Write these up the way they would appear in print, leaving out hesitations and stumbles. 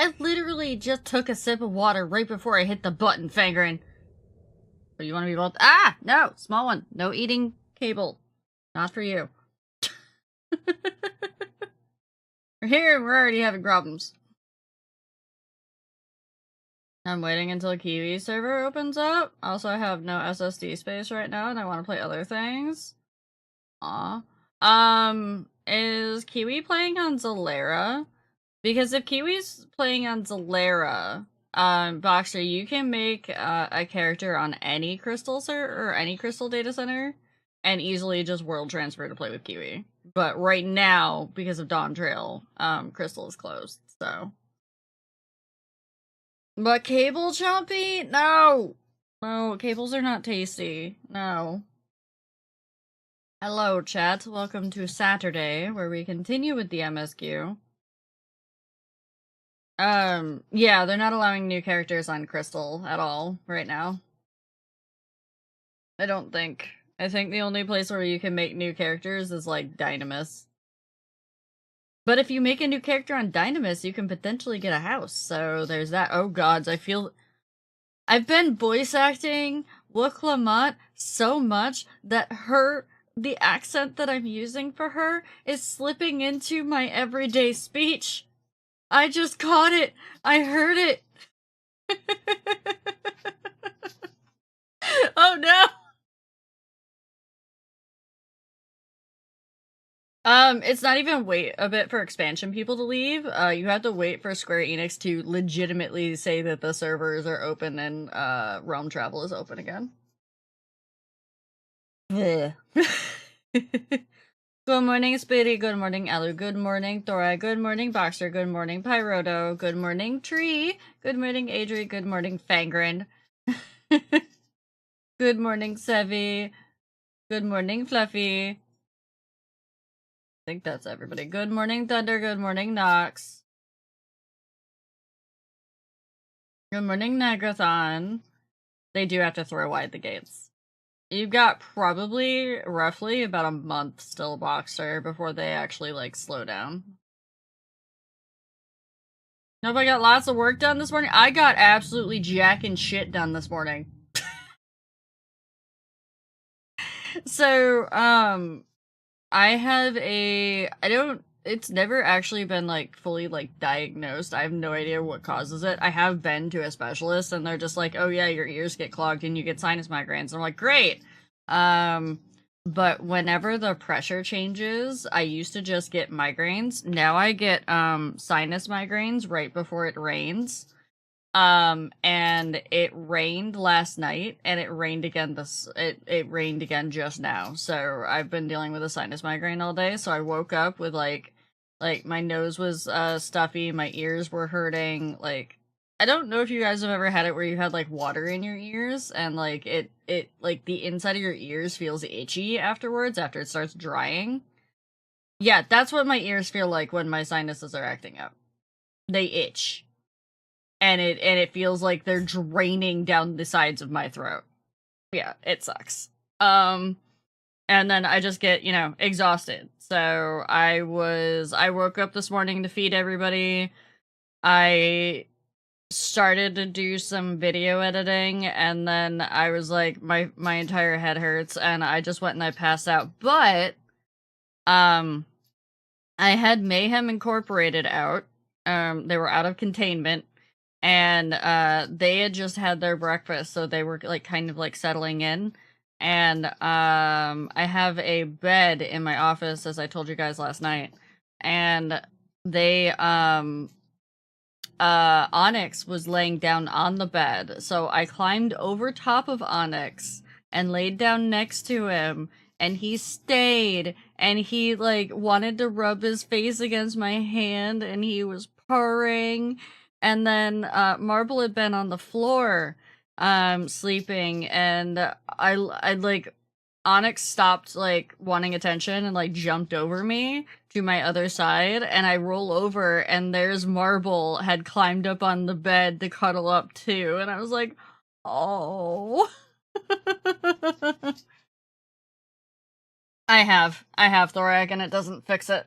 I literally just took a sip of water right before I hit the button, Fangren. But you want to be both? Ah! No! Small one. No eating cable. Not for you. We're here and we're already having problems. I'm waiting until Kiwi server opens up. Also, I have no SSD space right now and I want to play other things. Aw. Is Kiwi playing on Zalera? Because if Kiwi's playing on Zalera, Boxer, you can make a character on any crystal or any crystal data center and easily just world transfer to play with Kiwi. But right now, because of Dawntrail, Crystal is closed, so. But cable chompy? No! No, cables are not tasty. No. Hello, chat. Welcome to Saturday, where we continue with the MSQ. Yeah, they're not allowing new characters on Crystal at all right now. I don't think. I think the only place where you can make new characters is, like, Dynamis. But if you make a new character on Dynamis, you can potentially get a house, so there's that. Oh gods, I've been voice acting Wooklamot so much that the accent that I'm using for her is slipping into my everyday speech. I just caught it. I heard it. Oh no. It's not even wait a bit for expansion people to leave. You have to wait for Square Enix to legitimately say that the servers are open and, Realm Travel is open again. Good morning, Speedy. Good morning, Elu. Good morning, Thora. Good morning, Boxer. Good morning, Pyroto. Good morning, Tree. Good morning, Adri. Good morning, Fangren. Good morning, Sevi. Good morning, Fluffy. I think that's everybody. Good morning, Thunder. Good morning, Nox. Good morning, Negathon. They do have to throw wide the gates. You've got probably, roughly, about a month still, Boxer, before they actually, like, slow down. Nope, I got lots of work done this morning. I got absolutely jacking shit done this morning. So, I have it's never actually been, like, fully, like, diagnosed. I have no idea what causes it. I have been to a specialist, and they're just like, oh yeah, your ears get clogged and you get sinus migraines. And I'm like, great! But whenever the pressure changes, I used to just get migraines. Now I get, sinus migraines right before it rains. And it rained last night, and it rained again it rained again just now. So I've been dealing with a sinus migraine all day, so I woke up with, like my nose was, stuffy, my ears were hurting, like, I don't know if you guys have ever had it where you had, like, water in your ears, and, like, it like, the inside of your ears feels itchy afterwards, after it starts drying. Yeah, that's what my ears feel like when my sinuses are acting up. They itch. And it feels like they're draining down the sides of my throat. Yeah, it sucks. And then I just get, exhausted. So I woke up this morning to feed everybody. I started to do some video editing, and then I was like, my entire head hurts, and I just went and I passed out. But, I had Mayhem Incorporated out. They were out of containment. And they had just had their breakfast, so they were, like, kind of, like, settling in. And I have a bed in my office, as I told you guys last night. And they Onyx was laying down on the bed, so I climbed over top of Onyx and laid down next to him, and he stayed, and he, like, wanted to rub his face against my hand, and he was purring. And then Marble had been on the floor sleeping, and I like, Onyx stopped, like, wanting attention and, like, jumped over me to my other side, and I roll over, and there's Marble had climbed up on the bed to cuddle up too, and I was like, oh. I have Thorac, and it doesn't fix it.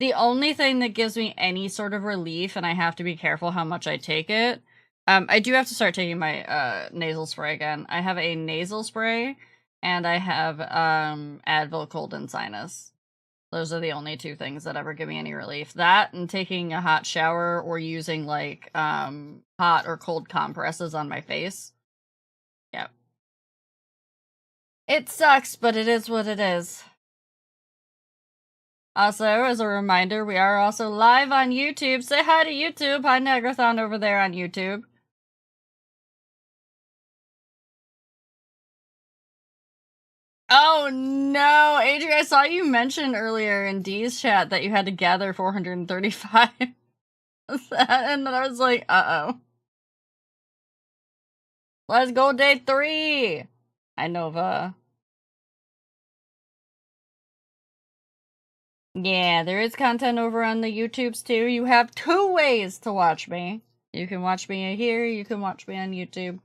The only thing that gives me any sort of relief, and I have to be careful how much I take it, I do have to start taking my nasal spray again. I have a nasal spray, and I have Advil cold and sinus. Those are the only two things that ever give me any relief. That and taking a hot shower or using like hot or cold compresses on my face. Yep. It sucks, but it is what it is. Also, as a reminder, we are also live on YouTube. Say hi to YouTube. Hi, Negrathon over there on YouTube. Oh no, Adrian, I saw you mention earlier in D's chat that you had to gather 435. And then I was like, uh-oh. Let's go day 3! Hi, Nova. Yeah, there is content over on the YouTubes too. You have 2 ways to watch me. You can watch me here, you can watch me on YouTube.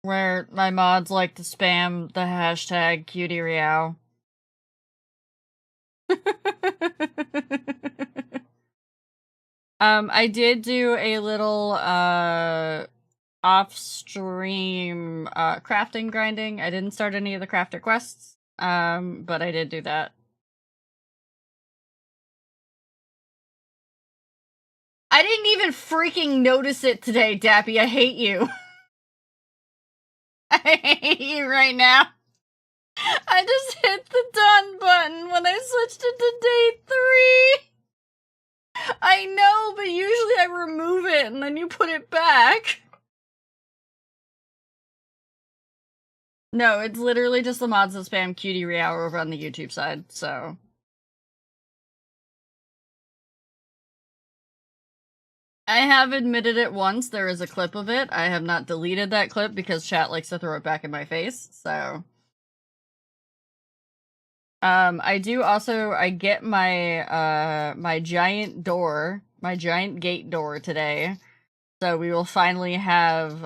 Where my mods like to spam the hashtag CutieReal. I did do a little, off-stream, crafting grinding. I didn't start any of the crafter quests, but I did do that. I didn't even freaking notice it today, Dappy. I hate you. I hate you right now. I just hit the done button when I switched it to day 3. I know, but usually I remove it and then you put it back. No, it's literally just the mods that spam CutieReal over on the YouTube side, so. I have admitted it once. There is a clip of it. I have not deleted that clip because chat likes to throw it back in my face, so. I do also, I get my, my giant door, my giant gate door today. So we will finally have,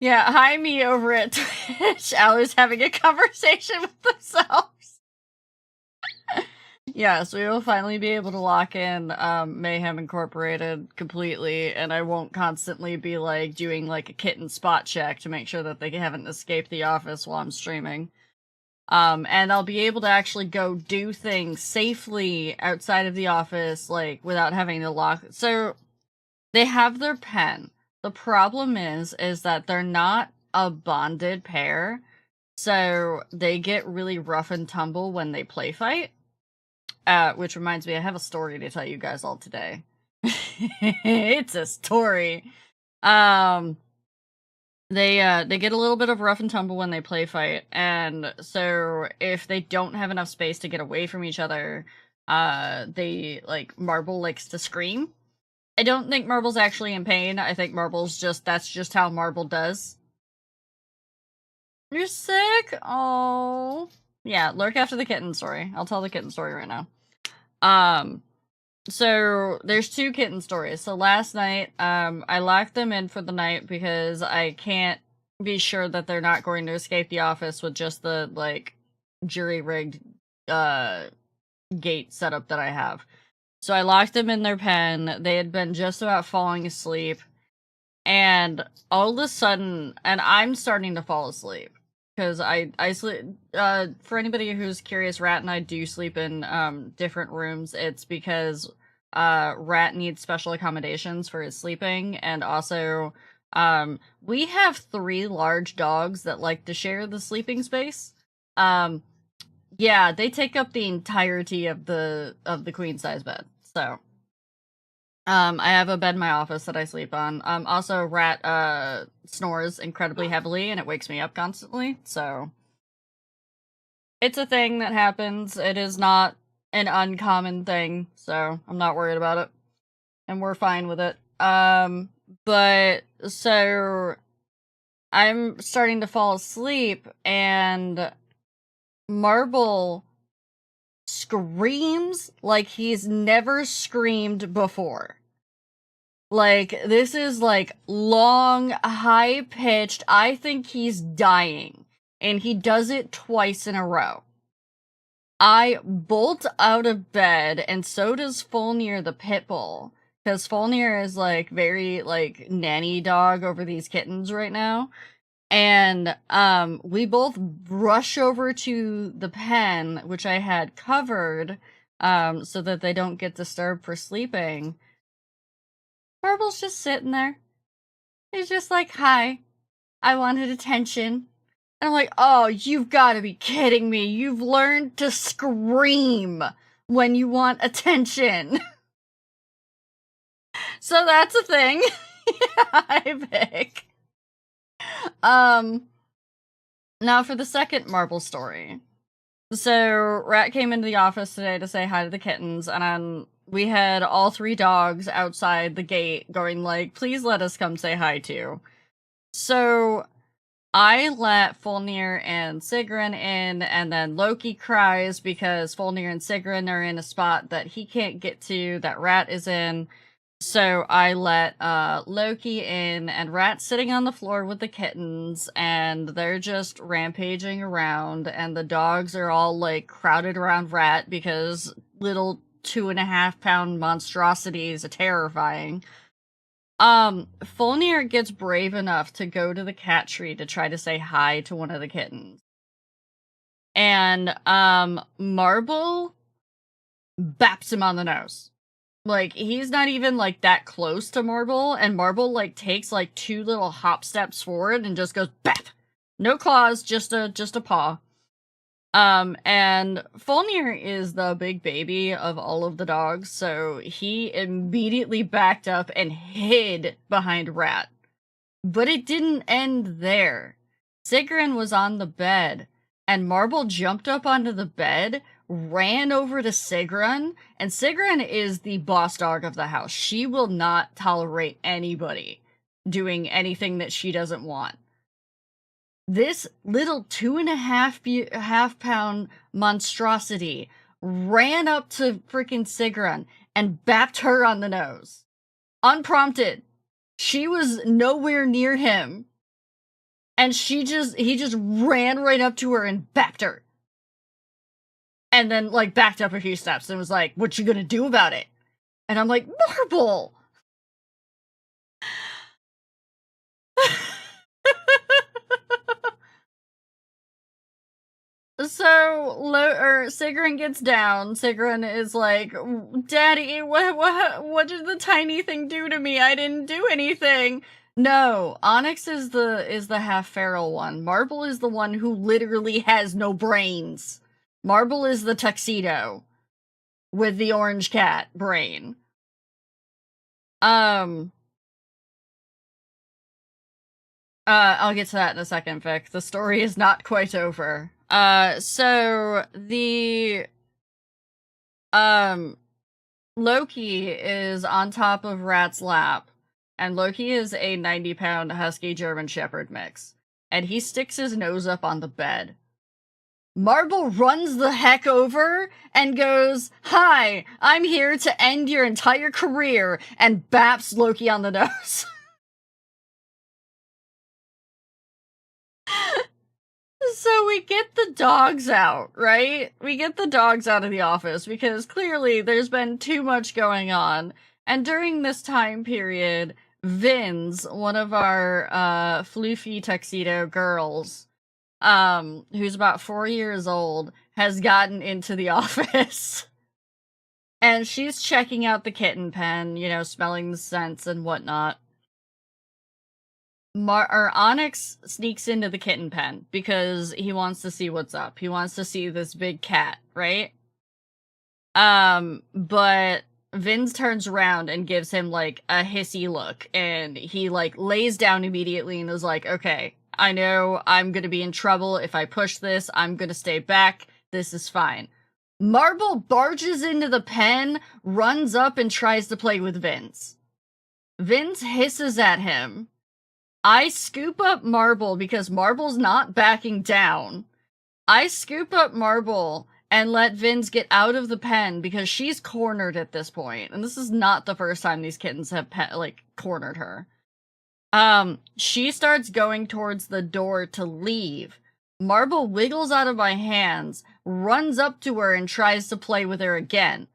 yeah, hi me over at Twitch. Ali's having a conversation with themselves. Yes, we will finally be able to lock in Mayhem Incorporated completely, and I won't constantly be like doing like a kitten spot check to make sure that they haven't escaped the office while I'm streaming. And I'll be able to actually go do things safely outside of the office, like without having to lock. So they have their pen. The problem is that they're not a bonded pair, so they get really rough and tumble when they play fight. Which reminds me, I have a story to tell you guys all today. It's a story. They get a little bit of rough and tumble when they play fight, and so if they don't have enough space to get away from each other, they, like, Marble likes to scream. I don't think Marble's actually in pain. I think Marble's that's just how Marble does. You're sick? Oh. Yeah, lurk after the kitten story. I'll tell the kitten story right now. So there's 2 kitten stories. So last night, I locked them in for the night because I can't be sure that they're not going to escape the office with just the, like, jury-rigged, gate setup that I have. So I locked them in their pen. They had been just about falling asleep. And all of a sudden, and I'm starting to fall asleep. Because I sleep, for anybody who's curious, Rat and I do sleep in, different rooms. It's because, Rat needs special accommodations for his sleeping, and also, we have 3 large dogs that like to share the sleeping space. Yeah, they take up the entirety of the queen size bed, so. I have a bed in my office that I sleep on. Also, Rat, snores incredibly heavily, and it wakes me up constantly, so. It's a thing that happens. It is not an uncommon thing, so I'm not worried about it. And we're fine with it. But, so, I'm starting to fall asleep, and Marble screams like he's never screamed before. Like, this is, like, long, high-pitched, I think he's dying. And he does it twice in a row. I bolt out of bed, and so does Folnir the pit bull. Because Folnir is, like, very, like, nanny dog over these kittens right now. And, we both rush over to the pen, which I had covered, so that they don't get disturbed for sleeping. Marble's just sitting there. He's just like, hi, I wanted attention. And I'm like, oh, you've got to be kidding me. You've learned to scream when you want attention. So that's a thing. I pick. Now for the second Marble story. So, Rat came into the office today to say hi to the kittens, and we had all 3 dogs outside the gate going like, please let us come say hi to. So, I let Folnir and Sigrun in, and then Loki cries because Folnir and Sigrun are in a spot that he can't get to, that Rat is in. So I let Loki in, and Rat's sitting on the floor with the kittens, and they're just rampaging around, and the dogs are all, like, crowded around Rat because little 2.5-pound monstrosities are terrifying. Folnir gets brave enough to go to the cat tree to try to say hi to one of the kittens. And, Marble baps him on the nose. Like, he's not even, like, that close to Marble, and Marble, like, takes, like, 2 little hop steps forward and just goes bap! No claws, just a paw. And Folnir is the big baby of all of the dogs, so he immediately backed up and hid behind Rat. But it didn't end there. Sigrun was on the bed, and Marble jumped up onto the bed, ran over to Sigrun, and Sigrun is the boss dog of the house. She will not tolerate anybody doing anything that she doesn't want. This little 2.5-pound monstrosity ran up to freaking Sigrun and bapped her on the nose. Unprompted. She was nowhere near him. And he just ran right up to her and bapped her. And then, like, backed up a few steps and was like, what you gonna do about it? And I'm like, Marble! So, Sigrun gets down. Sigrun is like, Daddy, what did the tiny thing do to me? I didn't do anything. No, Onyx is the half-feral one. Marble is the one who literally has no brains. Marble is the tuxedo with the orange cat brain. I'll get to that in a second, Vic. The story is not quite over. So the Loki is on top of Rat's lap, and Loki is a 90-pound husky German Shepherd mix, and he sticks his nose up on the bed. Marble runs the heck over and goes, hi, I'm here to end your entire career, and baps Loki on the nose. So we get the dogs out, right? We get the dogs out of the office because clearly there's been too much going on. And during this time period, Vinz, one of our floofy tuxedo girls, who's about 4 years old, has gotten into the office. And she's checking out the kitten pen, you know, smelling the scents and whatnot. Onyx sneaks into the kitten pen because he wants to see what's up. He wants to see this big cat, right? But Vinz turns around and gives him, like, a hissy look, and he, like, lays down immediately and is like, okay, I know I'm gonna be in trouble if I push this. I'm gonna stay back. This is fine. Marble barges into the pen, runs up, and tries to play with Vinz. Vinz hisses at him. I scoop up Marble because Marble's not backing down. I scoop up Marble and let Vince get out of the pen because she's cornered at this point. And this is not the first time these kittens have cornered her. She starts going towards the door to leave. Marble wiggles out of my hands, runs up to her, and tries to play with her again.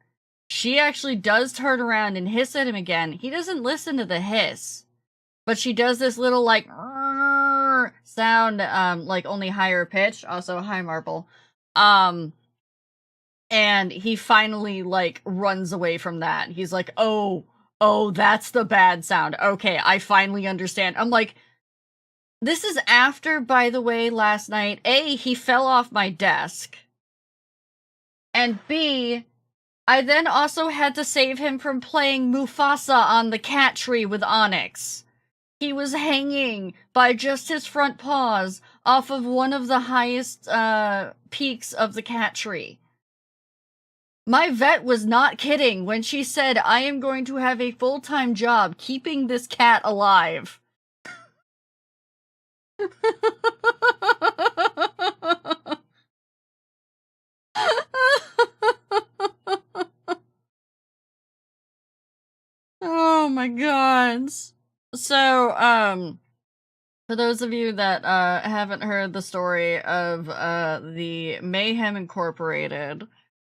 She actually does turn around and hiss at him again. He doesn't listen to the hiss, but she does this little, like, sound, like, only higher pitch. Also, hi, Marble. And he finally, like, runs away from that. He's like, oh, that's the bad sound. Okay, I finally understand. I'm like, this is after, by the way, last night, A, he fell off my desk, and B, I then also had to save him from playing Mufasa on the cat tree with Onyx. He was hanging by just his front paws off of one of the highest peaks of the cat tree. My vet was not kidding when she said, I am going to have a full-time job keeping this cat alive. Oh my god. So, for those of you that haven't heard the story of the Mayhem Incorporated,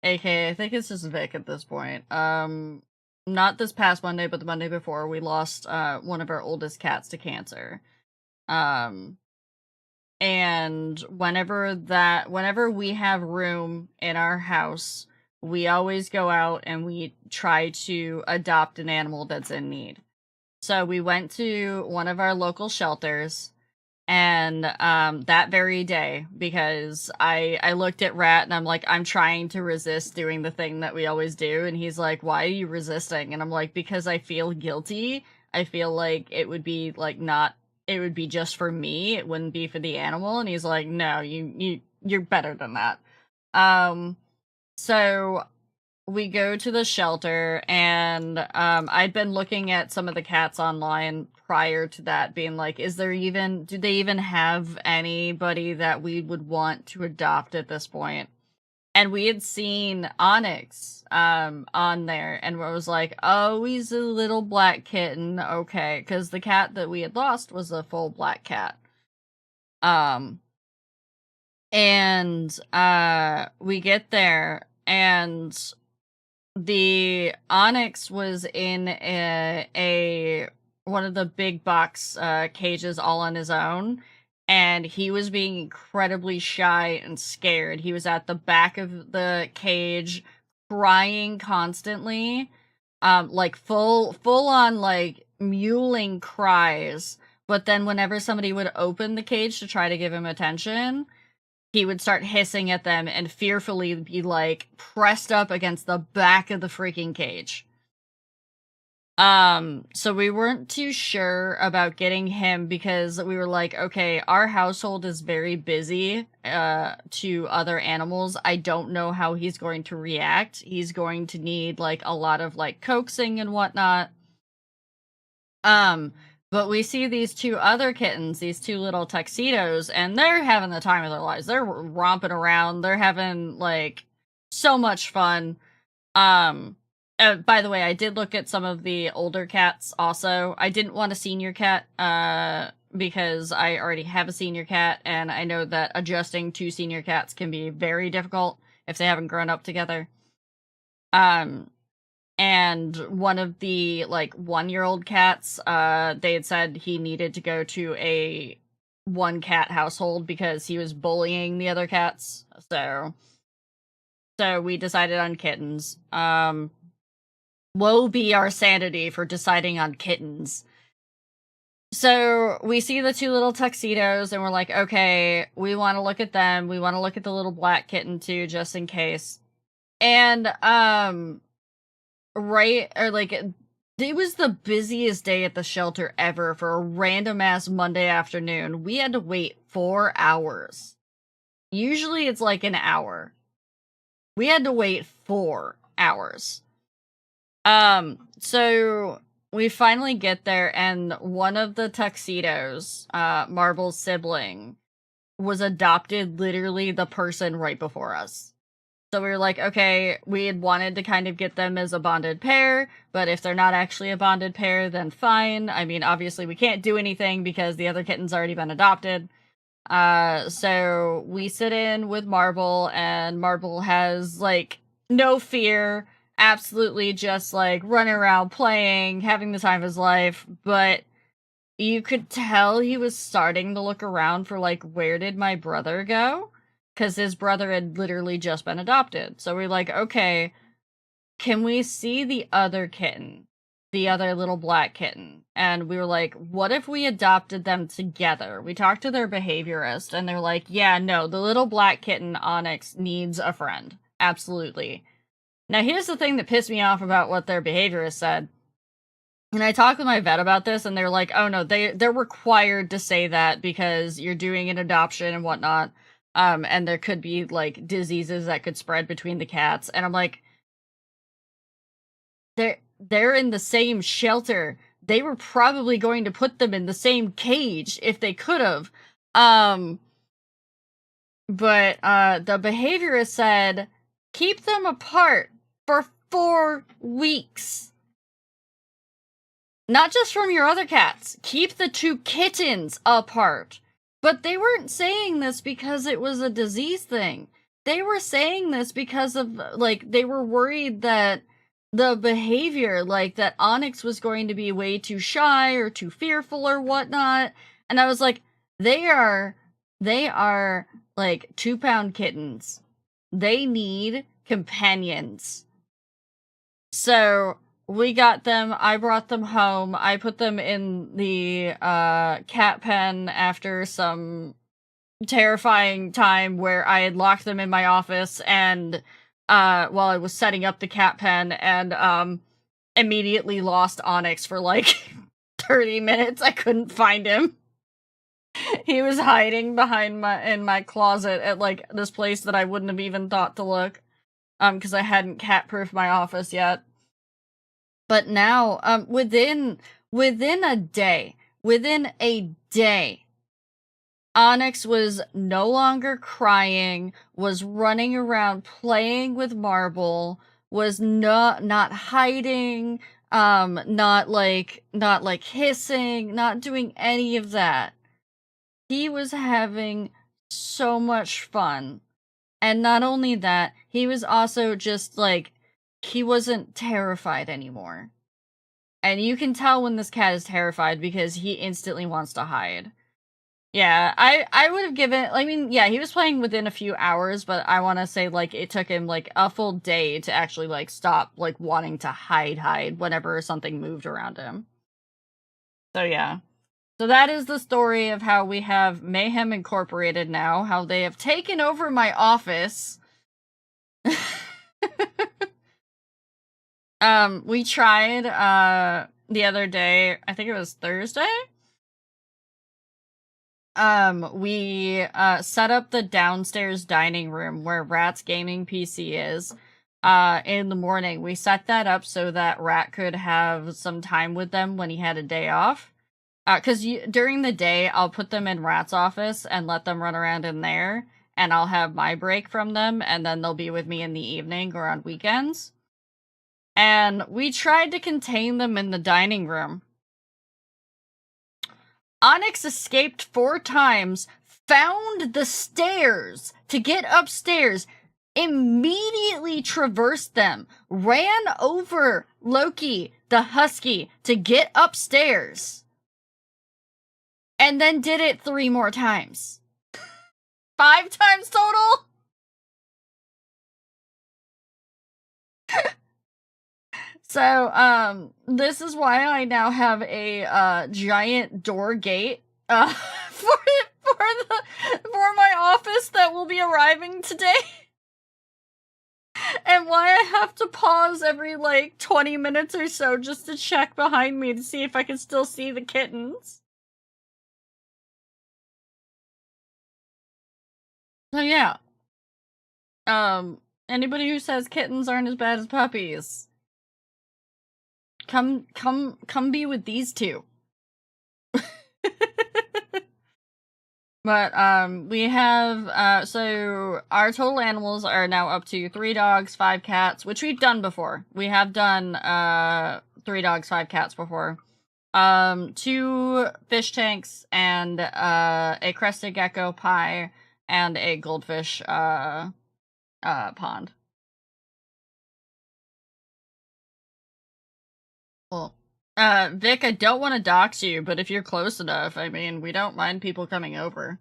aka I think it's just Vic at this point. Not this past Monday, but the Monday before, we lost one of our oldest cats to cancer. And whenever we have room in our house, we always go out and we try to adopt an animal that's in need. So we went to one of our local shelters, and that very day, because I looked at Rat and I'm like, I'm trying to resist doing the thing that we always do, and he's like, why are you resisting? And I'm like, because I feel guilty. I feel like it would be like it would be just for me, it wouldn't be for the animal. And he's like, no, you're better than that. So we go to the shelter, and I'd been looking at some of the cats online prior to that, being like, do they even have anybody that we would want to adopt at this point? And we had seen Onyx on there, and I was like, oh, he's a little black kitten, okay, because the cat that we had lost was a full black cat. And we get there, and the Onyx was in one of the big box cages all on his own, and he was being incredibly shy and scared. He was at the back of the cage, crying constantly, like full on like mewling cries. But then whenever somebody would open the cage to try to give him attention, he would start hissing at them and fearfully be, like, pressed up against the back of the freaking cage. So we weren't too sure about getting him because we were like, okay, our household is very busy, to other animals. I don't know how he's going to react. He's going to need, like, a lot of, like, coaxing and whatnot. But we see these two other kittens, these two little tuxedos, and they're having the time of their lives. They're romping around. They're having, like, so much fun. By the way, I did look at some of the older cats also. I didn't want a senior cat, because I already have a senior cat, and I know that adjusting to senior cats can be very difficult if they haven't grown up together. And one of the, like, 1-year-old cats, they had said he needed to go to a 1-cat household because he was bullying the other cats. So we decided on kittens. Woe be our sanity for deciding on kittens. So we see the two little tuxedos, and we're like, okay, we want to look at them. We want to look at the little black kitten too, just in case. And, it was the busiest day at the shelter ever for a random ass Monday afternoon. We had to wait 4 hours. Usually it's like an hour. We had to wait 4 hours. So we finally get there, and one of the tuxedos, Marble's sibling, was adopted literally the person right before us. So we were like, okay, we had wanted to kind of get them as a bonded pair, but if they're not actually a bonded pair, then fine. I mean, obviously we can't do anything because the other kitten's already been adopted. So we sit in with Marble, and Marble has, like, no fear, absolutely just, like, running around playing, having the time of his life, but you could tell he was starting to look around for, like, where did my brother go? Because his brother had literally just been adopted. So we're like, okay, can we see the other kitten? The other little black kitten. And we were like, what if we adopted them together? We talked to their behaviorist, and they're like, yeah, no, the little black kitten, Onyx, needs a friend. Absolutely. Now, here's the thing that pissed me off about what their behaviorist said. And I talked with my vet about this, and they're like, oh no, they're required to say that because you're doing an adoption and whatnot. And there could be, like, diseases that could spread between the cats. And I'm like, they're in the same shelter. They were probably going to put them in the same cage if they could have. But the behaviorist said, keep them apart for 4 weeks. Not just from your other cats. Keep the 2 kittens apart. But they weren't saying this because it was a disease thing. They were saying this because of, like, they were worried that the behavior, like, that Onyx was going to be way too shy or too fearful or whatnot. And I was like, they are, like, 2-pound kittens. They need companions. So we got them, I brought them home, I put them in the cat pen after some terrifying time where I had locked them in my office and while I was setting up the cat pen, and immediately lost Onyx for like 30 minutes. I couldn't find him. He was hiding behind in my closet at, like, this place that I wouldn't have even thought to look because I hadn't cat-proofed my office yet. But now, within a day, Onyx was no longer crying, was running around playing with Marble, was not hiding, not like hissing, not doing any of that. He was having so much fun. And not only that, he was also just, like, he wasn't terrified anymore. And you can tell when this cat is terrified because he instantly wants to hide. Yeah, I would have given, I mean, yeah, he was playing within a few hours, but I want to say, like, it took him, like, a full day to actually, like, stop, like, wanting to hide whenever something moved around him. So, yeah. So that is the story of how we have Mayhem Incorporated now, how they have taken over my office. We tried, the other day, I think it was Thursday? We, set up the downstairs dining room where Rat's gaming PC is, in the morning. We set that up so that Rat could have some time with them when he had a day off. Cause during the day, I'll put them in Rat's office and let them run around in there, and I'll have my break from them, and then they'll be with me in the evening or on weekends. And we tried to contain them in the dining room. Onyx escaped 4 times, found the stairs to get upstairs, immediately traversed them, ran over Loki, the husky, to get upstairs, and then did it 3 more times. 5 times total? So, this is why I now have a, giant door gate, for my office that will be arriving today. And why I have to pause every, like, 20 minutes or so just to check behind me to see if I can still see the kittens. So, yeah. Anybody who says kittens aren't as bad as puppies, come be with these 2. But we have so our total animals are now up to 3 dogs, 5 cats, which we've done before. We have done 3 dogs, 5 cats before. 2 fish tanks and a crested gecko pie and a goldfish pond. Well, Vic, I don't want to dox you, but if you're close enough, I mean, we don't mind people coming over.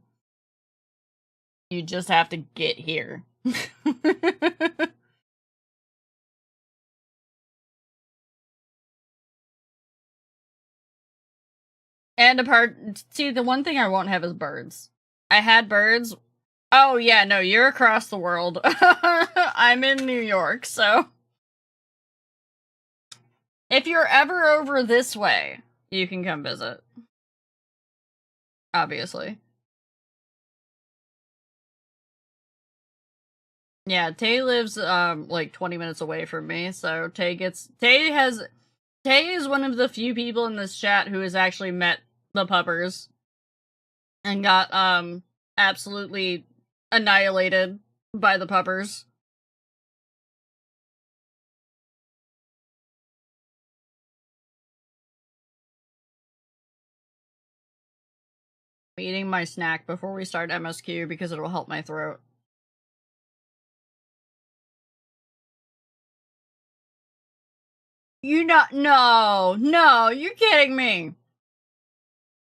You just have to get here. And see, the one thing I won't have is birds. I had birds. Oh, yeah, no, you're across the world. I'm in New York, so. If you're ever over this way, you can come visit. Obviously. Yeah, Tay lives, like 20 minutes away from me, so Tay is one of the few people in this chat who has actually met the puppers and got, absolutely annihilated by the puppers. I'm eating my snack before we start MSQ because it'll help my throat. No, you're kidding me.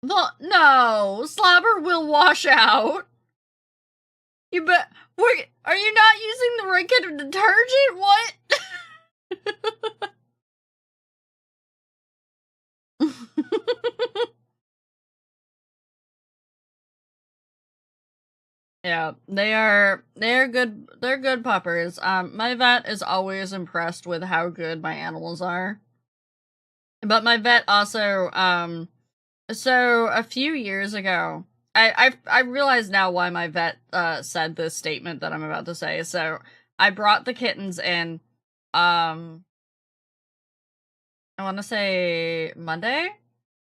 No, slobber will wash out. You bet. Are you not using the right kind of detergent? What? Yeah, they're good. They're good puppers. My vet is always impressed with how good my animals are. But my vet also, so a few years ago, I realize now why my vet said this statement that I'm about to say. So I brought the kittens in, I want to say Monday.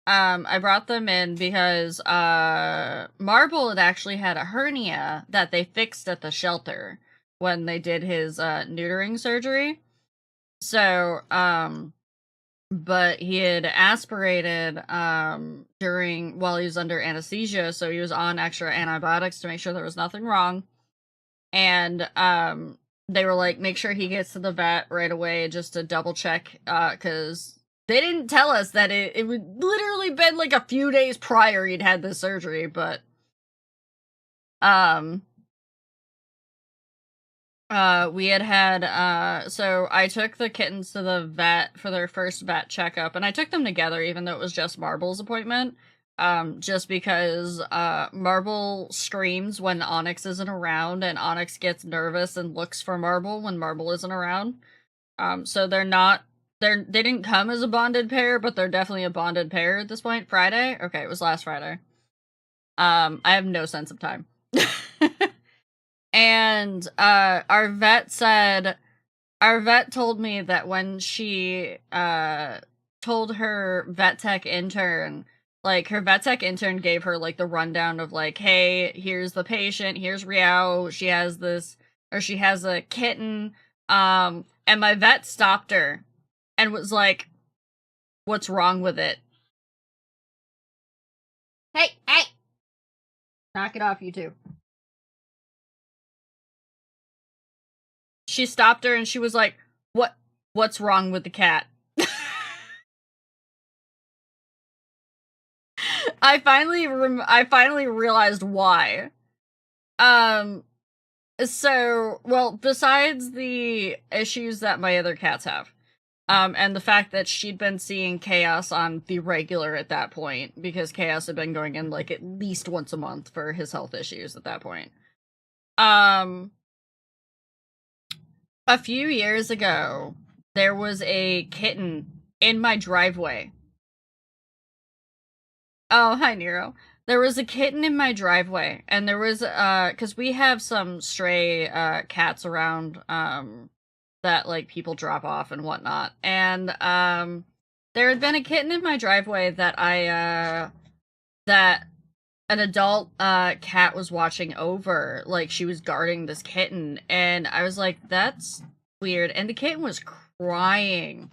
I brought them in because Marble had actually had a hernia that they fixed at the shelter when they did his neutering surgery. So but he had aspirated while he was under anesthesia, so he was on extra antibiotics to make sure there was nothing wrong. And they were like, make sure he gets to the vet right away just to double check, because they didn't tell us that it would literally been like a few days prior he'd had this surgery, but we had so I took the kittens to the vet for their first vet checkup, and I took them together even though it was just Marble's appointment. Just because Marble screams when Onyx isn't around, and Onyx gets nervous and looks for Marble when Marble isn't around. So they didn't come as a bonded pair, but they're definitely a bonded pair at this point. Friday? Okay, it was last Friday. I have no sense of time. And our vet told me that when she told her vet tech intern, like her vet tech intern gave her like the rundown of like, hey, here's the patient, here's Riao, she has a kitten, and my vet stopped her and was like, what's wrong with it? Hey, knock it off, you two. She stopped her and she was like, what's wrong with the cat? I finally realized why. So, well, besides the issues that my other cats have, and the fact that she'd been seeing Chaos on the regular at that point, because Chaos had been going in like at least once a month for his health issues at that point. A few years ago, there was a kitten in my driveway. Oh, hi, Nero. There was a kitten in my driveway, and there was, because we have some stray, cats around, that, like, people drop off and whatnot, and, there had been a kitten in my driveway that an adult cat was watching over, like she was guarding this kitten, and I was like, that's weird. And the kitten was crying.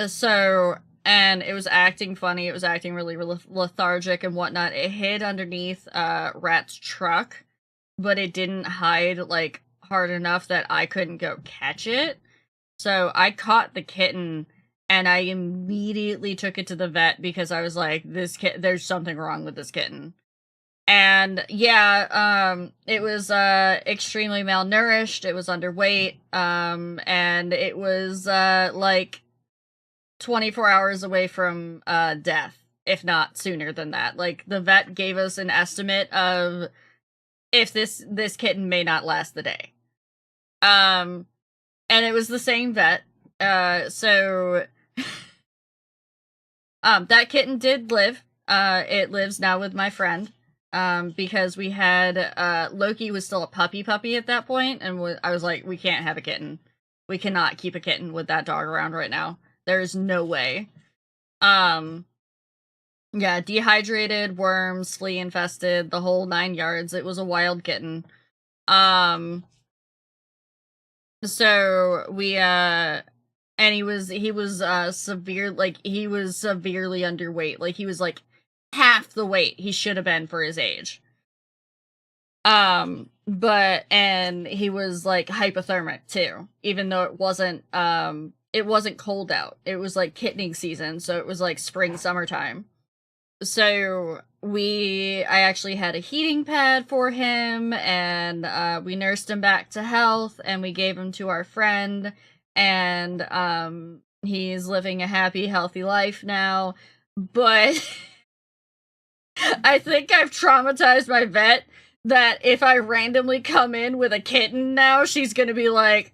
So, and it was acting funny, it was acting really lethargic and whatnot. It hid underneath Rat's truck, but it didn't hide like hard enough that I couldn't go catch it. So I caught the kitten and I immediately took it to the vet because I was like, there's something wrong with this kitten. And yeah, it was extremely malnourished, it was underweight, and it was like 24 hours away from death, if not sooner than that. Like the vet gave us an estimate of if this kitten may not last the day. And it was the same vet. So that kitten did live. It lives now with my friend. Because we had Loki was still a puppy at that point, and I was like, we can't have a kitten. We cannot keep a kitten with that dog around right now. There's no way. Yeah, dehydrated, worms, flea infested, the whole 9 yards. It was a wild kitten. So we and he was severe, like he was severely underweight. Like he was like half the weight he should have been for his age. But and he was like hypothermic too, even though it wasn't cold out. It was like kittening season, so it was like spring summertime. So I actually had a heating pad for him, and we nursed him back to health, and we gave him to our friend, and he's living a happy, healthy life now. But I think I've traumatized my vet that if I randomly come in with a kitten now, she's gonna be like,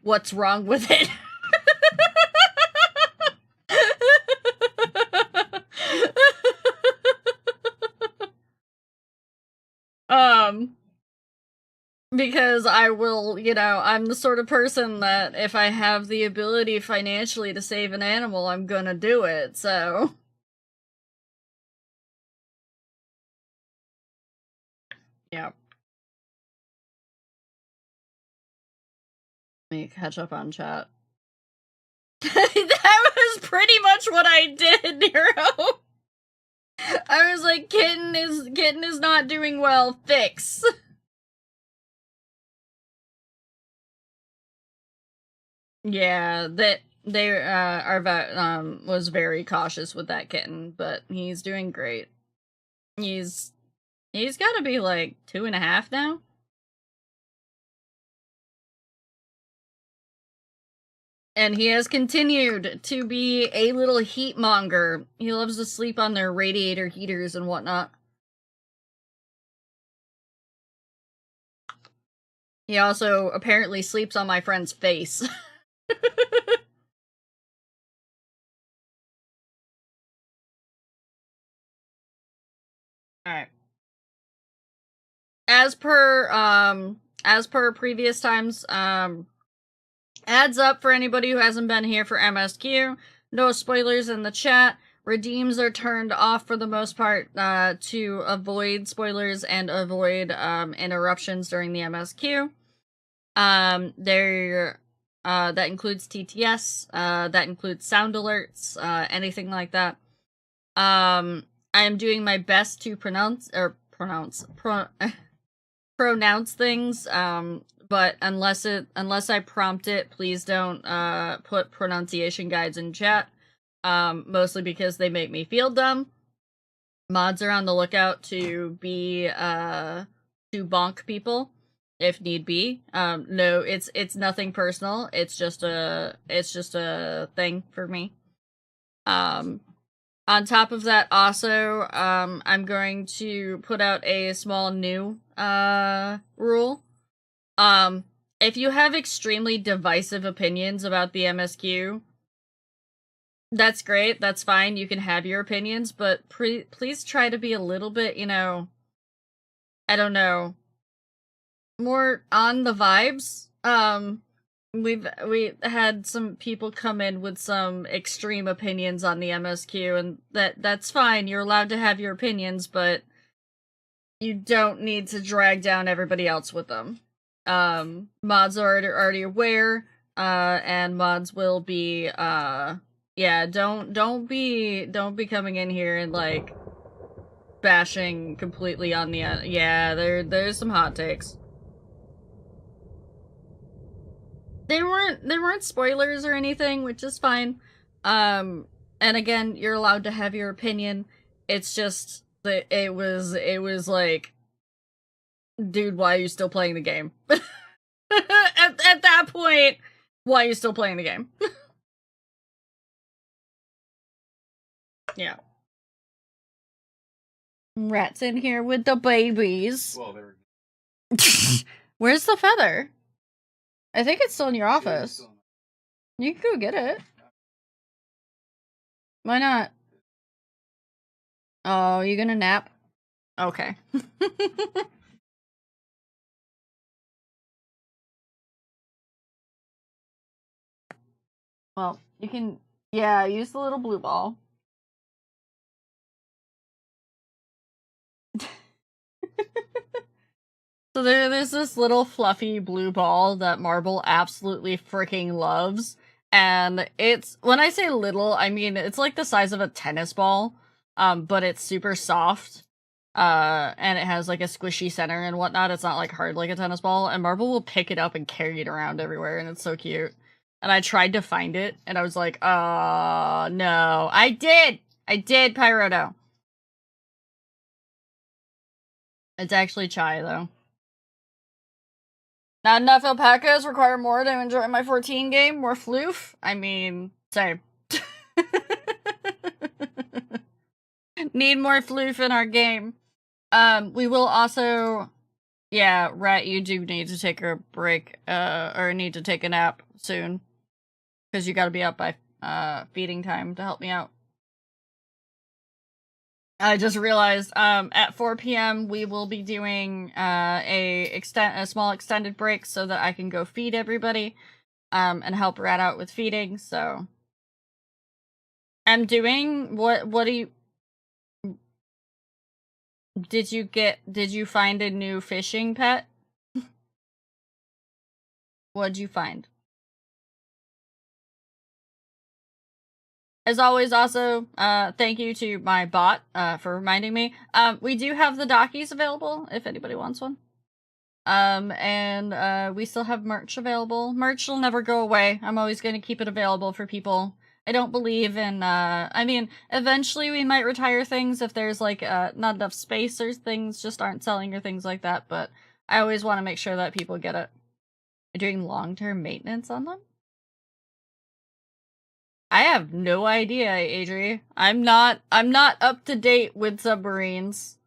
what's wrong with it? Because I will, I'm the sort of person that if I have the ability financially to save an animal, I'm gonna do it, so. Yeah. Let me catch up on chat. That was pretty much what I did, Nero. I was like, kitten is not doing well, fix. Yeah, that our vet was very cautious with that kitten, but he's doing great. He's gotta be like 2.5 now. And he has continued to be a little heat monger. He loves to sleep on their radiator heaters and whatnot. He also apparently sleeps on my friend's face. Alright. As per previous times, adds up for anybody who hasn't been here for MSQ. No spoilers in the chat. Redeems are turned off for the most part to avoid spoilers and avoid interruptions during the MSQ. That includes TTS, that includes sound alerts, anything like that. I am doing my best to pronounce things, but unless I prompt it, please don't put pronunciation guides in chat. Mostly because they make me feel dumb. Mods are on the lookout to bonk people if need be. No, it's nothing personal. It's just a thing for me. On top of that, also, I'm going to put out a small new rule. If you have extremely divisive opinions about the MSQ, that's great, that's fine, you can have your opinions, but please try to be a little bit, I don't know, more on the vibes. we had some people come in with some extreme opinions on the MSQ, and that's fine. You're allowed to have your opinions, but you don't need to drag down everybody else with them. Mods are already aware, and mods will be, yeah, don't be coming in here and, like, bashing completely on the, yeah, there's some hot takes. They weren't spoilers or anything, which is fine. And again, you're allowed to have your opinion. It's just that it was like, dude, why are you still playing the game? at that point, why are you still playing the game? Yeah. Rat's in here with the babies. Well, there. Where's the feather? I think it's still in your office. You can go get it. Why not? Oh, you gonna nap? Okay. Well, you can, yeah, use the little blue ball. So there's this little fluffy blue ball that Marble absolutely freaking loves. And it's, when I say little, I mean it's like the size of a tennis ball, but it's super soft. And it has like a squishy center and whatnot. It's not like hard like a tennis ball. And Marble will pick it up and carry it around everywhere, and it's so cute. And I tried to find it, and I was like, oh, no. I did, Pyroto. It's actually Chai, though. Not enough alpacas, require more to enjoy my 14 game, more floof? I mean, same. Need more floof in our game. We will also, yeah, Rat, you do need to take a break, or need to take a nap soon. Because you gotta be up by, feeding time to help me out. I just realized, at 4 p.m. we will be doing, a small extended break so that I can go feed everybody, and help Rat out with feeding, so. I'm doing, what do you, did you find a new fishing pet? What'd you find? As always, also, thank you to my bot, for reminding me. We do have the Dockies available, if anybody wants one. And we still have merch available. Merch will never go away. I'm always going to keep it available for people. I don't believe in, I mean, eventually we might retire things if there's, like, not enough space or things just aren't selling or things like that, but I always want to make sure that people get it. You're doing long-term maintenance on them? I have no idea, Adri. I'm not up to date with submarines.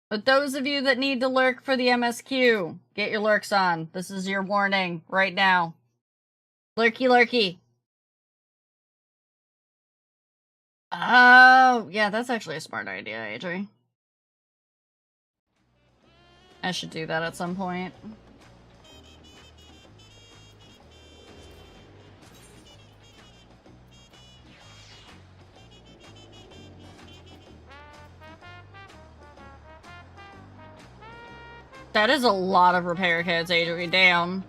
But those of you that need to lurk for the MSQ, get your lurks on. This is your warning right now. Lurky lurky. Oh, yeah, that's actually a smart idea, Adri. I should do that at some point. That is a lot of repair kits, Adri. Damn.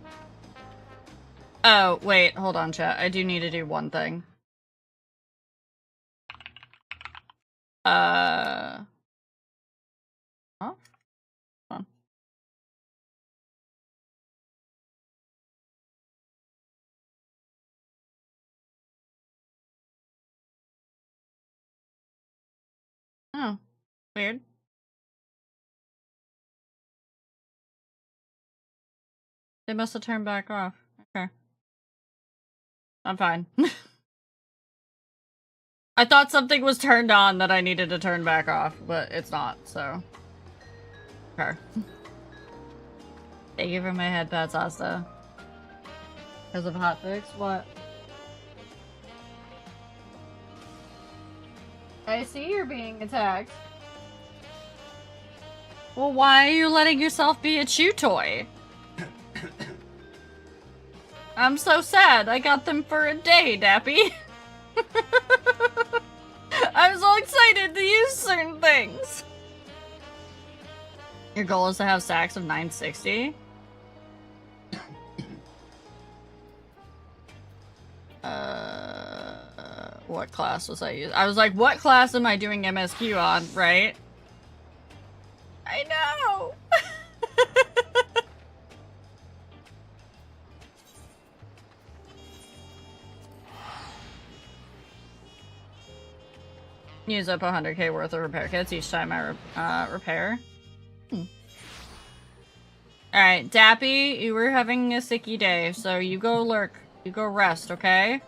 Oh, wait. Hold on, chat. I do need to do one thing. Huh? Hold on. Oh. Weird. They must have turned back off. Okay. I'm fine. I thought something was turned on that I needed to turn back off, but it's not, so. Okay. Thank you for my head pats, Asta. Because of hotfix? What? I see you're being attacked. Well, why are you letting yourself be a chew toy? I'm so sad. I got them for a day, Dappy. I'm so excited to use certain things. Your goal is to have stacks of 960? What class was I using? I was like, what class am I doing MSQ on, right? I know! Use up 100k worth of repair kits each time I repair. Alright, Dappy, you were having a sicky day, so you go lurk. You go rest, okay?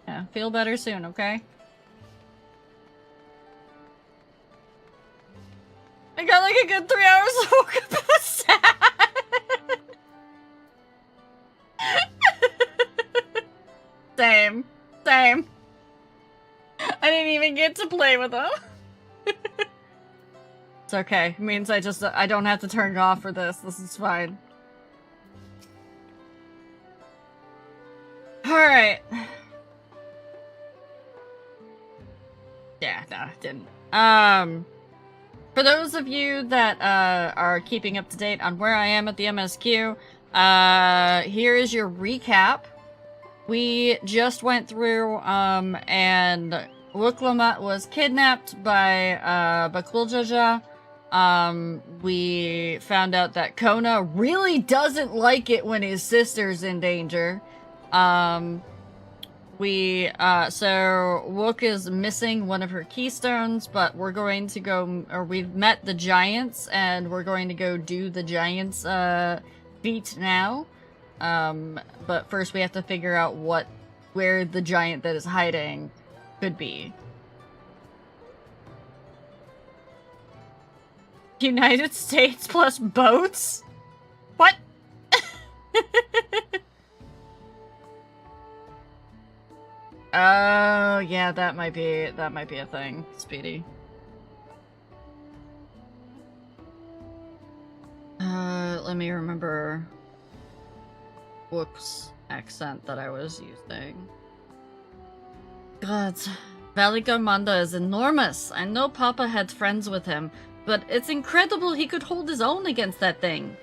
Yeah, feel better soon, okay? I got like a good 3 hours of work past that. Same. Same. I didn't even get to play with them. It's okay. It means I don't have to turn it off for this. This is fine. Alright. Yeah, no, didn't. For those of you that are keeping up to date on where I am at the MSQ, here is your recap. We just went through, and Wuklamat was kidnapped by Bakuljaja. We found out that Kona really doesn't like it when his sister's in danger. So Wook is missing one of her keystones, but we're going to go, or we've met the giants, and we're going to go do the giants, feat now. But first we have to figure out where the giant that is hiding could be. United States plus boats? What? Oh, yeah, that might be a thing, Speedy. Let me remember Whoops accent that I was using. God, Valigamanda is enormous. I know Papa had friends with him, but it's incredible he could hold his own against that thing.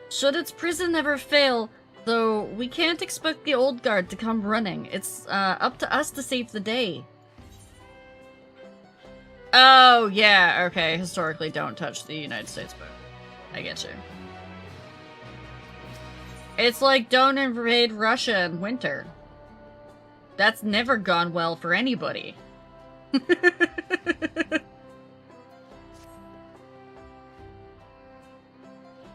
Should its prison ever fail, though, we can't expect the old guard to come running. It's up to us to save the day. Oh, yeah, okay. Historically, don't touch the United States boat. I get you. It's like don't invade Russia in winter. That's never gone well for anybody.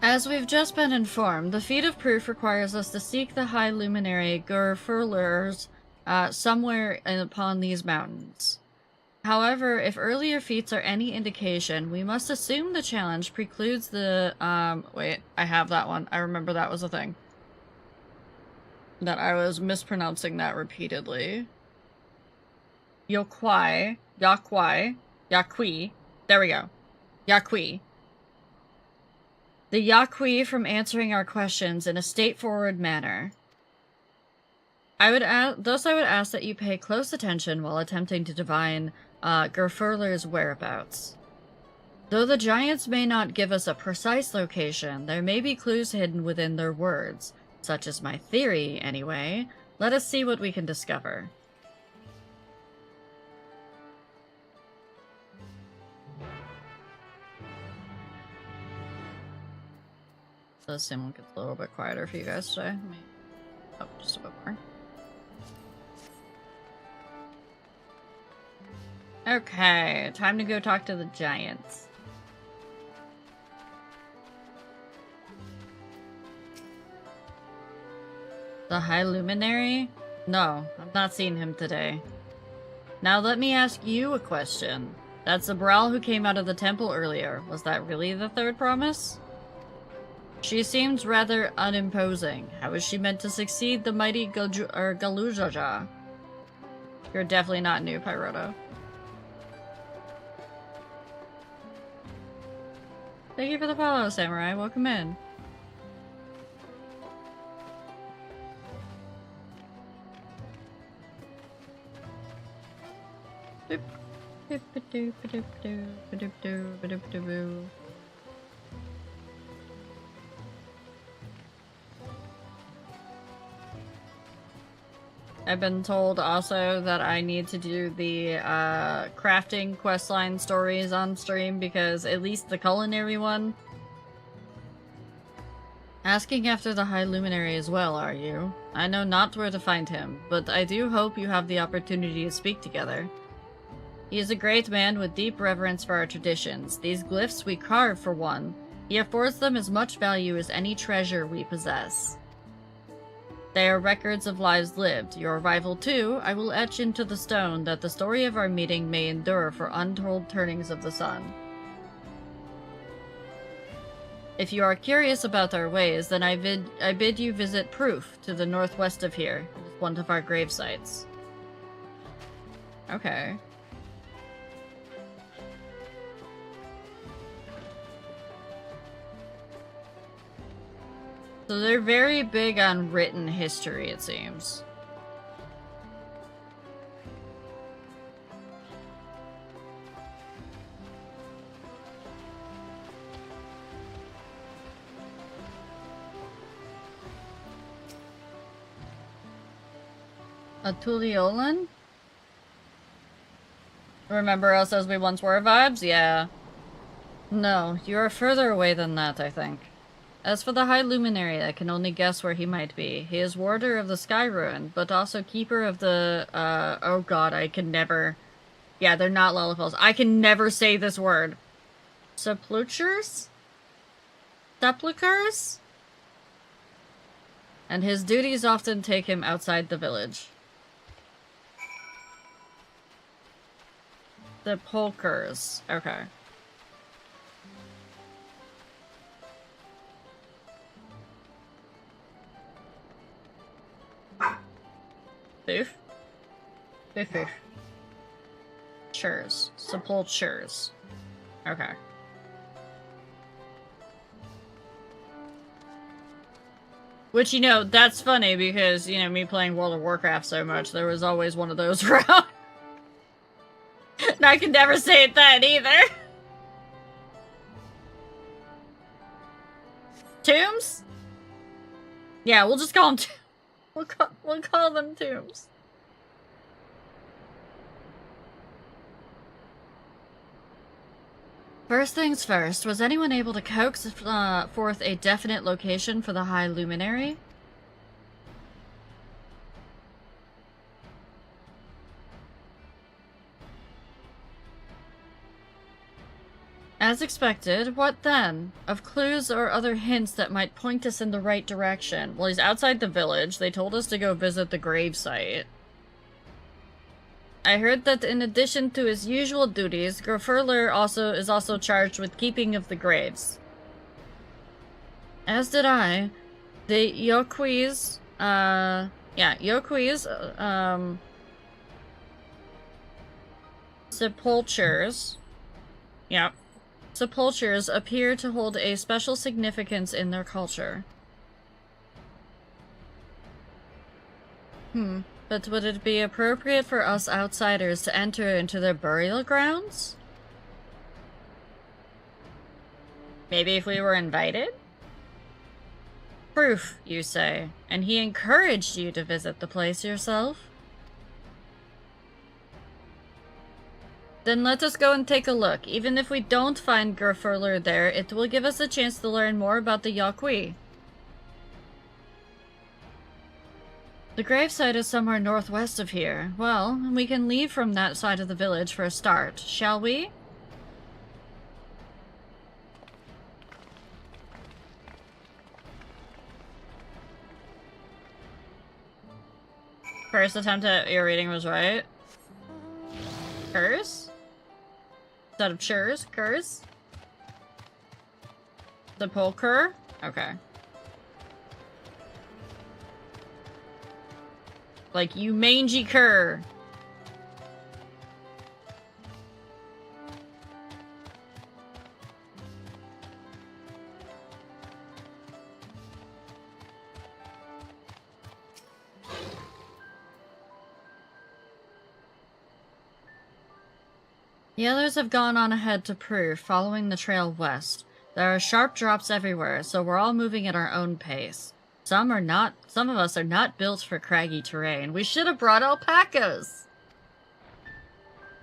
As we've just been informed, the feat of proof requires us to seek the High Luminary Gurfurlers somewhere upon these mountains. However, if earlier feats are any indication, we must assume the challenge precludes the, wait, I have that one. I remember that was a thing. That I was mispronouncing that repeatedly. Yokwai, Yaqui, there we go. Yaqui. The Yaqui from answering our questions in a straightforward manner. Thus I would ask that you pay close attention while attempting to divine Gurfurler's whereabouts. Though the giants may not give us a precise location, there may be clues hidden within their words. Such is my theory, anyway. Let us see what we can discover. So this sim gets a little bit quieter for you guys today. Let me up just a bit more. Okay, time to go talk to the giants. The High Luminary? No, I've not seen him today. Now let me ask you a question. That Zabral who came out of the temple earlier, was that really the third promise? She seems rather unimposing. How is she meant to succeed the mighty Galujaja? You're definitely not new, Pyroto. Thank you for the follow, Samurai. Welcome in. I've been told also that I need to do the crafting questline stories on stream because at least the culinary one. Asking after the High Luminary as well, are you? I know not where to find him, but I do hope you have the opportunity to speak together. He is a great man with deep reverence for our traditions. These glyphs we carve for one. He affords them as much value as any treasure we possess. They are records of lives lived. Your arrival, too, I will etch into the stone that the story of our meeting may endure for untold turnings of the sun. If you are curious about our ways, then I bid you visit Proof to the northwest of here. It is one of our grave sites. Okay. So they're very big on written history, it seems. A Tuliolan? Remember us as we once were vibes? Yeah. No, you are further away than that, I think. As for the High Luminary, I can only guess where he might be. He is warder of the Sky Ruin, but also keeper of the, oh god, I can never... Yeah, they're not Lullifels. I can never say this word. Sepulchres? Sepulchres? And his duties often take him outside the village. Sepulchres. Okay. Boof. Boof boof. Churs. Sepulchres. Okay. Which, you know, that's funny because, you know, me playing World of Warcraft so much, there was always one of those around. And I can never say it then either. Tombs? Yeah, we'll just call them we'll call them tombs. First things first, was anyone able to coax forth a definite location for the High Luminary? As expected, what then? Of clues or other hints that might point us in the right direction? Well, he's outside the village. They told us to go visit the gravesite. I heard that in addition to his usual duties, Grofurler is also charged with keeping of the graves. As did I. The Yokuis, sepulchres. Yep. Sepulchres appear to hold a special significance in their culture. But would it be appropriate for us outsiders to enter into their burial grounds? Maybe if we were invited? Proof, you say, and he encouraged you to visit the place yourself? Then let us go and take a look. Even if we don't find Grofurler there, it will give us a chance to learn more about the Yaqui. The gravesite is somewhere northwest of here. Well, we can leave from that side of the village for a start, shall we? First attempt at your reading was right. Curse? Instead of churs, curse? Sepulcher? Okay. Like, you mangy cur. The others have gone on ahead to Peru, following the trail west. There are sharp drops everywhere, so we're all moving at our own pace. Some of us are not built for craggy terrain. We should have brought alpacas!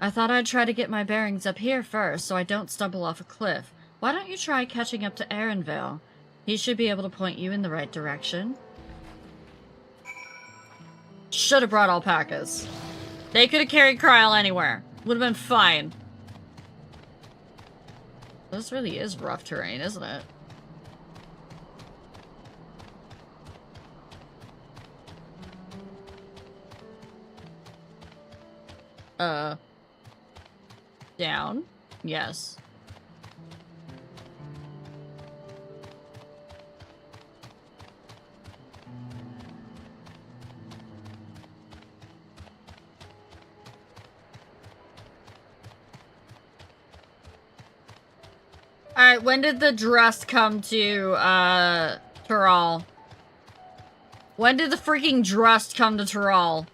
I thought I'd try to get my bearings up here first, so I don't stumble off a cliff. Why don't you try catching up to Aaronville? He should be able to point you in the right direction. Should have brought alpacas. They could have carried Kryl anywhere. Would have been fine. This really is rough terrain, isn't it? Down? Yes. Alright, when did the dress come to, Tural? When did the freaking dress come to Tural?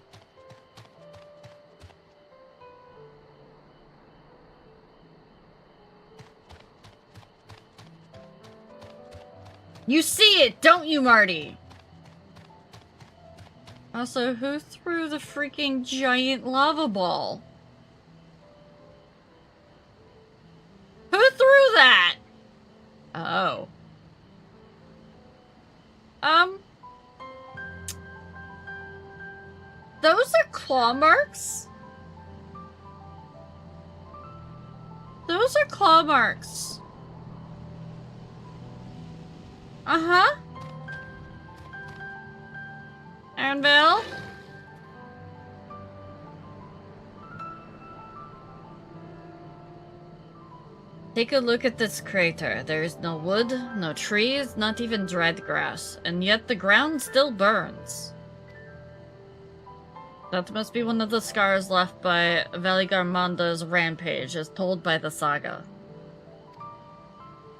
You see it, don't you, Marty? Also, who threw the freaking giant lava ball? Who threw that? Oh. Those are claw marks? Those are claw marks. Uh-huh. Anvil? Take a look at this crater. There is no wood, no trees, not even dried grass, and yet the ground still burns. That must be one of the scars left by Valigarmanda's rampage, as told by the saga.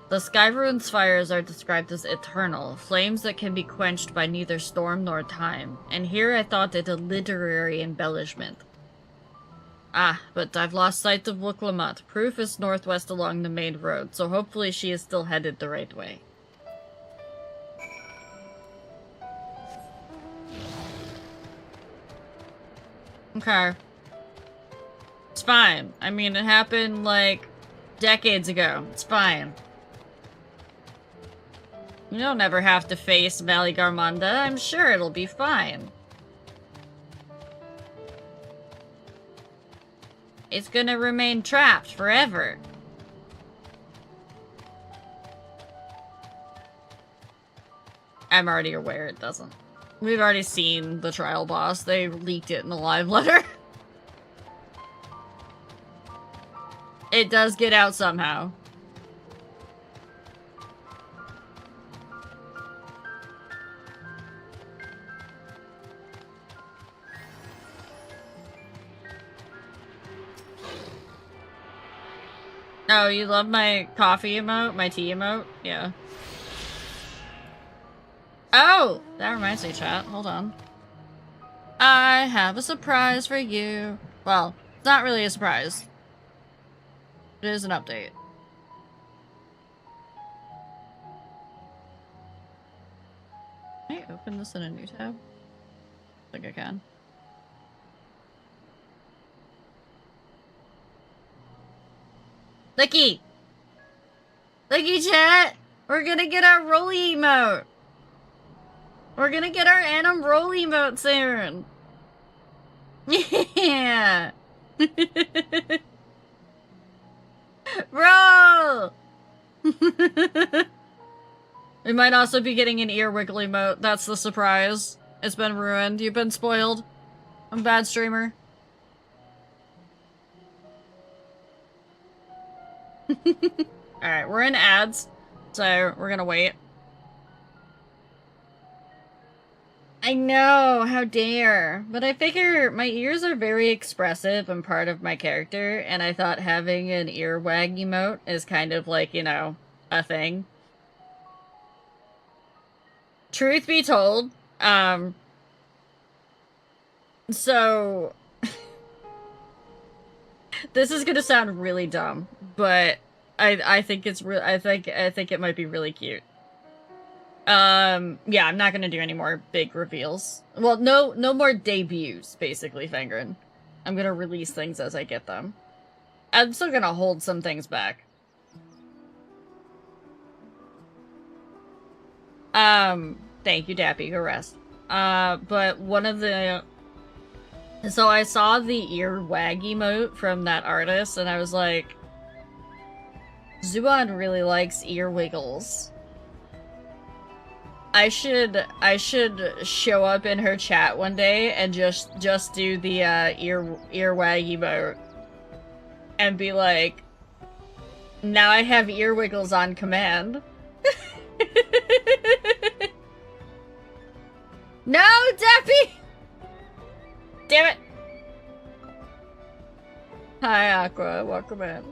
The Skyrune's fires are described as eternal, flames that can be quenched by neither storm nor time, and here I thought it a literary embellishment. Ah, but I've lost sight of Wuklamut. Proof is northwest along the main road, so hopefully she is still headed the right way. Okay. It's fine. I mean, it happened, like, decades ago. It's fine. You don't ever have to face Valigarmanda. I'm sure it'll be fine. It's gonna remain trapped forever. I'm already aware it doesn't. We've already seen the trial boss. They leaked it in the live letter. It does get out somehow. Oh, you love my coffee emote? My tea emote? Yeah. Oh! That reminds me, chat. Hold on. I have a surprise for you. Well, it's not really a surprise. It is an update. Can I open this in a new tab? I think I can. Licky! Licky, chat! We're gonna get our rolly emote! We're gonna get our Anim roll emote soon! Yeah! Roll! We might also be getting an ear wiggle emote. That's the surprise. It's been ruined. You've been spoiled. I'm a bad streamer. Alright, we're in ads, so we're gonna wait. I know, how dare. But I figure my ears are very expressive and part of my character, and I thought having an earwag emote is kind of like, you know, a thing. Truth be told, so this is gonna sound really dumb, but I think it's I think it might be really cute. Yeah, I'm not gonna do any more big reveals. Well, no more debuts, basically, Fangren. I'm gonna release things as I get them. I'm still gonna hold some things back. Thank you, Dappy, go rest. But one of the... So I saw the earwag emote from that artist, and I was like, Zuan really likes ear wiggles. I should show up in her chat one day and just do the earwag emote and be like, now I have ear wiggles on command. No, Deppy! Damn it! Hi, Aqua. Welcome in.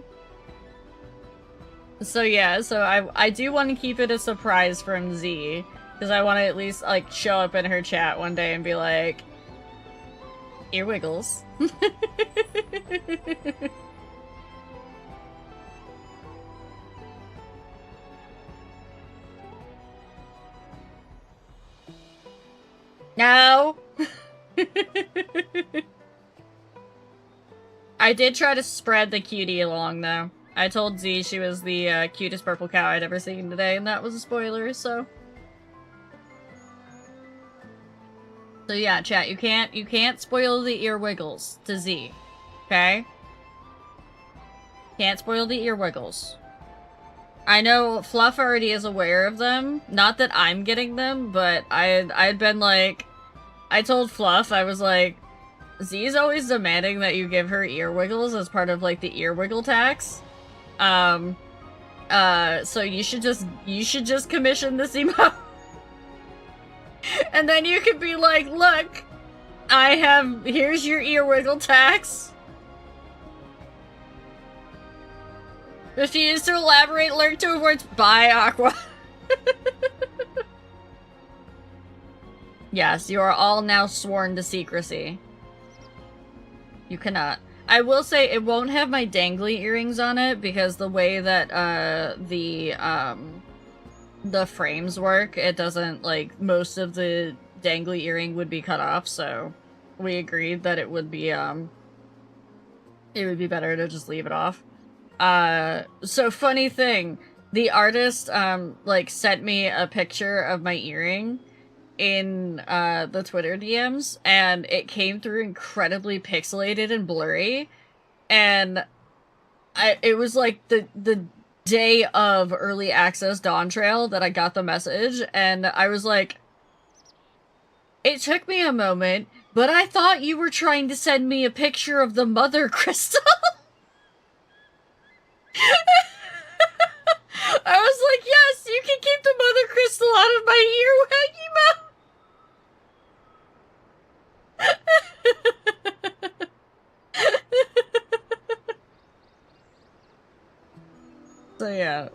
So yeah, so I do want to keep it a surprise from Z, because I want to at least, like, show up in her chat one day and be like, ear wiggles. No! I did try to spread the cutie along, though. I told Z she was the cutest purple cow I'd ever seen today, and that was a spoiler, so... So yeah, chat, you can't spoil the ear wiggles to Z, okay? Can't spoil the ear wiggles. I know Fluff already is aware of them. Not that I'm getting them, but I'd been like... I told Fluff, I was like, Z's always demanding that you give her ear wiggles as part of, like, the ear wiggle tax. So you should just commission this emote. And then you could be like, look, here's your ear wiggle tax. Refuse to elaborate, learn to avoid. Bye, Aqua. Yes, you are all now sworn to secrecy. You cannot. I will say it won't have my dangly earrings on it because the way that the frames work, it doesn't, like, most of the dangly earring would be cut off, so we agreed that it would be better to just leave it off. So funny thing, the artist like sent me a picture of my earring in the Twitter DMs, and it came through incredibly pixelated and blurry, and it was like the day of early access Dawntrail that I got the message, and I was like, it took me a moment, but I thought you were trying to send me a picture of the mother crystal. I was like, yes, you can keep the mother crystal out of my earwaggy mouth. So yeah.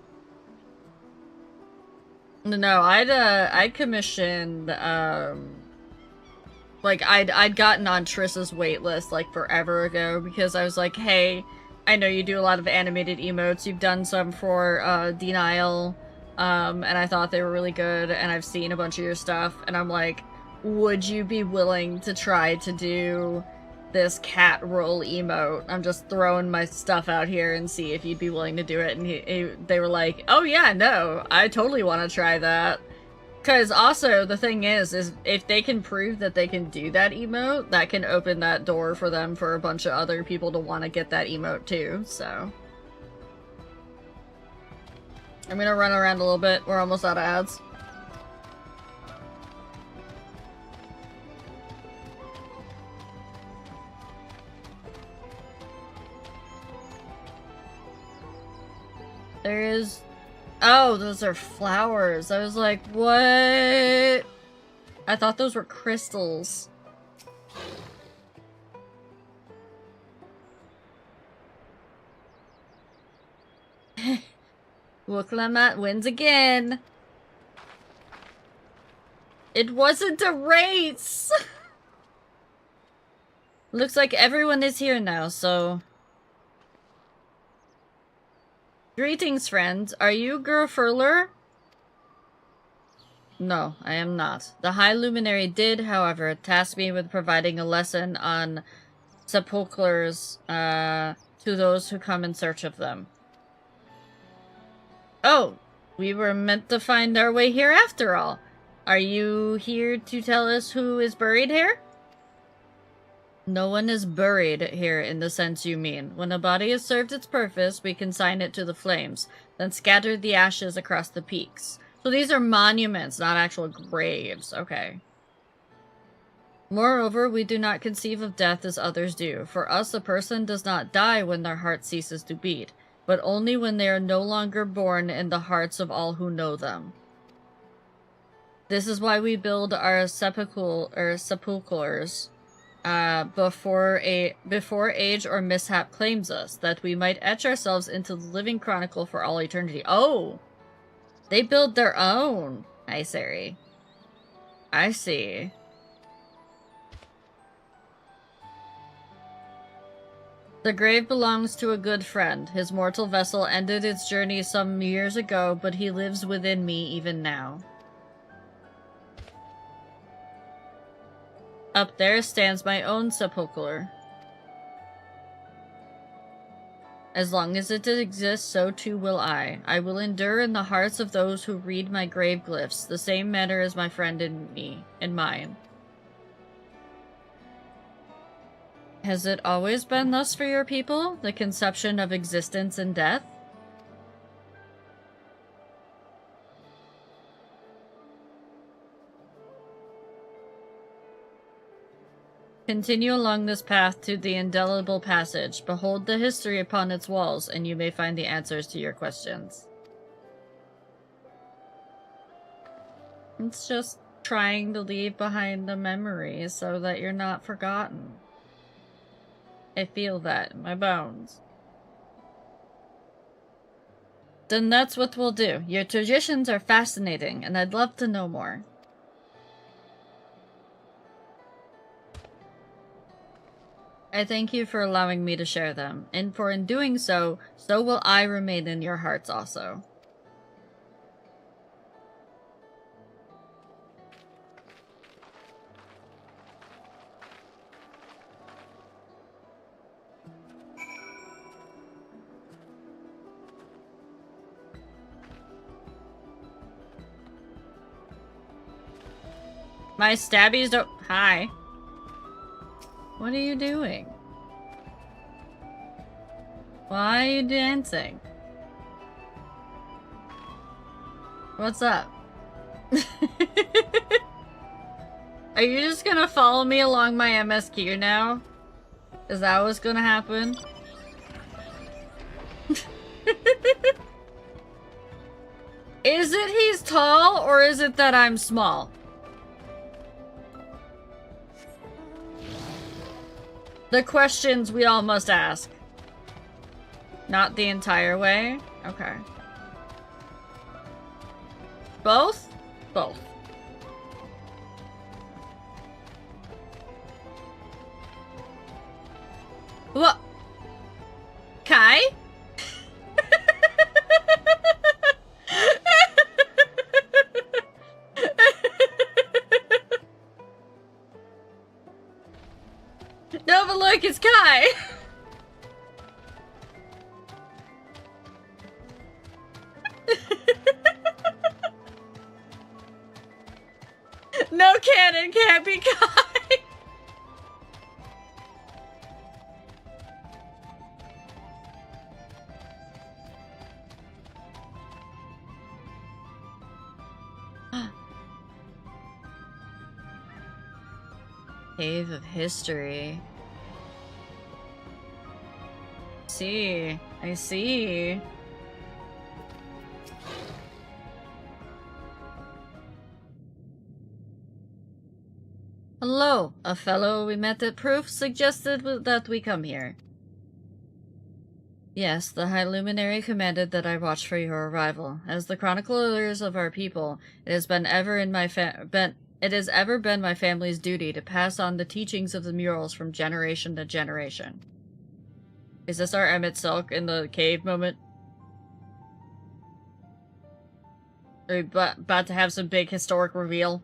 No, I'd commissioned like I'd gotten on Triss's waitlist like forever ago because I was like, hey, I know you do a lot of animated emotes. You've done some for Denial, and I thought they were really good, and I've seen a bunch of your stuff, and I'm like, would you be willing to try to do this cat roll emote? I'm just throwing my stuff out here and see if you'd be willing to do it, and they were like, oh yeah, no, I totally want to try that. Because also, the thing is if they can prove that they can do that emote, that can open that door for them for a bunch of other people to want to get that emote too, so. I'm gonna run around a little bit. We're almost out of ads. There is... Oh, those are flowers. I was like, what? I thought those were crystals. Wuklamat wins again. It wasn't a race! Looks like everyone is here now, so... Greetings, friend. Are you Gerfurler? No, I am not. The High Luminary did, however, task me with providing a lesson on sepulchres to those who come in search of them. Oh, we were meant to find our way here after all. Are you here to tell us who is buried here? No one is buried here in the sense you mean. When a body has served its purpose, we consign it to the flames, then scatter the ashes across the peaks. So these are monuments, not actual graves. Okay. Moreover, we do not conceive of death as others do. For us, a person does not die when their heart ceases to beat, but only when they are no longer born in the hearts of all who know them. This is why we build our sepulchres before age or mishap claims us, that we might etch ourselves into the living chronicle for all eternity. Oh! They build their own. Nice, Ari. I see. The grave belongs to a good friend. His mortal vessel ended its journey some years ago, but he lives within me even now. Up there stands my own sepulchre. As long as it exists, so too will I. I will endure in the hearts of those who read my grave glyphs, the same manner as my friend in me, in mine. Has it always been thus for your people, the conception of existence and death? Continue along this path to the indelible passage. Behold the history upon its walls, and you may find the answers to your questions. It's just trying to leave behind the memories so that you're not forgotten. I feel that in my bones. Then that's what we'll do. Your traditions are fascinating, and I'd love to know more. I thank you for allowing me to share them, and for in doing so, so will I remain in your hearts also. My stabbies don't- Hi. What are you doing? Why are you dancing? What's up? Are you just gonna follow me along my MSQ now? Is that what's gonna happen? Is it he's tall, or is it that I'm small? The questions we all must ask. Not the entire way? Okay. Both? Both. What? Kai? No, but look, it's Kai! No cannon can't be Kai! Cave of History. I see. Hello, a fellow we met at Proof suggested that we come here. Yes, the High Luminary commanded that I watch for your arrival. As the chroniclers of our people, it has ever been my family's duty to pass on the teachings of the murals from generation to generation. Is this our Emmett Silk in the cave moment? Are we about to have some big historic reveal?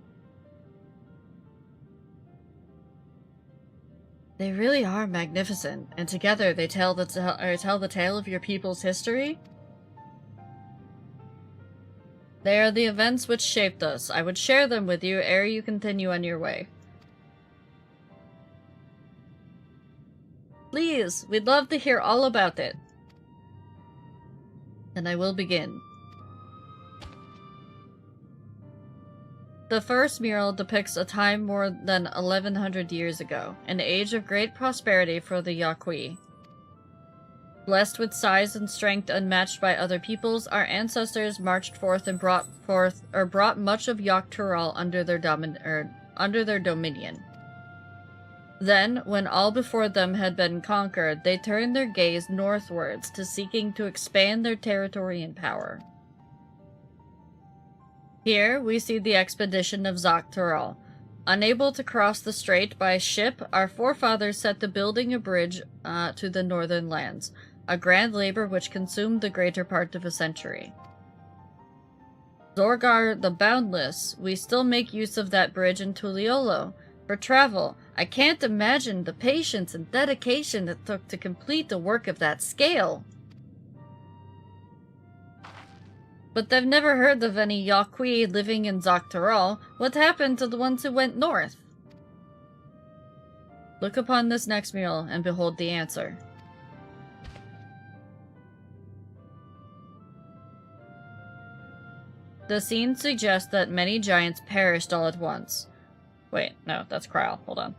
They really are magnificent, and together they tell the tale of your people's history. They are the events which shaped us. I would share them with you ere you continue on your way. Please, we'd love to hear all about it. Then I will begin. The first mural depicts a time more than 1100 years ago, an age of great prosperity for the Yaqui. Blessed with size and strength unmatched by other peoples, our ancestors marched forth and brought much of Yogg-Turul under their dominion. Then, when all before them had been conquered, they turned their gaze northwards to seeking to expand their territory and power. Here, we see the expedition of Yogg-Turul. Unable to cross the strait by ship, our forefathers set to building a bridge to the northern lands, a grand labor which consumed the greater part of a century. Zorgar the Boundless, we still make use of that bridge in Tuliolo. For travel, I can't imagine the patience and dedication it took to complete a work of that scale. But they've never heard of any Yaqui living in Yogg-Turul. What happened to the ones who went north? Look upon this next mural and behold the answer. The scene suggests that many giants perished all at once. Wait, no, that's Krile. Hold on.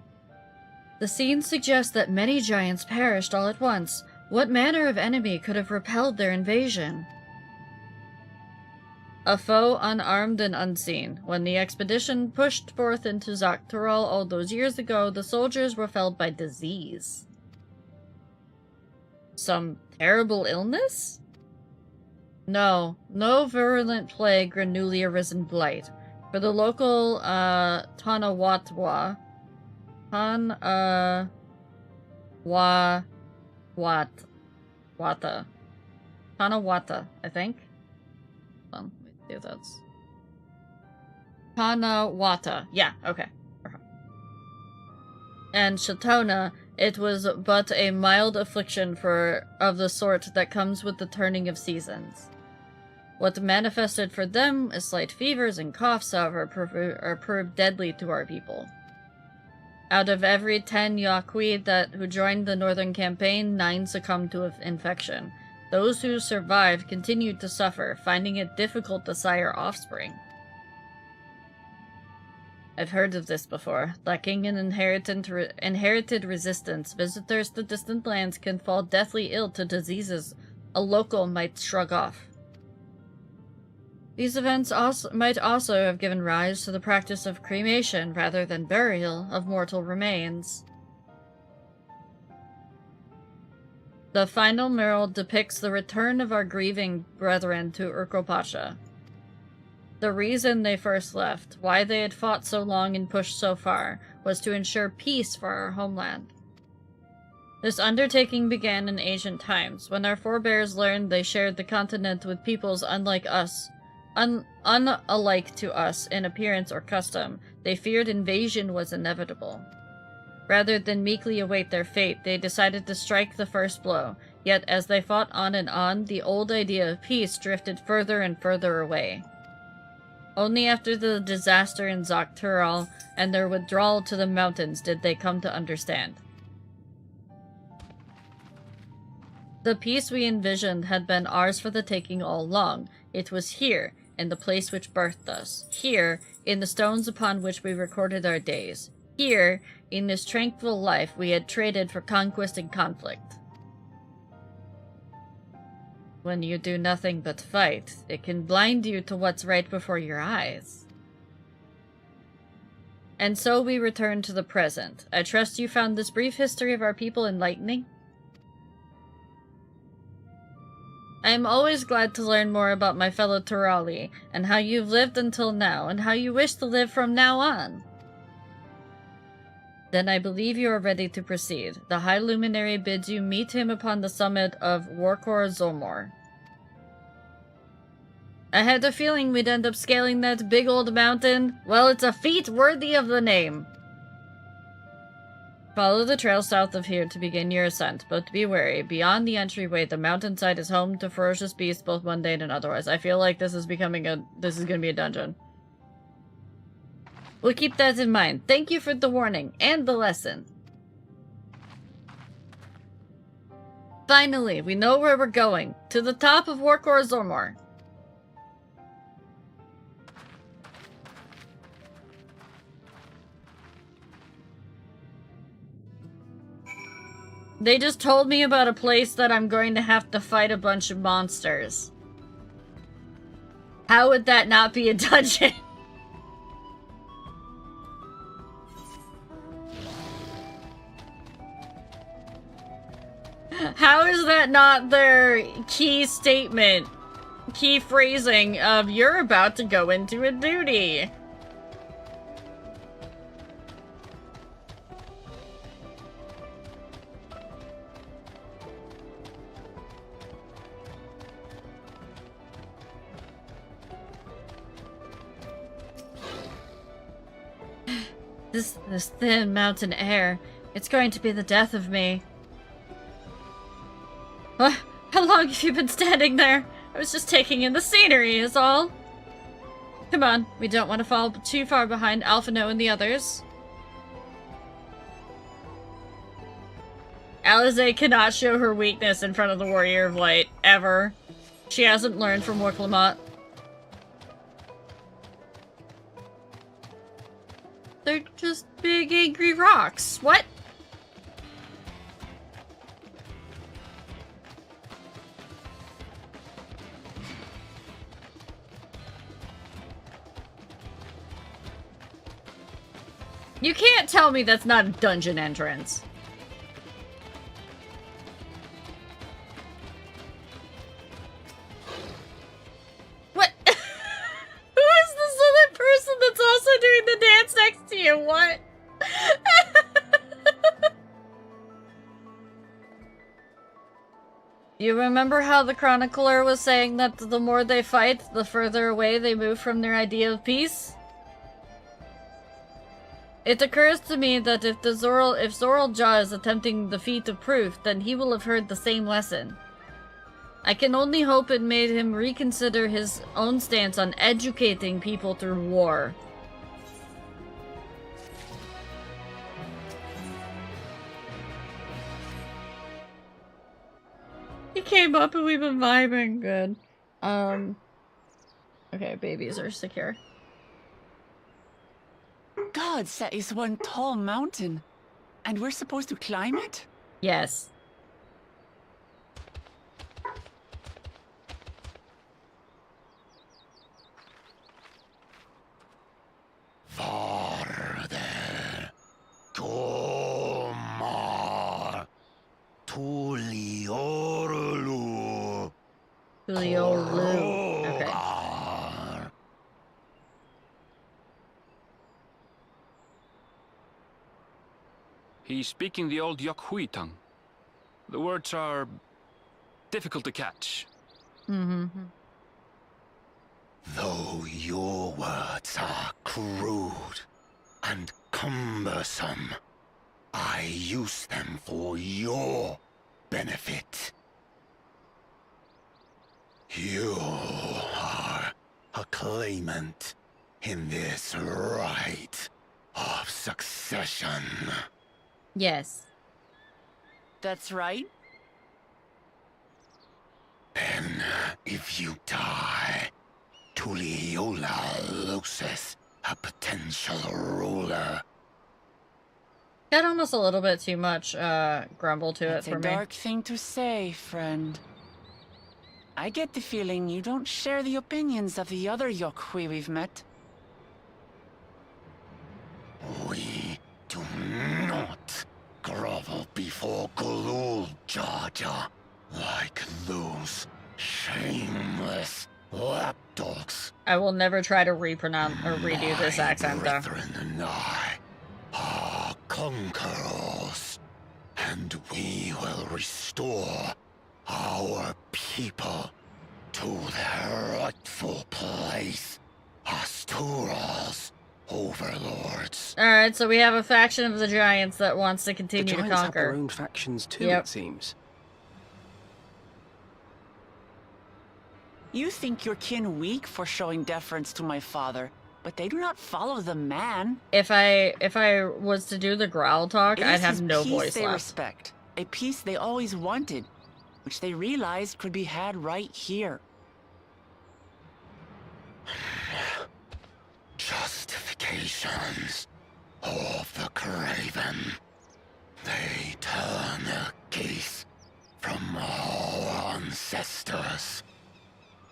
The scene suggests that many giants perished all at once. What manner of enemy could have repelled their invasion? A foe unarmed and unseen. When the expedition pushed forth into Yogg-Turul all those years ago, the soldiers were felled by disease. Some terrible illness? No virulent plague or newly arisen blight. For the local Tanawatwa, Tanawata, I think. Hold on, let me see if that's Tanawata. Yeah, okay. And Shatona, it was but a mild affliction of the sort that comes with the turning of seasons. What manifested for them as slight fevers and coughs, however, proved deadly to our people. Out of every 10 Yaqui who joined the northern campaign, 9 succumbed to infection. Those who survived continued to suffer, finding it difficult to sire offspring. I've heard of this before. Lacking an inherited resistance, visitors to distant lands can fall deathly ill to diseases a local might shrug off. These events might also have given rise to the practice of cremation rather than burial of mortal remains. The final mural depicts the return of our grieving brethren to Urkopacha. The reason they first left, why they had fought so long and pushed so far, was to ensure peace for our homeland. This undertaking began in ancient times, when our forebears learned they shared the continent with peoples unlike us, unalike to us in appearance or custom. They feared invasion was inevitable. Rather than meekly await their fate, they decided to strike the first blow, yet as they fought on and on, the old idea of peace drifted further and further away. Only after the disaster in Yogg-Turul and their withdrawal to the mountains did they come to understand. The peace we envisioned had been ours for the taking all along. It was here, in the place which birthed us. Here, in the stones upon which we recorded our days. Here, in this tranquil life we had traded for conquest and conflict. When you do nothing but fight, it can blind you to what's right before your eyes. And so we return to the present. I trust you found this brief history of our people enlightening? I am always glad to learn more about my fellow Turali, and how you've lived until now, and how you wish to live from now on. Then I believe you are ready to proceed. The High Luminary bids you meet him upon the summit of Warkor Zolmor. I had a feeling we'd end up scaling that big old mountain. Well, it's a feat worthy of the name. Follow the trail south of here to begin your ascent, but be wary. Beyond the entryway, the mountainside is home to ferocious beasts, both mundane and otherwise. I feel like this is gonna be a dungeon. We'll keep that in mind. Thank you for the warning and the lesson. Finally, we know where we're going. To the top of Warkor Zolmor. They just told me about a place that I'm going to have to fight a bunch of monsters. How would that not be a dungeon? How is that not their key statement, key phrasing of you're about to go into a duty? This thin mountain air, it's going to be the death of me. What? How long have you been standing there? I was just taking in the scenery, is all. Come on, we don't want to fall too far behind Alphino and the others. Alize cannot show her weakness in front of the Warrior of Light, ever. She hasn't learned from Warclamont. They're just big angry rocks. What? You can't tell me that's not a dungeon entrance. What? Who is this other person that's also doing the dance next to you? What? You remember how the chronicler was saying that the more they fight, the further away they move from their idea of peace? It occurs to me that if Zoral Jaw is attempting the feat of proof, then he will have heard the same lesson. I can only hope it made him reconsider his own stance on educating people through war. He came up and we've been vibing. Good. Okay, babies are secure. Gods, that is one tall mountain. And we're supposed to climb it? Yes. Farther. Tomar. Tuliorlu. Tuliorlu. Okay. He's speaking the old Yokhui tongue. The words are difficult to catch. Mm-hmm. Though your words are crude and cumbersome, I use them for your benefit. You are a claimant in this right of succession. Yes. That's right. Then, if you die, Tuliola loses a potential ruler. Got almost a little bit too much grumble to That's it for a me. dark thing to say, friend. I get the feeling you don't share the opinions of the other Yokhui we've met. before Galul, Jar Jar, like those shameless lapdogs. I will never try to repronounce or redo this accent, though. My brethren and I are conquerors, and we will restore our people to their rightful place as Tural's overlords. Alright, so we have a faction of the Giants that wants to The continue to Giants have their conquer. own factions too, Yep. it seems. You think your kin weak for showing deference to my father, but they do not follow the man. If I was to do the growl talk, It I'd is have his no peace voice they left. respect, a peace they always wanted, which they realized could be had right here. Justifications of the craven. They turn their gaze from our ancestors,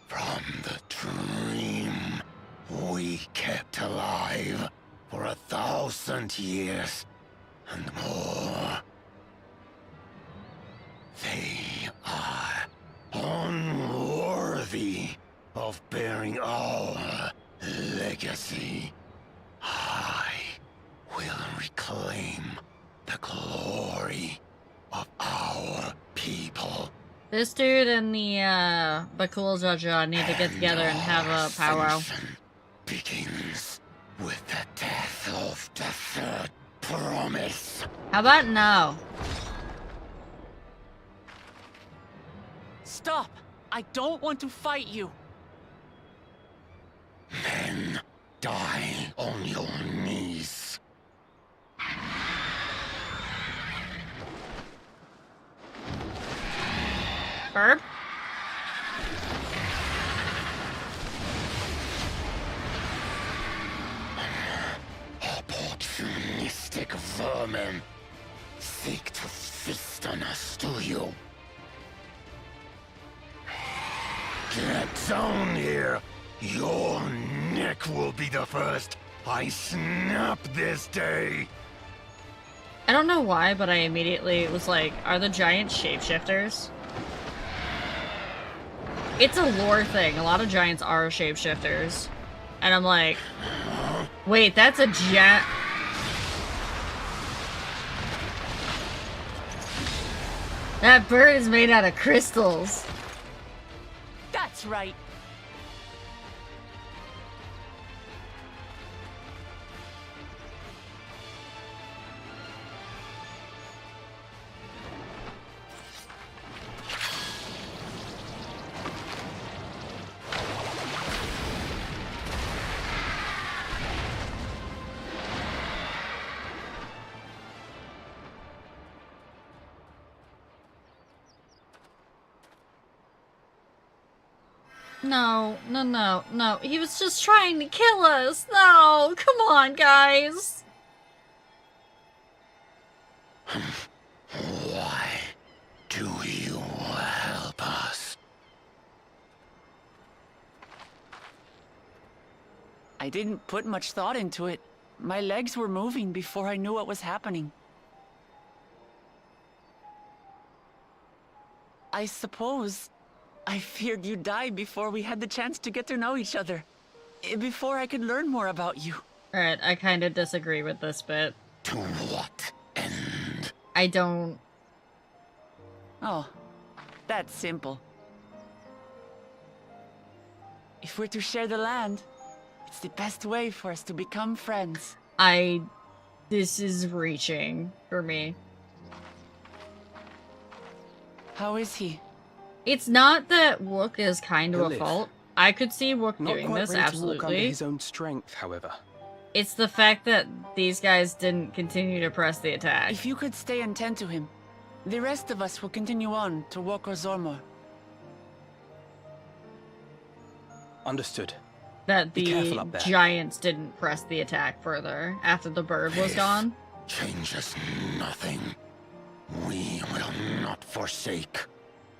from the dream we kept alive for 1,000 years and more. They are unworthy of bearing our legacy. I will reclaim the glory of our people. This dude and the Bakul Jaja need to get together and have a powwow. Ascension begins with the death of the third promise. How about now? Stop! I don't want to fight you. Then die on your knees. Burp? Opportunistic vermin seek to feast on us, do you? Get down here! Your neck will be the first I snap this day! I don't know why, but I immediately was like, are the Giants shapeshifters? It's a lore thing. A lot of Giants are shapeshifters. And I'm like, wait, that's a giant... That bird is made out of crystals. That's right. No, no, no, no. He was just trying to kill us. No, come on, guys. Why do you help us? I didn't put much thought into it. My legs were moving before I knew what was happening. I suppose I feared you'd die before we had the chance to get to know each other. Before I could learn more about you. Alright, I kind of disagree with this bit. To what end? I don't... Oh, that's simple. If we're to share the land, it's the best way for us to become friends. This is reaching for me. How is he? It's not that Wook is kind of He'll a live. fault. I could see Wook Not doing quite this, ready to walk under absolutely. his own strength, however. It's the fact that these guys didn't continue to press the attack. If you could stay and tend to him, the rest of us will continue on to Woko Zormor. Understood. That Be careful the up there. Giants didn't press the attack further after the bird was This gone. changes nothing. We will not forsake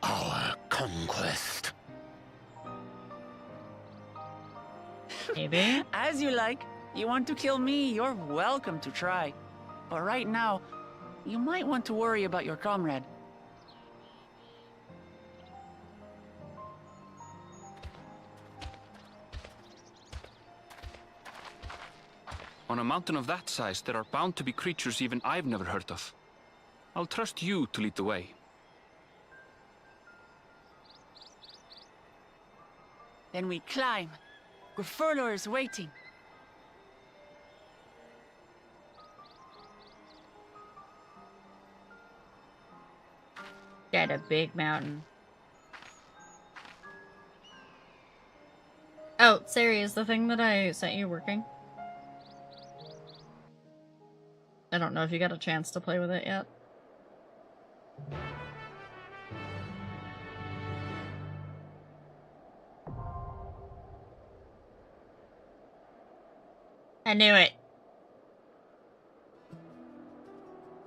our conquest. Maybe? As you like. You want to kill me, you're welcome to try. But right now, you might want to worry about your comrade. On a mountain of that size, there are bound to be creatures even I've never heard of. I'll trust you to lead the way. Then we climb. Grifurlor is waiting. Got a big mountain. Oh, Sari, is the thing that I sent you working? I don't know if you got a chance to play with it yet. I knew it.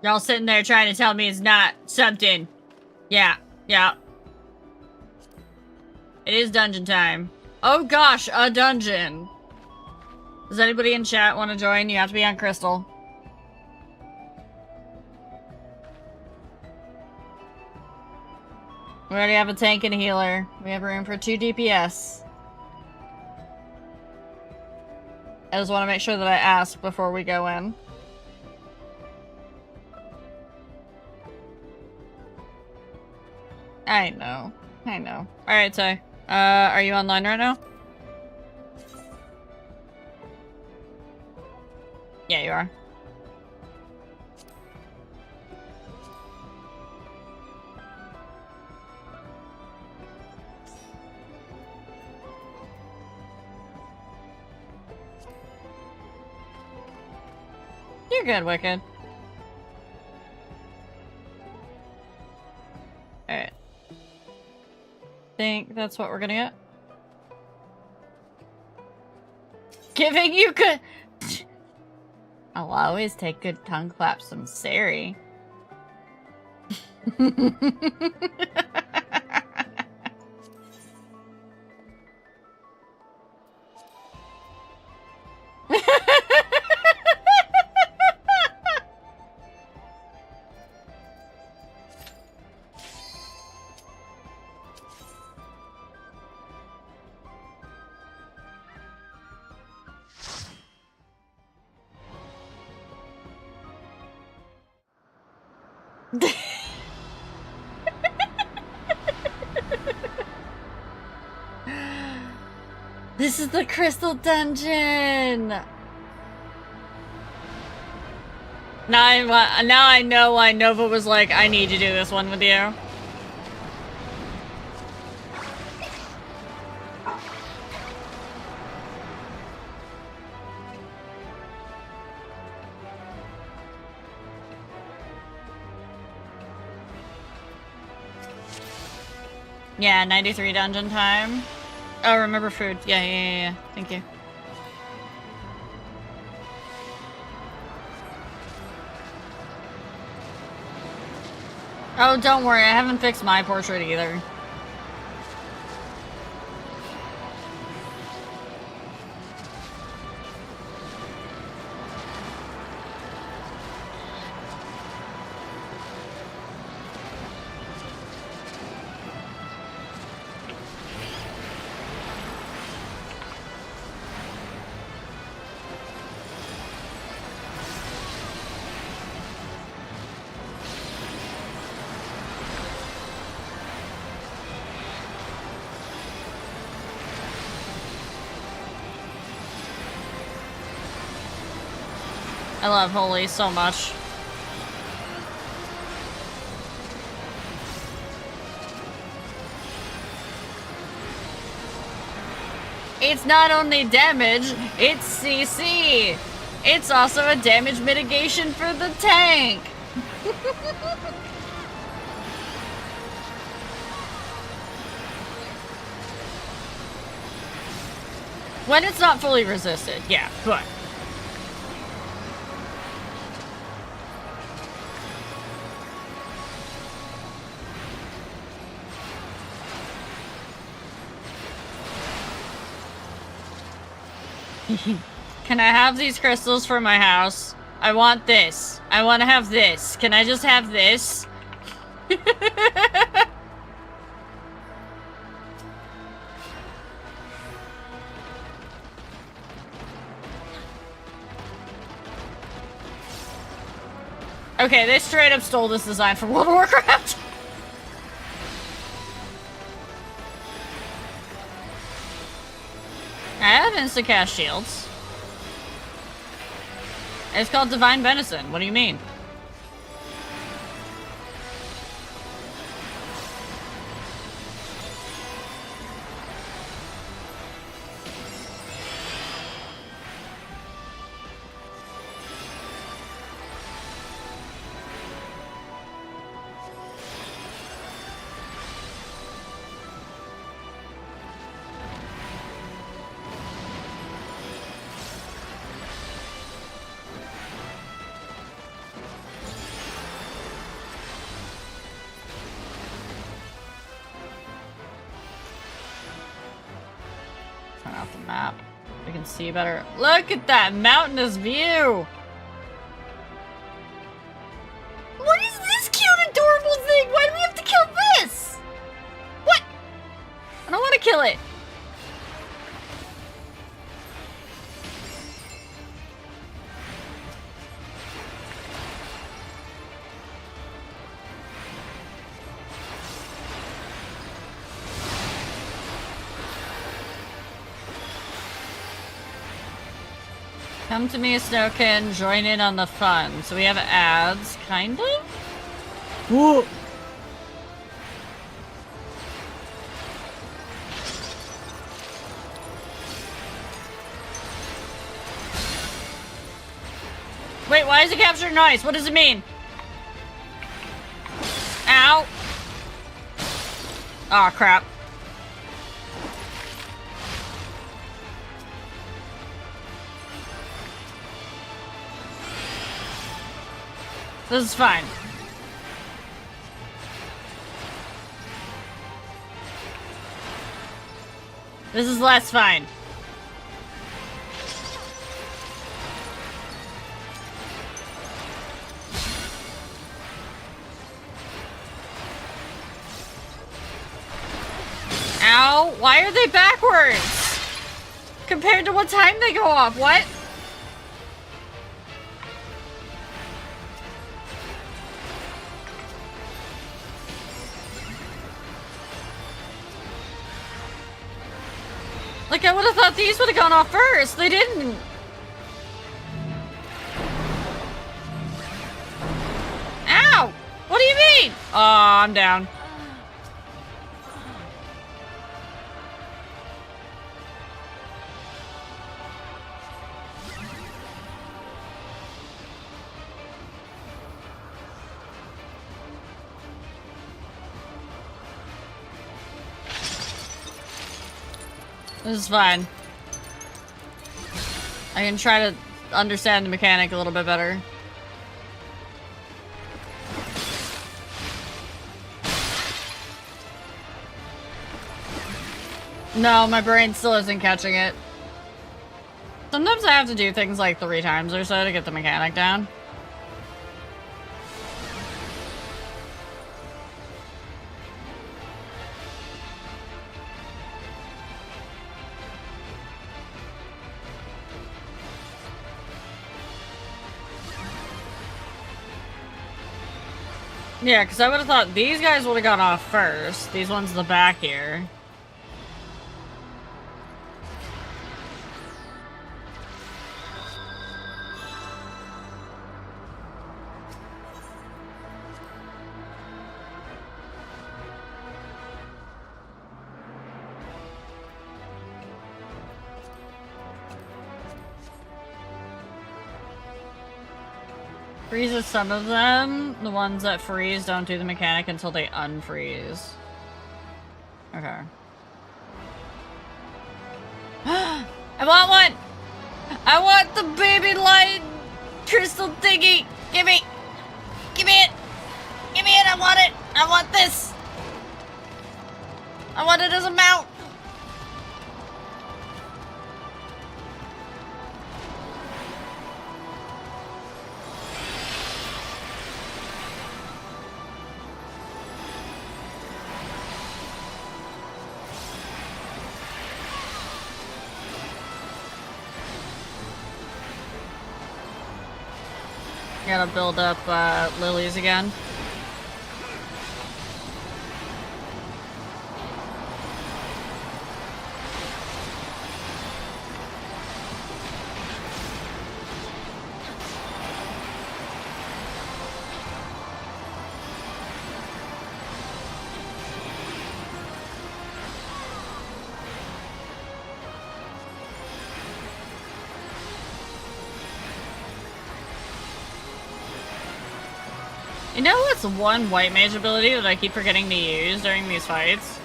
Y'all sitting there trying to tell me it's not something. Yeah, yeah. It is dungeon time. Oh gosh, a dungeon. Does anybody in chat want to join? You have to be on Crystal. We already have a tank and a healer. We have room for 2 DPS. I just want to make sure that I ask before we go in. I know. I know. Alright, so, are you online right now? Yeah, you are. You're good, Wicked. Alright. Think that's what we're gonna get. Giving you good. I'll always take good tongue claps from Sari. This is the Crystal Dungeon! Now I know why Nova was like, I need to do this one with you. Yeah, 93 dungeon time. Oh, remember food. Yeah. Thank you. Oh, don't worry. I haven't fixed my portrait either. I love Holy so much. It's not only damage, it's CC. It's also a damage mitigation for the tank. When it's not fully resisted, yeah, but. Can I have these crystals for my house? I want this. I want to have this. Can I just have this? Okay, they straight up stole this design from World of Warcraft. I have insta-cast shields. It's called Divine Venison. What do you mean? Turn off the map. We can see better. Look at that mountainous view! What is this cute, adorable thing? Why do we have to kill this? What? I don't want to kill it. Come to me, Snowkin. Join in on the fun. So we have ads, kind of? Whoa! Wait, why is it capturing noise? What does it mean? Ow! Aw, crap. This is fine. This is less fine. Ow! Why are they backwards? Compared to what time they go off? What? Like, I would have thought these would have gone off first. They didn't. Ow! What do you mean? Oh, I'm down. This is fine. I can try to understand the mechanic a little bit better. No, my brain still isn't catching it. Sometimes I have to do things like 3 times or so to get the mechanic down. Yeah, because I would have thought these guys would have gone off first. These ones in the back here. Freezes some of them. The ones that freeze don't do the mechanic until they unfreeze. Okay. I want one! I want the baby light crystal thingy! Give me! Give me it! Give me it! I want it! I want this! I want it as a mount! Gotta build up lilies again. You know what's one white mage ability that I keep forgetting to use during these fights?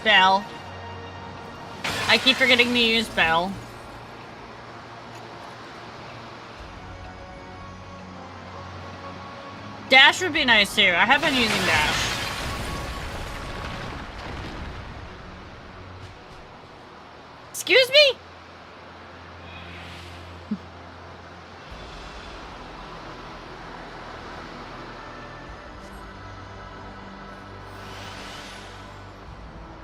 Bell. I keep forgetting to use Bell. Dash would be nice too. I have been using Dash. Excuse me?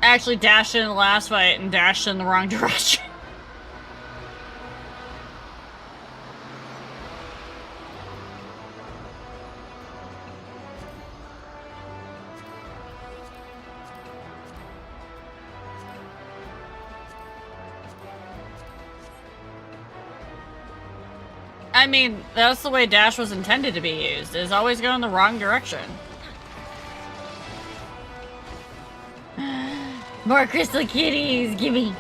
I actually dashed in the last fight and dashed in the wrong direction. I mean, that's the way Dash was intended to be used, is always go in the wrong direction. More crystal kitties, gimme!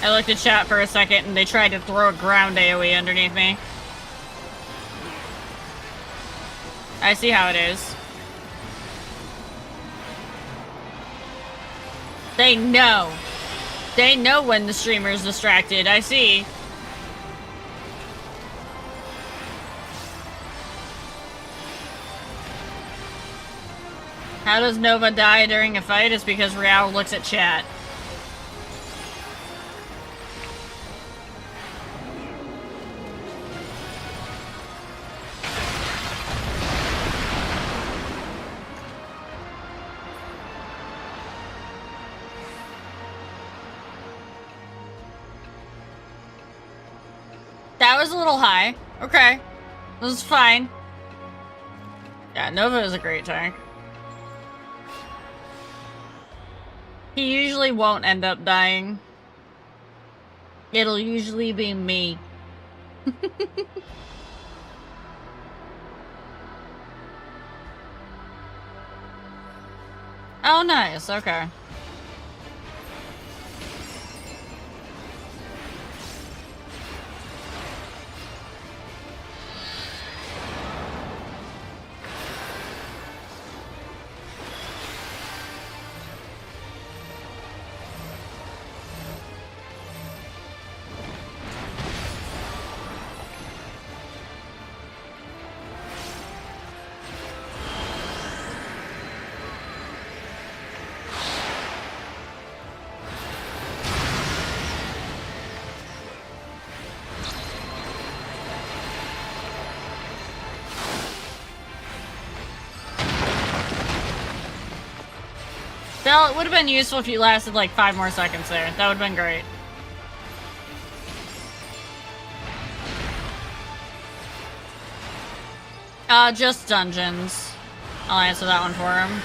I looked at chat for a second and they tried to throw a ground AoE underneath me. I see how it is. They know. They know when the streamer's distracted. I see. How does Nova die during a fight? It's because Real looks at chat. That was a little high. Okay. This is fine. Yeah, Nova is a great tank. He usually won't end up dying. It'll usually be me. Oh, nice. Okay. Bell, it would have been useful if you lasted like 5 more seconds there. That would have been great. Just dungeons. I'll answer that one for him.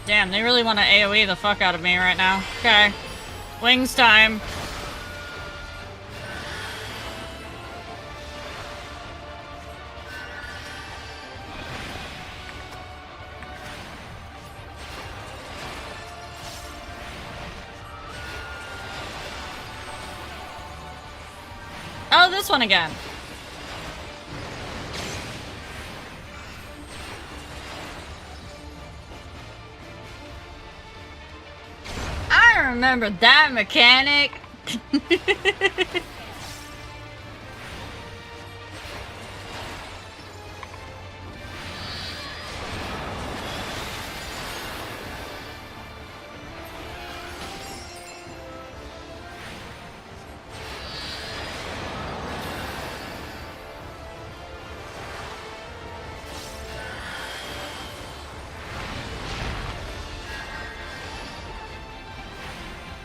Damn, they really want to AoE the fuck out of me right now. Okay. Wings time. this one again. I remember that mechanic.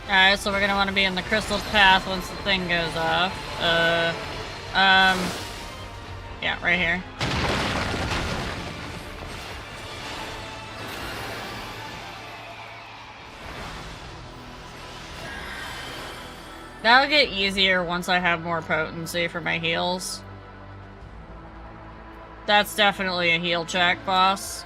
Alright, so we're gonna want to be in the crystal path once the thing goes off. Yeah, right here. That'll get easier once I have more potency for my heals. That's definitely a heal check, boss.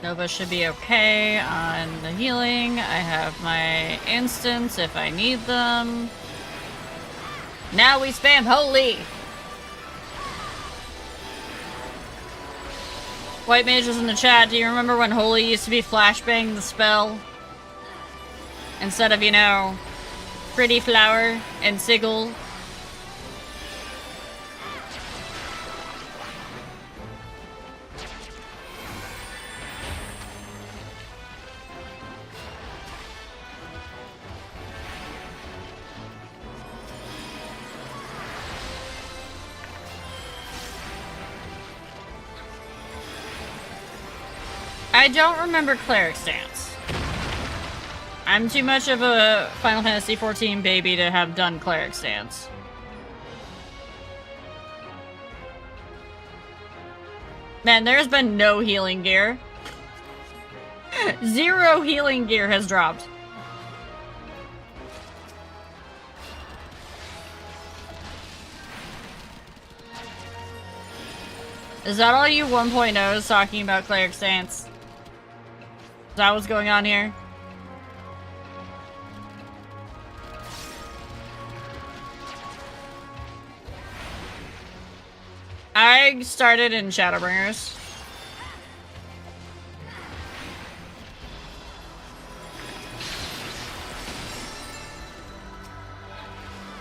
Nova should be okay on the healing. I have my instants if I need them. Now we spam holy! White Mage was in the chat. Do you remember when holy used to be flashbang the spell? Instead of, you know, pretty flower and sigil? I don't remember Cleric Stance. I'm too much of a Final Fantasy XIV baby to have done Cleric Stance. Man, there's been no healing gear. 0 healing gear has dropped. Is that all you 1.0s talking about Cleric Stance? Is that what's going on here? I started in Shadowbringers.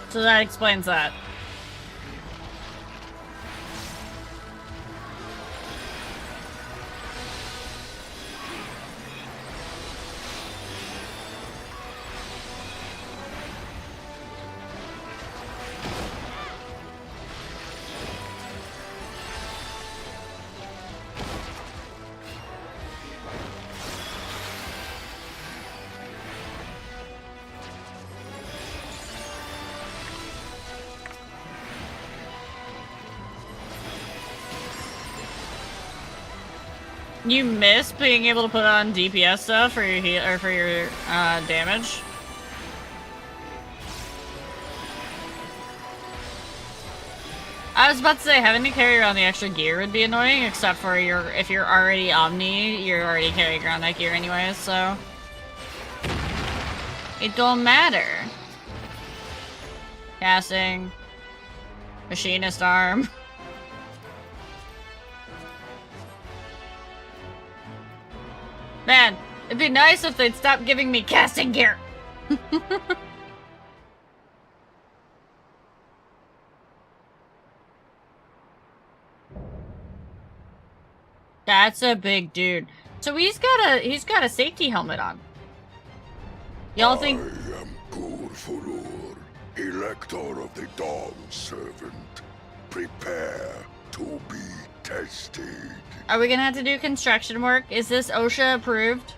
So that explains that. You miss being able to put on DPS stuff for your heal or for your damage. I was about to say having to carry around the extra gear would be annoying, except for if you're already Omni, you're already carrying around that gear anyways, so it don't matter. Casting, machinist arm. Man, it'd be nice if they'd stop giving me casting gear. That's a big dude. So he's got a safety helmet on. Y'all think I am Gurfulur, Elector of the Dawn Servant. Prepare to be tested. Are we gonna have to do construction work? Is this OSHA approved?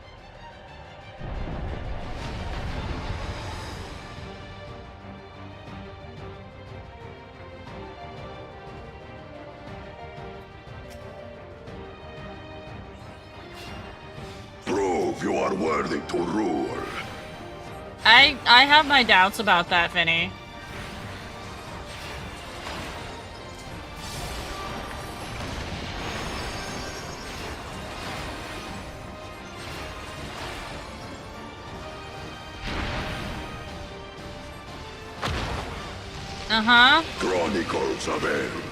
you are worthy to rule. I have my doubts about that, Finny. Uh-huh. Chronicles of End.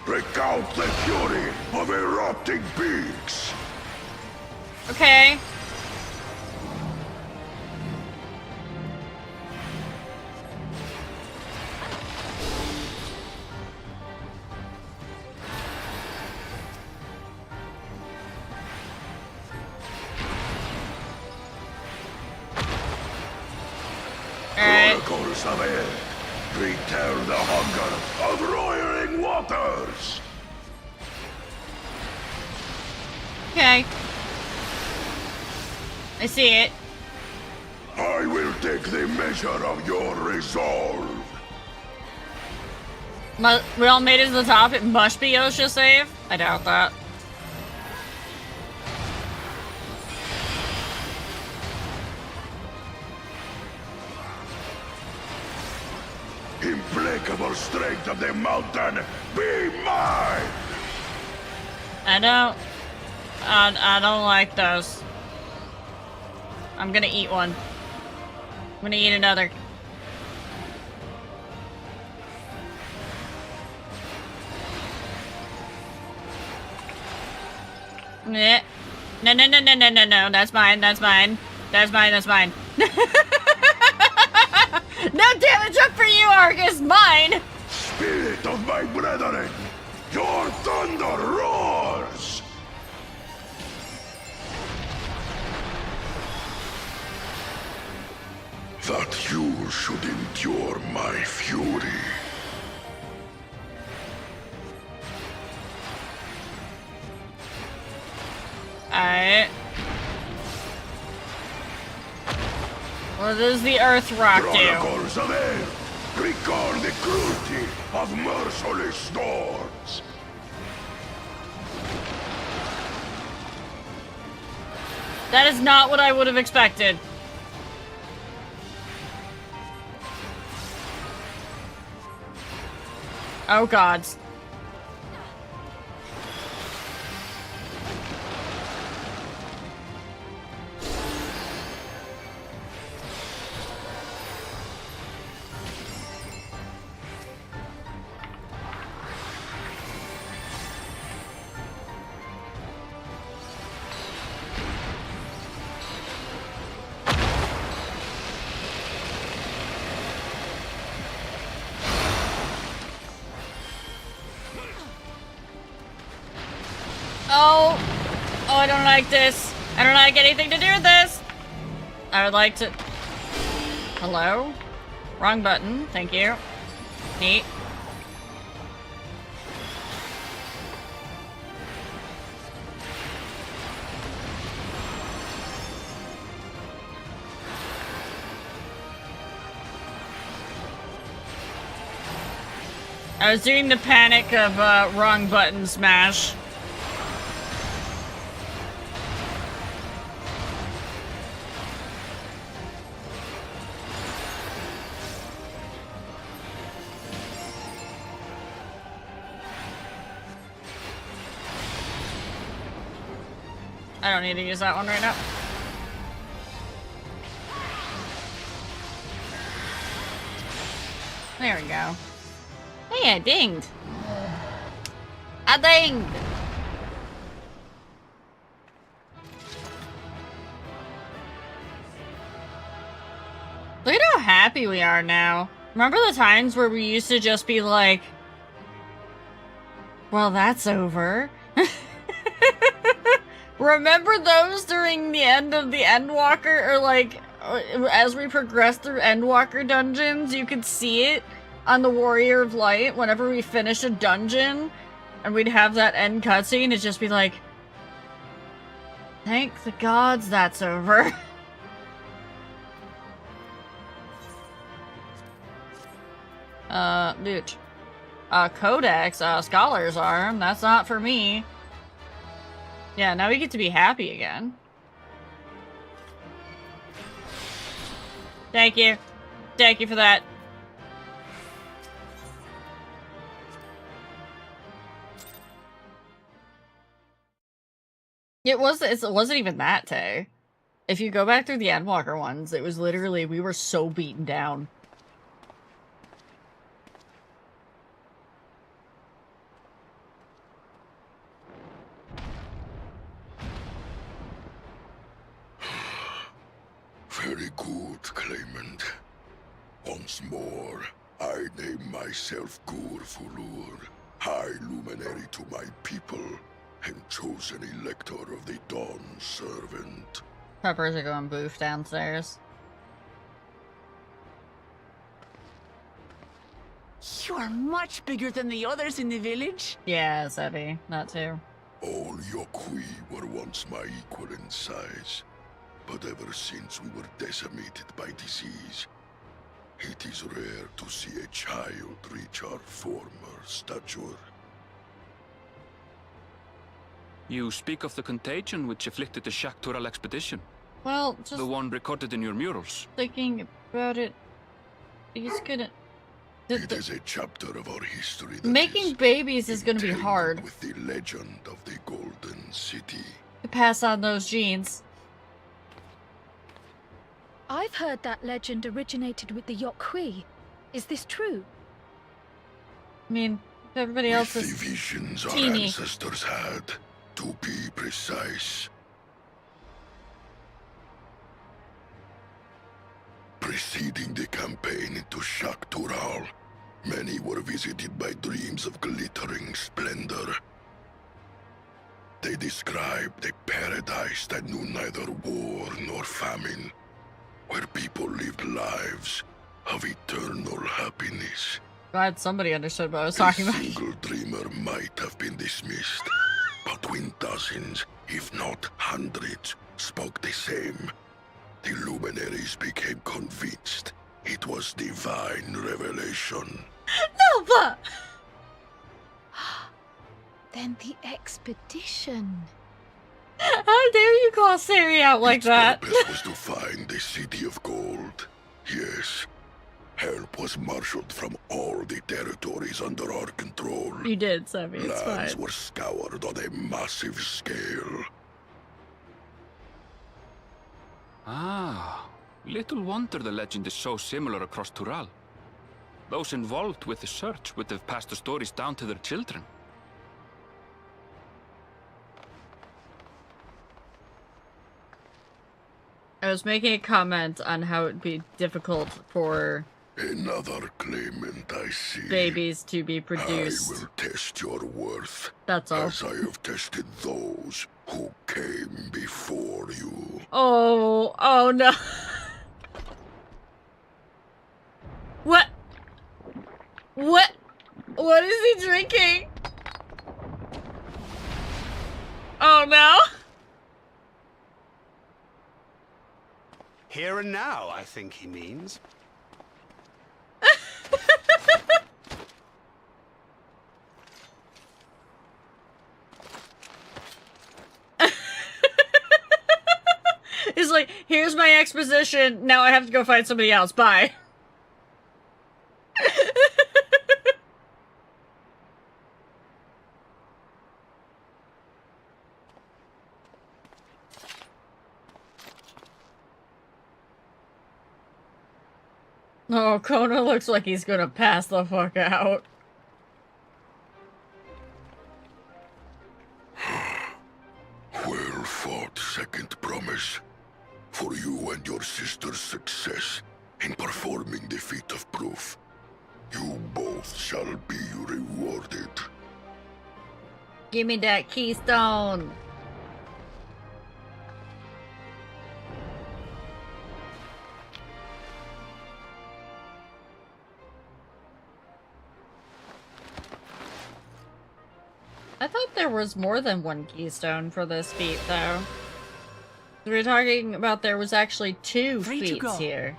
Recount the fury of erupting beaks. Okay. Alright. Chronicles of End. Retell the hunger of roiling waters. Okay. I see it. I will take the measure of your resolve. We all made it to the top. It must be Yoshi's save. I doubt that. Implacable strength of the mountain, be mine! I don't like those. I'm gonna eat one. I'm gonna eat another. Nah. No, no, no, no, no, no, no. That's mine, that's mine. That's mine, that's mine. No damage up for you, Argus! Mine! Spirit of my brethren, your thunder roars! That you should endure my fury. Alright. What does the Earth Rock do? Chronicles of Hell, recall the cruelty of merciless storms. That is not what I would have expected. Oh gods. Oh, I don't like this. I don't like anything to do with this. I would like to... Hello? Wrong button, thank you. Neat. I was doing the panic of wrong button smash. I don't need to use that one right now. There we go. Hey, I dinged. I dinged. Look at how happy we are now. Remember the times where we used to just be like, well, that's over. Remember those during the end of the Endwalker, or like, as we progress through Endwalker dungeons, you could see it on the Warrior of Light whenever we finish a dungeon, and we'd have that end cutscene, it'd just be like, thank the gods that's over. Dude. Codex, Scholar's Arm, that's not for me. Yeah, now we get to be happy again. Thank you. Thank you for that. It wasn't even that, Tay. If you go back through the Endwalker ones, it was literally, we were so beaten down. Very good, claimant. Once more, I name myself Gurfulur, High Luminary to my people, and chosen Elector of the Dawn Servant. Peppers are going boof downstairs. You are much bigger than the others in the village. Yeah, Sebby. That too. All Yokui were once my equal in size, but ever since we were decimated by disease, it is rare to see a child reach our former stature. You speak of the contagion which afflicted the Shaktural expedition. Well, just The one recorded in your murals. thinking about it, he's gonna... It is a chapter of our history that Making is babies is gonna be entangled hard with the legend of the Golden City. to pass on those genes. I've heard that legend originated with the Yokui. Is this true? I mean, if everybody else With is the visions our teeny. ancestors had, to be precise. Preceding the campaign into Shaktural, many were visited by dreams of glittering splendor. They described a paradise that knew neither war nor famine, where people lived lives of eternal happiness. Glad somebody understood what I was talking A about. single dreamer might have been dismissed, but when dozens, if not hundreds, spoke the same, the luminaries became convinced it was divine revelation. No, but... Then the expedition. How dare you call Sari out like Its that? purpose was to find the City of Gold. Yes, help was marshaled from all the territories under our control. You did, Sebby, it's Lands fine. were scoured on a massive scale. Ah, little wonder the legend is so similar across Tural. Those involved with the search would have passed the stories down to their children. I was making a comment on how it'd be difficult for Another claimant I see. babies to be I produced. will test your worth, That's all. as I have tested those who came before you. Oh, oh no. What? What? What is he drinking? Oh no. Here and now, I think he means. He's like, here's my exposition, now I have to go find somebody else, bye. Oh, Kona looks like he's gonna pass the fuck out. Well fought, second promise. For you and your sister's success in performing the feat of proof. You both shall be rewarded. Give me that keystone. I thought there was more than one keystone for this feat, though. We were talking about there was actually two Free to feats go. here.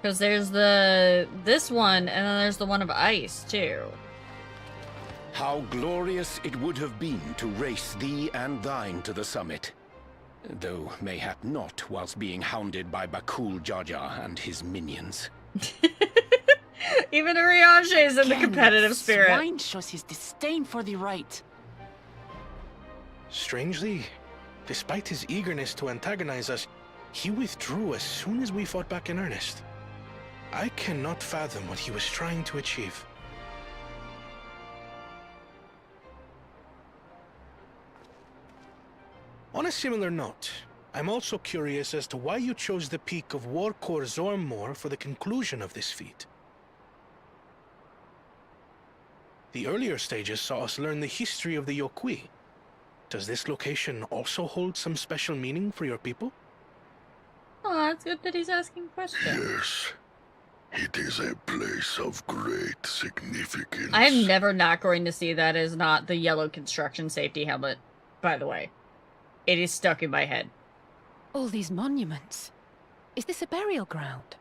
Because there's this one, and then there's the one of ice, too. How glorious it would have been to race thee and thine to the summit. Though mayhap not whilst being hounded by Bakul Jaja and his minions. Even Urianger is in the Again, competitive that spirit. Swine shows his disdain for the right. Strangely, despite his eagerness to antagonize us, he withdrew as soon as we fought back in earnest. I cannot fathom what he was trying to achieve. On a similar note, I'm also curious as to why you chose the peak of Warkor Zormor for the conclusion of this feat. The earlier stages saw us learn the history of the Yokui. Does this location also hold some special meaning for your people? Oh, that's good that he's asking questions. Yes. It is a place of great significance. I am never not going to see that as not the yellow construction safety helmet, by the way. It is stuck in my head. All these monuments. Is this a burial ground?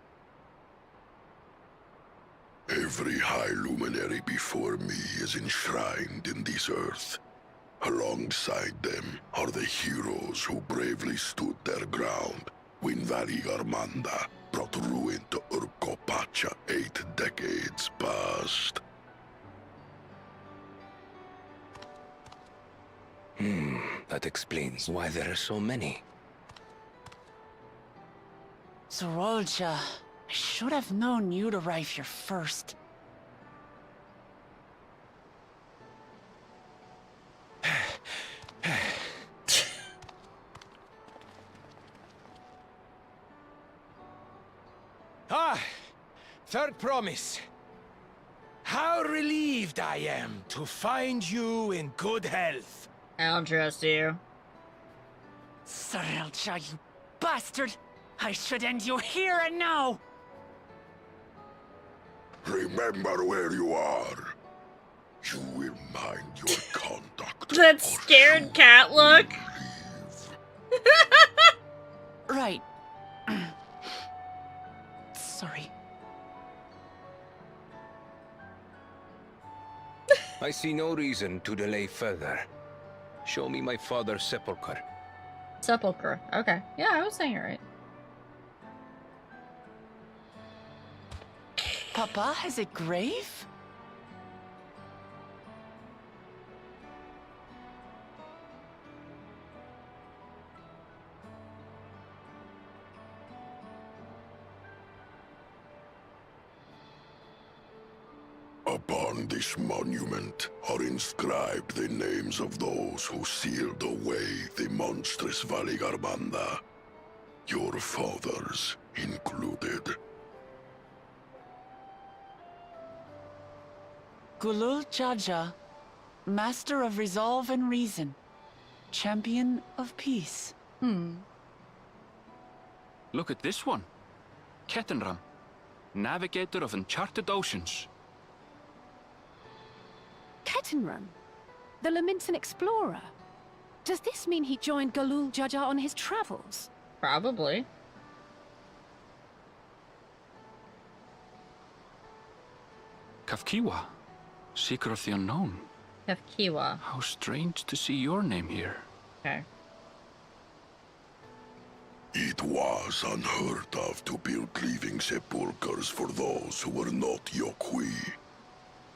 Every high luminary before me is enshrined in this earth. Alongside them are the heroes who bravely stood their ground when Varigarmanda brought ruin to Urkopacha 8 decades past. That explains why there are so many. Zorolja, I should have known you'd arrive here first. Third promise. How relieved I am to find you in good health. I don't trust you. Zorolja, you bastard! I should end you here and now! Remember where you are. You will mind your conduct. That or scared you cat look. will leave. Right. Sorry. I see no reason to delay further. Show me my father's sepulchre. Sepulchre. Okay. Yeah, I was saying it right. Papa has a grave? Upon this monument are inscribed the names of those who sealed away the monstrous Valigarmanda, your fathers included. Gulul Jaja, Master of Resolve and Reason, Champion of Peace. Look at this one. Kettenram, Navigator of Uncharted Oceans. Kettenram? The Laminsan explorer? Does this mean he joined Galul Jaja on his travels? Probably. Kafkiwa, Seeker of the Unknown. Kefkiwa. How strange to see your name here. Okay. It was unheard of to build living sepulchres for those who were not Yokui.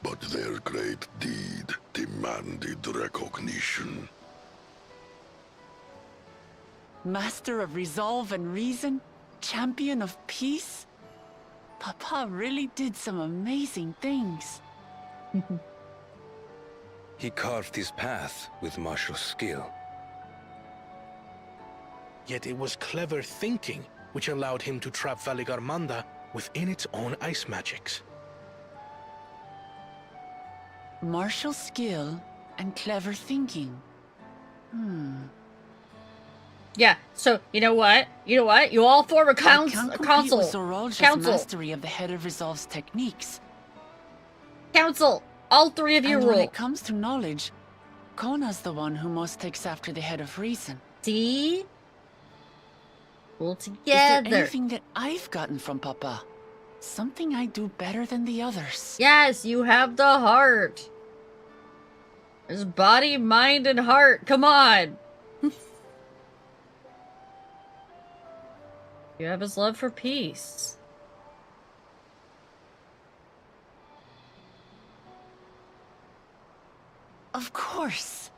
But their great deed demanded recognition. Master of Resolve and Reason, Champion of Peace? Papa really did some amazing things. He carved his path with martial skill. Yet it was clever thinking which allowed him to trap Valigarmanda within its own ice magics. Martial skill and clever thinking. Yeah, so, you know what? You all form a I can't compete council. with Zorolja's Council. mastery of the Head of Resolve's techniques. Council. All three of you And when rule. it comes to knowledge, Kona's the one who most takes after the Head of Reason. See? Pull Is there together. anything that I've gotten from Papa? Something I do better than the others? Yes, you have the heart. There's body, mind, and heart. Come on. You have his love for peace. Of course.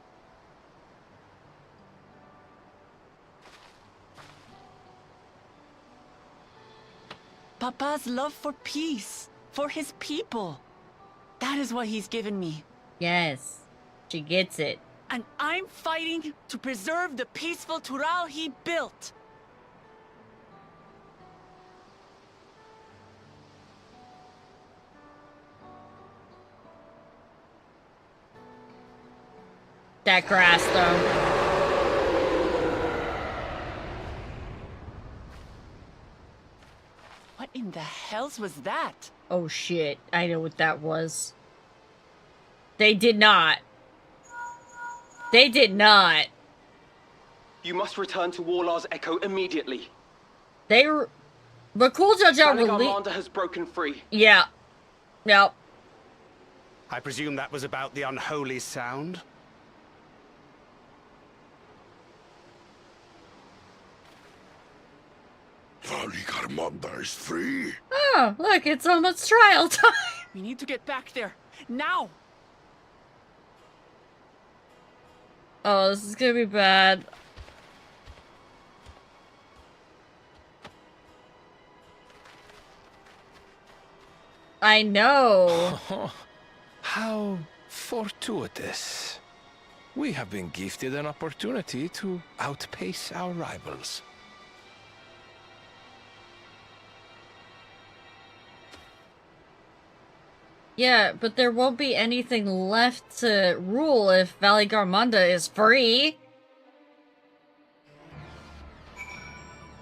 Papa's love for peace, for his people. That is what he's given me. Yes, she gets it. And I'm fighting to preserve the peaceful Tural he built. That grass, though. What in the hells was that? Oh shit, I know what that was. They did not. They did not. You must return to Warlar's Echo immediately. They were... But Cool Jaja Garmanda has broken free. Yeah. Yep. I presume that was about the unholy sound? Garmanda is free. Oh, look, it's almost trial time. We need to get back there. Now! Oh, this is gonna be bad. I know. How fortuitous. We have been gifted an opportunity to outpace our rivals. Yeah, but there won't be anything left to rule if Valley Garmanda is free.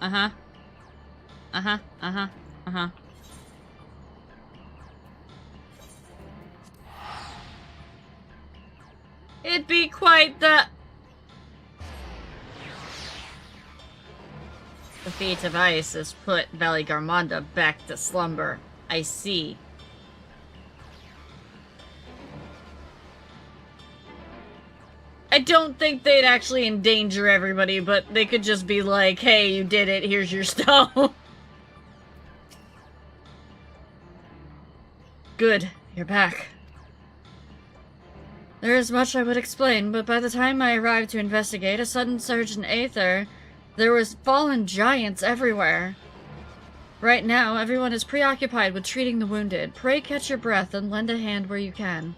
Uh-huh. Uh-huh, uh-huh, uh-huh. It'd be quite the... The fate of ice has put Valley Garmanda back to slumber. I see. I don't think they'd actually endanger everybody, but they could just be like, hey, you did it, here's your stone. Good, you're back. There is much I would explain, but by the time I arrived to investigate, a sudden surge in Aether, there was fallen giants everywhere. Right now, everyone is preoccupied with treating the wounded. Pray catch your breath and lend a hand where you can.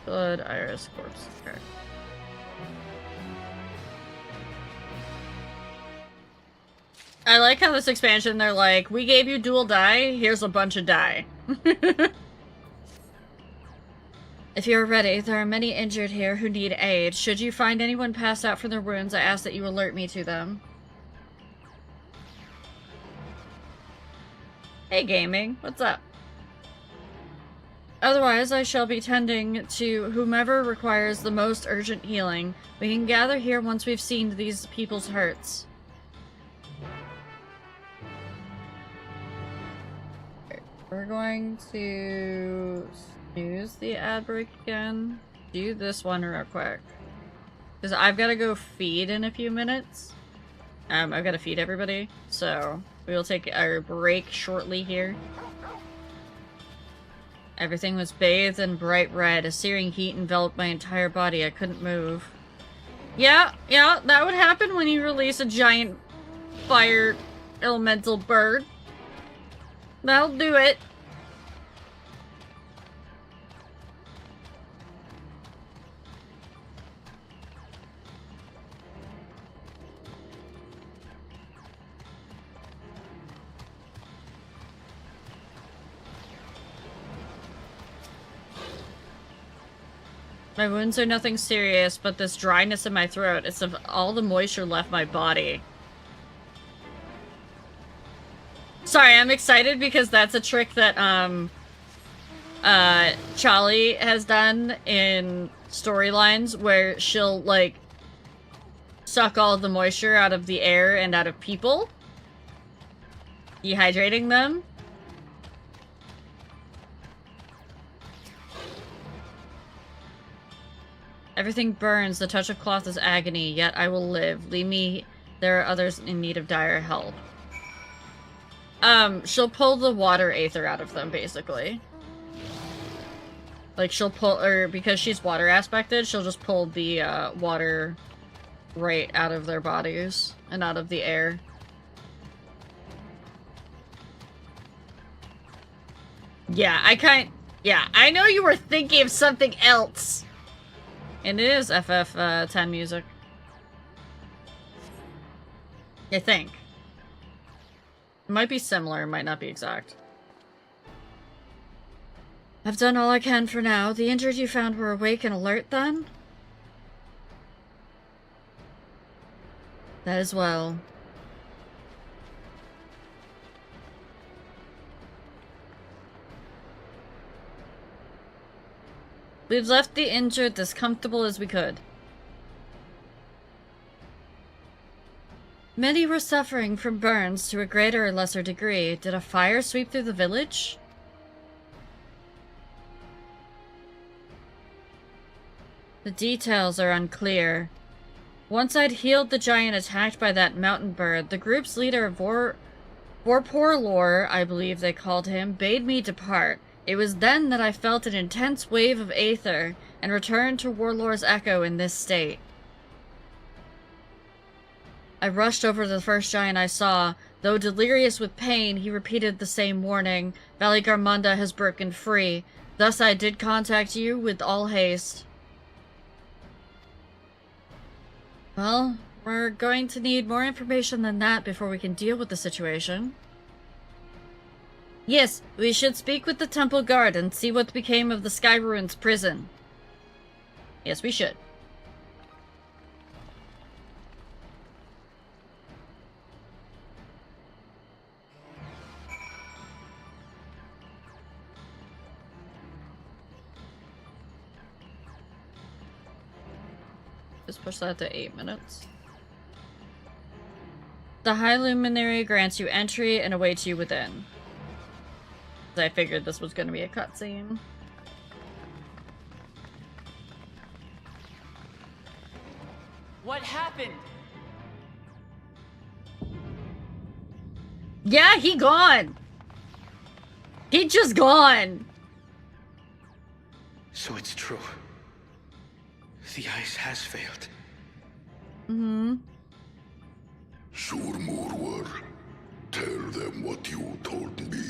Blood, iris, corpse. Okay. I like how this expansion, they're like, we gave you dual die, here's a bunch of die. If you are ready, there are many injured here who need aid. Should you find anyone passed out from their wounds, I ask that you alert me to them. Hey, gaming. What's up? Otherwise, I shall be tending to whomever requires the most urgent healing. We can gather here once we've seen these people's hurts. We're going to snooze the ad break again. Do this one real quick. Because I've got to go feed in a few minutes. I've got to feed everybody. So, we will take our break shortly here. Everything was bathed in bright red. A searing heat enveloped my entire body. I couldn't move. Yeah, that would happen when you release a giant fire elemental bird. That'll do it. My wounds are nothing serious, but this dryness in my throat is of all the moisture left my body. Sorry, I'm excited because that's a trick that, Charlie has done in storylines where she'll, like, suck all of the moisture out of the air and out of people, dehydrating them. Everything burns, the touch of cloth is agony, yet I will live. Leave me There are others in need of dire help. She'll pull the water aether out of them, basically. Like, she'll pull, or because she's water aspected, she'll just pull the, water right out of their bodies and out of the air. Yeah, I know you were thinking of something else. And it is FF10 music. I think. It might be similar, it might not be exact. I've done all I can for now. The injured you found were awake and alert then? That is well. We've left the injured as comfortable as we could. Many were suffering from burns to a greater or lesser degree. Did a fire sweep through the village? The details are unclear. Once I'd healed the giant attacked by that mountain bird, the group's leader, Vorporlor, I believe they called him, bade me depart. It was then that I felt an intense wave of aether and returned to Warlord's Echo in this state. I rushed over to the first giant I saw. Though delirious with pain, he repeated the same warning. Valley Garmunda has broken free. Thus I did contact you with all haste. Well, we're going to need more information than that before we can deal with the situation. Yes, we should speak with the temple guard and see what became of the Sky Ruins prison. Yes, we should. Just push that to 8 minutes. The High Luminary grants you entry and awaits you within. I figured this was going to be a cutscene. What happened? Yeah, he gone! He just gone! So it's true. The ice has failed. Mm-hmm. Surmurwar, tell them what you told me.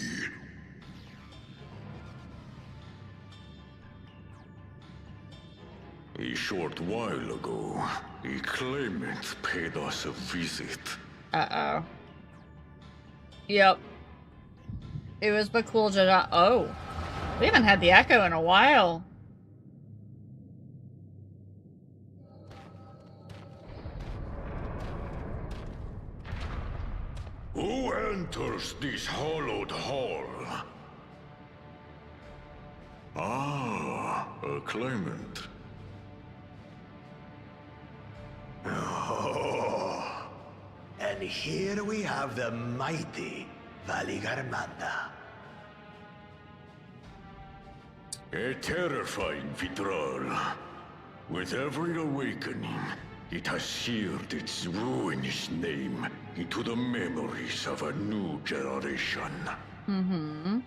A short while ago, a claimant paid us a visit. Uh-oh. Yep. It was Bakul Jada. Oh. We haven't had the Echo in a while. Who enters this hallowed hall? Ah, a claimant. Oh, and here we have the mighty Valley Garmanda. A terrifying Vitral. With every awakening, it has seared its ruinous name into the memories of a new generation. Mm-hmm.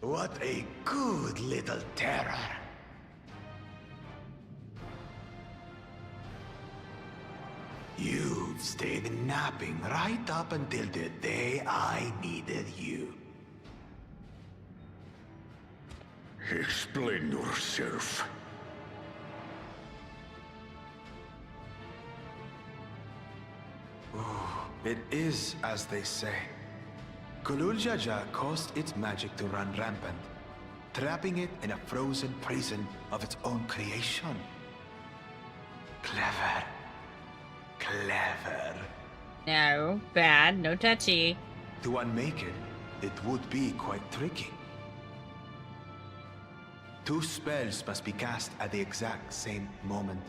What a good little terror. You've stayed napping right up until the day I needed you. Explain yourself. It is as they say. Kulul Jaja caused its magic to run rampant, trapping it in a frozen prison of its own creation. Clever. Clever. No, bad, no touchy. To unmake it, it would be quite tricky. 2 spells must be cast at the exact same moment.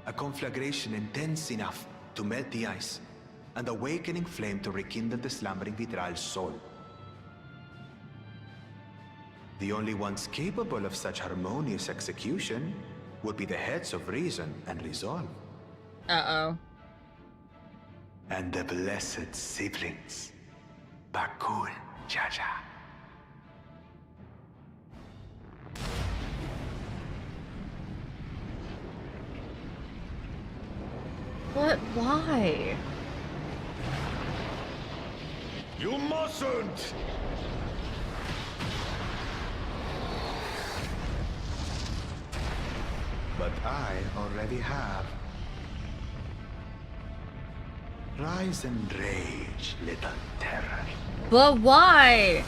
A conflagration intense enough to melt the ice, and awakening flame to rekindle the slumbering Vitral's soul. The only ones capable of such harmonious execution would be the heads of reason and resolve. Uh-oh. And the blessed siblings, Bakul Jaja. What? Why? You mustn't! But I already have. Rise and rage, little terror. But why?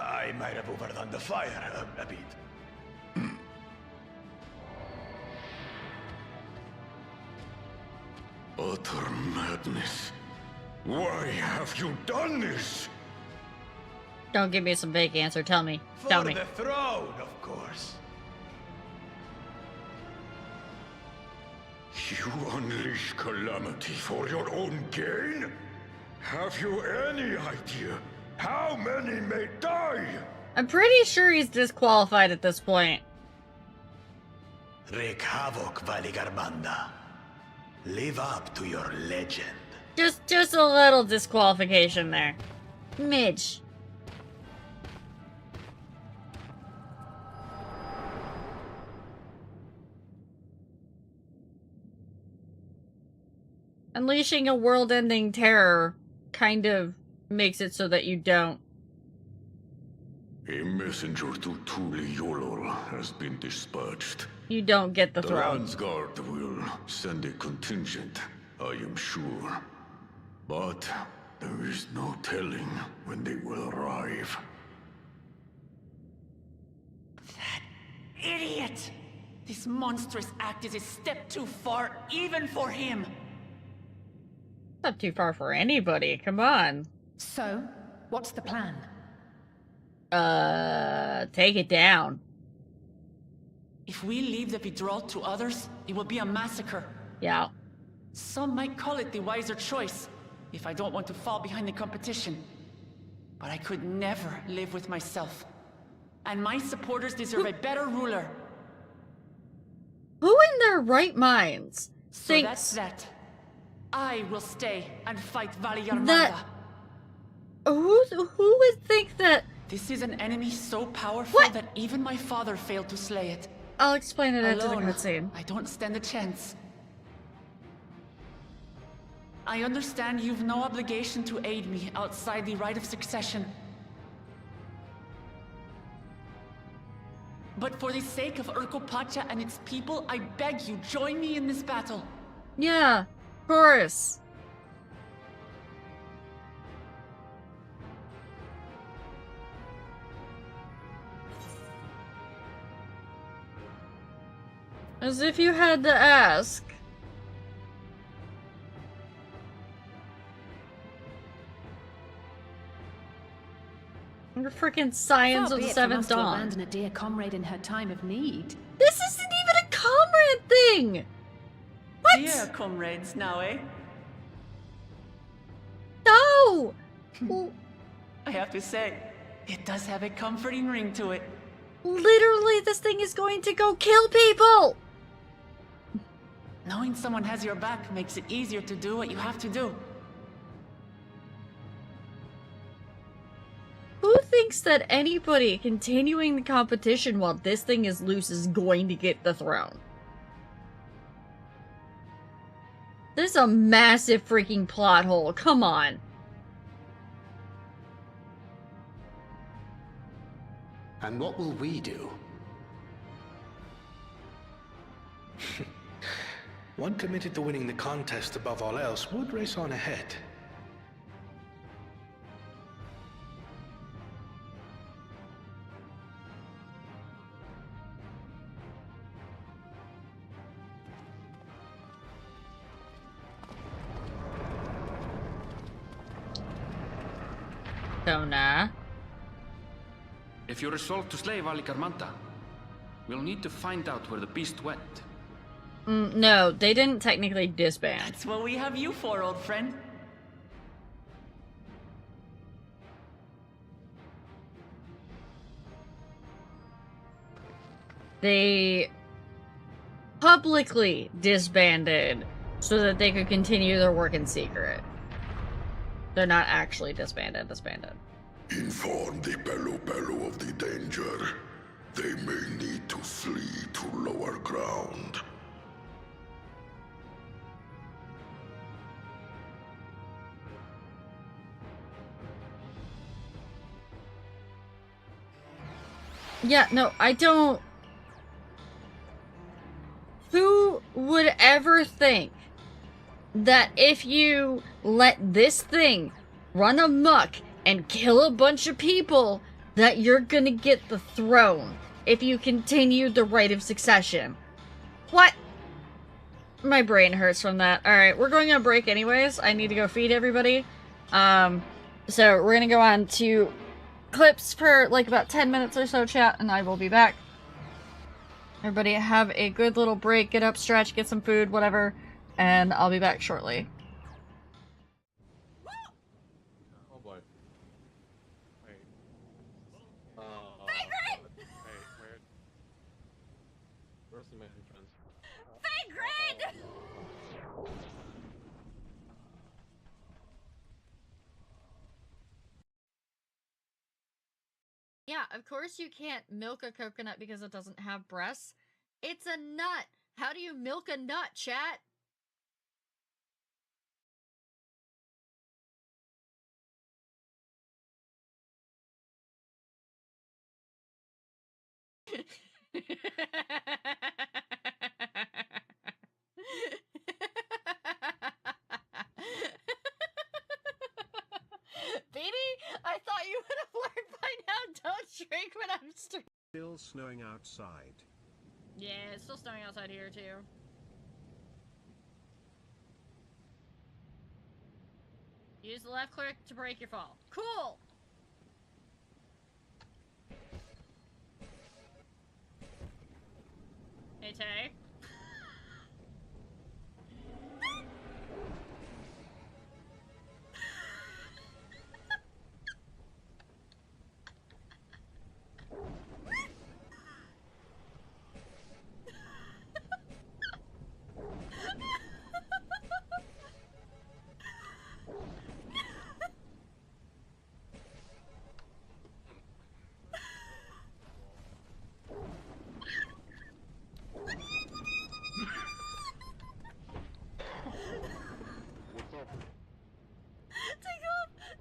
I might have overdone the fire a bit. Utter madness. Why have you done this? Don't give me some fake answer. Tell me. Tell me. For the throne, of course. You unleash calamity for your own gain? Have you any idea how many may die? I'm pretty sure he's disqualified at this point. Wreak havoc, Valigarbanda. Live up to your legend. Just a little disqualification there. Midge. Unleashing a world-ending terror kind of makes it so that you don't. A messenger to Tuli Yolor has been dispatched. You don't get the The throne. Landsguard will send a contingent, I am sure. But there is no telling when they will arrive. That idiot! This monstrous act is a step too far, even for him. Not too far for anybody. Come on. So, what's the plan? Take it down. If we leave the withdrawal to others, it will be a massacre. Yeah. Some might call it the wiser choice, if I don't want to fall behind the competition. But I could never live with myself. And my supporters deserve a better ruler. Who in their right minds So thinks that's that. I will stay and fight Valiarmada. that? Who would think that? This is an enemy so powerful that even my father failed to slay it. I'll explain it after the Alone, cutscene. I don't stand a chance. I understand you've no obligation to aid me outside the right of succession. But for the sake of Urkopacha and its people, I beg you, join me in this battle. Yeah, of course. As if you had to ask. You're freaking Scions of the Seventh To Dawn. abandon a dear comrade in her time of need. This isn't even a comrade thing! What? Dear comrades now, eh? No! I have to say, it does have a comforting ring to it. Literally, this thing is going to go kill people! Knowing someone has your back makes it easier to do what you have to do. Who thinks that anybody continuing the competition while this thing is loose is going to get the throne? This is a massive freaking plot hole. Come on. And what will we do? One committed to winning the contest above all else would race on ahead. Nah. If you're resolved to slay Valicarmanta, we'll need to find out where the beast went. No, they didn't technically disband. That's what we have you for, old friend. They publicly disbanded so that they could continue their work in secret. They're not actually disbanded. Inform the Pelu of the danger. They may need to flee to lower ground. Yeah, no, I don't... Who would ever think that if you let this thing run amok and kill a bunch of people, that you're gonna get the throne if you continue the right of succession? What? My brain hurts from that. Alright, we're going on break anyways. I need to go feed everybody. So we're gonna go on to clips for like about 10 minutes or so, chat, and I will be back. Everybody have a good little break, get up, stretch, get some food, whatever, and I'll be back shortly. Oh boy. Wait. Fagrid! Wait, where's the main entrance? Fagrid! Yeah, of course you can't milk a coconut because it doesn't have breasts. It's a nut. How do you milk a nut, chat? Baby, I thought you would have learned by now. Don't drink when I'm Still snowing outside. Yeah, it's still snowing outside here too. Use the left click to break your fall. Cool! Hey, Tay.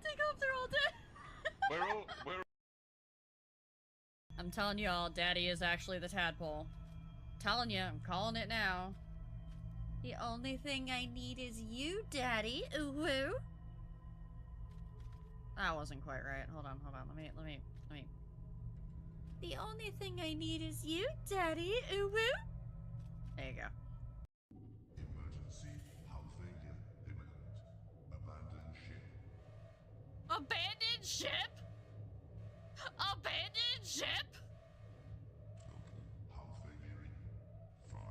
Take off, they're all dead. I'm telling y'all, Daddy is actually the tadpole. Telling you, I'm calling it now. The only thing I need is you, Daddy. Ooh woo. That wasn't quite right. Hold on. Let me. The only thing I need is you, Daddy. Ooh woo. There you go. Emergency hull failure imminent. Abandon ship. Abandoned ship? Abandoned ship? Total hull failure in 5,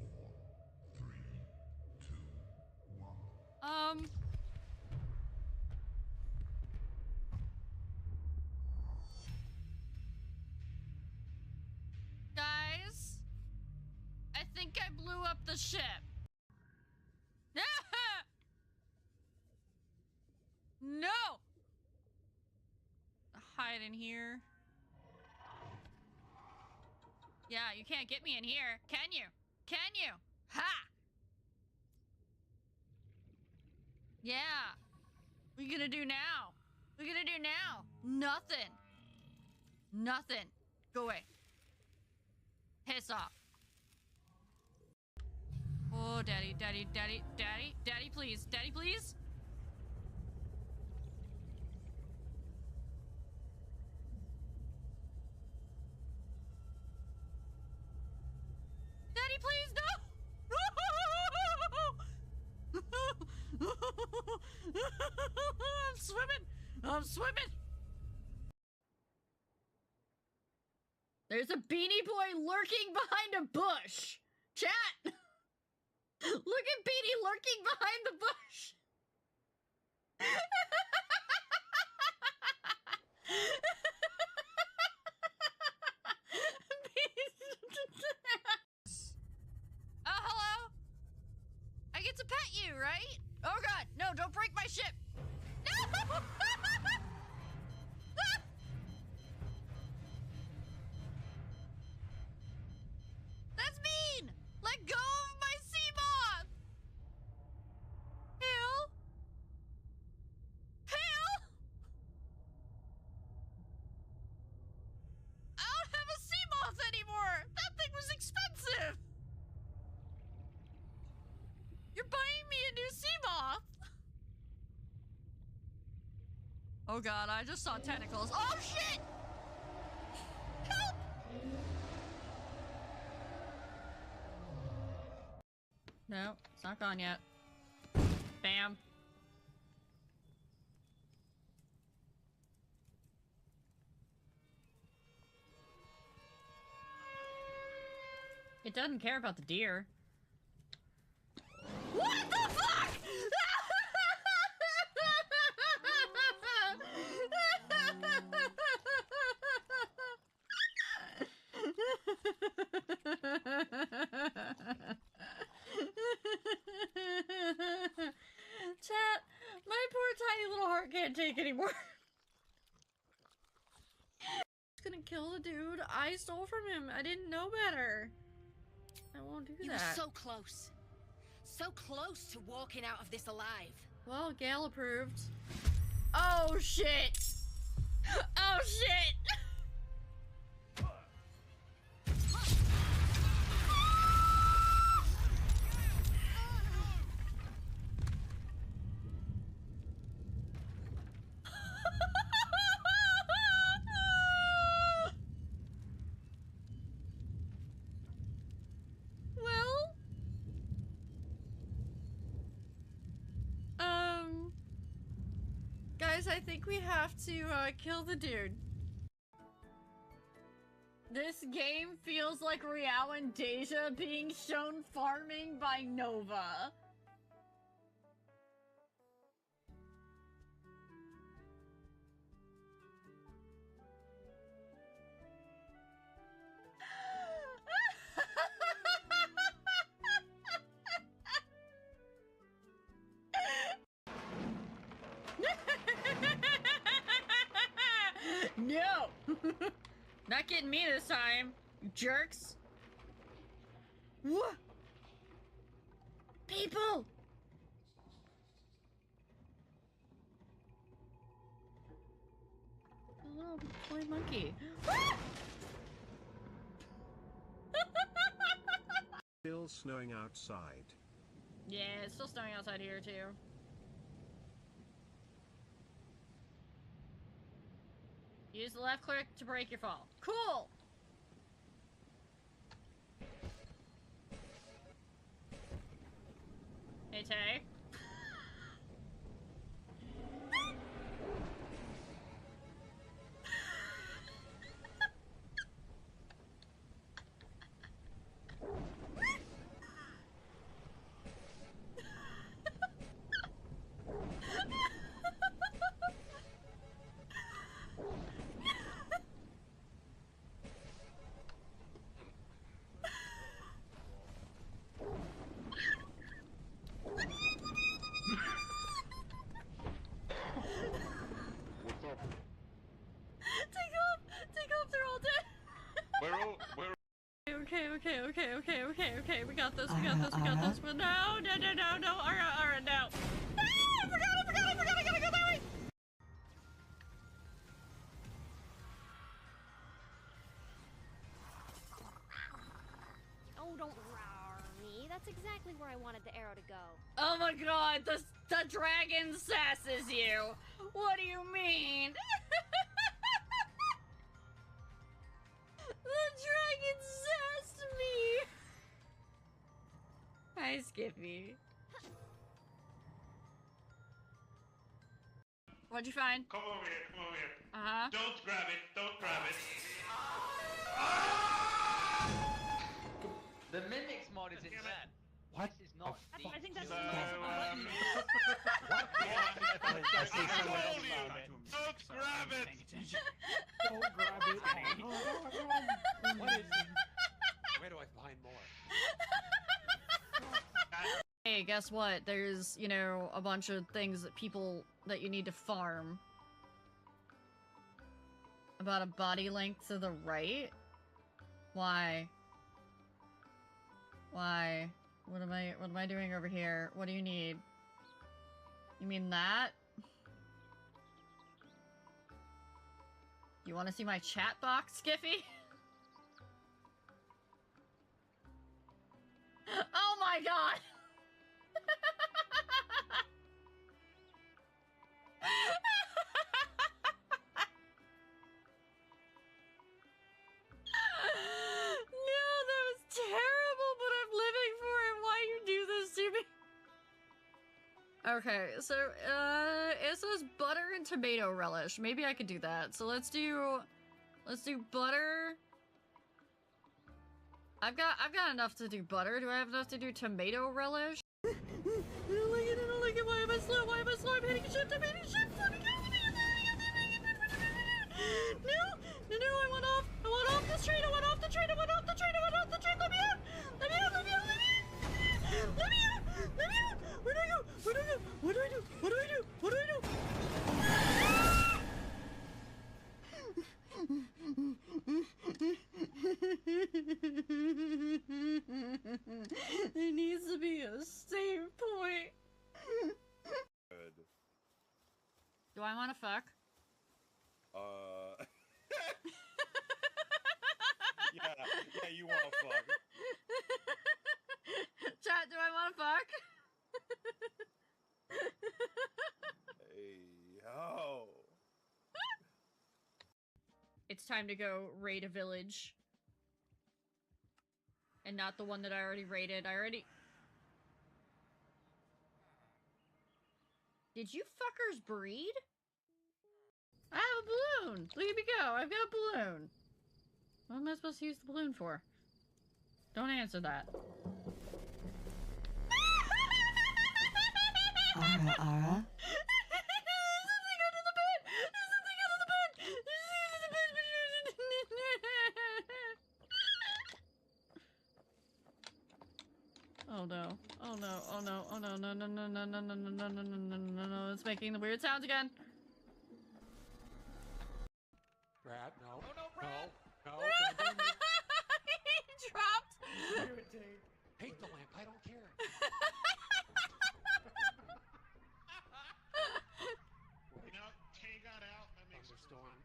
4, 3, 2, 1. Guys, I think I blew up the ship. No! Hide in here. Yeah, you can't get me in here, can you? Can you? Ha! Yeah. What are you gonna do now? What are you gonna do now? Nothing. Nothing. Go away. Piss off. Oh, daddy, daddy, daddy, daddy, daddy, please. Daddy, please. Daddy, please, no! I'm swimming! I'm swimming! There's a beanie boy lurking behind a bush! Chat! Look at Beanie lurking behind the bush! Oh, hello? I get to pet you, right? Oh god, no, don't break my ship! No! That's mean! Let go of my sea moth! Hale? Hale? I don't have a sea moth anymore! That thing was expensive! You're buying me a new sea moth! Oh god, I just saw tentacles. Oh shit! Help! No, it's not gone yet. Bam. It doesn't care about the deer. What the fuck?! Chat, my poor tiny little heart can't take anymore. It's gonna kill the dude I stole from him. I didn't know better. I won't do that. You were so close. So close to walking out of this alive. Well, Gale approved. Oh shit! Oh shit! Well, guys, I think we have to kill the dude. This game feels like Riao and Deja being shown farming by Nova. No! Not getting me this time, you jerks. What? People! A little toy monkey. Still snowing outside. Yeah, it's still snowing outside here too. Use the left click to break your fall. Cool! Hey, Tay. Okay, we got this, but no, alright, no. Ah, I forgot, I gotta go that way! Oh, don't roar me. That's exactly where I wanted the arrow to go. Oh my god, the dragon sasses you! What do you mean? The dragon sassed me! Hi, Skippy. What'd you find? Come over here, come over here. Uh-huh. Don't grab it, don't grab it. The Mimics mod is insane. What? This is not. I think that's So, don't grab it! Don't grab it. What is it? Where do I find more? Hey, guess what? There's, you know, a bunch of things that that you need to farm. About a body length to the right? Why? Why? What am I doing over here? What do you need? You mean that? You want to see my chat box, Skiffy? Oh my god! No, that was terrible, but I'm living for it. Why you do this to me? Okay, so, it says butter and tomato relish. Maybe I could do that. So let's do butter. I've got enough to do butter. Do I have enough to do tomato relish? I don't like it, I don't like it. Why am I slow? Why am I slow? I'm hitting shift, I'm hitting shift. Let me go, let me go, let me go, let me go. No, no, no, I went off this train, I went off the train, I went off the train, I went off the train. Let me out, let me out, let me out, let me out, let me out, let me out. Where do I go? Where do I go? What do I do? What do I do? What do I do? There needs to be a save point. Good. Do I want to fuck? Yeah, you want to fuck. Chat, do I want to fuck? Hey, yo. It's time to go raid a village. And not the one that I already raided. Did you fuckers breed? I have a balloon! Look at me go! I've got a balloon! What am I supposed to use the balloon for? Don't answer that. Ara, Ara. There's something under the bed! There's something under the bed! There's something under the bed! Oh no. Oh no. Oh no. Oh no. No, no, no, no, no, no, no, no, no, no, no, no, no. It's making the weird sounds again. Brad, no. Oh no, Brad! No. He dropped. Hate the lamp, I don't care. You know, Tay got out. That makes Thunderstorm.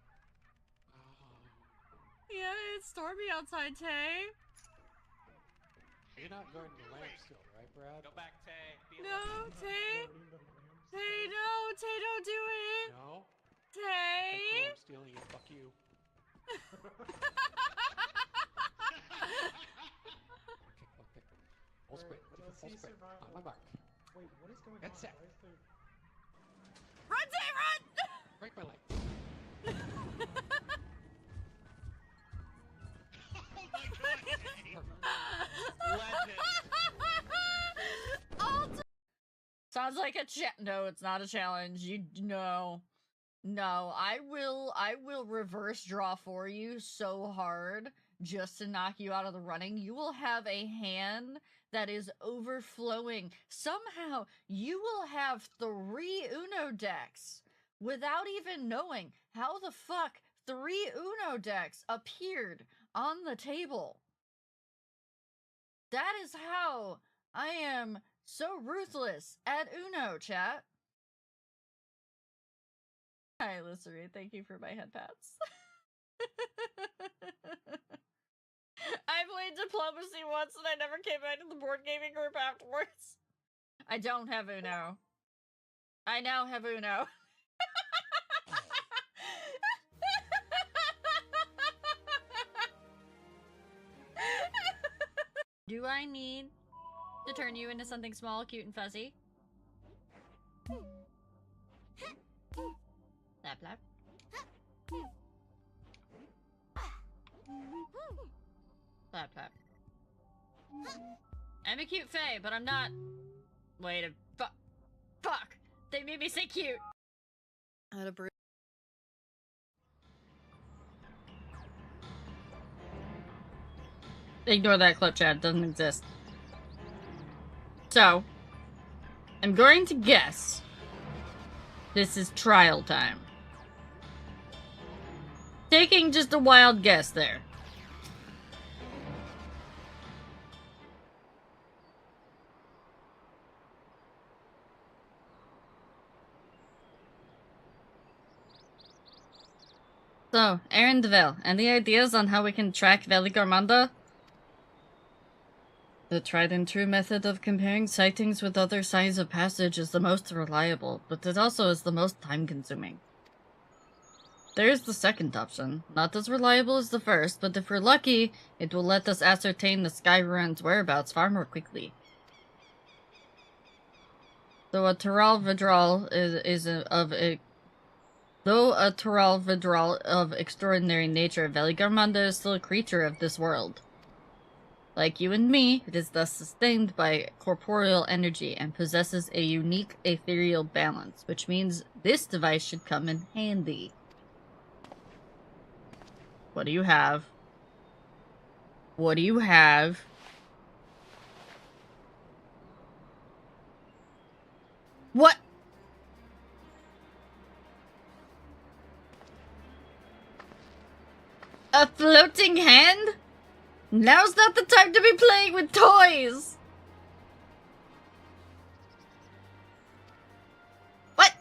Yeah, it's stormy outside, Tay. You're not guarding the lamp still, right, Brad? Go back, Tay. No, Tay. Tay, no. Tay, don't do it. No? Tay. Hey, cool, I'm stealing it. Fuck you. Okay, full sprint. Full sprint. On my mark. Wait, what is going Get on? set. Run, Tay, run! Break my leg. Oh my god, Legend. Sounds like a no, it's not a challenge. No. I will reverse draw for you so hard just to knock you out of the running. You will have a hand that is overflowing. Somehow you will have 3 Uno decks without even knowing how the fuck 3 Uno decks appeared on the table. That is how I am so ruthless at Uno, chat. Hi, Lissery. Thank you for my head pats. I played diplomacy once and I never came back to the board gaming group afterwards. I don't have Uno. I now have Uno. Do I need to turn you into something small, cute, and fuzzy? Lap lap. Lap lap. I'm a cute fae, but I'm not. Wait a fuck! They made me say cute. Out of Ignore that clip, chat. It doesn't exist. So, I'm going to guess this is trial time. Taking just a wild guess there. So, Aaron DeVille, any ideas on how we can track Veligarmanda? The tried and true method of comparing sightings with other signs of passage is the most reliable, but it also is the most time-consuming. There's the second option. Not as reliable as the first, but if we're lucky, it will let us ascertain the Sky Ruin's whereabouts far more quickly. Though a Taral Vidral of extraordinary nature, Veligarmanda is still a creature of this world. Like you and me, it is thus sustained by corporeal energy and possesses a unique ethereal balance, which means this device should come in handy. What do you have? What do you have? What? A floating hand? Now's not the time to be playing with toys! What?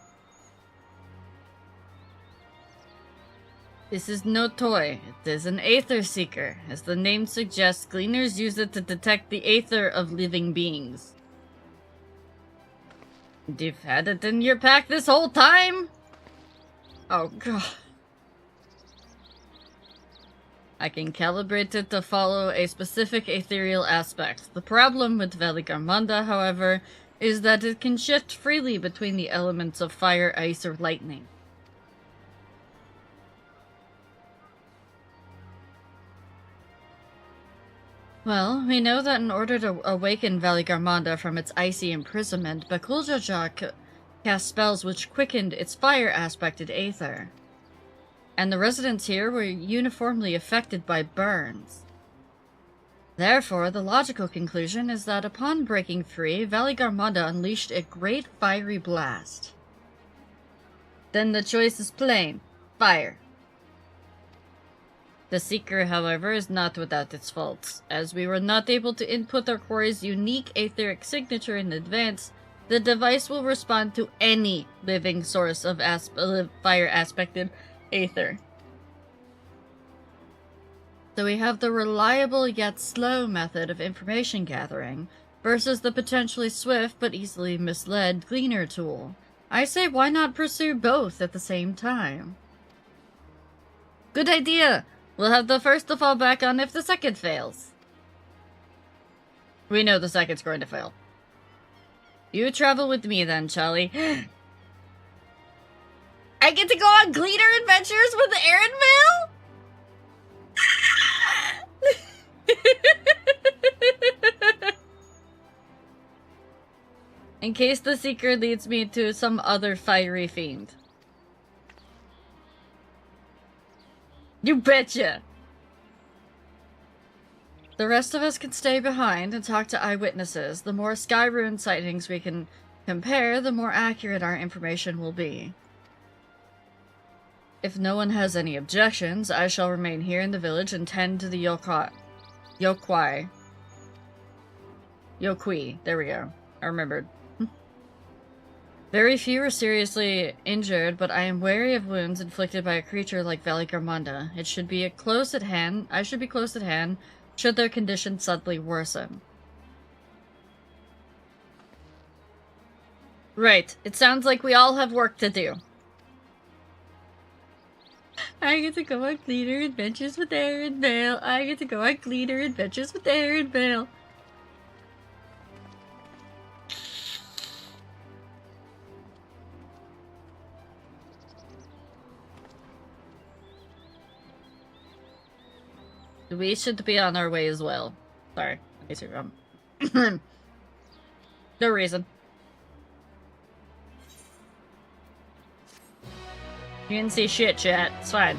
This is no toy. It is an Aether Seeker. As the name suggests, gleaners use it to detect the aether of living beings. And you've had it in your pack this whole time? Oh god. I can calibrate it to follow a specific ethereal aspect. The problem with Veligarmanda, however, is that it can shift freely between the elements of fire, ice, or lightning. Well, we know that in order to awaken Veligarmanda from its icy imprisonment, Bakuljaja cast spells which quickened its fire-aspected aether. And the residents here were uniformly affected by burns. Therefore, the logical conclusion is that upon breaking free, Veligarmanda unleashed a great fiery blast. Then the choice is plain. Fire. The Seeker, however, is not without its faults. As we were not able to input our quarry's unique aetheric signature in advance, the device will respond to any living source of fire-aspected aether. So we have the reliable yet slow method of information gathering versus the potentially swift but easily misled Gleaner tool. I say why not pursue both at the same time? Good idea! We'll have the first to fall back on if the second fails. We know the second's going to fail. You travel with me then, Charlie. I get to go on Gleaner adventures with Aaron Vale? In case the Seeker leads me to some other fiery fiend. You betcha! The rest of us can stay behind and talk to eyewitnesses. The more Sky Ruin sightings we can compare, the more accurate our information will be. If no one has any objections, I shall remain here in the village and tend to the Yokwai. There we go. I remembered. Very few are seriously injured, but I am wary of wounds inflicted by a creature like Veligarmanda. It should be close at hand. I should be close at hand, should their condition suddenly worsen. Right. It sounds like we all have work to do. I get to go on cleaner adventures with Aaron Vale. I get to go on cleaner adventures with Aaron Vale. We should be on our way as well. Sorry. No reason. You didn't see shit, chat. It's fine.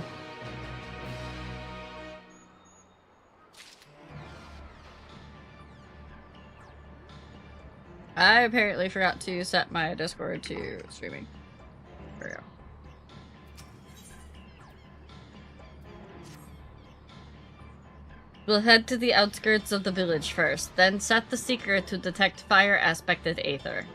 I apparently forgot to set my Discord to streaming. There we go. We'll head to the outskirts of the village first, then set the Seeker to detect fire-aspected aether.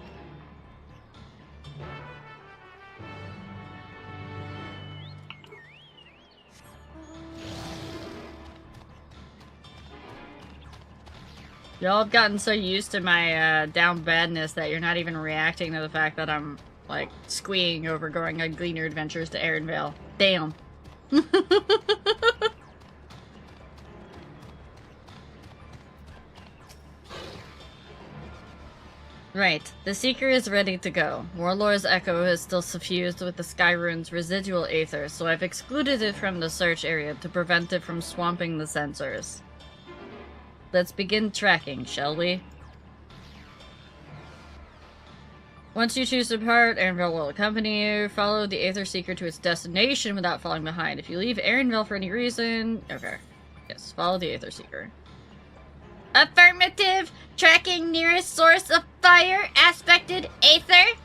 Y'all have gotten so used to my down badness that you're not even reacting to the fact that I'm, like, squeeing over going on Gleaner Adventures to Aaronvale. Damn. Right. The Seeker is ready to go. Warlord's Echo is still suffused with the Skyrune's residual aether, so I've excluded it from the search area to prevent it from swamping the sensors. Let's begin tracking, shall we? Once you choose to depart, Aaronville will accompany you. Follow the Aether Seeker to its destination without falling behind. If you leave Aaronville for any reason... Okay. Yes, follow the Aether Seeker. Affirmative! Tracking nearest source of fire, aspected aether?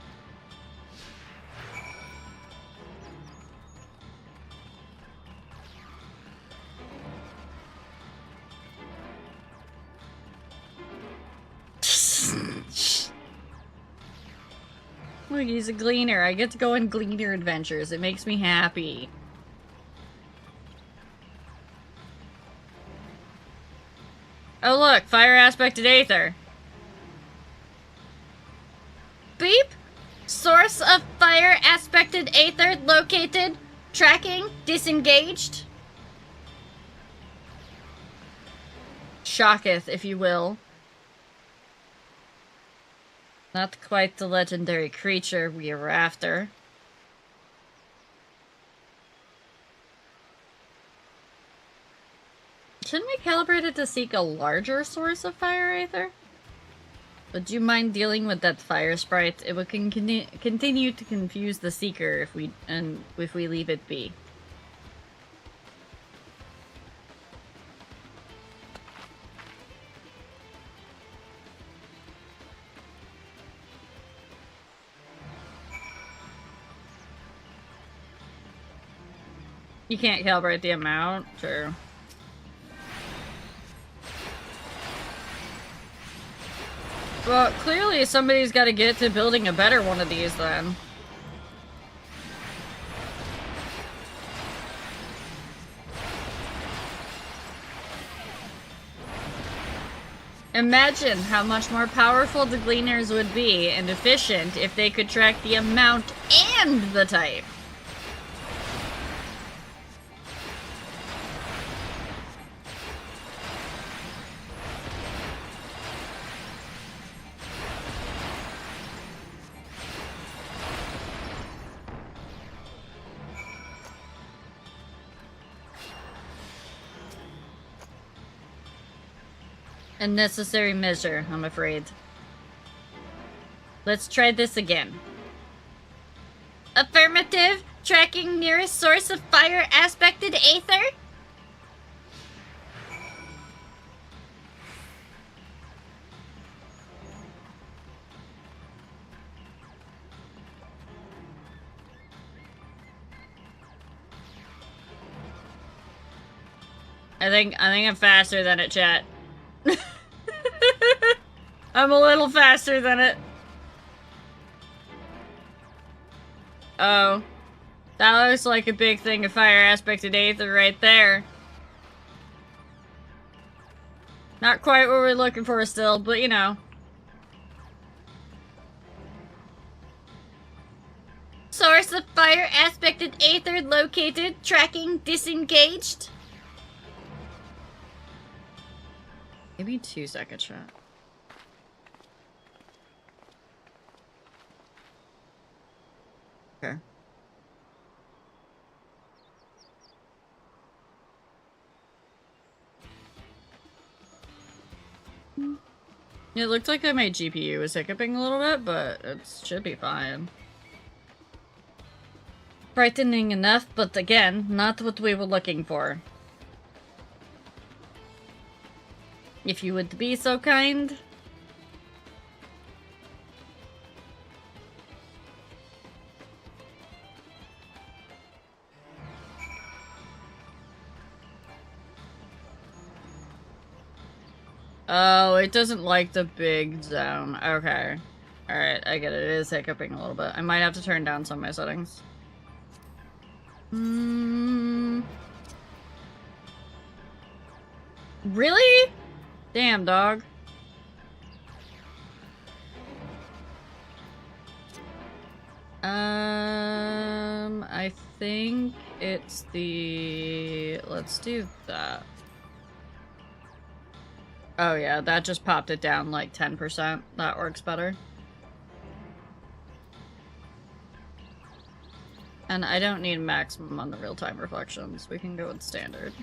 Look, he's a gleaner. I get to go on gleaner adventures. It makes me happy. Oh look, fire aspected aether. Beep! Source of fire aspected aether located. Tracking disengaged. Shocketh, if you will. Not quite the legendary creature we were after. Shouldn't we calibrate it to seek a larger source of fire aether? Would you mind dealing with that fire sprite? It would continue to confuse the seeker if we leave it be. You can't calibrate the amount? Sure. Well, clearly somebody's got to get to building a better one of these then. Imagine how much more powerful the Gleaners would be and efficient if they could track the amount and the type. A necessary measure, I'm afraid. Let's try this again. Affirmative. Tracking nearest source of fire aspected aether? I think I'm faster than it, chat. I'm a little faster than it. Oh. That looks like a big thing of fire aspected aether right there. Not quite what we're looking for still, but you know. Source of fire aspected aether located. Tracking disengaged. Give me 2 seconds, chat. Okay. It looked like my GPU was hiccuping a little bit, but it should be fine. Frightening enough, but again, not what we were looking for. If you would be so kind. Oh, it doesn't like the big zone. Okay. Alright, I get it. It is hiccuping a little bit. I might have to turn down some of my settings. Really? Damn, dog. I think it's the... Let's do that. Oh yeah, that just popped it down like 10%. That works better. And I don't need maximum on the real-time reflections. We can go with standard.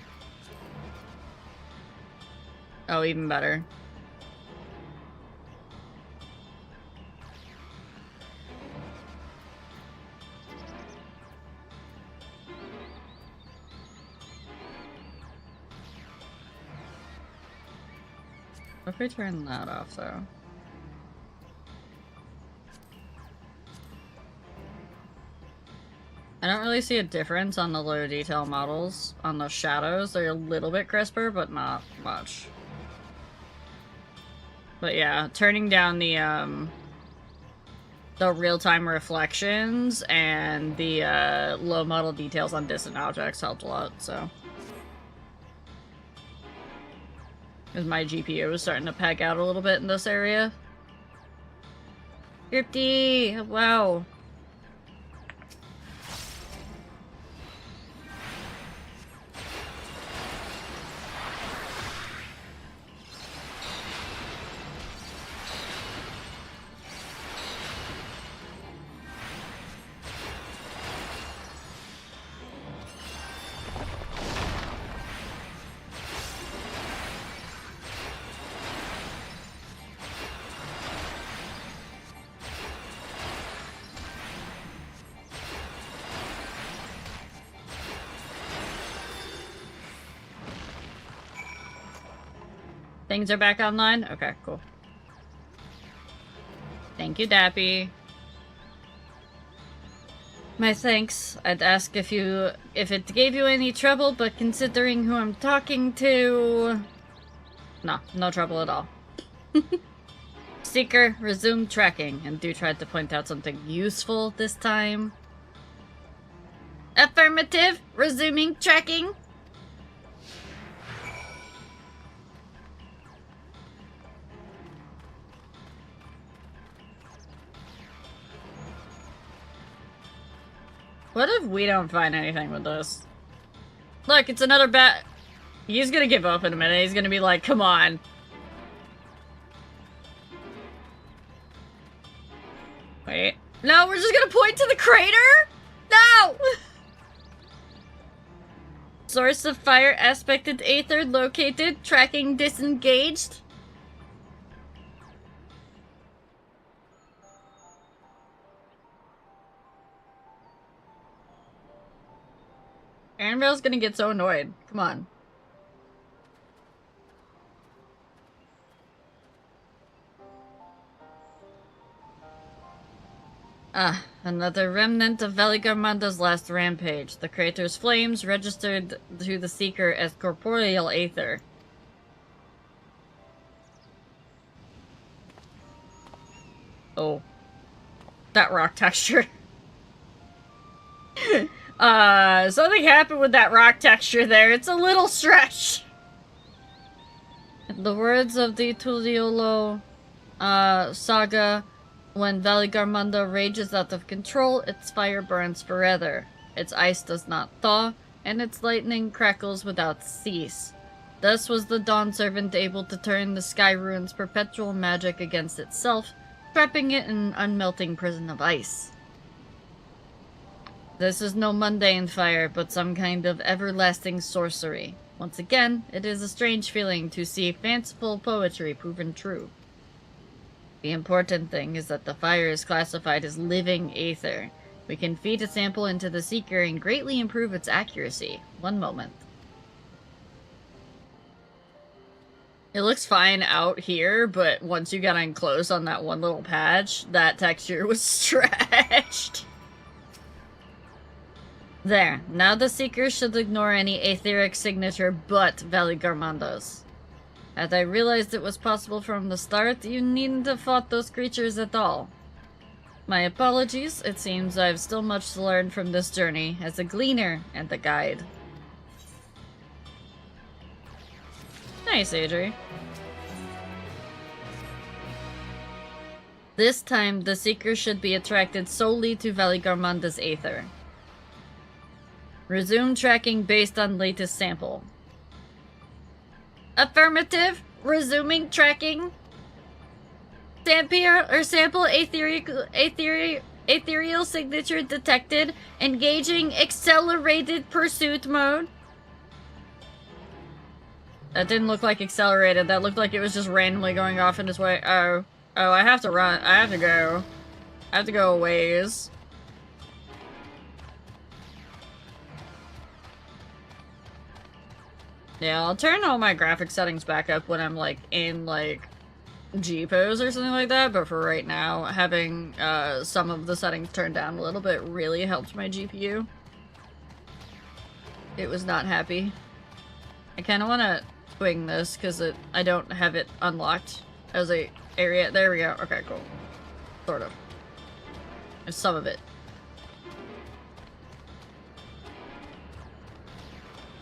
Oh, even better. What if we turn that off, though? I don't really see a difference on the low detail models. On the shadows, they're a little bit crisper, but not much. But yeah, turning down the real-time reflections and the low model details on distant objects helped a lot, so. Because my GPU is starting to peg out a little bit in this area. Scripty! Wow. Things are back online? Okay, cool. Thank you, Dappy. My thanks. I'd ask if it gave you any trouble, but considering who I'm talking to... No trouble at all. Seeker, resume tracking, and do try to point out something useful this time. Affirmative, resuming tracking. What if we don't find anything with this? Look, it's another bat. He's gonna give up in a minute. He's gonna be like, come on. Wait. No, we're just gonna point to the crater? No! Source of fire aspected aether located. Tracking disengaged. Annabelle's gonna get so annoyed. Come on. Ah, another remnant of Veligarmanda's last rampage. The crater's flames registered to the Seeker as corporeal aether. Oh. That rock texture. Something happened with that rock texture there. It's a little stretch. The words of the Tuliolo saga, when Valley Garmanda rages out of control, its fire burns forever. Its ice does not thaw, and its lightning crackles without cease. Thus was the Dawn Servant able to turn the Sky Rune's perpetual magic against itself, trapping it in an unmelting prison of ice. This is no mundane fire, but some kind of everlasting sorcery. Once again, it is a strange feeling to see fanciful poetry proven true. The important thing is that the fire is classified as living aether. We can feed a sample into the Seeker and greatly improve its accuracy. One moment. It looks fine out here, but once you got in close on that one little patch, that texture was stretched. There. Now the Seeker should ignore any aetheric signature but Valley Garmanda's. Had I realized it was possible from the start, you needn't have fought those creatures at all. My apologies, it seems I've still much to learn from this journey as a gleaner and a guide. Nice, Adri. This time, the Seeker should be attracted solely to Valley Garmanda's aether. Resume tracking based on latest sample. Affirmative. Resuming tracking. Sample ethereal signature detected. Engaging accelerated pursuit mode. That didn't look like accelerated. That looked like it was just randomly going off in its way. Oh. Oh, I have to run. I have to go. I have to go a ways. Yeah, I'll turn all my graphic settings back up when I'm, like, in, like, G-pose or something like that, but for right now, having, some of the settings turned down a little bit really helped my GPU. It was not happy. I kinda wanna swing this, because I don't have it unlocked as a area. There we go. Okay, cool. Sort of. There's some of it.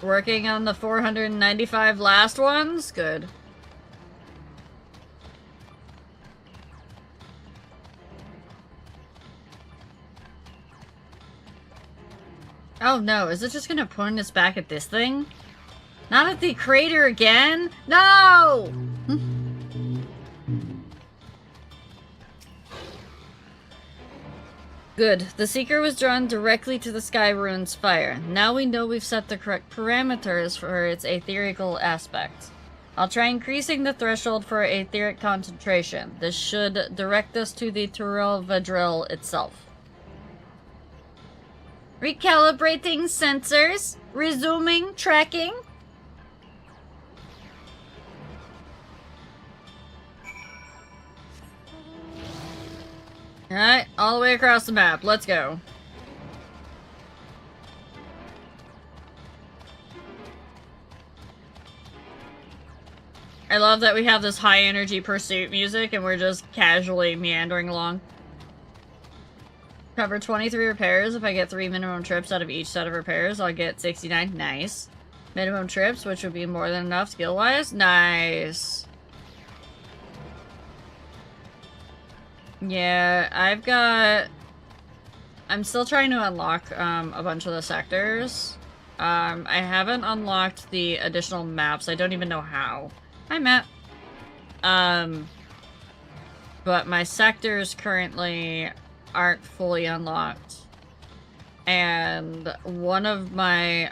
Working on the 495 last ones? Good. Oh no, is it just gonna point us back at this thing? Not at the crater again? No! Good. The Seeker was drawn directly to the Sky Rune's fire. Now we know we've set the correct parameters for its aetherical aspect. I'll try increasing the threshold for aetheric concentration. This should direct us to the Turel Vadril itself. Recalibrating sensors. Resuming tracking. Alright, all the way across the map. Let's go. I love that we have this high energy pursuit music and we're just casually meandering along. Cover 23 repairs. If I get 3 minimum trips out of each set of repairs, I'll get 69. Nice. Minimum trips, which would be more than enough skill-wise. Nice. Yeah, I'm still trying to unlock a bunch of the sectors. I haven't unlocked the additional maps. I don't even know how. Hi, Matt. But my sectors currently aren't fully unlocked. And one of my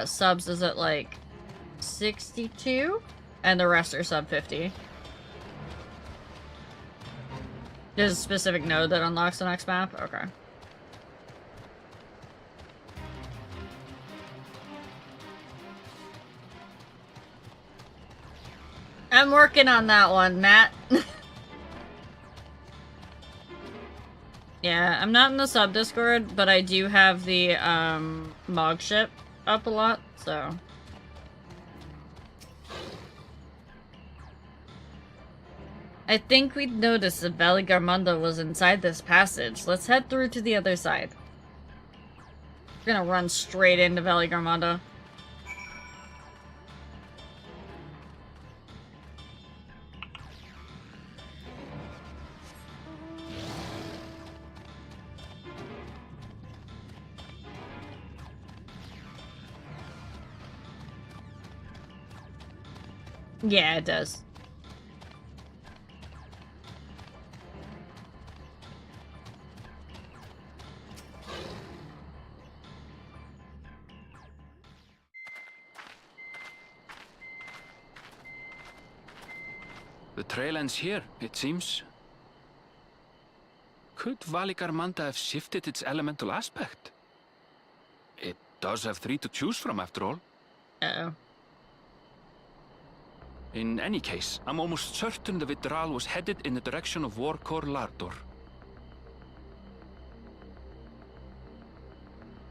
subs is at like 62, and the rest are sub 50. There's a specific node that unlocks the next map? Okay. I'm working on that one, Matt. Yeah, I'm not in the sub-Discord, but I do have the, Mog ship up a lot, so... I think we'd noticed that Valley Garmanda was inside this passage. Let's head through to the other side. We're gonna run straight into Valley Garmanda. Yeah, it does. The trail ends here, it seems. Could Valigarmanda have shifted its elemental aspect? It does have 3 to choose from, after all. Uh-oh. In any case, I'm almost certain the Vitral was headed in the direction of Warkor Lardor.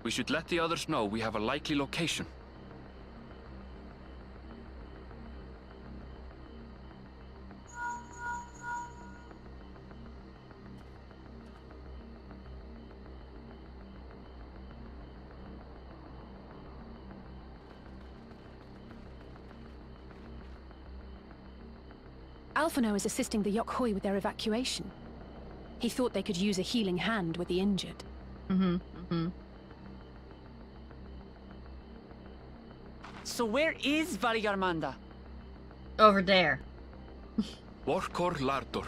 We should let the others know we have a likely location. Alphino is assisting the Yokoi with their evacuation. He thought they could use a healing hand with the injured. So where is Valigarmanda? Over there. Warkor Lardor.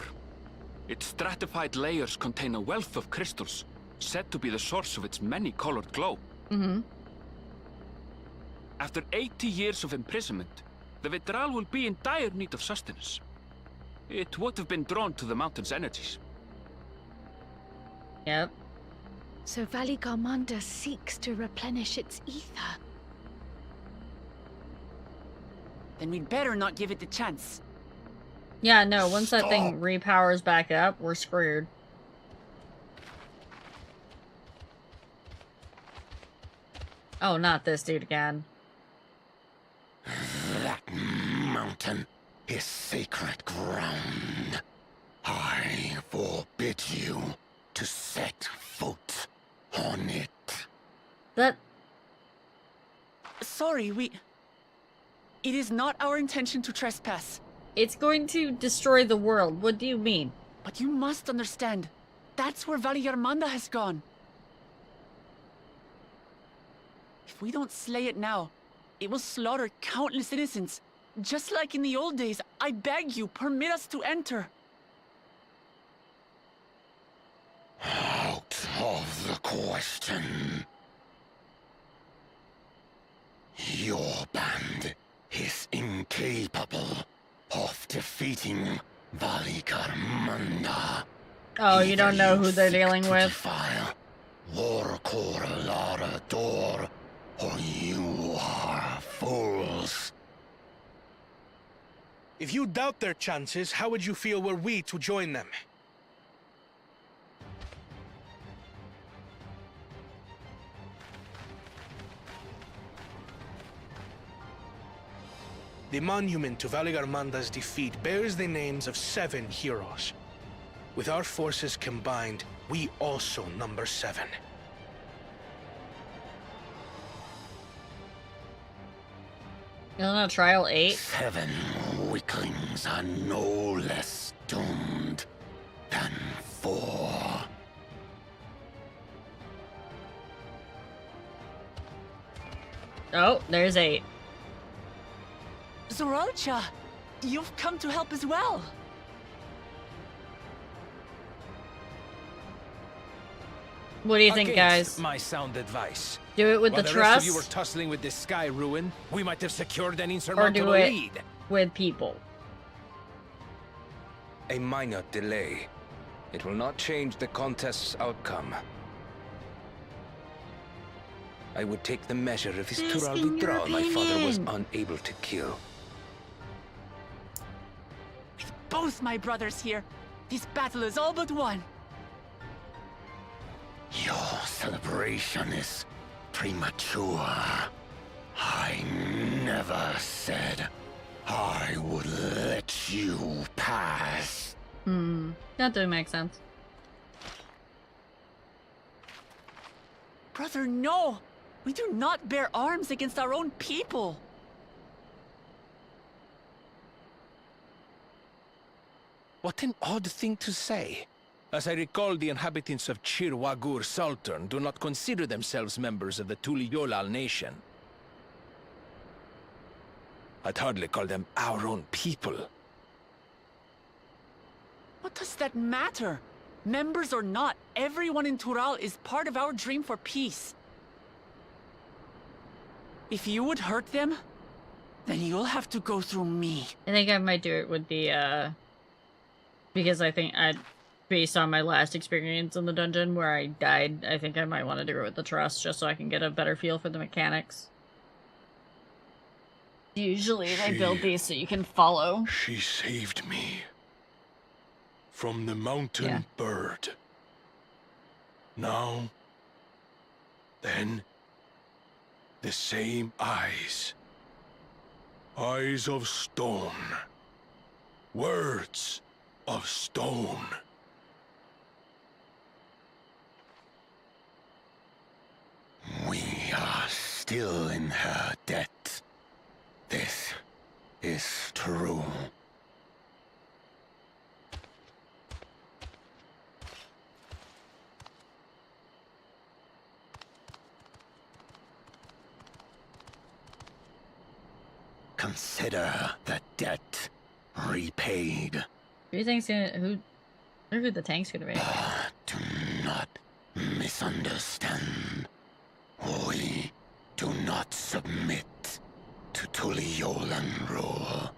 Its stratified layers contain a wealth of crystals, said to be the source of its many-colored glow. After 80 years of imprisonment, the Vitral will be in dire need of sustenance. It would have been drawn to the mountain's energies. Yep. So Valigarmanda seeks to replenish its ether. Then we'd better not give it the chance. Yeah, no, once that thing repowers back up, we're screwed. Oh, not this dude again. That mountain is sacred ground. I forbid you to set foot on it. That... Sorry, It is not our intention to trespass. It's going to destroy the world. What do you mean? But you must understand. That's where Valigarmanda has gone. If we don't slay it now, it will slaughter countless innocents. Just like in the old days, I beg you, permit us to enter. Out of the question. Your band is incapable of defeating Valigarmanda. Oh, you don't know who they're dealing with? Warkor Lardor, or you are fools. If you doubt their chances, how would you feel were we to join them? The monument to Valigarmanda's defeat bears the names of 7 heroes. With our forces combined, we also number 7. Isn't that trial 8? 7 weaklings are no less doomed than 4. Oh, there's 8. Zoralcha, you've come to help as well. What do you think, Against guys? my sound advice. Do it with While the the rest of you trust, were tussling with this sky ruin, we might have secured an or insurmountable do it lead. with people? A minor delay. It will not change the contest's outcome. I would take the measure of his Tural Vitral my father was unable to kill. With both my brothers here, this battle is all but won. Your celebration is premature. I never said I would let you pass. That doesn't make sense. Brother, no! We do not bear arms against our own people! What an odd thing to say. As I recall, the inhabitants of Chir Wagur Sultan do not consider themselves members of the Tuliyolal nation. I'd hardly call them our own people. What does that matter? Members or not, everyone in Tural is part of our dream for peace. If you would hurt them, then you'll have to go through me. I think I might do it with the, because I think based on my last experience in the dungeon where I died, I think I might want to do it with the trust just so I can get a better feel for the mechanics. Usually they build these so you can follow. She saved me from the mountain bird. Now, then, the same eyes. Eyes of stone. Words of stone. We are still in her debt. This is true. Consider the debt repaid. Who do you think's gonna who the tank's gonna be? Do not misunderstand. We do not submit to Tuliolan rule.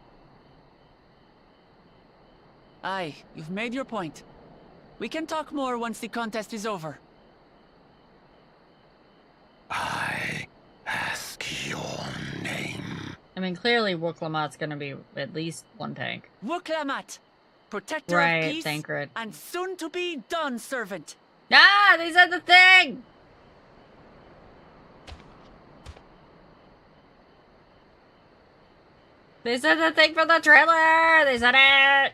Aye, you've made your point. We can talk more once the contest is over. I ask your name. I mean, clearly Wooklamat's gonna be at least one tank. Wooklamat, protector Right, of peace, Thancred. and soon-to-be Dawn servant. Ah, they said the thing! They said the thing from the trailer! They said it!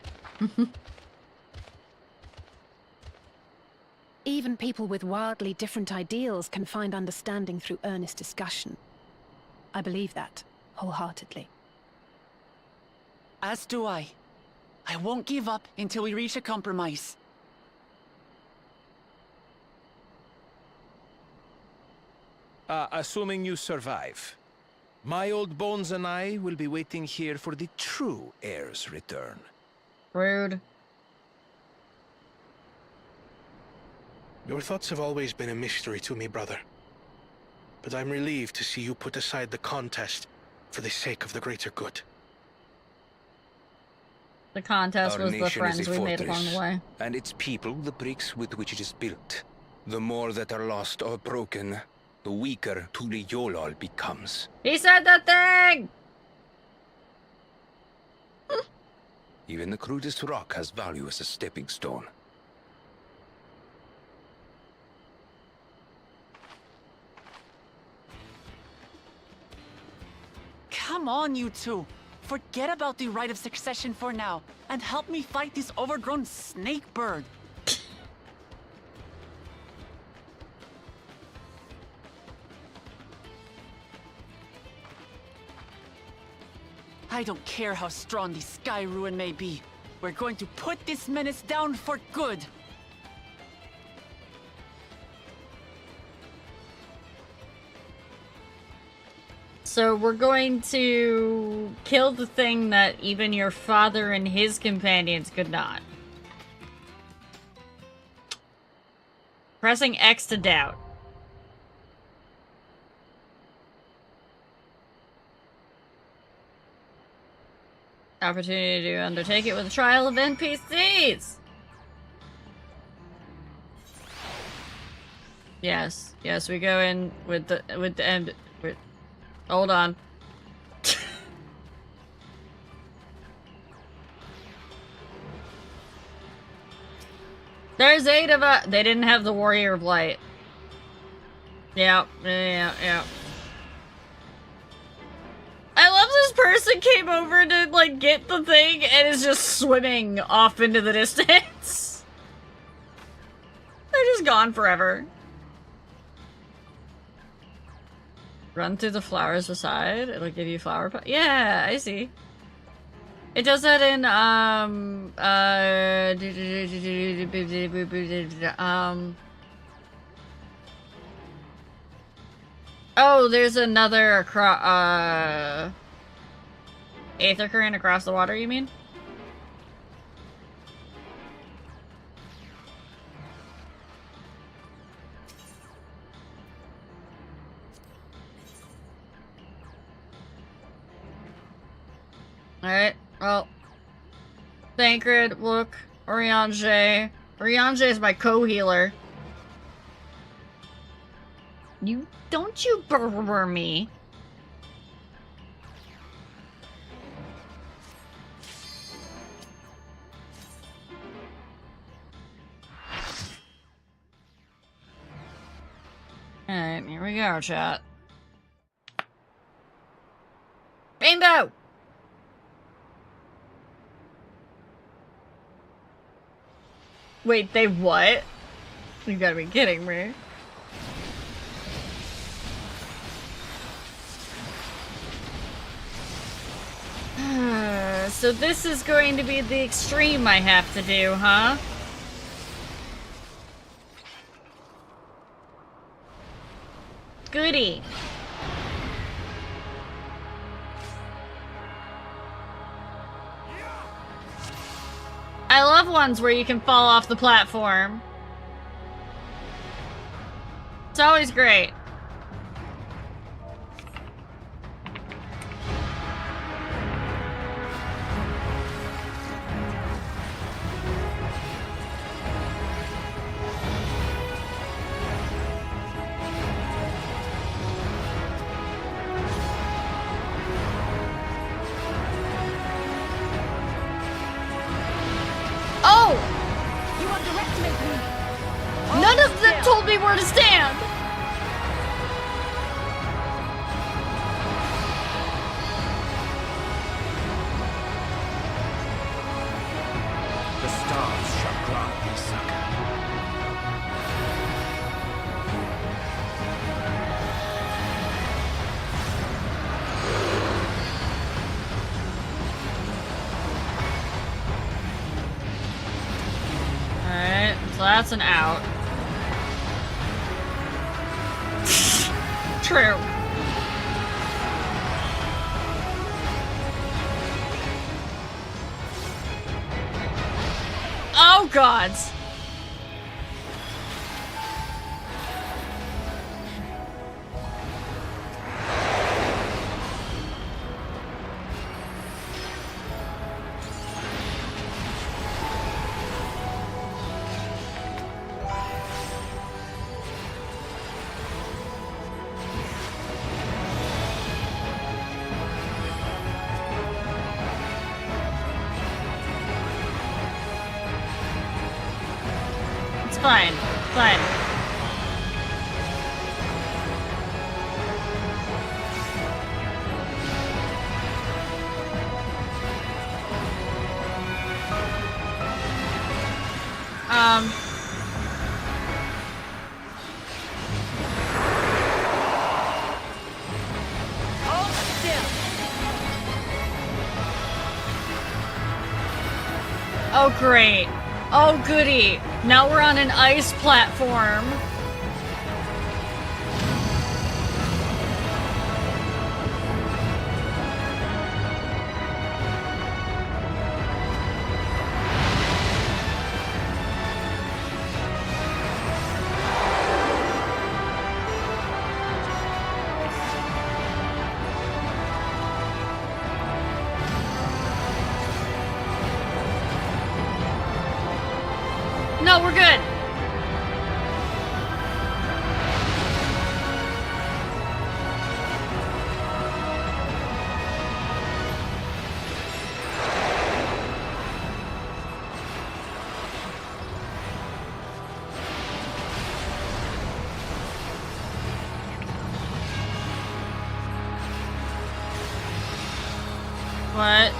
Even people with wildly different ideals can find understanding through earnest discussion. I believe that, wholeheartedly. As do I. I won't give up until we reach a compromise. Assuming you survive, my old bones and I will be waiting here for the true heir's return. Rude. Your thoughts have always been a mystery to me, brother. But I'm relieved to see you put aside the contest for the sake of the greater good. The contest Our was the nation is friends a we made along fortress, the way. and its people the bricks with which it is built. The more that are lost or broken, the weaker Tuliyolal becomes. He said the thing! Even the crudest rock has value as a stepping stone. Come on, you two. Forget about the right of succession for now, and help me fight this overgrown snake bird. I don't care how strong the Sky Ruin may be. We're going to put this menace down for good. So we're going to kill the thing that even your father and his companions could not. Pressing X to doubt. Opportunity to undertake it with a trial of NPCs. Yes, yes, we go in with the end. Hold on. There's 8 of us. They didn't have the Warrior of Light. Yeah. I love this person came over to, like, get the thing and is just swimming off into the distance. They're just gone forever. Run through the flowers beside. It'll give you flower pot. Yeah, I see. It does that in, oh, there's another Aether current across the water, you mean? Alright, well. Thancred, look, Oriange. Oriange is my co-healer. Don't you burr me. Alright, here we go, chat. Rainbow! Wait, they what? You gotta be kidding me. So this is going to be the extreme I have to do, huh? Goody. I love ones where you can fall off the platform. It's always great. None of them told me where to stand! The stars shall grant thee succor. Alright, so that's an out. True. Oh god! Fine, fine. Oh great. Oh goody. Now we're on an ice platform. No, we're good. What?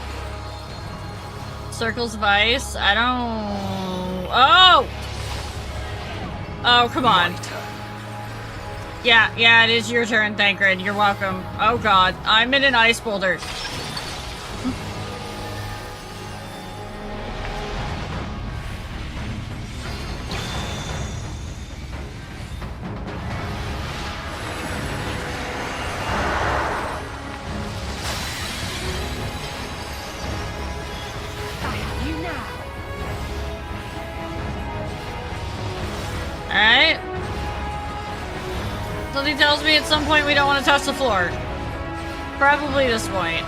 Circles of ice? I don't... Oh! Oh, come on. Yeah, it is your turn, Thancred. You're welcome. Oh god, I'm in an ice boulder. Something tells me at some point we don't want to touch the floor. Probably this point.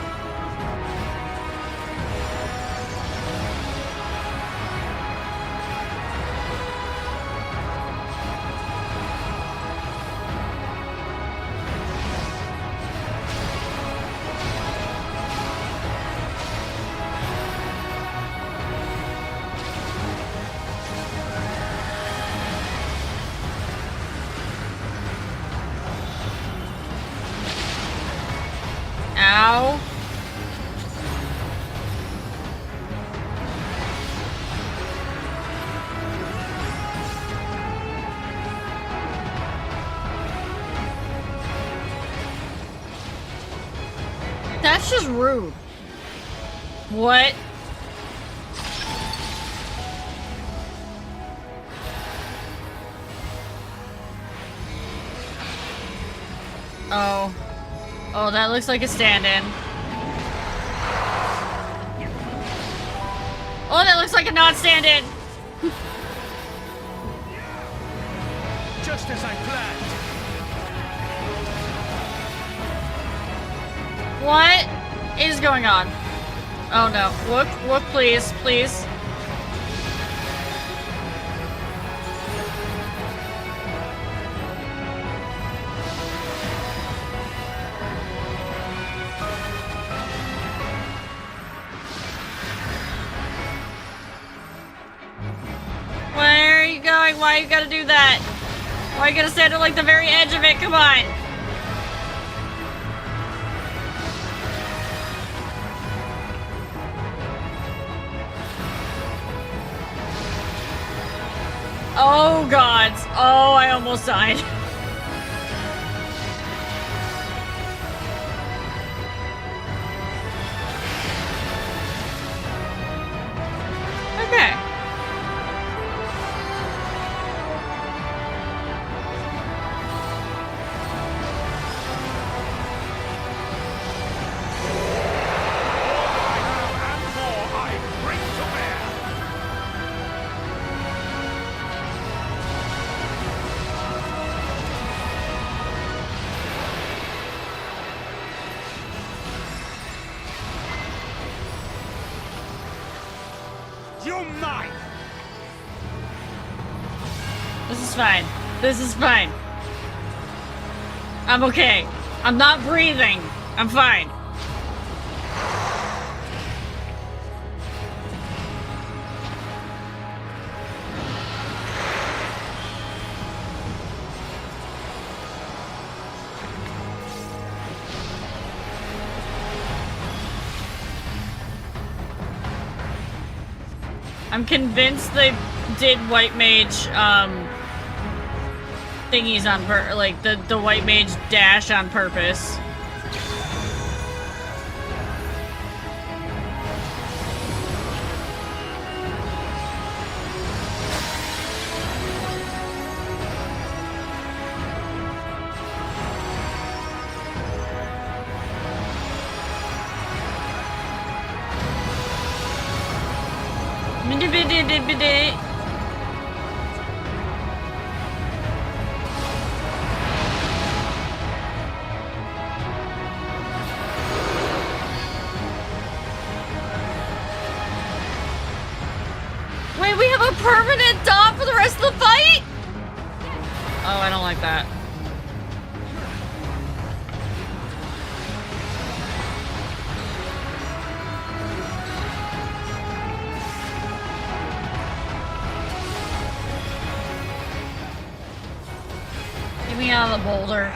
Ow. That's just rude. What? Oh. Oh, that looks like a stand-in. Oh, that looks like a non-stand-in. Just as I planned. What is going on? Oh no. Look, please, please. Where are you going? Why you gotta do that? Why you gotta stand at like the very edge of it? Come on. Oh god. Oh, I almost died. Okay. You're mine. This is fine. This is fine. I'm okay. I'm not breathing. I'm fine. I'm convinced they did White Mage, thingies on like the White Mage dash on purpose. Wait, we have a permanent dot for the rest of the fight? Oh, I don't like that. Get me out of the boulder.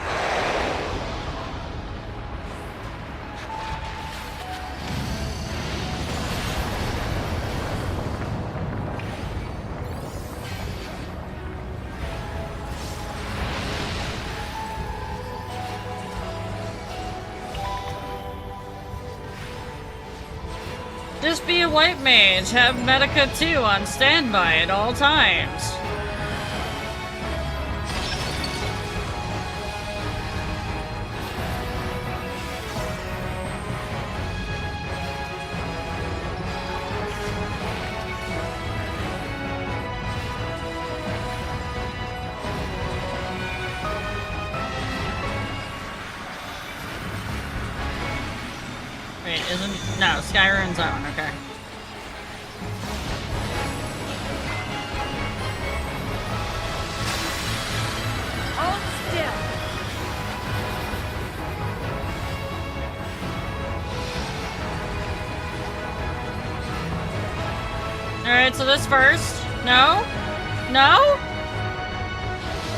Just be a white mage. Have Medica 2 on standby at all times. isn't... No, Skyrim's own, okay. Hold still. Alright, so this first. No? No?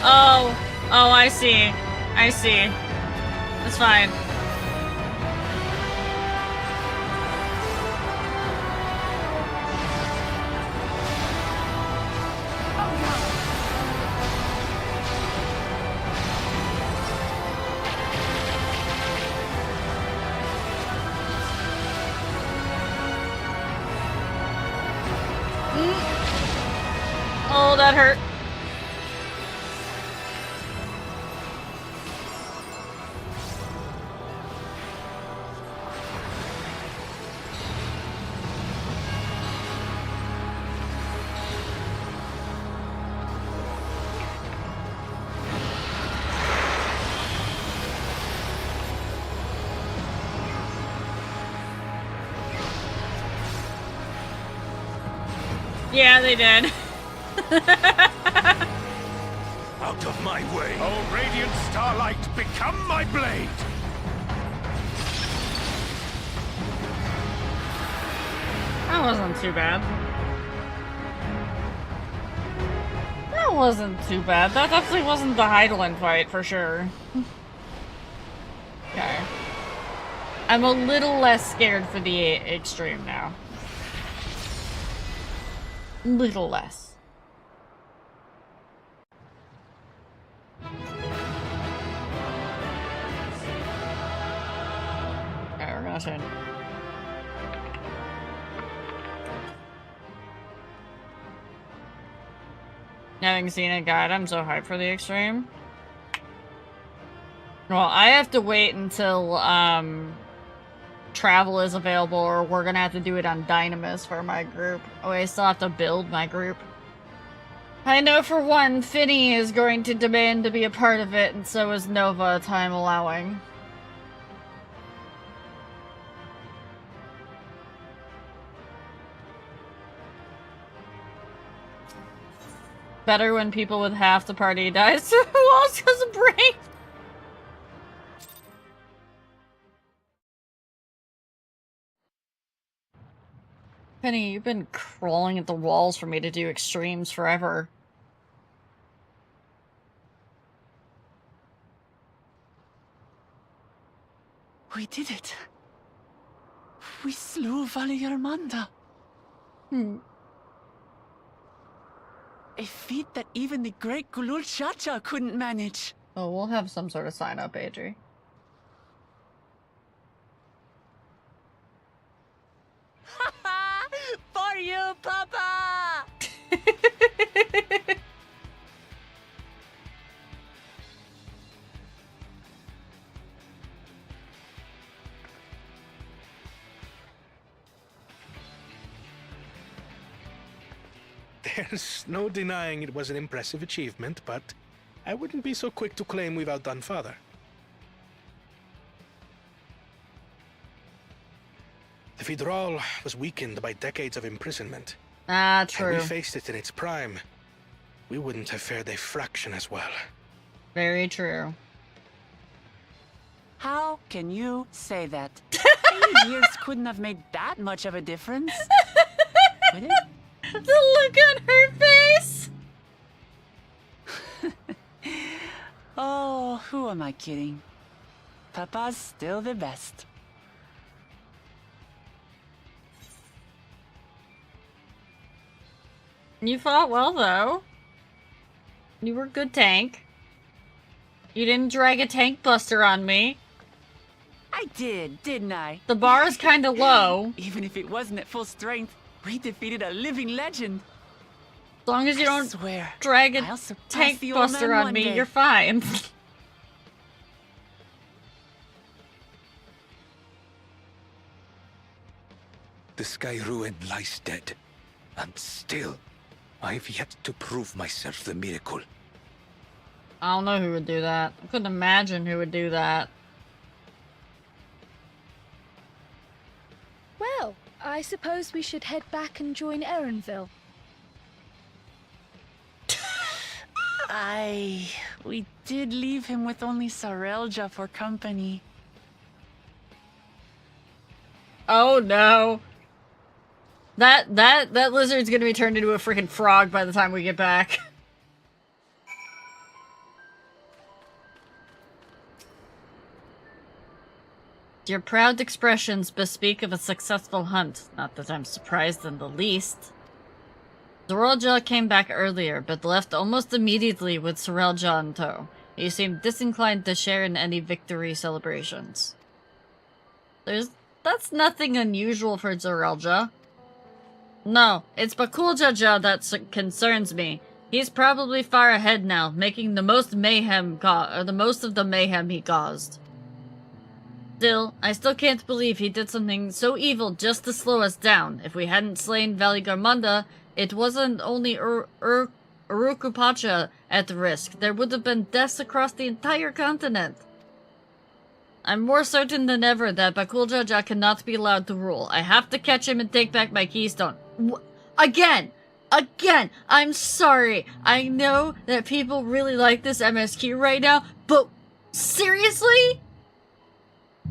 Oh. Oh, I see. I see. It's fine. Oh, that hurt. Yeah, they did. Out of my way! Oh, radiant starlight, become my blade! That wasn't too bad. That wasn't too bad. That definitely wasn't the Heidelin fight, for sure. Okay. I'm a little less scared for the extreme now. Little less. Alright, we're gonna turn. Having seen a guide, I'm so hyped for the extreme. Well, I have to wait until, travel is available, or we're gonna have to do it on Dynamis for my group. Oh, I still have to build my group. I know for one, Finny is going to demand to be a part of it, and so is Nova, time allowing. Better when people with half the party dies. Who else has a brain? Penny, you've been crawling at the walls for me to do extremes forever. We did it. We slew Vali Armanda. A feat that even the great Gulul Chacha couldn't manage. Oh, we'll have some sort of sign-up, Adri. For you, Papa! There's no denying it was an impressive achievement, but I wouldn't be so quick to claim we've outdone Father. The Vidral was weakened by decades of imprisonment. Ah, true. Had we faced it in its prime, we wouldn't have fared a fraction as well. Very true. How can you say that? 80 years couldn't have made that much of a difference. Could it? The look on her face! Oh, who am I kidding? Papa's still the best. You fought well, though. You were a good tank. You didn't drag a tank buster on me. I did, didn't I? The bar is kind of low. Even if it wasn't at full strength, we defeated a living legend. As long as you don't swear, drag a I'll surpass tank the old buster man on one me, day. you're fine. The Sky Ruin lies dead. And still, I've yet to prove myself the miracle. I don't know who would do that. I couldn't imagine who would do that. I suppose we should head back and join Erenville. We did leave him with only Sarelja for company. Oh no. That lizard's gonna be turned into a freaking frog by the time we get back. Your proud expressions bespeak of a successful hunt. Not that I'm surprised in the least. Sorelja came back earlier, but left almost immediately with Sorelja in tow. He seemed disinclined to share in any victory celebrations. That's nothing unusual for Sorelja. No, it's Bakuljaja that concerns me. He's probably far ahead now, making the most of the mayhem he caused. Still, I still can't believe he did something so evil just to slow us down. If we hadn't slain Valigarmanda, it wasn't only Urukupacha at risk. There would have been deaths across the entire continent. I'm more certain than ever that Bakuljaja cannot be allowed to rule. I have to catch him and take back my keystone. Again! I'm sorry. I know that people really like this MSQ right now, but seriously?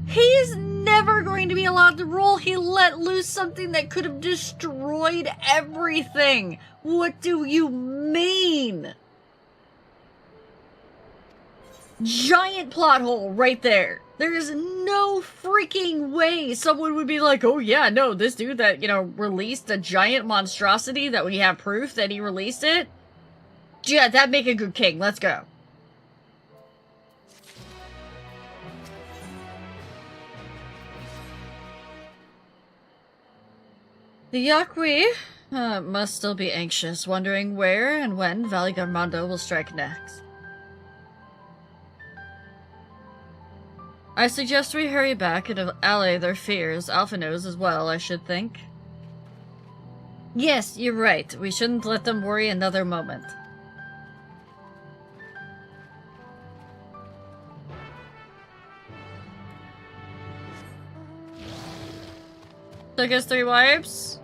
He's never going to be allowed to rule. He let loose something that could have destroyed everything. What do you mean? Giant plot hole right there. There is no freaking way someone would be like, oh yeah, no, this dude that, released a giant monstrosity that we have proof that he released it. Yeah, that'd make a good king. Let's go. The Yakwi must still be anxious, wondering where and when Valigarmanda will strike next. I suggest we hurry back and allay their fears. Alpha knows as well, I should think. Yes, you're right. We shouldn't let them worry another moment. Took us 3 wipes.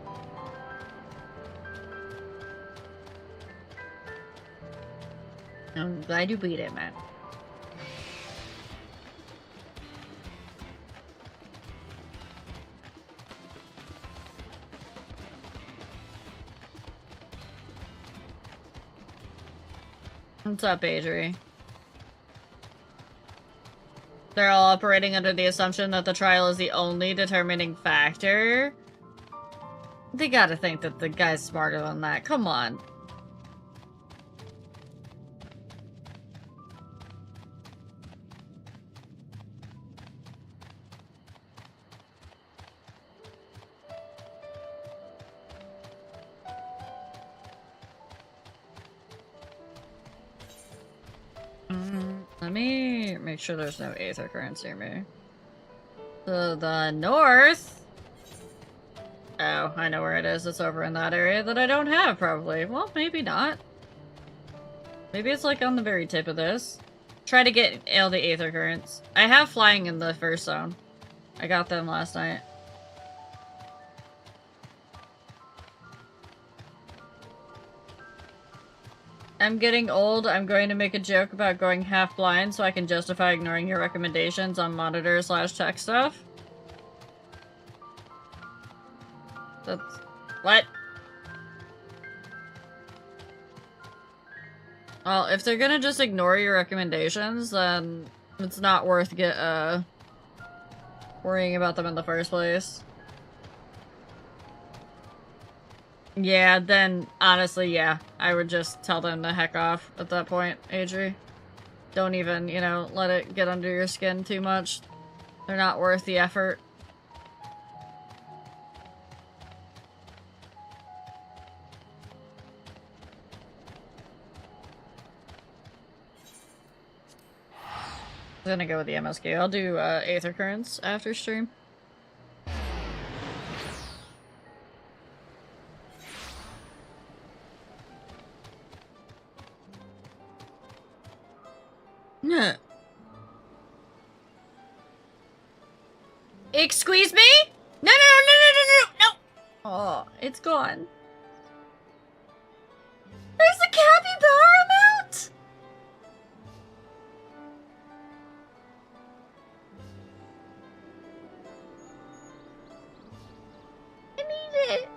I'm glad you beat it, man. What's up, Adri? They're all operating under the assumption that the trial is the only determining factor? They gotta think that the guy's smarter than that. Come on. Let me make sure there's no aether currents near me. To the north? Oh, I know where it is. It's over in that area that I don't have, probably. Well, maybe not. Maybe it's like on the very tip of this. Try to get all the aether currents. I have flying in the first zone. I got them last night. I'm getting old. I'm going to make a joke about going half blind so I can justify ignoring your recommendations on monitor/tech stuff. That's... what? Well, if they're gonna just ignore your recommendations, then it's not worth worrying about them in the first place. Yeah, then, honestly, yeah. I would just tell them to heck off at that point, Adri. Don't even, let it get under your skin too much. They're not worth the effort. I'm gonna go with the MSQ. I'll do Aether Currents after stream. Yeah. Excuse me? No, no, no, no, no, no, no, Oh, it's gone. There's the capybara mount! I need it.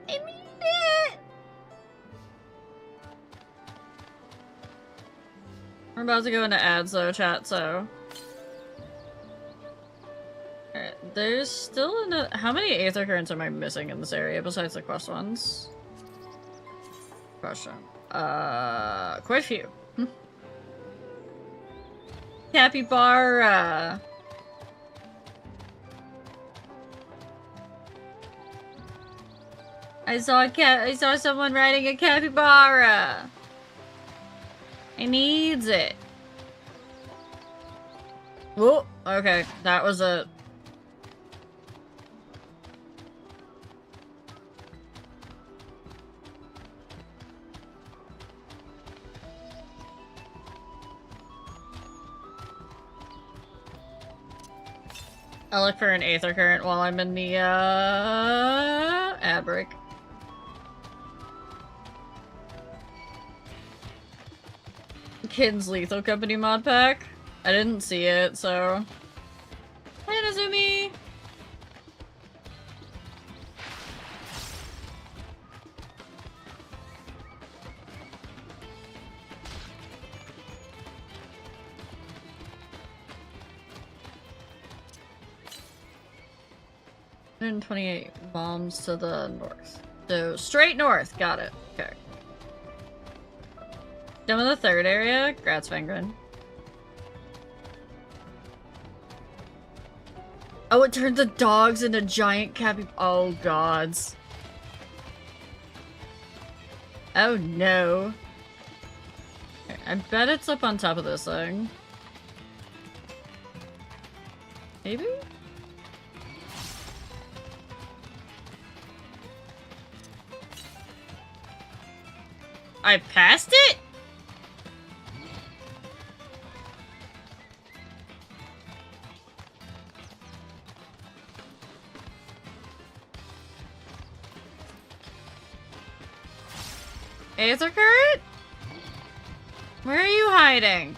I need it. We're about to go into ads though, chat, so. Alright, there's still how many Aether Currents am I missing in this area besides the quest ones? Question. Quite a few. Capybara! I saw someone riding a capybara! I needs it. Whoa, okay, that was a... I'll look for an Aether Current while I'm in the, ad break. Kids Lethal Company mod pack? I didn't see it, so... Hi, Nazumi! $128 bombs to the north. So, straight north. Got it. Okay. Done with the third area. Gratzfangren. Oh, it turned the dogs into giant oh, gods. Oh, no. Okay, I bet it's up on top of this thing. Maybe? I passed it? Aether Current? Where are you hiding?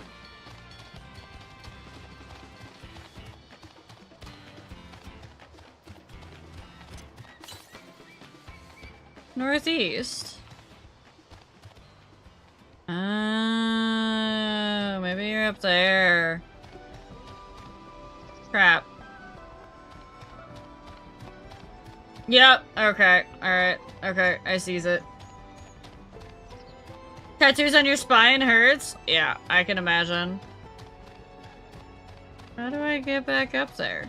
Northeast. Oh, maybe you're up there. Crap. Yep, okay, alright, okay, I sees it. Tattoos on your spine hurts? Yeah, I can imagine. How do I get back up there?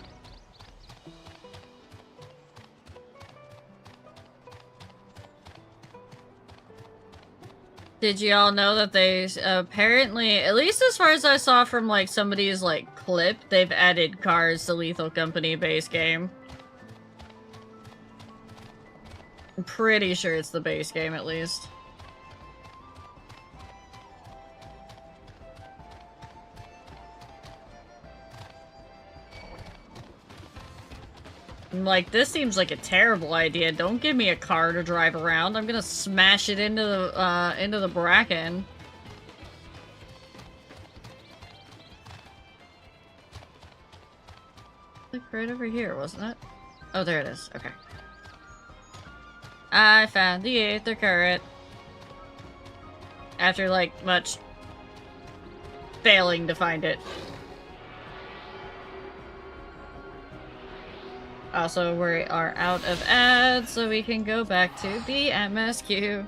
Did you all know that they apparently, at least as far as I saw from like somebody's like clip, they've added cars to Lethal Company base game. I'm pretty sure it's the base game at least. I'm like, this seems like a terrible idea. Don't give me a car to drive around. I'm gonna smash it into the bracken. Like right over here, wasn't it? Oh, there it is. Okay. I found the Aether Current. After, like, much failing to find it. Also, we are out of ads, so we can go back to the MSQ.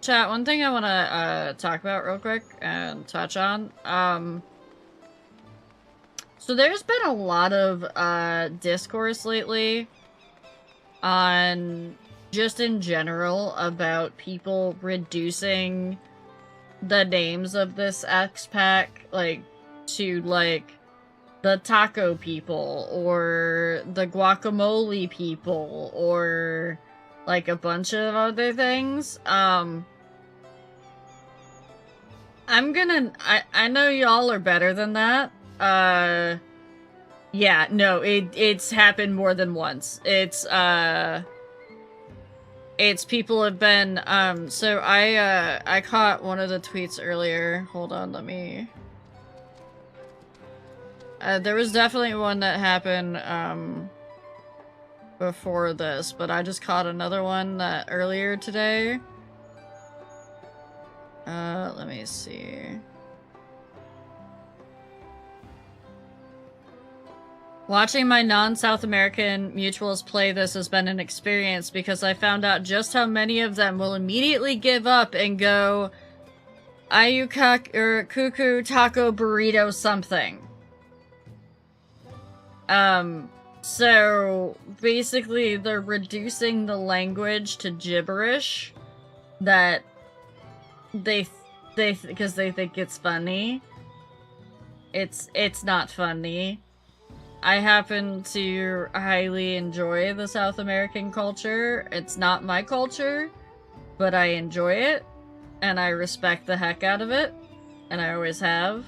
Chat, one thing I want to talk about real quick and touch on. So there's been a lot of discourse lately on just in general about people reducing the names of this X-Pack, like, to, like, the taco people, or the guacamole people, or, like, a bunch of other things. I know y'all are better than that. Yeah, no, it's happened more than once. It's people have been, so I caught one of the tweets earlier. Hold on, let me... there was definitely one that happened, before this, but I just caught another one that earlier today. Let me see. Watching my non-South American mutuals play this has been an experience because I found out just how many of them will immediately give up and go ayuka or cuckoo taco burrito something. So basically they're reducing the language to gibberish that because they think it's funny. It's not funny. I happen to highly enjoy the South American culture. It's not my culture, but I enjoy it, and I respect the heck out of it, and I always have.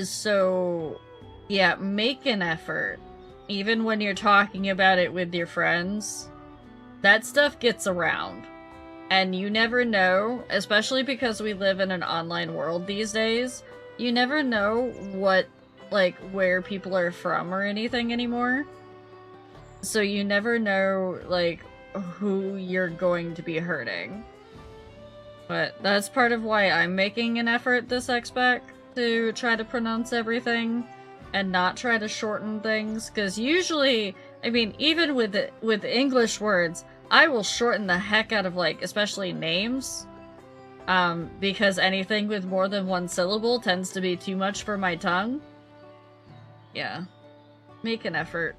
So, yeah, make an effort. Even when you're talking about it with your friends, that stuff gets around. And you never know, especially because we live in an online world these days, you never know what, like, where people are from or anything anymore. So you never know, like, who you're going to be hurting. But that's part of why I'm making an effort this XPEC to try to pronounce everything and not try to shorten things, because usually, I mean, even with English words, I will shorten the heck out of, like, especially names. Because anything with more than one syllable tends to be too much for my tongue. Yeah. Make an effort.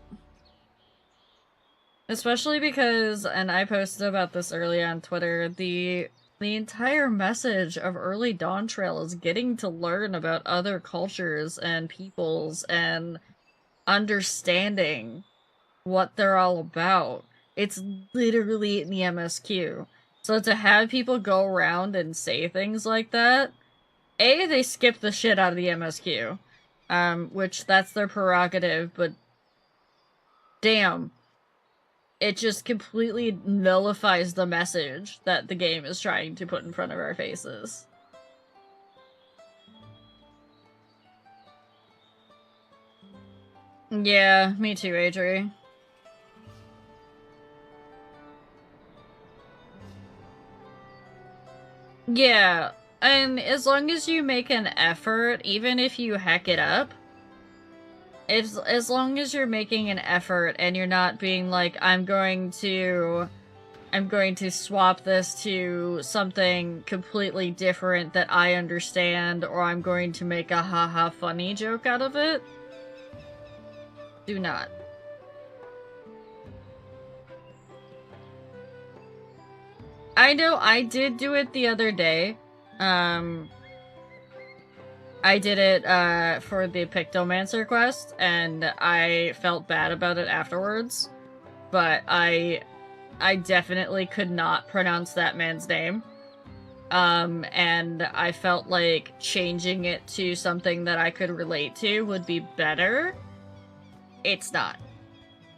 Especially because, and I posted about this earlier on Twitter, the entire message of early Dawntrail is getting to learn about other cultures and peoples and understanding what they're all about. It's literally in the MSQ. So to have people go around and say things like that, A, they skip the shit out of the MSQ, which that's their prerogative, but damn, it just completely nullifies the message that the game is trying to put in front of our faces. Yeah, me too, Adri. Yeah, and as long as you make an effort, even if you hack it up, as long as you're making an effort and you're not being like, I'm going to swap this to something completely different that I understand, or I'm going to make a haha funny joke out of it, do not. I know I did do it the other day. I did it for the Pictomancer quest, and I felt bad about it afterwards. But I definitely could not pronounce that man's name. And I felt like changing it to something that I could relate to would be better. It's not.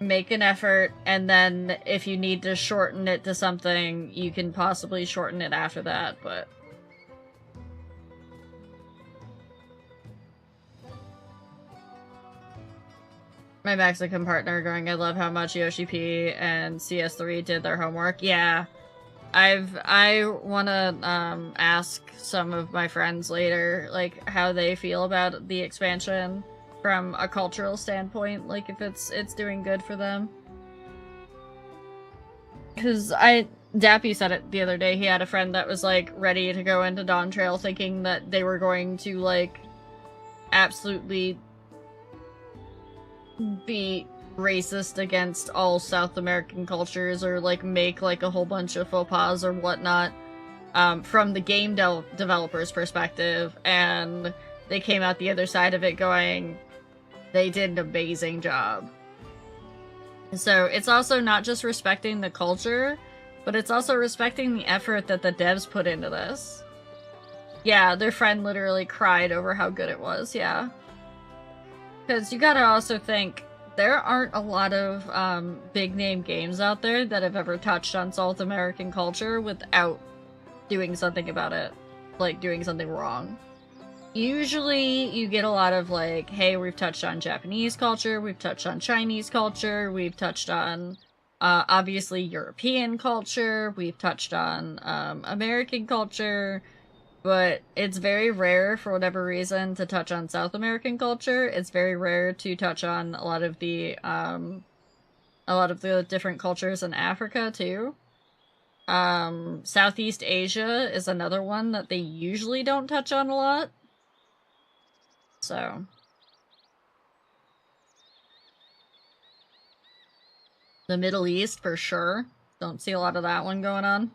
Make an effort, and then if you need to shorten it to something, you can possibly shorten it after that, but... My Mexican partner going, I love how much Yoshi P and CS3 did their homework. Yeah. I wanna, ask some of my friends later, like, how they feel about the expansion. From a cultural standpoint, like if it's doing good for them. Because Dappy said it the other day, he had a friend that was like ready to go into Dawntrail thinking that they were going to like absolutely be racist against all South American cultures or like make like a whole bunch of faux pas or whatnot from the game developer's perspective, and they came out the other side of it going, they did an amazing job. So it's also not just respecting the culture, but it's also respecting the effort that the devs put into this. Yeah, their friend literally cried over how good it was, yeah. Because you gotta also think, there aren't a lot of big-name games out there that have ever touched on South American culture without doing something about it. Like, doing something wrong. Usually, you get a lot of, like, hey, we've touched on Japanese culture, we've touched on Chinese culture, we've touched on, obviously, European culture, we've touched on, American culture, but it's very rare, for whatever reason, to touch on South American culture. It's very rare to touch on a lot of the different cultures in Africa, too. Southeast Asia is another one that they usually don't touch on a lot. So. The Middle East, for sure. Don't see a lot of that one going on.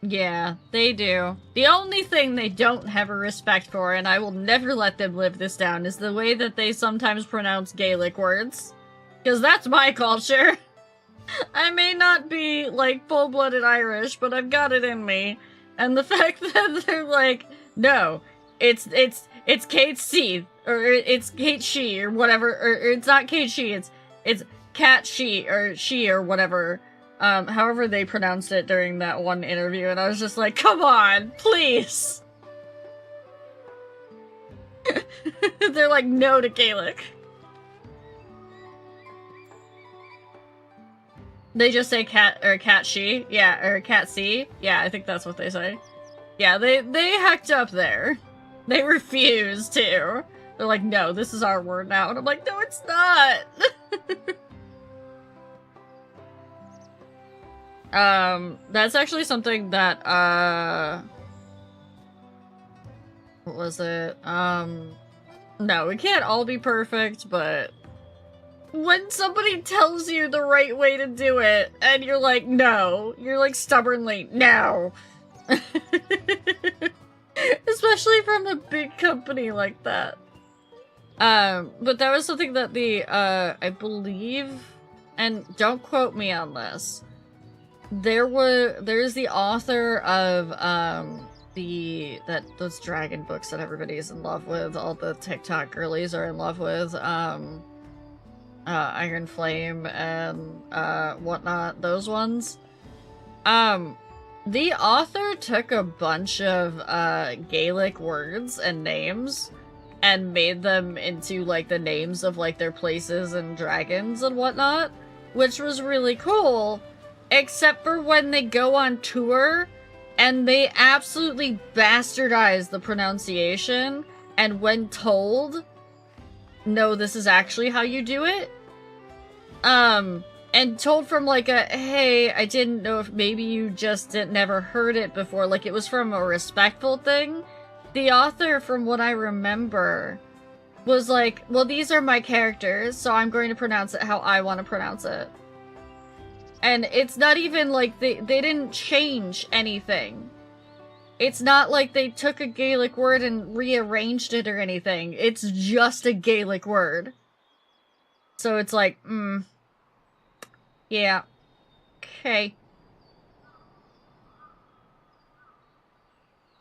Yeah, they do. The only thing they don't have a respect for, and I will never let them live this down, is the way that they sometimes pronounce Gaelic words. Because that's my culture. I may not be, like, full-blooded Irish, but I've got it in me. And the fact that they're like, no, it's Kate C, or it's Kate She, or whatever, or it's not Kate She, it's Cat She, or whatever. However they pronounced it during that one interview, and I was just like, come on, please! They're like, no to Gaelic. They just say cat she, yeah, or cat C, yeah, I think that's what they say. Yeah, they hacked up there. They refuse to. They're like, no, this is our word now, and I'm like, no, it's not! That's actually something that, what was it? No, we can't all be perfect, but when somebody tells you the right way to do it, and you're like, no, you're like stubbornly, no. Especially from a big company like that. But that was something that the, I believe, and don't quote me on this, there's the author of those dragon books that everybody's in love with, all the TikTok girlies are in love with, Iron Flame and whatnot, those ones. The author took a bunch of Gaelic words and names and made them into like the names of like their places and dragons and whatnot, which was really cool. Except for when they go on tour, and they absolutely bastardize the pronunciation, and when told, no, this is actually how you do it, and told from like a, hey, I didn't know if maybe you just never heard it before, like it was from a respectful thing, the author, from what I remember, was like, well, these are my characters, so I'm going to pronounce it how I want to pronounce it. And it's not even like they didn't change anything. It's not like they took a Gaelic word and rearranged it or anything. It's just a Gaelic word. So it's like, yeah. Okay.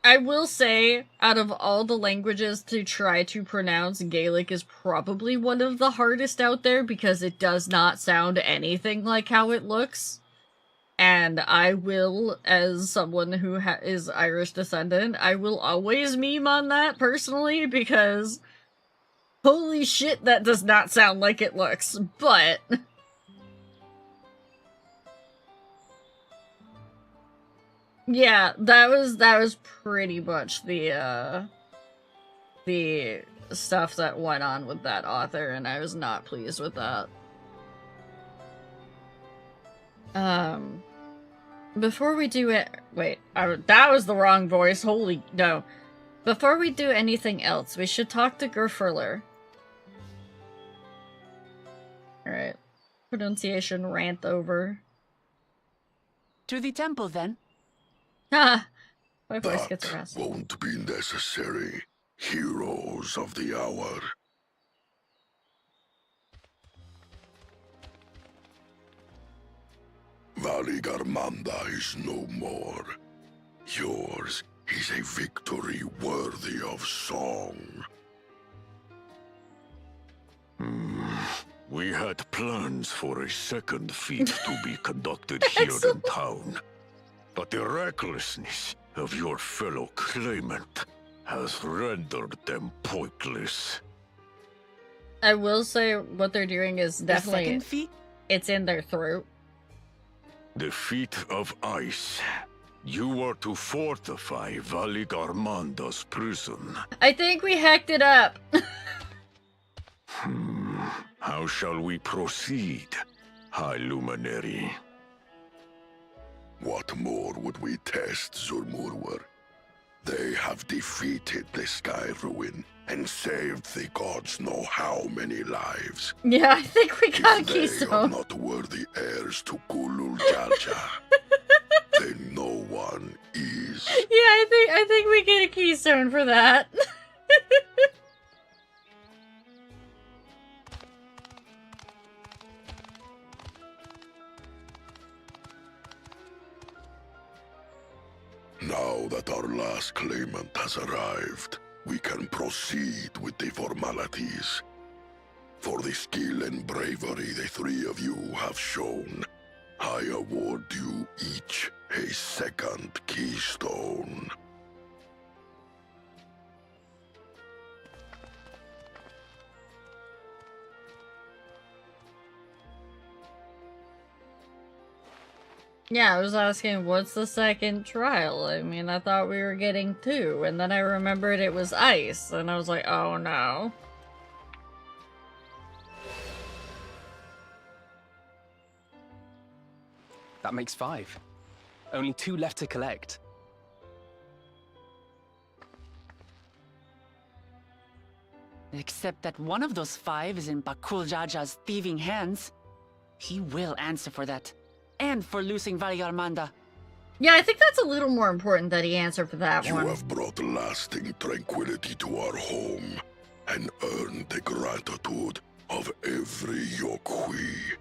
I will say, out of all the languages to try to pronounce, Gaelic is probably one of the hardest out there because it does not sound anything like how it looks. And I will, as someone who is Irish descendant, I will always meme on that personally because holy shit, that does not sound like it looks, but yeah, that was pretty much the stuff that went on with that author, and I was not pleased with that. Before we do it, wait, that was the wrong voice, holy, no. Before we do anything else, we should talk to Gerfurler. Alright, pronunciation rant over. To the temple, then. Ah, my voice gets raspy. Won't be necessary. Heroes of the hour. Valigarmanda is no more. Yours is a victory worthy of song. We had plans for a second feat to be conducted here in town. But the recklessness of your fellow claimant has rendered them pointless. I will say what they're doing is definitely... second feat? It's in their throat. The feat of ice. You are to fortify Valigarmanda's prison. I think we hacked it up. How shall we proceed, High Luminary? What more would we test, Zurmurwer? They have defeated the Sky Ruin and saved the gods know how many lives. Yeah, I think we got a If they are keystone. not worthy heirs to Kulul Jalja, then no one is. Yeah, I think we get a keystone for that. Now that our last claimant has arrived, we can proceed with the formalities. For the skill and bravery the three of you have shown, I award you each a second keystone. Yeah, I was asking, what's the second trial? I mean, I thought we were getting 2, and then I remembered it was ice, and I was like, oh no. That makes 5. Only 2 left to collect. Except that one of those 5 is in Bakul Jaja's thieving hands. He will answer for that. And for losing Valigarmanda. Yeah, I think that's a little more important that he answered for that You one. have brought lasting tranquility to our home and earned the gratitude of every Yokwi.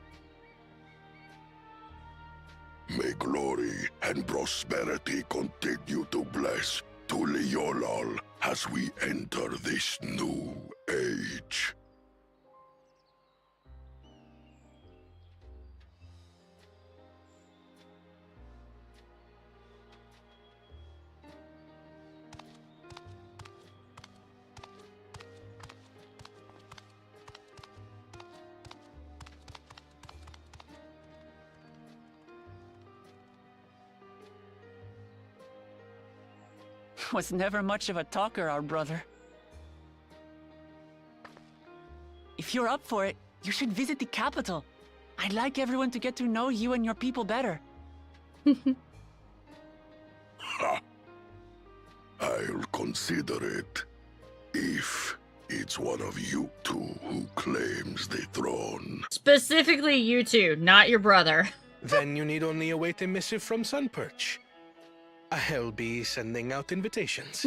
May glory and prosperity continue to bless Tuliolol as we enter this new age. Was never much of a talker, our brother. If you're up for it, you should visit the capital. I'd like everyone to get to know you and your people better. Ha! I'll consider it. If it's one of you two who claims the throne. Specifically you two, not your brother. Then you need only await a missive from Sunperch. I'll be sending out invitations.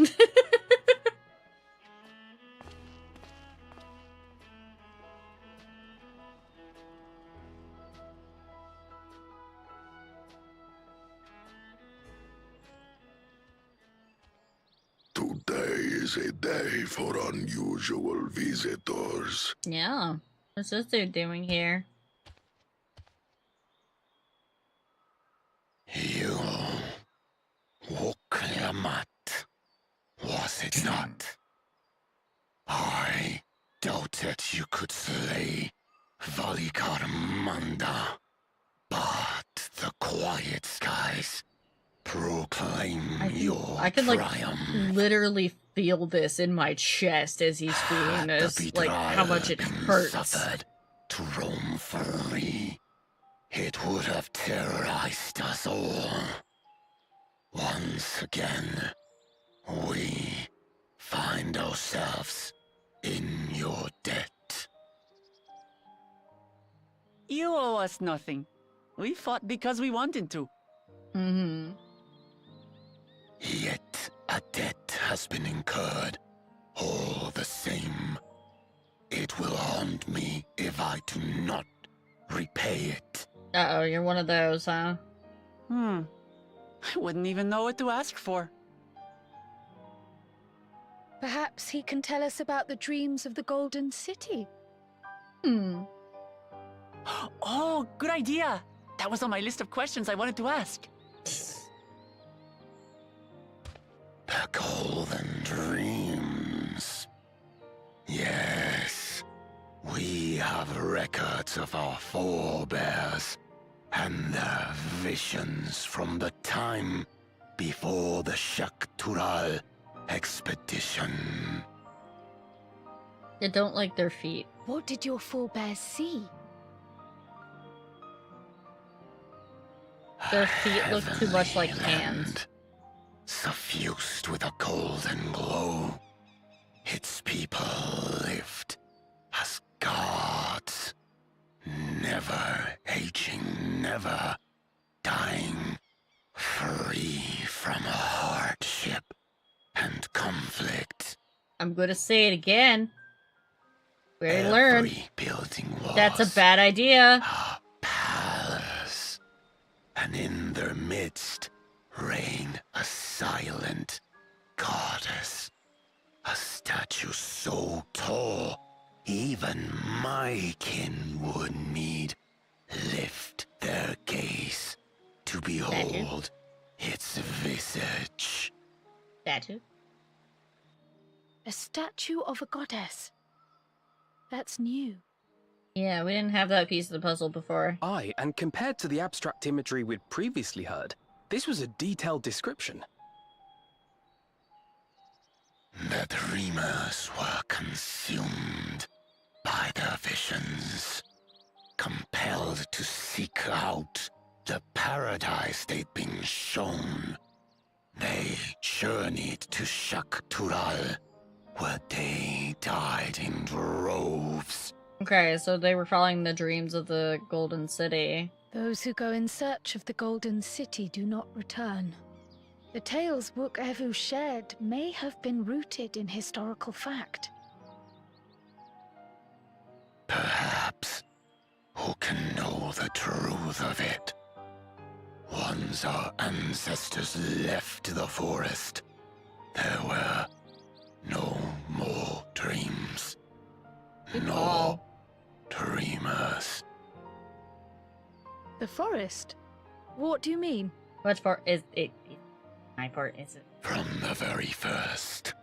Today is a day for unusual visitors. Yeah. What's this dude doing here? You... Woklamat, was it not? I doubted you could slay Valigarmanda, but the quiet skies proclaim your I can triumph. literally feel this in my chest as he's speaking this, like how much it hurts. Suffered to roam free. It would have terrorized us all. Once again, we find ourselves in your debt. You owe us nothing. We fought because we wanted to. Mm-hmm. Yet a debt has been incurred. All the same, it will haunt me if I do not repay it. Uh-oh, you're one of those, huh? I wouldn't even know what to ask for. Perhaps he can tell us about the dreams of the Golden City. Oh, good idea! That was on my list of questions I wanted to ask. The Golden Dreams. Yes, we have records of our forebears and their visions from the time before the Shaktural expedition. You don't like their feet. What did your forebears see? Their feet look too much like hands. Suffused with a golden glow, its people lived as gods, never aging, never dying, free from hardship and conflict. I'm gonna say it again. We already learned. Every building was That's a bad idea. a palace, and in their midst reigned a silent goddess, a statue so tall even my kin would need lift their gaze to behold its visage. Statue? A statue of a goddess. That's new. Yeah, we didn't have that piece of the puzzle before. Aye, and compared to the abstract imagery we'd previously heard, this was a detailed description. The dreamers were consumed by their visions, compelled to seek out the paradise they'd been shown. They journeyed to Shaktural, where they died in droves. Okay, so they were following the dreams of the Golden City. Those who go in search of the Golden City do not return. The tales Wook Evu shared may have been rooted in historical fact. Perhaps. Who can know the truth of it? Once our ancestors left the forest, there were no more dreams. No dreamers. The forest? What do you mean? What for is it? My part is it? From the very first,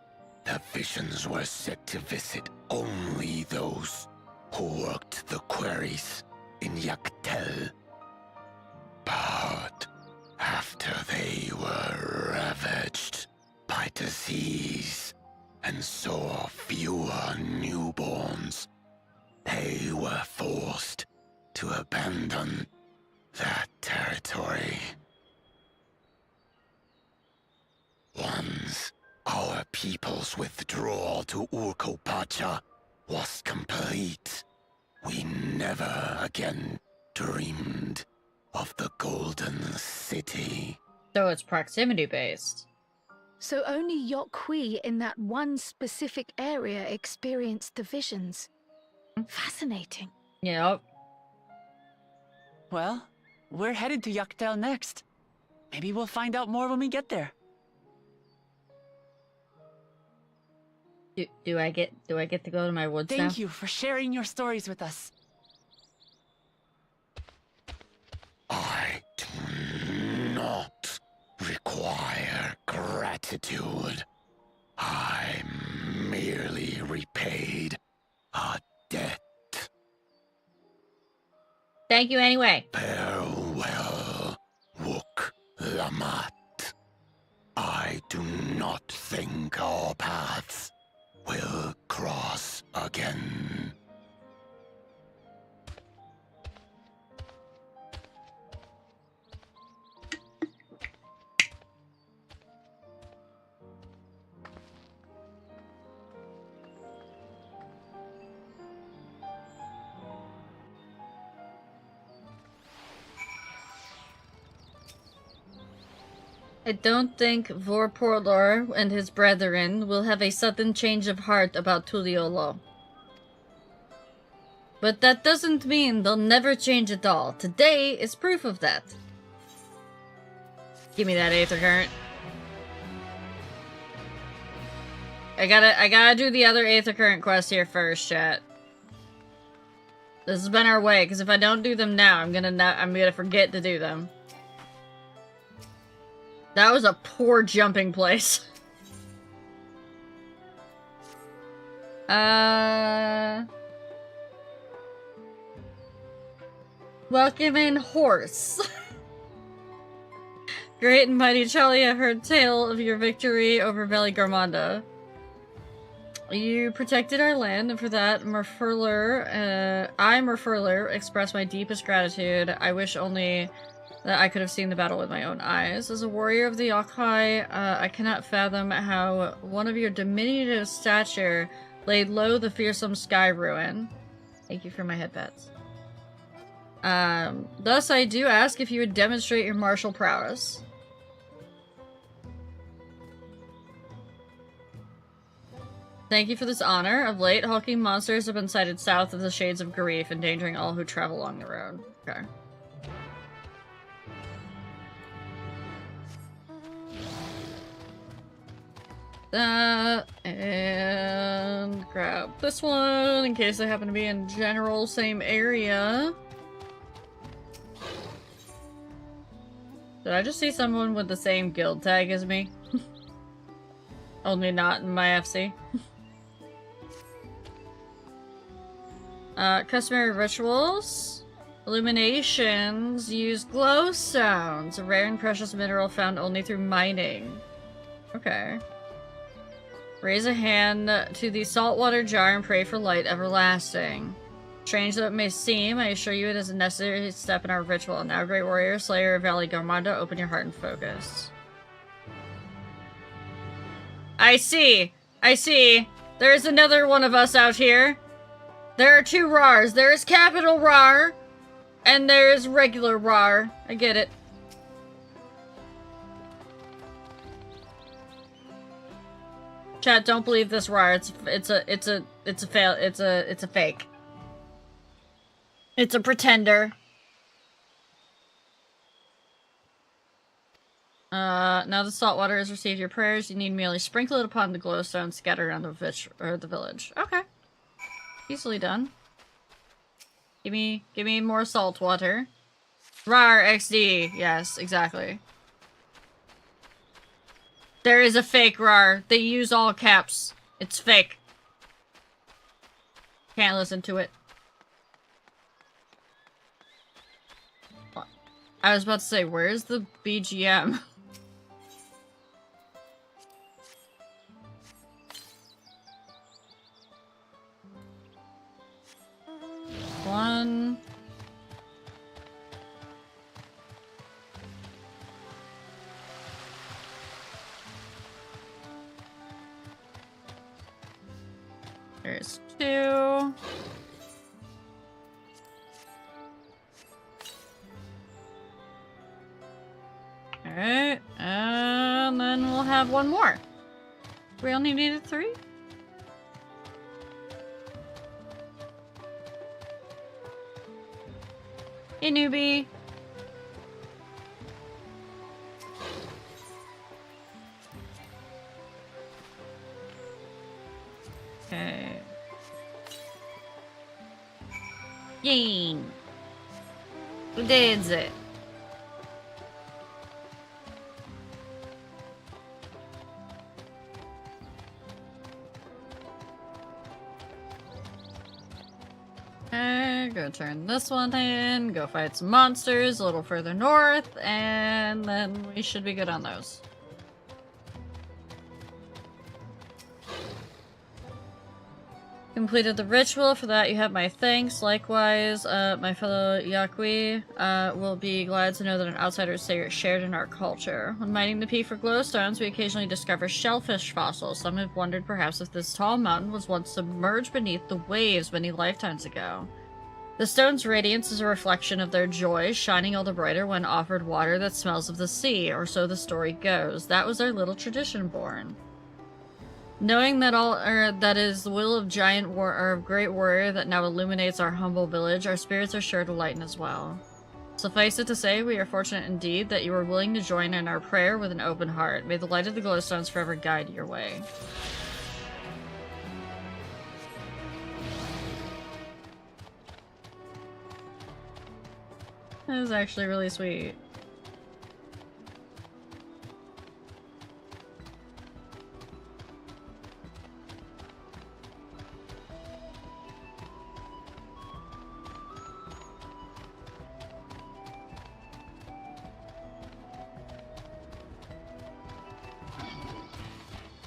the visions were set to visit only those who worked the quarries in Yaktel. But after they were ravaged by disease and saw fewer newborns, they were forced to abandon that territory. Once our people's withdrawal to Urkopacha was complete, we never again dreamed of the Golden City. So it's proximity based. So only Yokhui in that one specific area experienced the visions. Fascinating. Yep. Well, we're headed to Yaktel next. Maybe we'll find out more when we get there. Do I get to go to my woods now? Thank you for sharing your stories with us. I do not require gratitude. I merely repaid a debt. Thank you anyway. Farewell, Wook Lamat. I do not think our paths will cross again. I don't think Vorpordor and his brethren will have a sudden change of heart about Tuliolo. But that doesn't mean they'll never change at all. Today is proof of that. Give me that Aether Current. I gotta do the other Aether Current quest here first, chat. This has been our way, because if I don't do them now, I'm gonna forget to do them. That was a poor jumping place. Welcome in, horse. Great and mighty Charlie, I've heard tale of your victory over Valley Garmanda. You protected our land, and for that, Merfurler, express my deepest gratitude. I wish only that I could have seen the battle with my own eyes. As a warrior of the Yokai, I cannot fathom how one of your diminutive stature laid low the fearsome Sky Ruin. Thank you for my headpats. Thus I do ask if you would demonstrate your martial prowess. Thank you for this honor. Of late, hulking monsters have been sighted south of the Shades of Grief, endangering all who travel along the road. Okay. And grab this one in case I happen to be in general same area. Did I just see someone with the same guild tag as me? Only not in my FC. Customary rituals. Illuminations use glowstones, a rare and precious mineral found only through mining. Okay. Raise a hand to the saltwater jar and pray for light everlasting. Strange though it may seem, I assure you it is a necessary step in our ritual. Now, Great Warrior, Slayer of Valley Garmanda, open your heart and focus. I see! I see! There's another one of us out here. There are two Rars. There is capital Rar, and there is regular Rar. I get it. Chat, don't believe this Rar. It's a fake. It's a pretender. Now the saltwater has received your prayers. You need merely sprinkle it upon the glowstone scattered around the village. Okay. Easily done. Give me more salt water. Rar XD. Yes, exactly. There is a fake Rar. They use all caps. It's fake. Can't listen to it. I was about to say, where's the BGM? One. There's two. Alright, and then we'll have one more. We only needed 3? Hey, newbie. Okay. Yay! Who did it? Okay, go turn this one in, go fight some monsters a little further north, and then we should be good on those. Completed the ritual. For that you have my thanks. Likewise, my fellow Yakui will be glad to know that an outsider is shared in our culture. When mining the peak for glowstones, we occasionally discover shellfish fossils. Some have wondered perhaps if this tall mountain was once submerged beneath the waves many lifetimes ago. The stone's radiance is a reflection of their joy, shining all the brighter when offered water that smells of the sea, or so the story goes. That was our little tradition born. Knowing that that is the will of great warrior that now illuminates our humble village, our spirits are sure to lighten as well. Suffice it to say, we are fortunate indeed that you are willing to join in our prayer with an open heart. May the light of the glowstones forever guide your way. That is actually really sweet.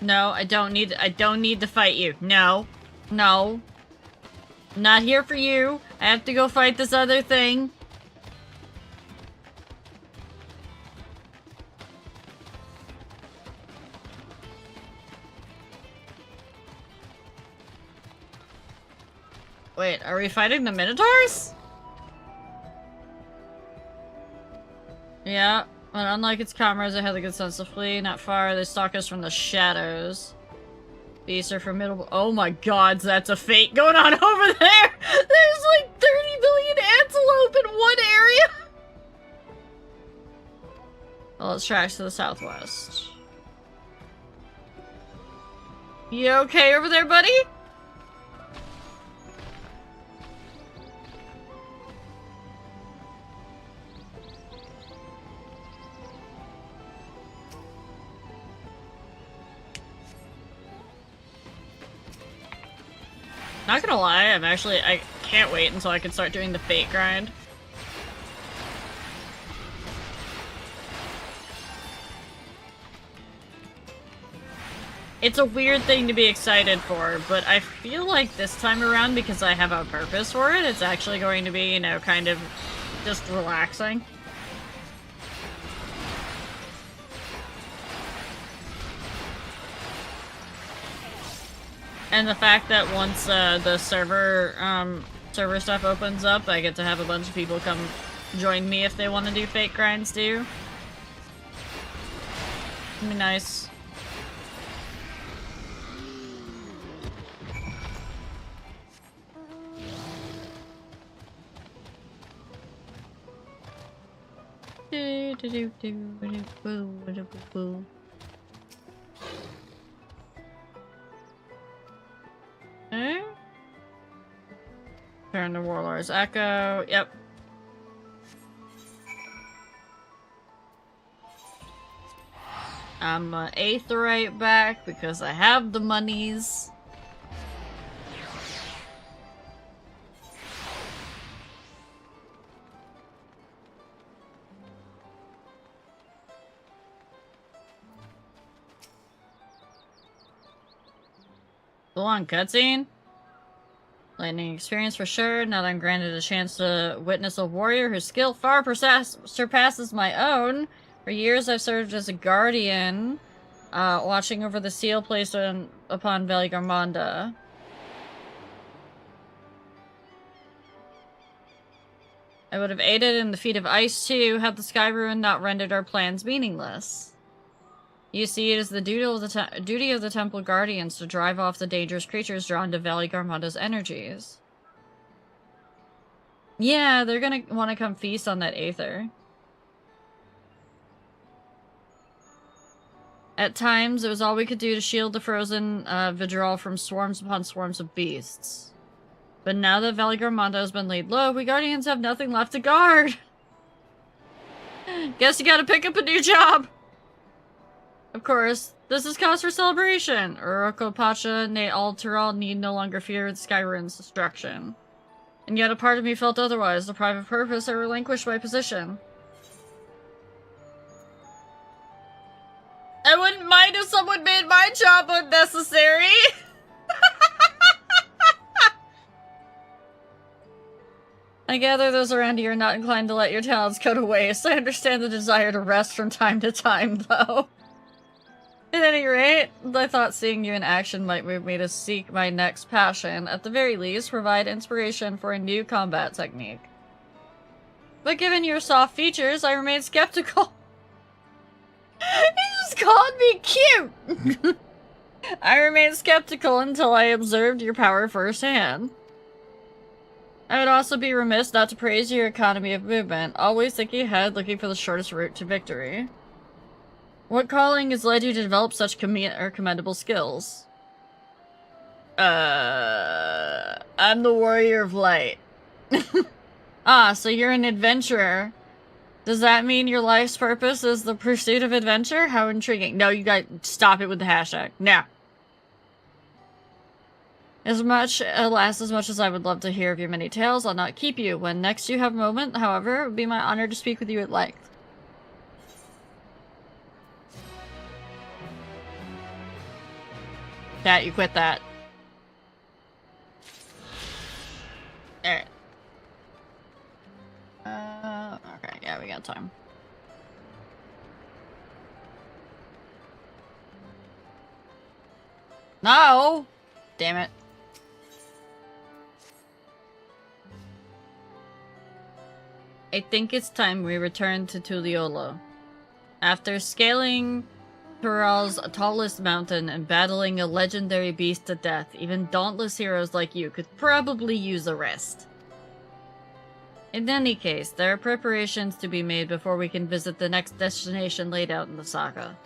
No, I don't need to fight you. No. No. I'm not here for you. I have to go fight this other thing. Wait, are we fighting the Minotaurs? Yeah, but unlike its comrades, it had the good sense to flee. Not far, they stalk us from the shadows. Beasts are formidable. Oh my god, that's a fate going on over there! There's like 30 billion antelope in one area! Well, let's track to the southwest. You okay over there, buddy? Not gonna lie, I can't wait until I can start doing the fate grind. It's a weird thing to be excited for, but I feel like this time around, because I have a purpose for it, it's actually going to be, you know, kind of just relaxing. And the fact that once the server stuff opens up, I get to have a bunch of people come join me if they want to do fate grinds too. It'd be nice. Okay. Turn to Warlord's Echo. Yep. I'm Aetheryte back because I have the monies. Full on cutscene? Lightning experience for sure. Now that I'm granted a chance to witness a warrior whose skill far surpasses my own. For years I've served as a guardian, watching over the seal placed upon Valley Garmonda. I would have aided in the feat of ice too, had the Sky Ruin not rendered our plans meaningless. You see, it is the duty of the Temple Guardians to drive off the dangerous creatures drawn to Valley Garmonda's energies. Yeah, they're gonna want to come feast on that Aether. At times, it was all we could do to shield the frozen Vidral from swarms upon swarms of beasts. But now that Valley Garmonda has been laid low, we Guardians have nothing left to guard. Guess you gotta pick up a new job. Of course, this is cause for celebration. Uroko Pacha, nay Alteral need no longer fear Skyrim's destruction. And yet a part of me felt otherwise. The private purpose, I relinquished my position. I wouldn't mind if someone made my job unnecessary! I gather those around you are not inclined to let your talents go to waste. I understand the desire to rest from time to time, though. At any rate, I thought seeing you in action might move me to seek my next passion, at the very least, provide inspiration for a new combat technique. But given your soft features, I remain skeptical. He just called me cute! I remained skeptical until I observed your power firsthand. I would also be remiss not to praise your economy of movement, always thinking ahead, looking for the shortest route to victory. What calling has led you to develop such commendable skills? I'm the Warrior of Light. Ah, so you're an adventurer. Does that mean your life's purpose is the pursuit of adventure? How intriguing. No, you guys, stop it with the hashtag. No. As much as I would love to hear of your many tales, I'll not keep you. When next you have a moment, however, it would be my honor to speak with you at length. That, you quit that. Alright. Okay, yeah, we got time. No! Damn it. I think it's time we return to Tuliolo. After scaling Tural's tallest mountain and battling a legendary beast to death, even dauntless heroes like you could probably use a rest. In any case, there are preparations to be made before we can visit the next destination laid out in the saga.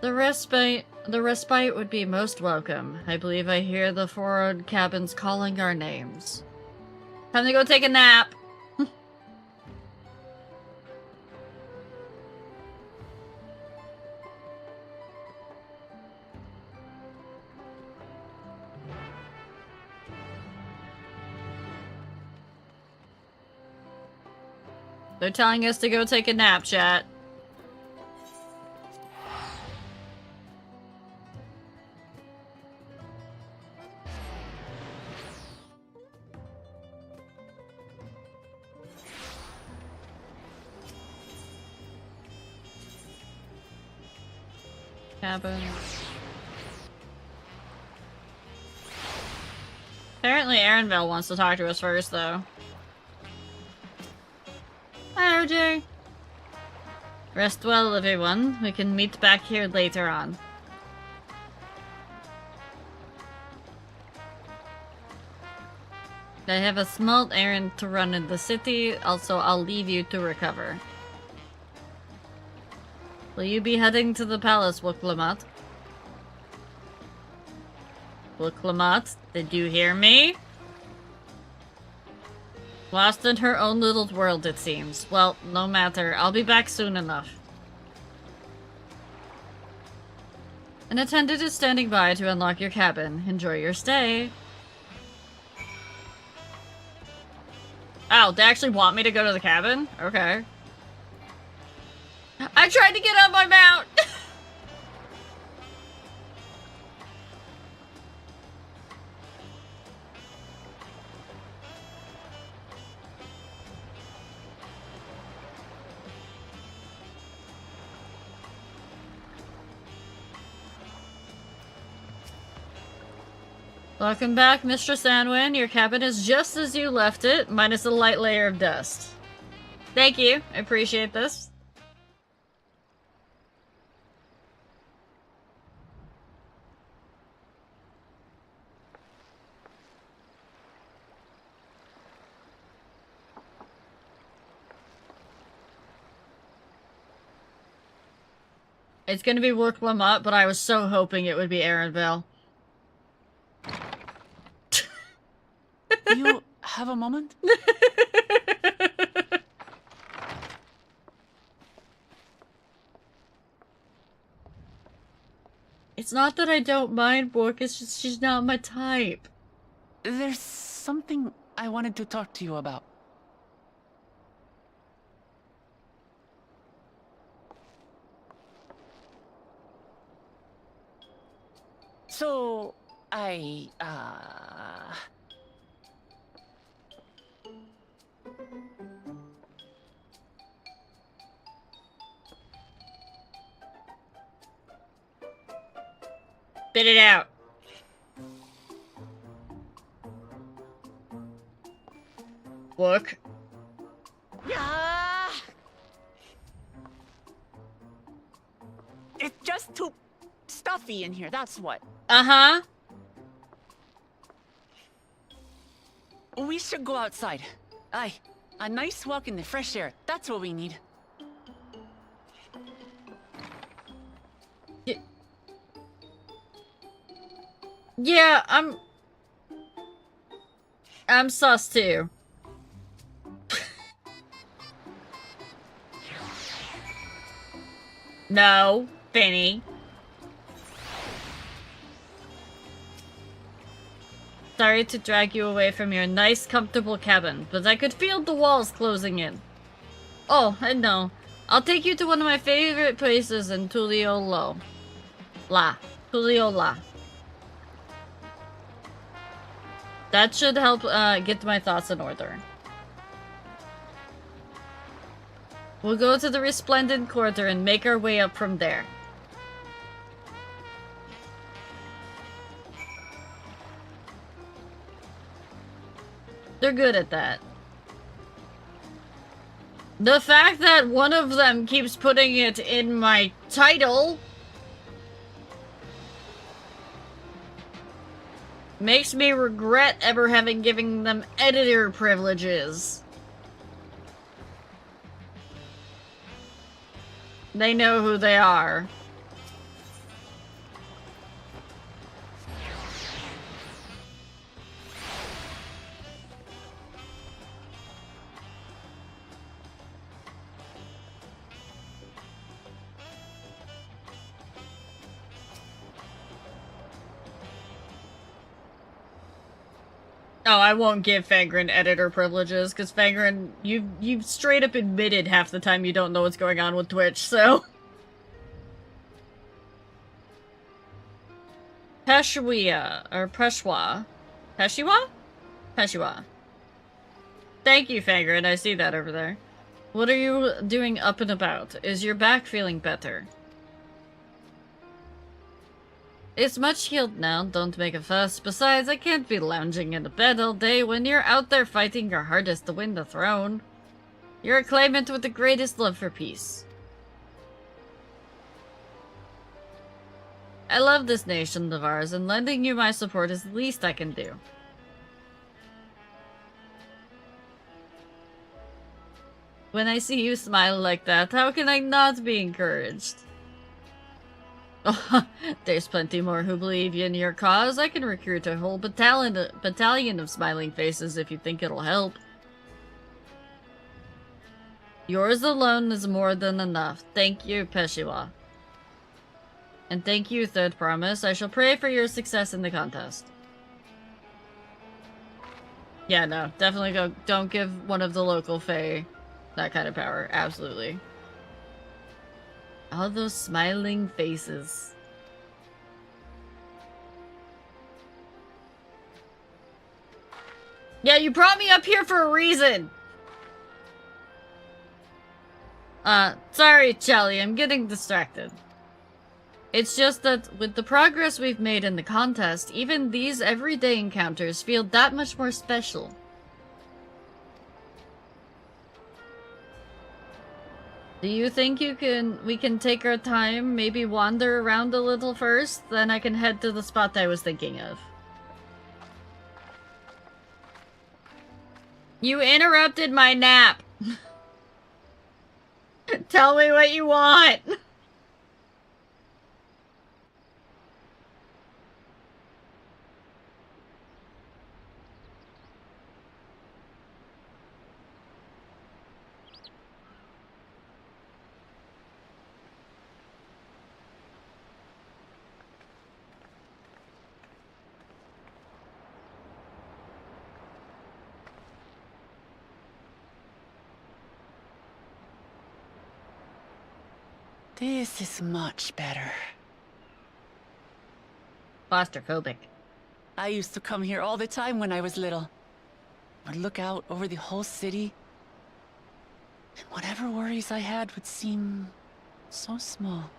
The respite would be most welcome. I believe I hear the forward cabins calling our names. Time to go take a nap! They're telling us to go take a nap, chat. Cabins. Apparently Aaronville wants to talk to us first, though. Hi, RJ. Rest well, everyone. We can meet back here later on. I have a small errand to run in the city, also I'll leave you to recover. Will you be heading to the palace, Wooklamat? Wooklamat, did you hear me? Lost in her own little world, it seems. Well, no matter. I'll be back soon enough. An attendant is standing by to unlock your cabin. Enjoy your stay. Oh, they actually want me to go to the cabin? Okay. I tried to get on my mount! Welcome back, Mistress Anwin. Your cabin is just as you left it, minus a light layer of dust. Thank you. I appreciate this. It's gonna be Wooklamat, but I was so hoping it would be Aaronville. You have a moment? It's not that I don't mind Book, it's just she's not my type. There's something I wanted to talk to you about. So, Spit it out. Look. It's just too Stuffy in here, that's what. Uh-huh. We should go outside. Aye, a nice walk in the fresh air. That's what we need. Yeah, I'm sus too. No, Finny. Sorry to drag you away from your nice, comfortable cabin, but I could feel the walls closing in. Oh, I know. I'll take you to one of my favorite places in Tuliolo. Tuliola. That should help get my thoughts in order. We'll go to the Resplendent Quarter and make our way up from there. They're good at that. The fact that one of them keeps putting it in my title makes me regret ever having given them editor privileges. They know who they are. Oh, I won't give Fangren editor privileges, because Fangren, you've straight up admitted half the time you don't know what's going on with Twitch, so... Peshwa, or Peshwa. Peshiwa? Peshiwa. Thank you, Fangren, I see that over there. What are you doing up and about? Is your back feeling better? It's much healed now, don't make a fuss. Besides, I can't be lounging in a bed all day when you're out there fighting your hardest to win the throne. You're a claimant with the greatest love for peace. I love this nation of ours, and lending you my support is the least I can do. When I see you smile like that, how can I not be encouraged? Oh, there's plenty more who believe in your cause. I can recruit a whole battalion of smiling faces if you think it'll help. Yours alone is more than enough. Thank you, Peshiwa. And thank you, Third Promise. I shall pray for your success in the contest. Yeah, no, definitely don't give one of the local fae that kind of power. Absolutely. All those smiling faces. Yeah, you brought me up here for a reason! Sorry, Chelly, I'm getting distracted. It's just that with the progress we've made in the contest, even these everyday encounters feel that much more special. Do you think we can take our time, maybe wander around a little first? Then I can head to the spot I was thinking of. You interrupted my nap! Tell me what you want! This is much better. Claustrophobic. I used to come here all the time when I was little. I'd look out over the whole city, and whatever worries I had would seem so small.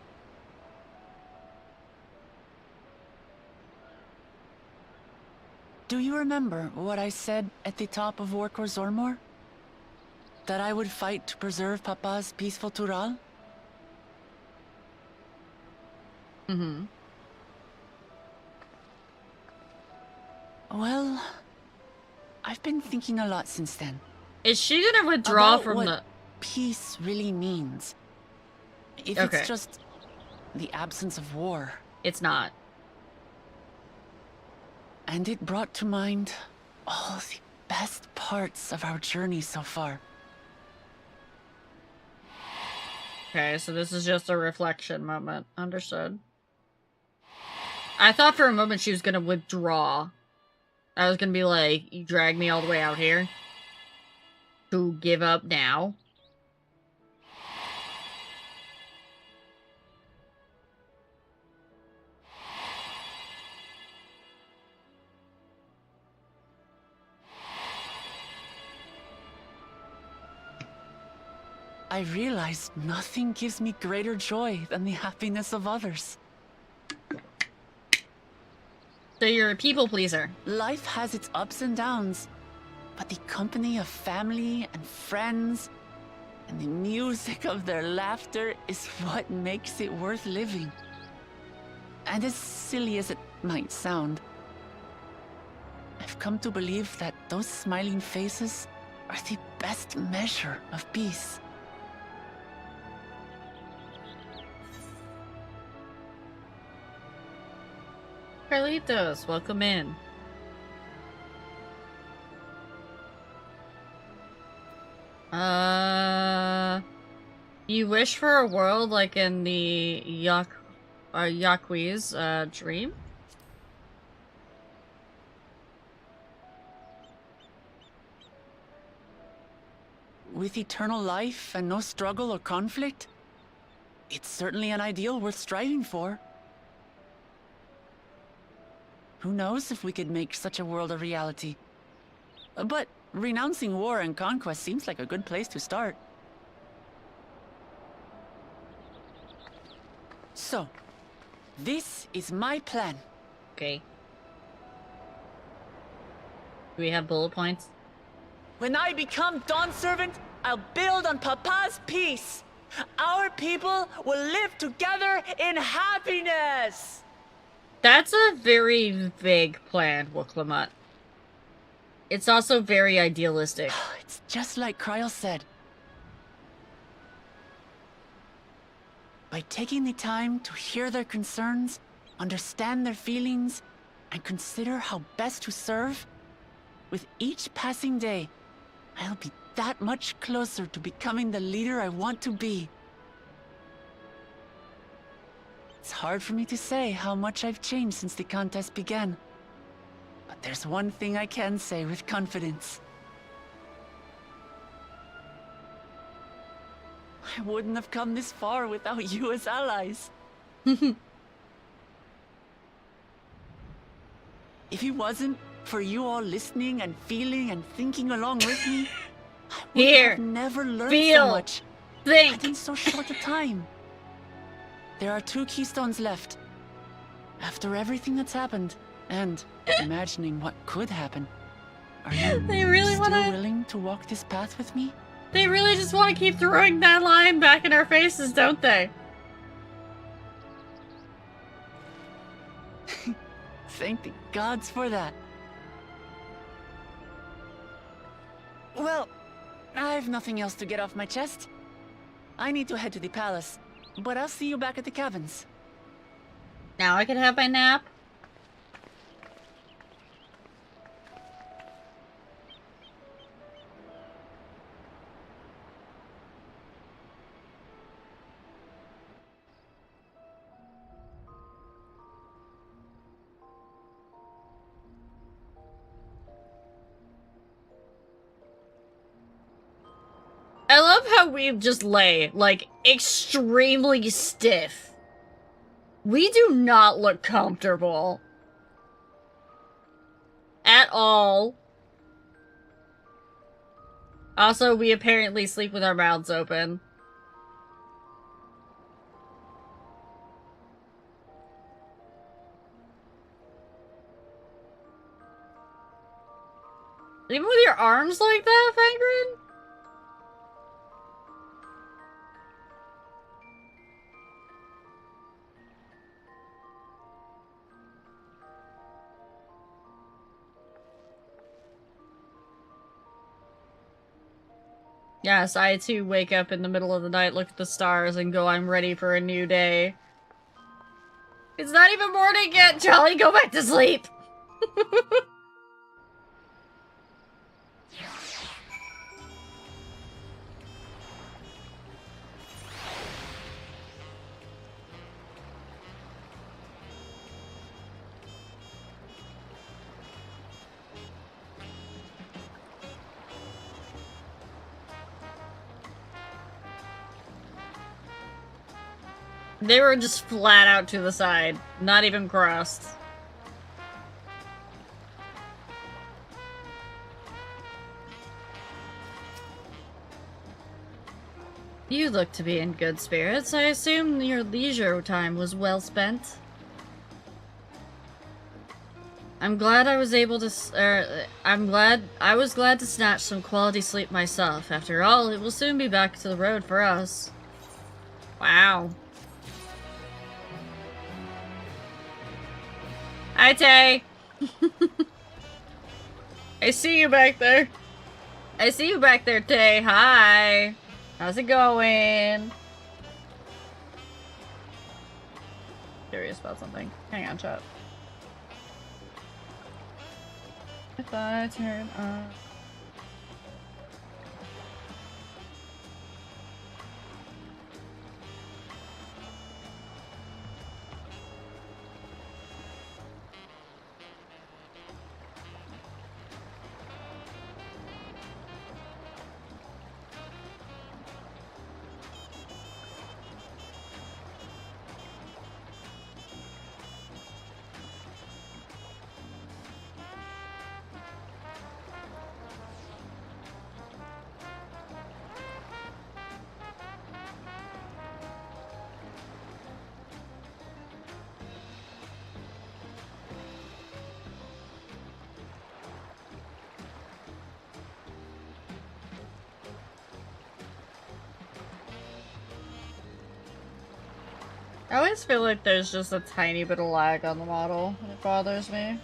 Do you remember what I said at the top of Orkor Zormor? That I would fight to preserve Papa's peaceful Tural? Mm-hmm. Well, I've been thinking a lot since then. Is she gonna withdraw About from what the... peace really means. If Okay. it's just the absence of war. It's not. And it brought to mind all the best parts of our journey so far. Okay, so this is just a reflection moment. Understood. I thought for a moment she was gonna withdraw. I was gonna be like, you dragged me all the way out here to give up now? I realize nothing gives me greater joy than the happiness of others. So you're a people pleaser. Life has its ups and downs, but the company of family and friends and the music of their laughter is what makes it worth living. And as silly as it might sound, I've come to believe that those smiling faces are the best measure of peace. Carlitos, welcome in. You wish for a world like in the Yaqui's dream? With eternal life and no struggle or conflict, it's certainly an ideal worth striving for. Who knows if we could make such a world a reality? But renouncing war and conquest seems like a good place to start. So, this is my plan. Okay. Do we have bullet points? When I become Dawn Servant, I'll build on Papa's peace. Our people will live together in happiness. That's a very vague plan, Wuklamut. It's also very idealistic. It's just like Kryl said. By taking the time to hear their concerns, understand their feelings, and consider how best to serve, with each passing day, I'll be that much closer to becoming the leader I want to be. It's hard for me to say how much I've changed since the contest began. But there's one thing I can say with confidence. I wouldn't have come this far without you as allies. If it wasn't for you all listening and feeling and thinking along with me, I would have never learned so much. Think. In so short a time. There are 2 keystones left. After everything that's happened, and imagining what could happen, are you still willing to walk this path with me? They really just want to keep throwing that line back in our faces, don't they? Thank the gods for that. Well, I've nothing else to get off my chest. I need to head to the palace, but I'll see you back at the cabins. Now I can have my nap? I love how we just lay, like, extremely stiff. We do not look comfortable. At all. Also, we apparently sleep with our mouths open. Even with your arms like that, Fangren? Yes, I too wake up in the middle of the night, look at the stars, and go, I'm ready for a new day. It's not even morning yet, Jolly, go back to sleep! They were just flat out to the side, not even crossed. You look to be in good spirits. I assume your leisure time was well spent. I'm glad I was able to, I was glad to snatch some quality sleep myself. After all, it will soon be back to the road for us. Wow. Hi, Tay. I see you back there. I see you back there, Tay. Hi. How's it going? Curious about something. Hang on, chat. If I turn on... I always feel like there's just a tiny bit of lag on the model, and it bothers me.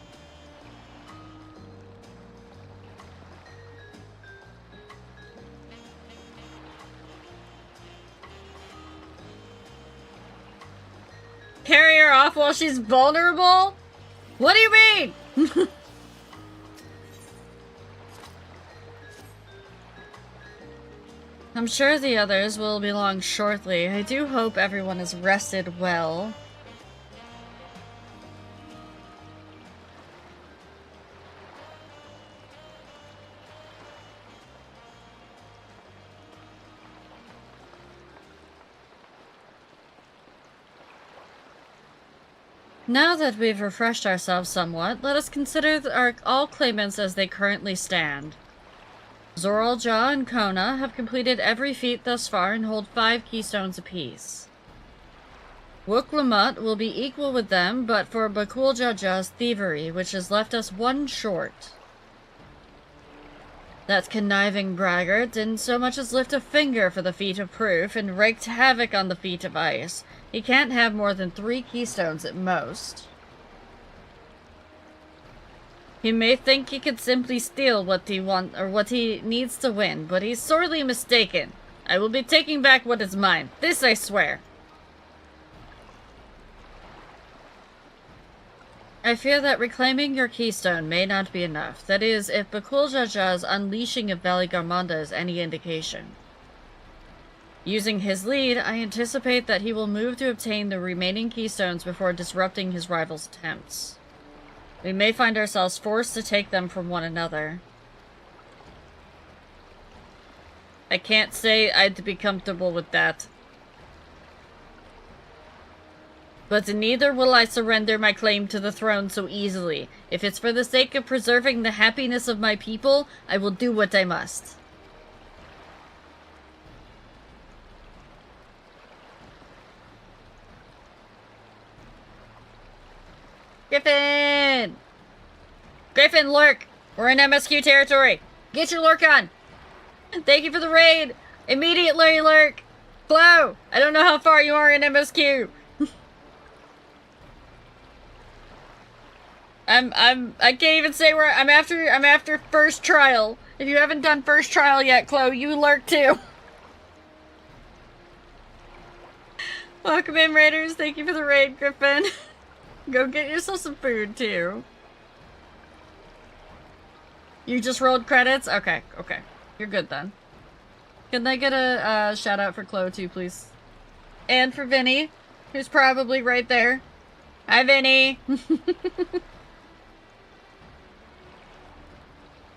Carry her off while she's vulnerable? What do you mean? I'm sure the others will be along shortly. I do hope everyone is rested well. Now that we've refreshed ourselves somewhat, let us consider all claimants as they currently stand. Zoralja and Kona have completed every feat thus far and hold 5 keystones apiece. Wuklamut will be equal with them, but for Bakuljaja's thievery, which has left us 1 short. That conniving braggart didn't so much as lift a finger for the feat of proof and wreaked havoc on the feat of ice. He can't have more than 3 keystones at most. He may think he could simply steal what he wants or what he needs to win, but he's sorely mistaken. I will be taking back what is mine. This I swear. I fear that reclaiming your keystone may not be enough. That is, if Bakuljaja's unleashing of Valley Garmanda is any indication. Using his lead, I anticipate that he will move to obtain the remaining keystones before disrupting his rival's attempts. We may find ourselves forced to take them from one another. I can't say I'd be comfortable with that. But neither will I surrender my claim to the throne so easily. If it's for the sake of preserving the happiness of my people, I will do what I must. Griffin! Griffin, lurk! We're in MSQ territory! Get your lurk on! Thank you for the raid! Immediately, lurk! Glow! I don't know how far you are in MSQ! I can't even say where I'm after first trial. If you haven't done first trial yet, Chloe, you lurk too. Welcome in, Raiders. Thank you for the raid, Griffin. Go get yourself some food, too. You just rolled credits? Okay, okay. You're good, then. Can I get a shout-out for Chloe, too, please? And for Vinny, who's probably right there. Hi, Vinny!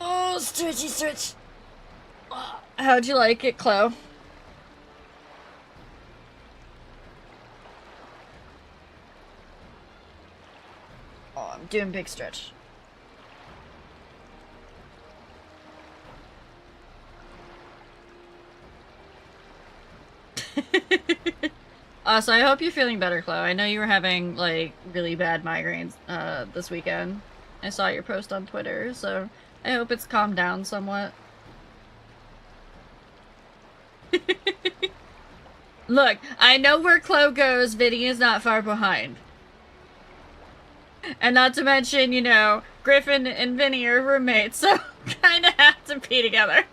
Oh, stretchy stretch. How'd you like it, Chloe? Oh, I'm doing big stretch. So I hope you're feeling better, Chloe. I know you were having, like, really bad migraines, this weekend. I saw your post on Twitter, so I hope it's calmed down somewhat. Look, I know where Chloe goes. Vinny is not far behind. And not to mention, you know, Griffin and Vinny are roommates, so kinda have to be together.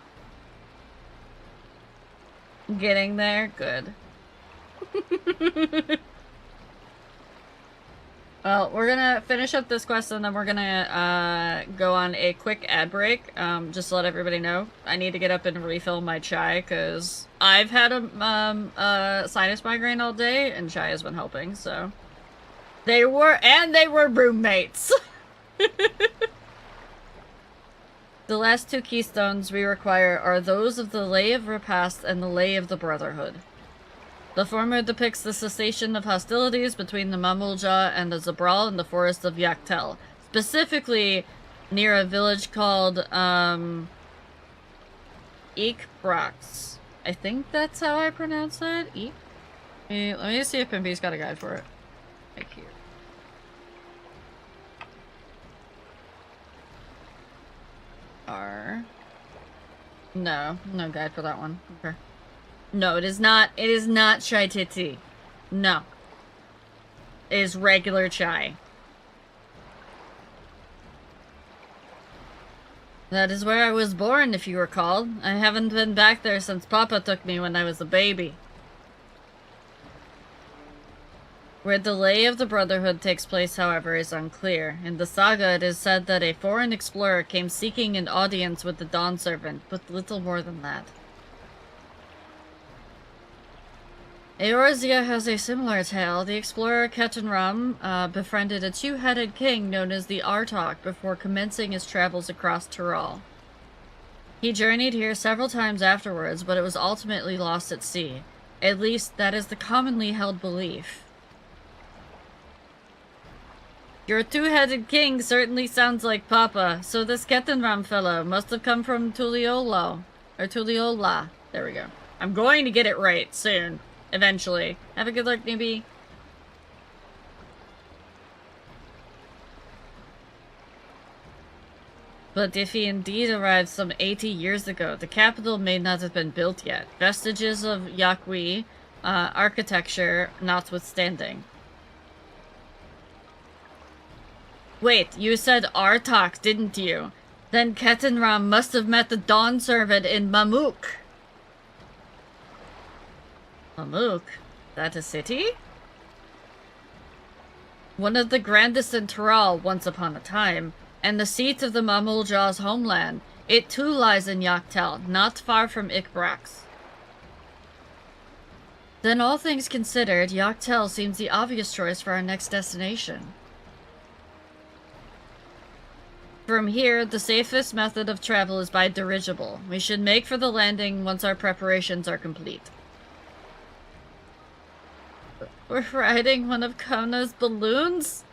Getting there? Good. Well, we're gonna finish up this quest and then we're gonna go on a quick ad break. Just to let everybody know, I need to get up and refill my chai because I've had a sinus migraine all day and chai has been helping. So they were roommates. The last two keystones we require are those of the Lay of Repast and the Lay of the Brotherhood. The former depicts the cessation of hostilities between the Mamulja and the Zabral in the forest of Yaktel, specifically near a village called, Ikbrax. I think that's how I pronounce it. Let me see if Pimpy's got a guide for it. Thank you. No guide for that one. Okay. No, it is not chai titi. No. It is regular chai. That is where I was born, if you recall. I haven't been back there since Papa took me when I was a baby. Where the Lay of the Brotherhood takes place, however, is unclear. In the saga, it is said that a foreign explorer came seeking an audience with the Dawn Servant, but little more than that. Eorzea has a similar tale. The explorer Ketenram befriended a two-headed king known as the Artok before commencing his travels across Tural. He journeyed here several times afterwards, but it was ultimately lost at sea. At least, that is the commonly held belief. Your two-headed king certainly sounds like Papa, so this Ketenram fellow must have come from Tuliolo. Or Tuliola. There we go. I'm going to get it right soon. Eventually. Have a good look, newbie. But if he indeed arrived some 80 years ago, the capital may not have been built yet. Vestiges of Yakwi architecture notwithstanding. Wait, you said Artok, didn't you? Then Ketenram must have met the Dawn Servant in Mamuk. Mamuk? That a city? One of the grandest in Tural once upon a time, and the seat of the Mamulja's homeland. It too lies in Yaktel, not far from Ikbrax. Then all things considered, Yaktel seems the obvious choice for our next destination. From here, the safest method of travel is by dirigible. We should make for the landing once our preparations are complete. We're riding one of Kona's balloons?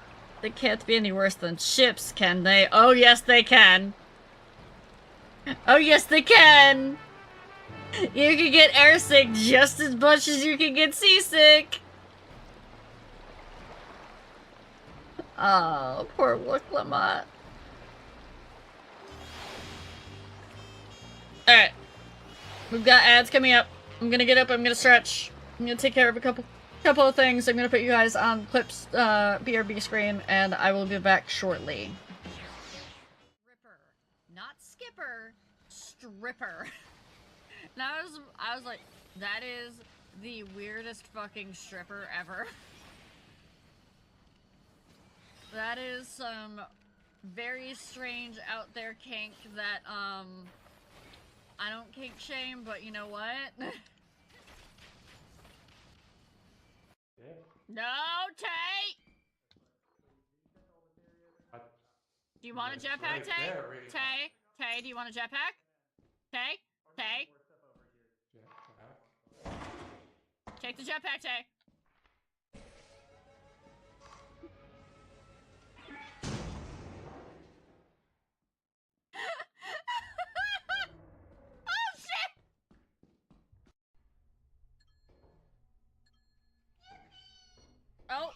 They can't be any worse than ships, can they? Oh yes, they can! Oh yes, they can! You can get airsick just as much as you can get seasick! Oh, poor Wooklamat. Alright. We've got ads coming up. I'm gonna get up, I'm gonna stretch. I'm gonna take care of a couple of things. I'm gonna put you guys on Clip's BRB screen, and I will be back shortly. Ripper, not Skipper. stripper. And I was like, that is the weirdest fucking stripper ever. That is some very strange out there kink that, I don't kink shame, but you know what? Yeah. No, Tay! Do you want a jetpack, right Tay? there, right. Tay, do you want a jetpack? Tay? Jetpack. Take the jetpack, Tay. Oh, shit! Oh.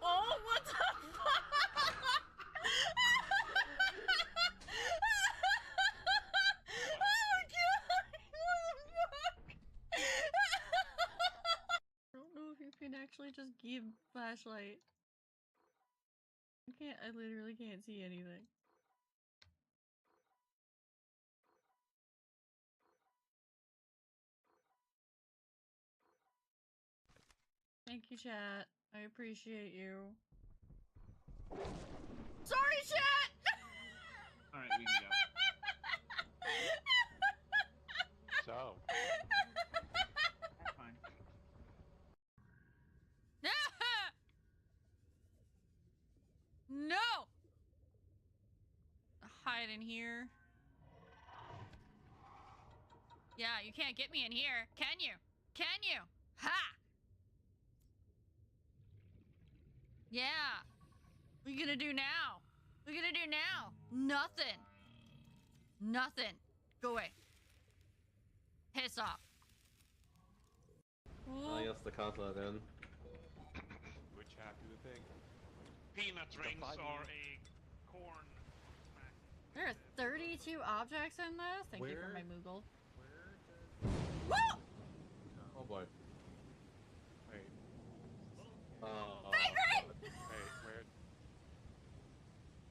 Oh, what the fuck? Oh, God! What the fuck? I don't know if you can actually just give flashlight. I literally can't see anything. Thank you, chat. I appreciate you. Sorry, chat! Alright, we can go. So. Fine. No! Hide in here. Yeah, you can't get me in here, can you? Can you? Ha! Yeah. What are you gonna do now? What are you gonna do now? Nothing. Nothing. Go away. Piss off. I guess the consulate then. Which half do you think? Peanut rings are a corn smack. There are 32 objects in this. Thank you for Where- my Moogle. Where Woo! Oh boy. Wait. Fagrid! Wait, where?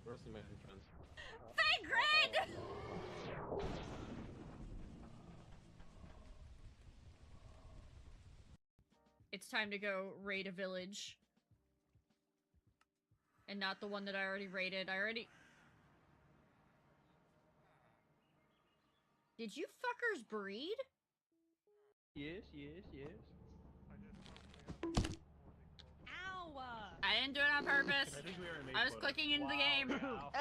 Where's the main entrance? Fagrid! It's time to go raid a village. And not the one that I already raided. Did you fuckers breed? Yes, yes, yes. Ow! I didn't do it on purpose. I think we already made I was photos. clicking into the Wow, game. Ralph.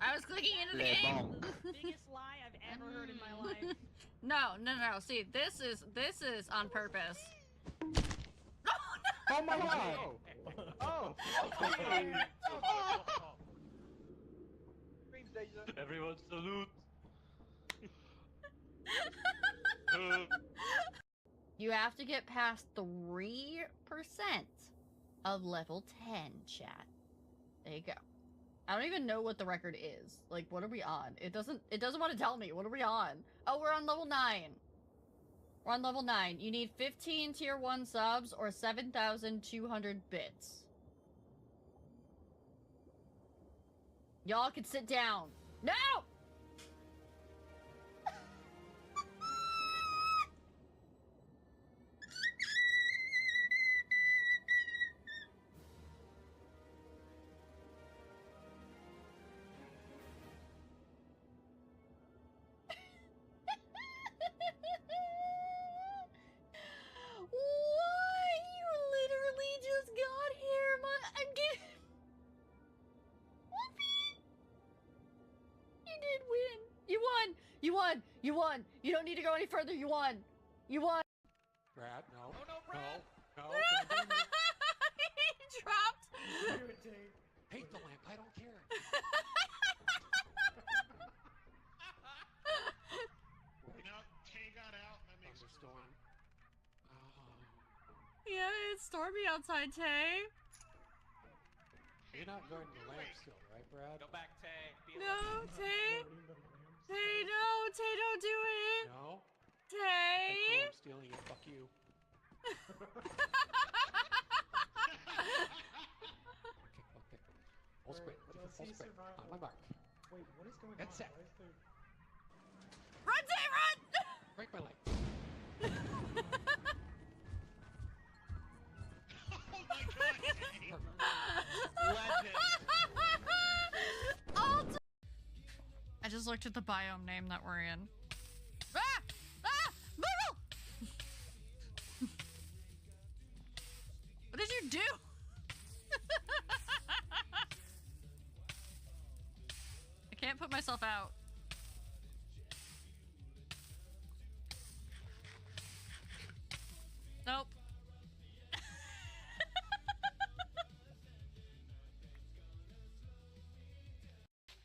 I was clicking into the Les game. bons. Biggest lie I've ever heard in my life. No. See, this is on purpose. Oh my god! Oh! Everyone salute! You have to get past 3% of level 10, chat. There you go. I don't even know what the record is. Like, what are we on? It doesn't want to tell me. What are we on? Oh, we're on level 9. We're on level 9. You need 15 tier 1 subs or 7,200 bits. Y'all can sit down. No! What? You literally just got here. I'm getting... Whoopee! You did win. You won. You won. You won. You don't need to go any further. You won. You won. Brad, no. Oh no, Brad! No. He dropped. Do it, Dave. Hate the lamp, I don't care. You know, Tay got out. That makes it Thunderstorm. Yeah, it's stormy outside, Tay. You're not going to the lamp still, right, Brad? Go back, Tay. Be No, alone. Tay. Loading the lamps. Tay, no. Tay, don't do it. No? Tay. Hey, cool, I'm stealing it. Fuck you. Okay. Full sprint. Does Full he sprint. survive? On my mark. Wait, what is going Get on? set. Why is there... Run, Zay, run! Break my leg. I just looked at the biome name that we're in. Ah! Ah! Moogle! What did you do? I can't put myself out. Nope.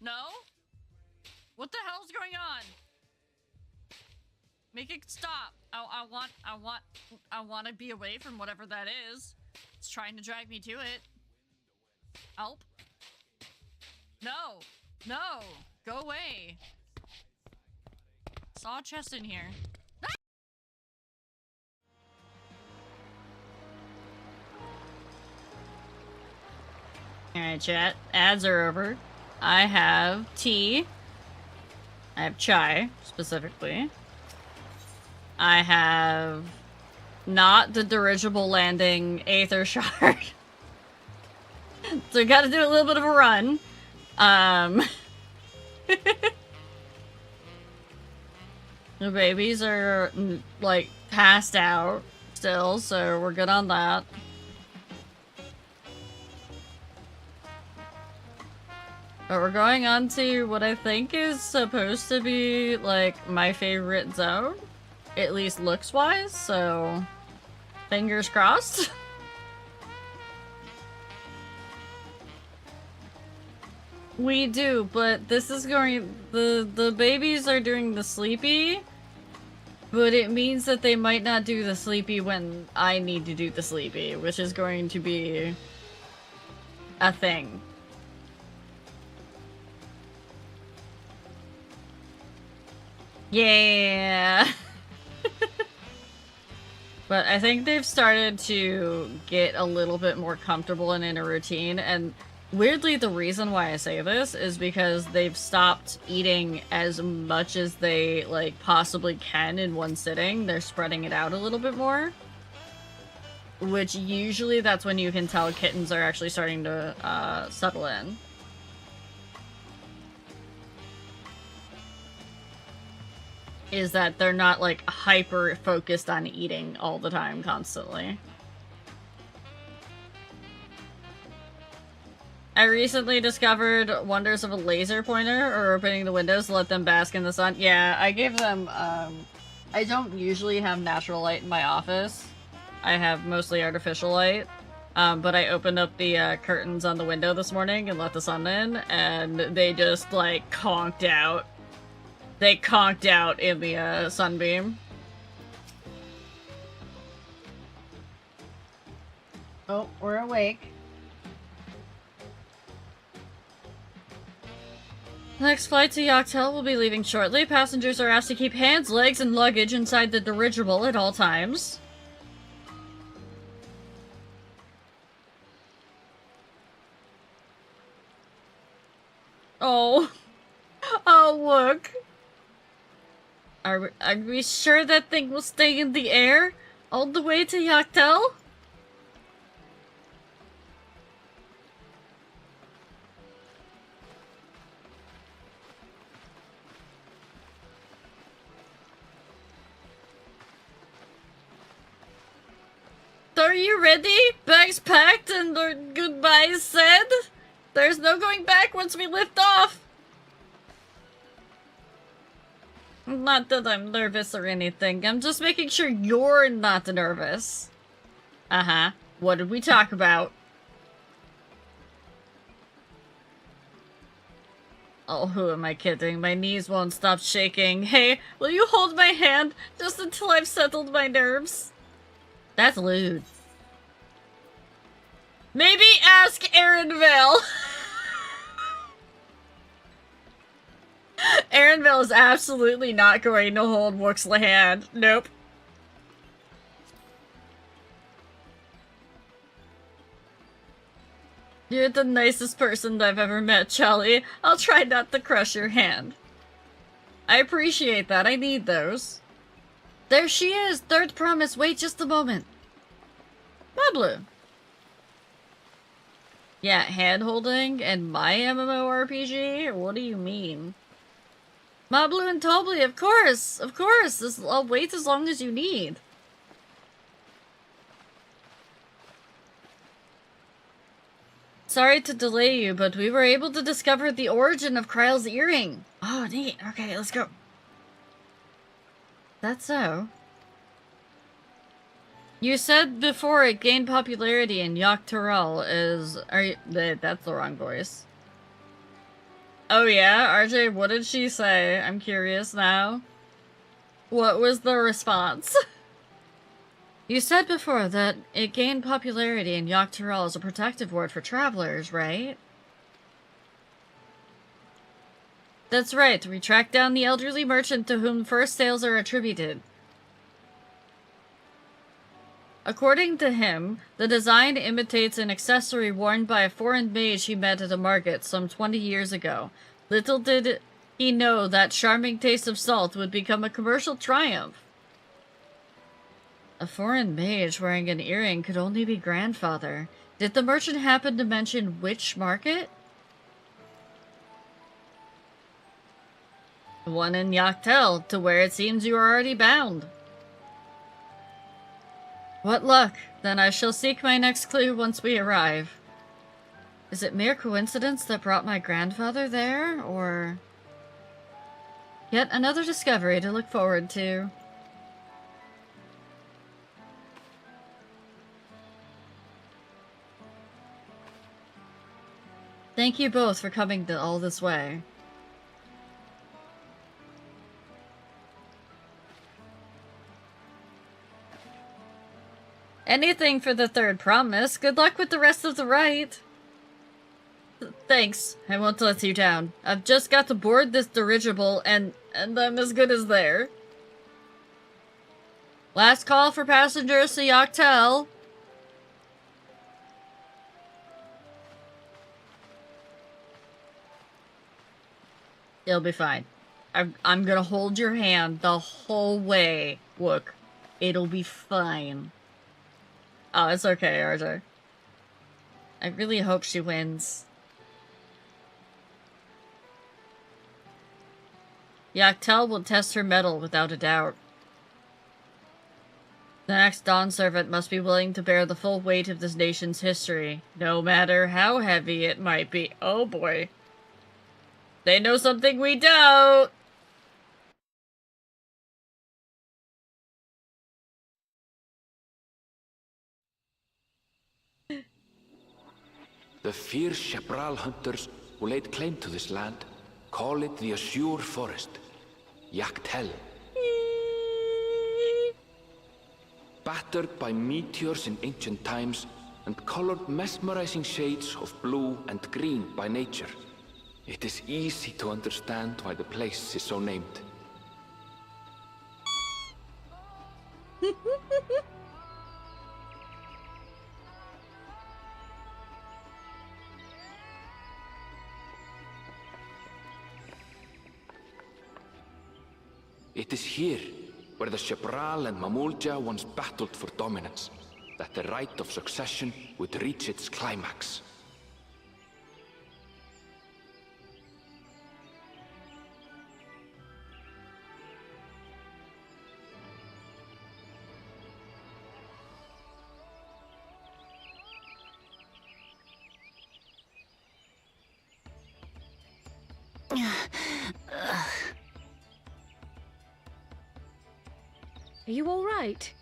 No? What the hell's going on? Make it stop. I want to be away from whatever that is. It's trying to drag me to it. Help. No. No. Go away. Saw a chest in here. Alright, chat. Ads are over. I have tea. I have chai, specifically. I have not the dirigible landing Aether Shard. So we gotta do a little bit of a run. The babies are, like, passed out still, so we're good on that. But we're going on to what I think is supposed to be, like, my favorite zone. At least looks-wise, so... fingers crossed. We do, but this is going... The babies are doing the sleepy, but it means that they might not do the sleepy when I need to do the sleepy, which is going to be... a thing. Yeah. But I think they've started to get a little bit more comfortable and in a routine, and weirdly the reason why I say this is because they've stopped eating as much as they, like, possibly can in one sitting. They're spreading it out a little bit more. Which usually that's when you can tell kittens are actually starting to settle in. Is that they're not, like, hyper-focused on eating all the time, constantly. I recently discovered wonders of a laser pointer, or opening the windows to let them bask in the sun. Yeah, I gave them, I don't usually have natural light in my office. I have mostly artificial light. But I opened up the curtains on the window this morning and let the sun in, and they just, like, conked out. They conked out in the sunbeam. Oh, we're awake. Next flight to Yachtel will be leaving shortly. Passengers are asked to keep hands, legs, and luggage inside the dirigible at all times. Oh. Oh, look. Are we sure that thing will stay in the air all the way to Yachtel? Are you ready? Bags packed and our goodbyes said? There's no going back once we lift off. Not that I'm nervous or anything. I'm just making sure you're not nervous. Uh-huh. What did we talk about? Oh, who am I kidding? My knees won't stop shaking. Hey, will you hold my hand just until I've settled my nerves? That's lewd. Maybe ask Aaron Vale. Aaron Vale is absolutely not going to hold Woox's hand. Nope. You're the nicest person I've ever met, Charlie. I'll try not to crush your hand. I appreciate that. I need those. There she is! Third promise! Wait just a moment. Mablu. Yeah, hand-holding and my MMORPG? What do you mean? Mablu and Tobli, of course! Of course! I'll wait as long as you need. Sorry to delay you, but we were able to discover the origin of Kryle's earring. Oh, neat. Okay, let's go. That's so. You said before it gained popularity in Yogg-Turul is... that's the wrong voice. Oh yeah? RJ, what did she say? I'm curious now. What was the response? You said before that it gained popularity in Yogg-Turul as a protective ward for travelers, right? That's right. We tracked down the elderly merchant to whom first sales are attributed. According to him, the design imitates an accessory worn by a foreign mage he met at a market some 20 years ago. Little did he know that charming taste of salt would become a commercial triumph. A foreign mage wearing an earring could only be grandfather. Did the merchant happen to mention which market? The one in Yogg-Turul, to where it seems you are already bound. What luck! Then I shall seek my next clue once we arrive. Is it mere coincidence that brought my grandfather there, or... Yet another discovery to look forward to. Thank you both for coming all this way. Anything for the third promise. Good luck with the rest of the rite. Thanks. I won't let you down. I've just got to board this dirigible and I'm as good as there. Last call for passengers to Yogg-Turul. It'll be fine. I'm gonna hold your hand the whole way, Wook. It'll be fine. Oh, it's okay, RJ. I really hope she wins. Yogg-Turul will test her mettle without a doubt. The next Dawn Servant must be willing to bear the full weight of this nation's history, no matter how heavy it might be. Oh boy. They know something we don't! The fierce Chapral hunters who laid claim to this land call it the Azure Forest, Yogg-Turul. Battered by meteors in ancient times and colored mesmerizing shades of blue and green by nature, it is easy to understand why the place is so named. It is here, where the Chapral and Mamulja once battled for dominance, that the right of succession would reach its climax. Are you all right?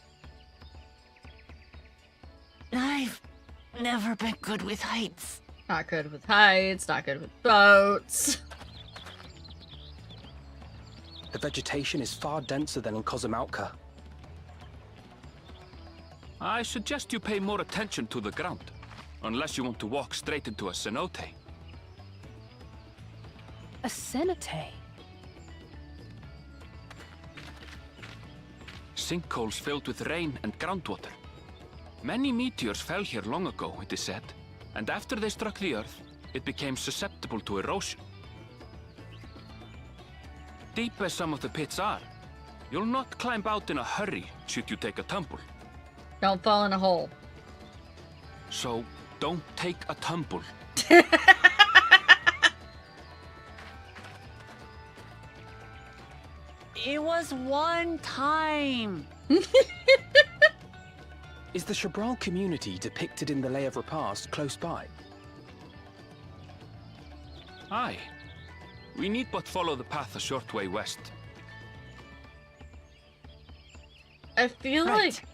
I've never been good with heights. Not good with heights, not good with boats. The vegetation is far denser than in Kozumautka. I suggest you pay more attention to the ground, unless you want to walk straight into a cenote. A cenote? Sinkholes filled with rain and groundwater. Many meteors fell here long ago, it is said, and after they struck the Earth, it became susceptible to erosion. deep as some of the pits are, you'll not climb out in a hurry should you take a tumble. Don't fall in a hole. So, don't take a tumble. It was one time. Is the Shabral community depicted in the Lay of Repast close by? Aye. We need but follow the path a short way west. I feel like...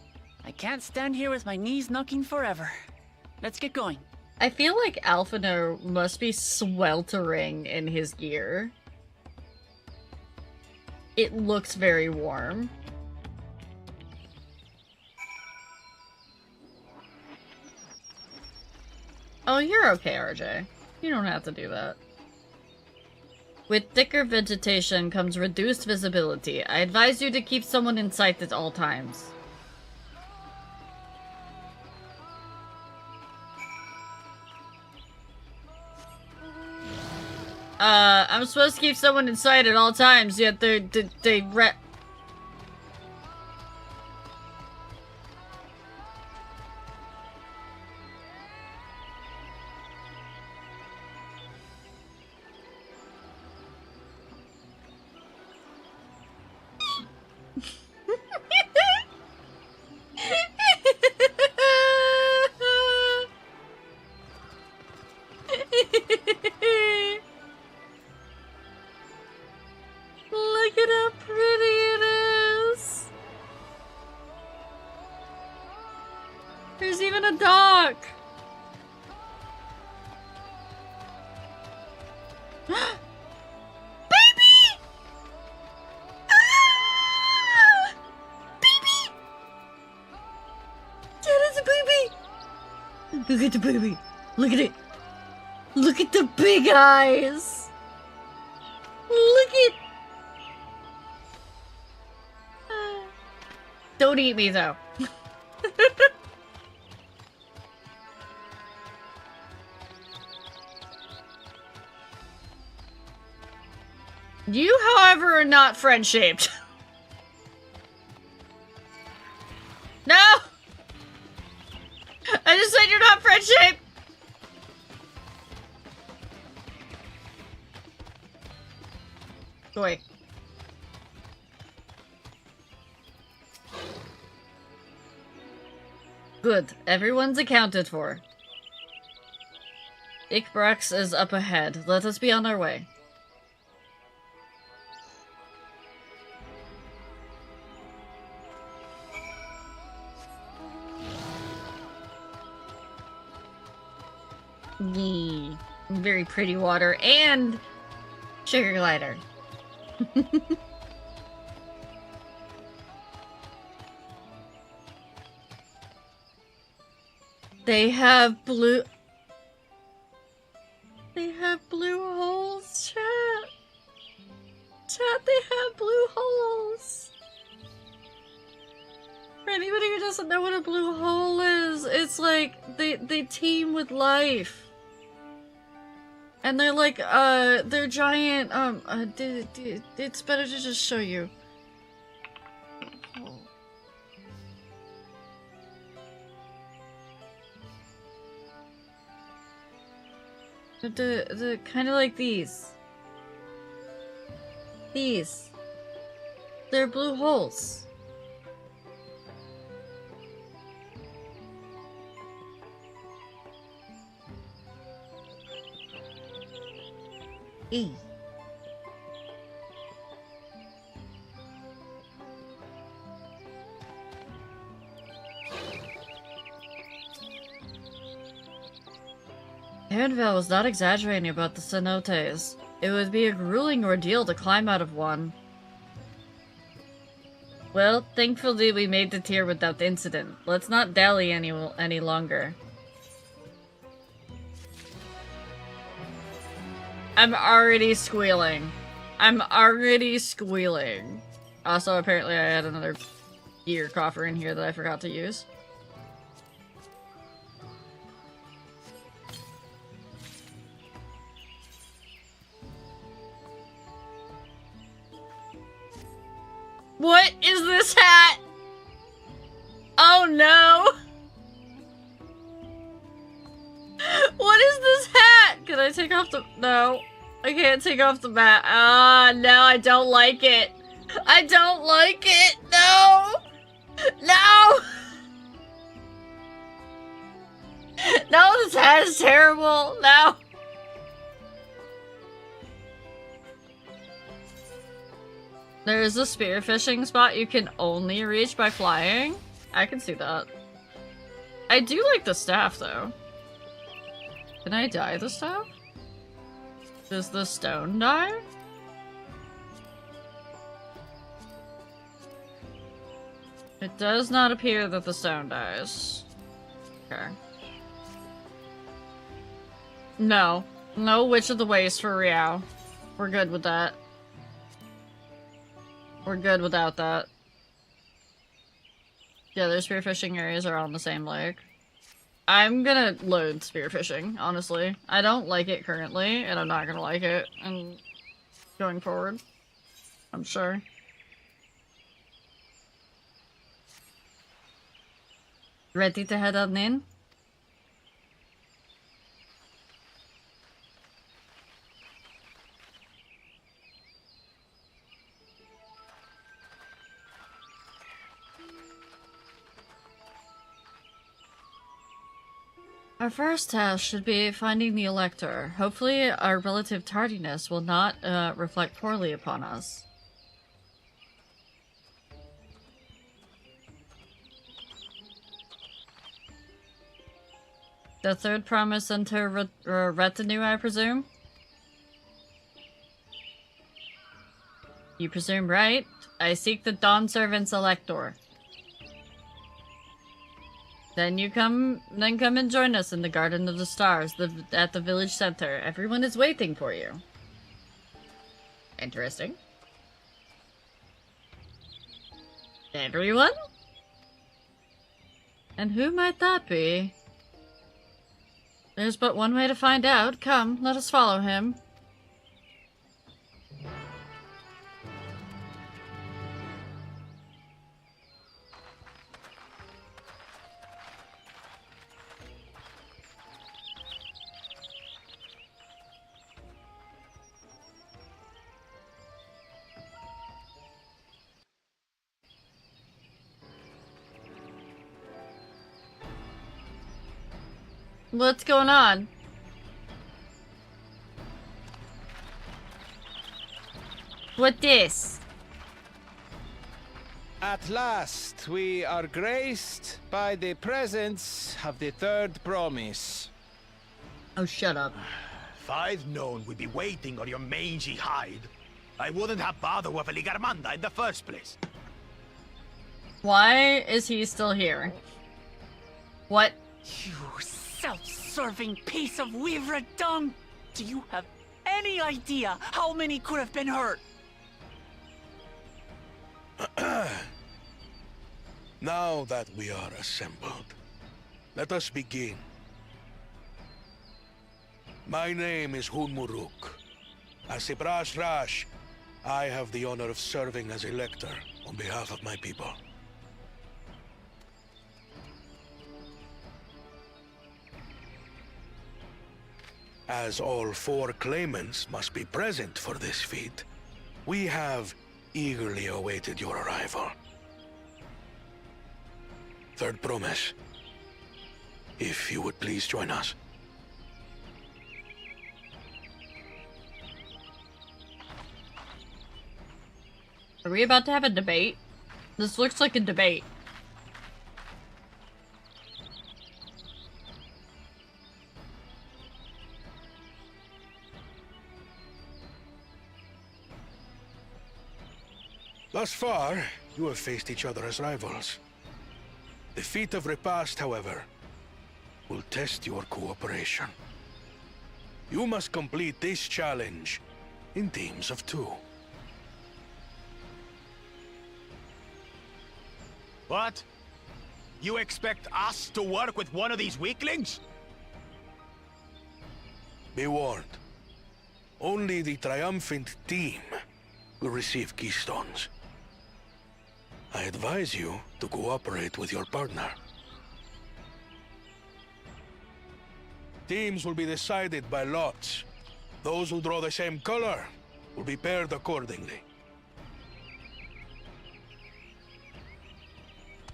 I can't stand here with my knees knocking forever. Let's get going. I feel like Alphino must be sweltering in his gear. It looks very warm. Oh, you're okay, RJ. You don't have to do that. With thicker vegetation comes reduced visibility. I advise you to keep someone in sight at all times. I'm supposed to keep someone in sight at all times, yet they Look at how pretty it is! There's even a dock! Baby! Ah! Baby! That is a baby! Look at the baby! Look at it! Look at the big eyes! Look at... Don't eat me, though. You, however, are not friend-shaped. No! I just said you're not friend-shaped! Go away. Good. Everyone's accounted for. Ikbrax is up ahead. Let us be on our way. Yee. Very pretty water and sugar glider. They have blue holes, chat. Chat, they have blue holes. For anybody who doesn't know what a blue hole is, it's like they team with life. And they're like, they're giant, it's better to just show you. The kind of like these. These. They're blue holes. E. Aaronville was not exaggerating about the cenotes. It would be a grueling ordeal to climb out of one. Well, thankfully we made the tier without incident. Let's not dally any longer. I'm already squealing. I'm already squealing. Also, apparently I had another gear coffer in here that I forgot to use. What is this hat? Oh no! What is this hat? Can I take off the... No. I can't take off the mat. Ah, no, I don't like it. I don't like it. No! No! No, this hat is terrible. No. There is a spearfishing spot you can only reach by flying. I can see that. I do like the staff, though. Can I dye the staff? Does the stone die? It does not appear that the stone dies. Okay. No. No Witch of the Waste for Riao. We're good with that. We're good without that. Yeah, their spearfishing areas are on the same lake. I'm gonna load spearfishing, honestly. I don't like it currently, and I'm not gonna like it and going forward. I'm sure. Ready to head on in? Our first task should be finding the Elector. Hopefully our relative tardiness will not reflect poorly upon us. The third promise unto retinue, I presume? You presume right. I seek the Dawn Servant's Elector. Then come and join us in the Garden of the Stars, at the village center. Everyone is waiting for you. Interesting. Everyone? And who might that be? There's but one way to find out. Come, let us follow him. What's going on? What this? At last, we are graced by the presence of the third promise. Oh, shut up. If I'd known we'd be waiting on your mangy hide, I wouldn't have bothered with a Ligarmanda in the first place. Why is he still here? What? You self-serving piece of weaver dung! Do you have any idea how many could have been hurt? Now that we are assembled, let us begin. My name is Hunmuruk. As Ibrash Rash, I have the honor of serving as Elector on behalf of my people. As all four claimants must be present for this feat, we have eagerly awaited your arrival. Third promise, if you would please join us. Are we about to have a debate? This looks like a debate. Thus far, you have faced each other as rivals. The feat of repast, however, will test your cooperation. You must complete this challenge in teams of 2. What? You expect us to work with one of these weaklings? Be warned. Only the triumphant team will receive keystones. I advise you to cooperate with your partner. Teams will be decided by lots. Those who draw the same color will be paired accordingly.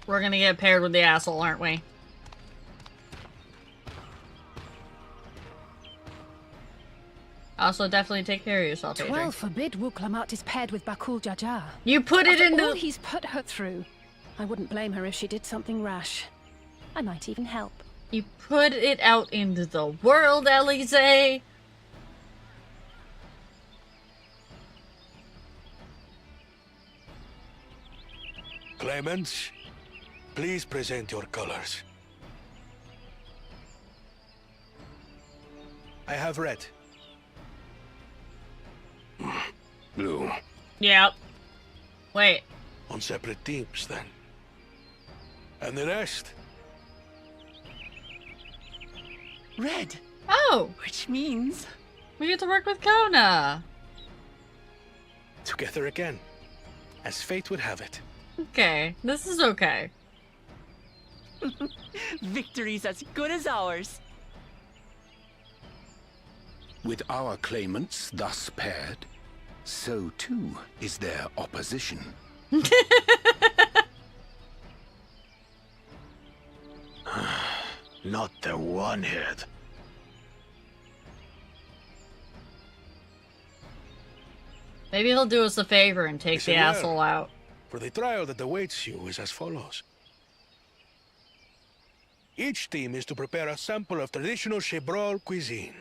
We're gonna get paired with the asshole, aren't we? Also, definitely take care of yourself, Adrian. 12 forbid Wuklamat is paired with Bakul Jajar. You put it After in all the... he's put her through. I wouldn't blame her if she did something rash. I might even help. You put it out into the world, Elise. Claimants, please present your colors. I have red. Blue. Yep. Wait. On separate teams, then. And the rest? Red. Oh! Which means... we get to work with Kona. Together again, as fate would have it. Okay, this is okay. Victory's as good as ours. With our claimants thus paired, so too is their opposition. Not the one head. Maybe he'll do us a favor and take the Listen well, asshole out. For the trial that awaits you is as follows. Each team is to prepare a sample of traditional Shebrol cuisine.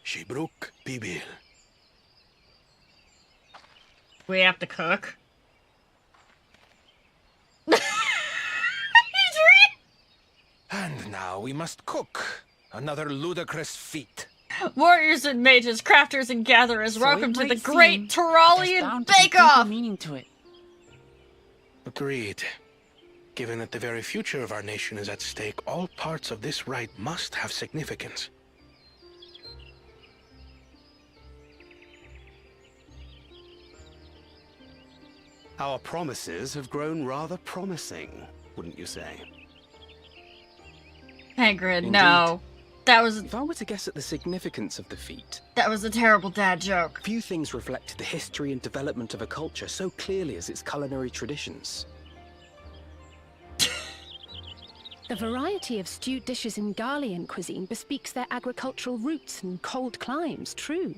Shibruk Bibil. We have to cook. And now we must cook. Another ludicrous feat. Warriors and mages, crafters and gatherers, So welcome it to the might Great seem Tyrolian there's bound to be Bake Off! deeper meaning to it. Agreed. Given that the very future of our nation is at stake, all parts of this rite must have significance. Our promises have grown rather promising, wouldn't you say? Hagrid, Indeed. no. That was If I were to guess at the significance of the feat, a terrible dad joke. few things reflect the history and development of a culture so clearly as its culinary traditions. The variety of stewed dishes in Garlean cuisine bespeaks their agricultural roots and cold climes, true.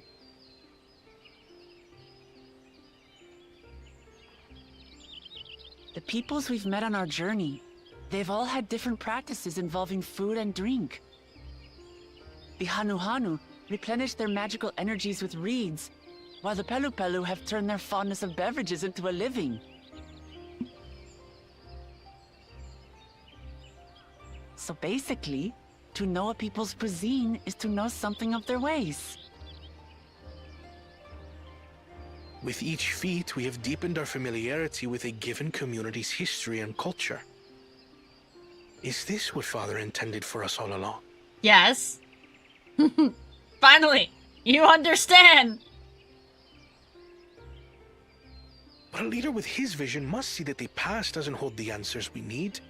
The peoples we've met on our journey, they've all had different practices involving food and drink. The Hanu replenish their magical energies with reeds, while the Pelu have turned their fondness of beverages into a living. So basically, to know a people's cuisine is to know something of their ways. With each feat, we have deepened our familiarity with a given community's history and culture. Is this what Father intended for us all along? Yes. Finally, you understand. But a leader with his vision must see that the past doesn't hold the answers we need.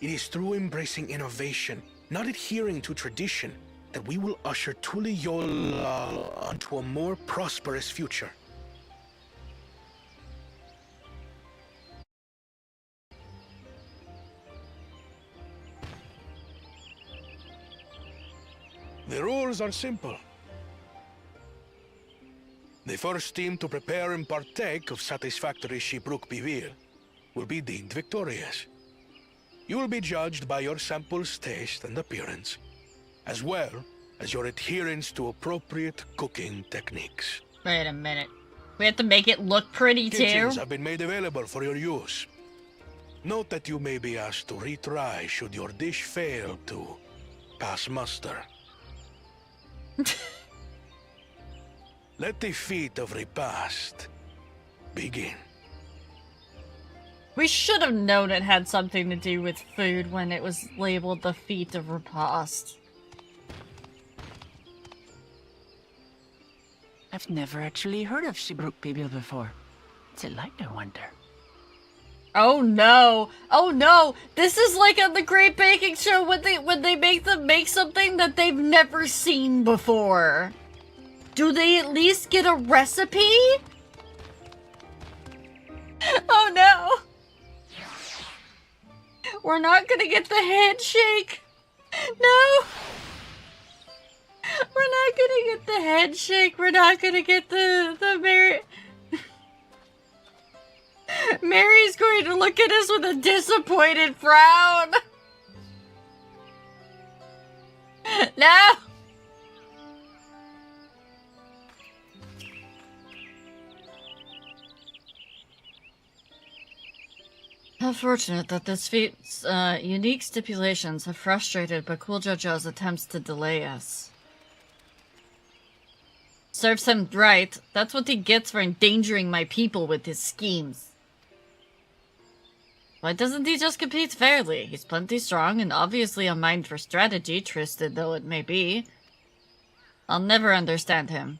It is through embracing innovation, not adhering to tradition, that we will usher Tuliyola onto a more prosperous future. The rules are simple. The first team to prepare and partake of satisfactory Shibruk Bivir will be deemed victorious. You will be judged by your sample's taste and appearance, as well as your adherence to appropriate cooking techniques. Wait a minute. We have to make it look pretty too? Kitchens have been made available for your use. Note that you may be asked to retry should your dish fail to pass muster. Let the feat of repast begin. We should have known it had something to do with food when it was labeled the feat of repast. I've never actually heard of Shibruk Bibil before. What's it like, I wonder? Oh no! Oh no! This is like on the Great Baking Show when they make them make something that they've never seen before. Do they at least get a recipe? Oh no! We're not gonna get the handshake. No! We're not gonna get the handshake. We're not gonna get the Mary. Mary's going to look at us with a disappointed frown. No! How fortunate that this feat's unique stipulations have frustrated Bakul Jojo's attempts to delay us. Serves him right. That's what he gets for endangering my people with his schemes. Why doesn't he just compete fairly? He's plenty strong and obviously a mind for strategy, twisted though it may be. I'll never understand him.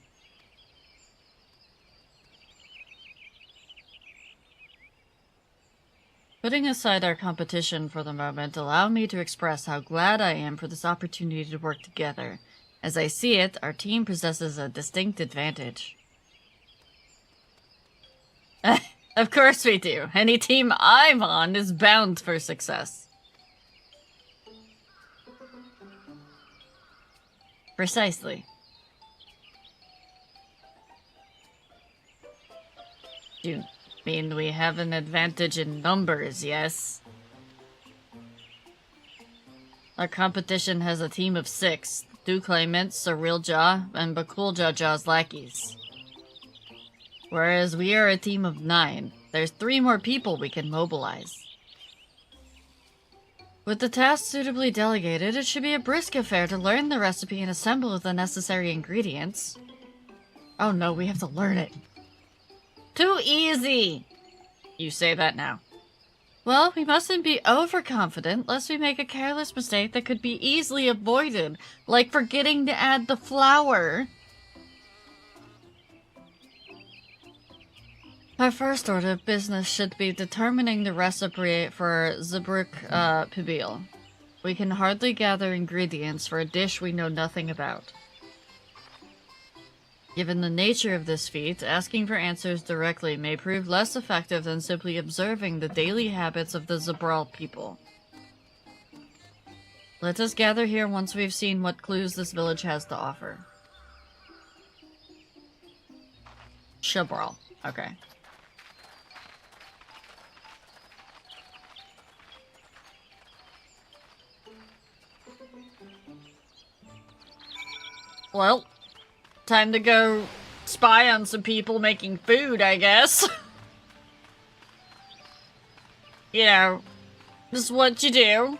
Putting aside our competition for the moment, allow me to express how glad I am for this opportunity to work together. As I see it, our team possesses a distinct advantage. Of course we do. Any team I'm on is bound for success. Precisely. You mean we have an advantage in numbers, yes? Our competition has a team of 6. 2 claimants, Cirilja, and Bakul Jojo's lackeys. Whereas we are a team of 9. There's 3 more people we can mobilize. With the task suitably delegated, it should be a brisk affair to learn the recipe and assemble the necessary ingredients. Oh no, we have to learn it. Too easy! You say that now. Well, we mustn't be overconfident, lest we make a careless mistake that could be easily avoided, like forgetting to add the flour. Our first order of business should be determining the recipe for Zabruk Pibil. We can hardly gather ingredients for a dish we know nothing about. Given the nature of this feat, asking for answers directly may prove less effective than simply observing the daily habits of the Zabral people. Let us gather here once we've seen what clues this village has to offer. Shabral. Okay. Well, time to go spy on some people making food, I guess. You know, this is what you do.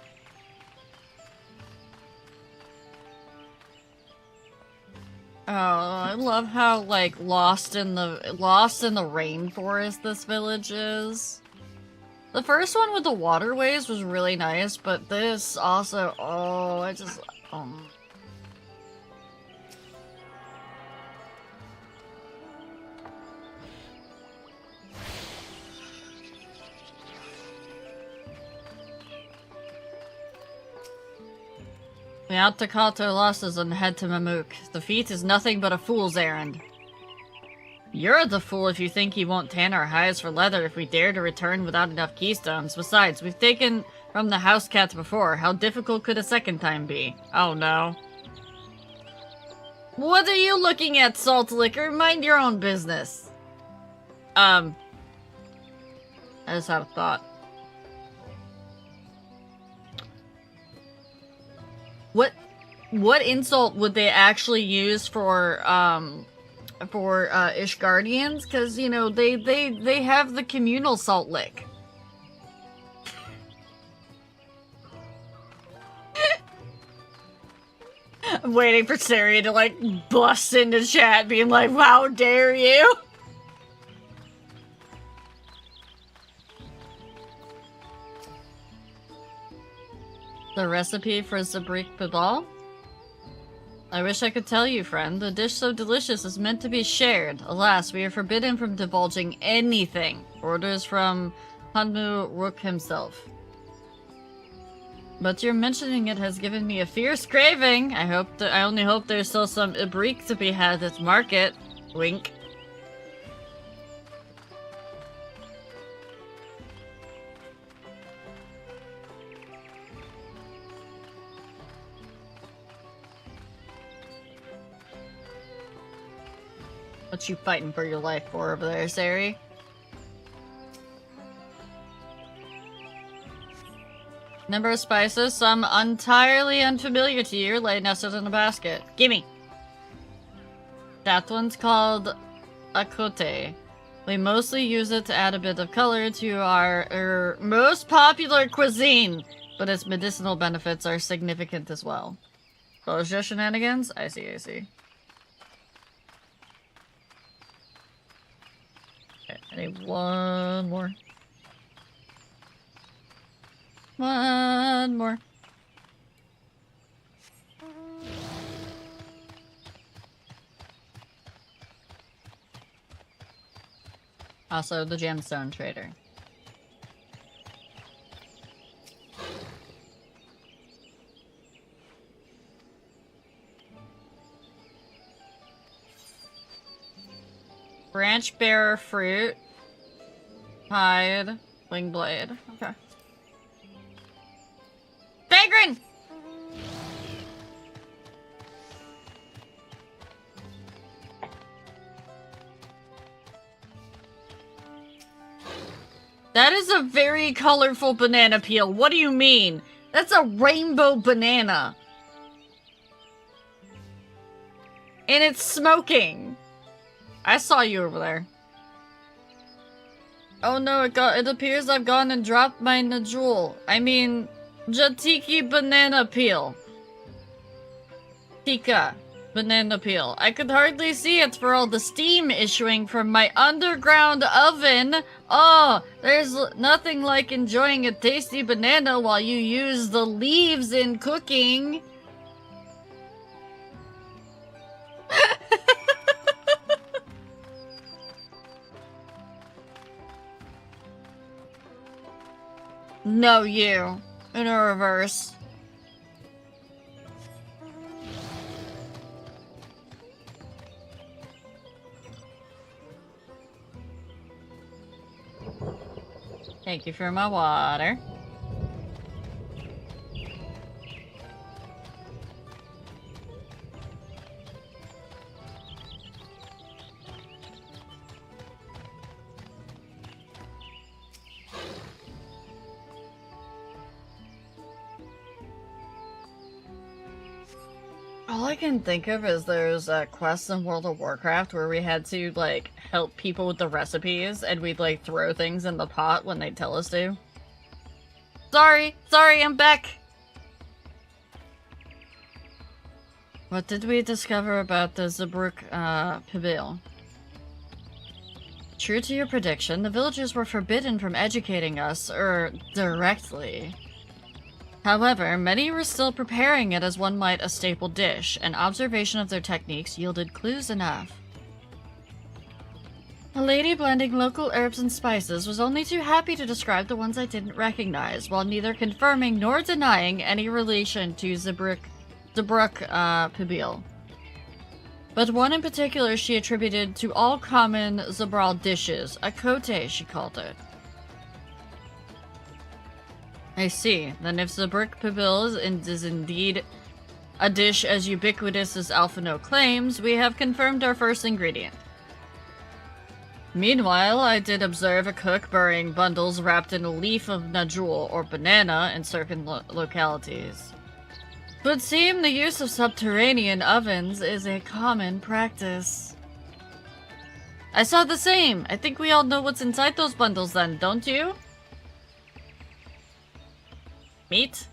Oh, I love how, like, lost in the rainforest this village is. The first one with the waterways was really nice, but this also, oh, I just, We ought to cut our losses and head to Mamuk. The feat is nothing but a fool's errand. You're the fool if you think he won't tan our hides for leather if we dare to return without enough keystones. Besides, we've taken from the house cats before. How difficult could a second time be? Oh no. What are you looking at, Salt Liquor? Mind your own business. I just had a thought. What insult would they actually use for Ishgardians? Because, you know, they have the communal salt lick. I'm waiting for Sari to, like, bust into chat being like, how dare you? The recipe for Zabrik Bibal? I wish I could tell you, friend. A dish so delicious is meant to be shared. Alas, we are forbidden from divulging anything. Orders from Hanmu Rook himself. But your mentioning it has given me a fierce craving. I only hope there's still some ibrik to be had at market. Wink. What you fighting for your life for over there, Sari? Number of spices, some entirely unfamiliar to you, lay nested in a basket. Gimme! That one's called akote. We mostly use it to add a bit of color to our most popular cuisine, but its medicinal benefits are significant as well. Those just shenanigans? I see, I see. Okay, I need one more. One more. Also, the gemstone trader. Branch bearer fruit. Hide. Wing blade. Okay. Vagrant! That is a very colorful banana peel. What do you mean? That's a rainbow banana. And it's smoking. I saw you over there. Oh no, it appears I've gone and dropped my Najul. I mean, Jatiki banana peel. Tika banana peel. I could hardly see it for all the steam issuing from my underground oven. Oh, there's nothing like enjoying a tasty banana while you use the leaves in cooking. No, you. In a reverse. Thank you for my water. All I can think of is there's quests in World of Warcraft where we had to, like, help people with the recipes, and we'd, like, throw things in the pot when they tell us to. Sorry, I'm back! What did we discover about the Zabruk, Pibil? True to your prediction, the villagers were forbidden from educating us, directly. However, many were still preparing it as one might a staple dish, and observation of their techniques yielded clues enough. A lady blending local herbs and spices was only too happy to describe the ones I didn't recognize, while neither confirming nor denying any relation to Zabruk Pibil. But one in particular she attributed to all common Zabral dishes, a kote she called it. I see. Then if Zabruk Pibil is indeed a dish as ubiquitous as Alphino claims, we have confirmed our first ingredient. Meanwhile, I did observe a cook burying bundles wrapped in a leaf of Najul or banana in certain localities. It would seem the use of subterranean ovens is a common practice. I saw the same. I think we all know what's inside those bundles then, don't you? Meat?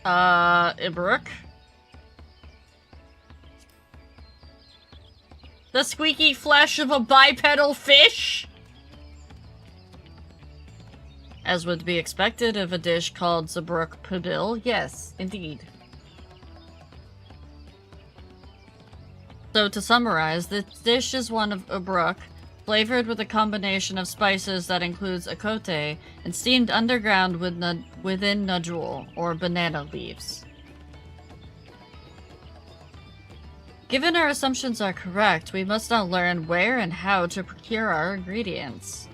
Ibruk? The squeaky flesh of a bipedal fish? As would be expected of a dish called Zabruk Pibil, yes, indeed. So to summarize, this dish is one of Ibruk, flavored with a combination of spices that includes akote and steamed underground within najul, or banana leaves. Given our assumptions are correct, we must now learn where and how to procure our ingredients.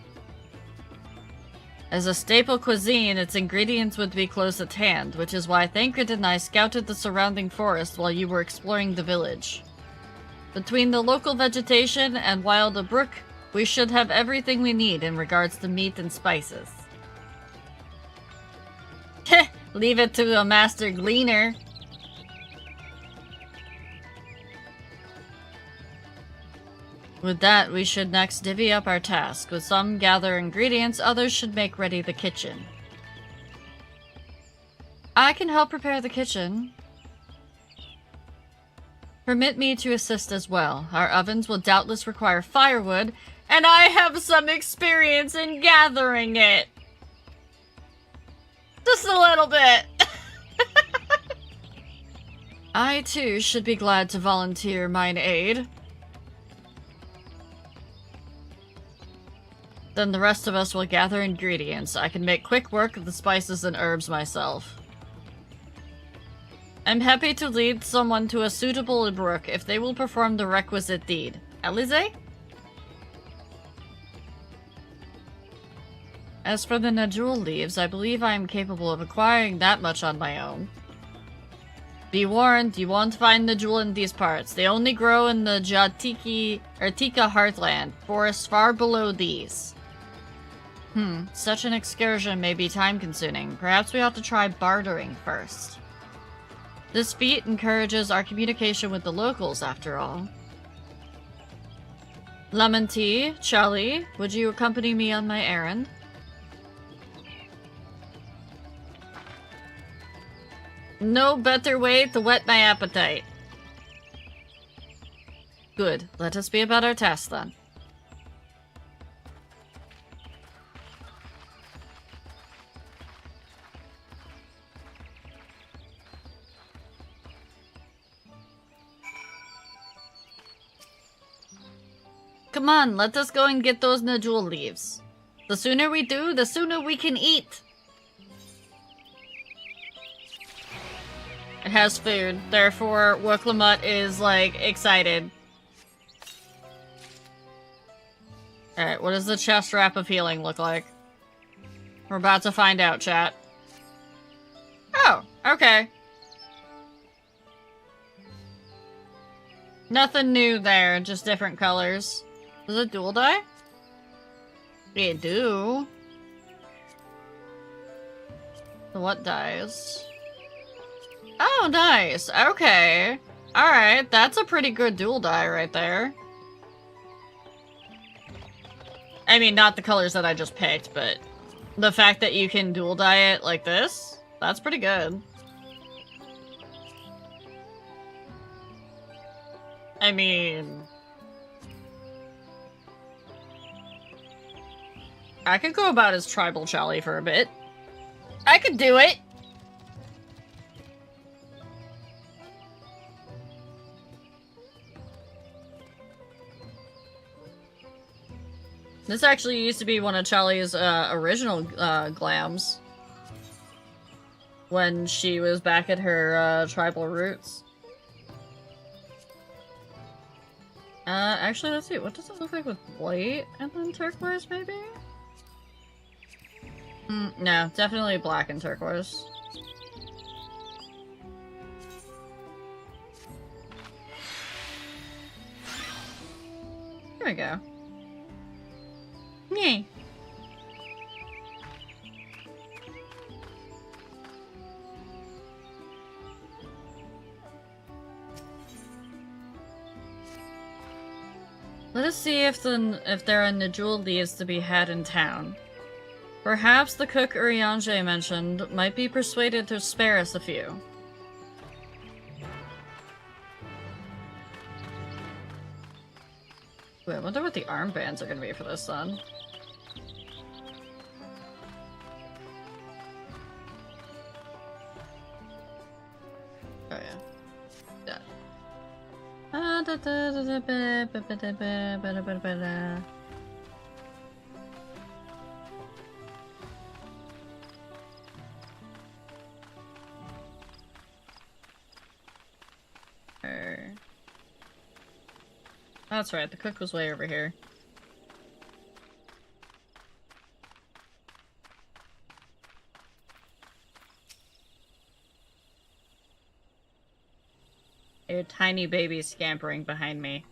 As a staple cuisine, its ingredients would be close at hand, which is why Thancred and I scouted the surrounding forest while you were exploring the village. Between the local vegetation and Wilda Brook, we should have everything we need in regards to meat and spices. Heh, leave it to a master gleaner. With that, we should next divvy up our task. With some gather ingredients, others should make ready the kitchen. I can help prepare the kitchen. Permit me to assist as well. Our ovens will doubtless require firewood, and I have some experience in gathering it. Just a little bit. I too should be glad to volunteer mine aid. Then the rest of us will gather ingredients. I can make quick work of the spices and herbs myself. I'm happy to lead someone to a suitable brook if they will perform the requisite deed. Alize? As for the najul leaves, I believe I am capable of acquiring that much on my own. Be warned, you won't find najul in these parts. They only grow in the Tika heartland, forests far below these. Such an excursion may be time-consuming. Perhaps we ought to try bartering first. This feat encourages our communication with the locals, after all. Lemon tea, Charlie, would you accompany me on my errand? No better way to whet my appetite. Good. Let us be about our task, then. Come on, let us go and get those najul leaves. The sooner we do, the sooner we can eat. It has food, therefore Wuklamut is, like, excited. Alright, what does the chest wrap of healing look like? We're about to find out, chat. Oh, okay. Nothing new there, just different colors. Does it dual die? It do. So what dies? Oh, nice. Okay. Alright, that's a pretty good dual die right there. I mean, not the colors that I just picked, but the fact that you can dual die it like this, that's pretty good. I mean... I could go about as Tribal Charlie for a bit. I could do it! This actually used to be one of Charlie's original glams. When she was back at her tribal roots. Actually, let's see. What does it look like with white and then turquoise, maybe? No, definitely black and turquoise. Here we go. Yay. Let us see if there are najul leaves to be had in town. Perhaps the cook Urianger mentioned might be persuaded to spare us a few. Wait, I wonder what the armbands are gonna be for this then. Oh yeah. That's right, the cook was way over here. A tiny baby scampering behind me.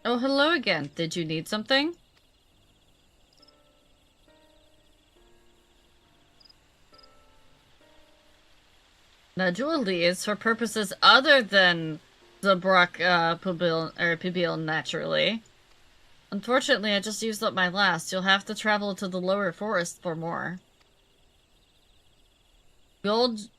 Oh, hello again. Did you need something? Najuli is for purposes other than Zabrak Pibil naturally. Unfortunately, I just used up my last. You'll have to travel to the lower forest for more. Gold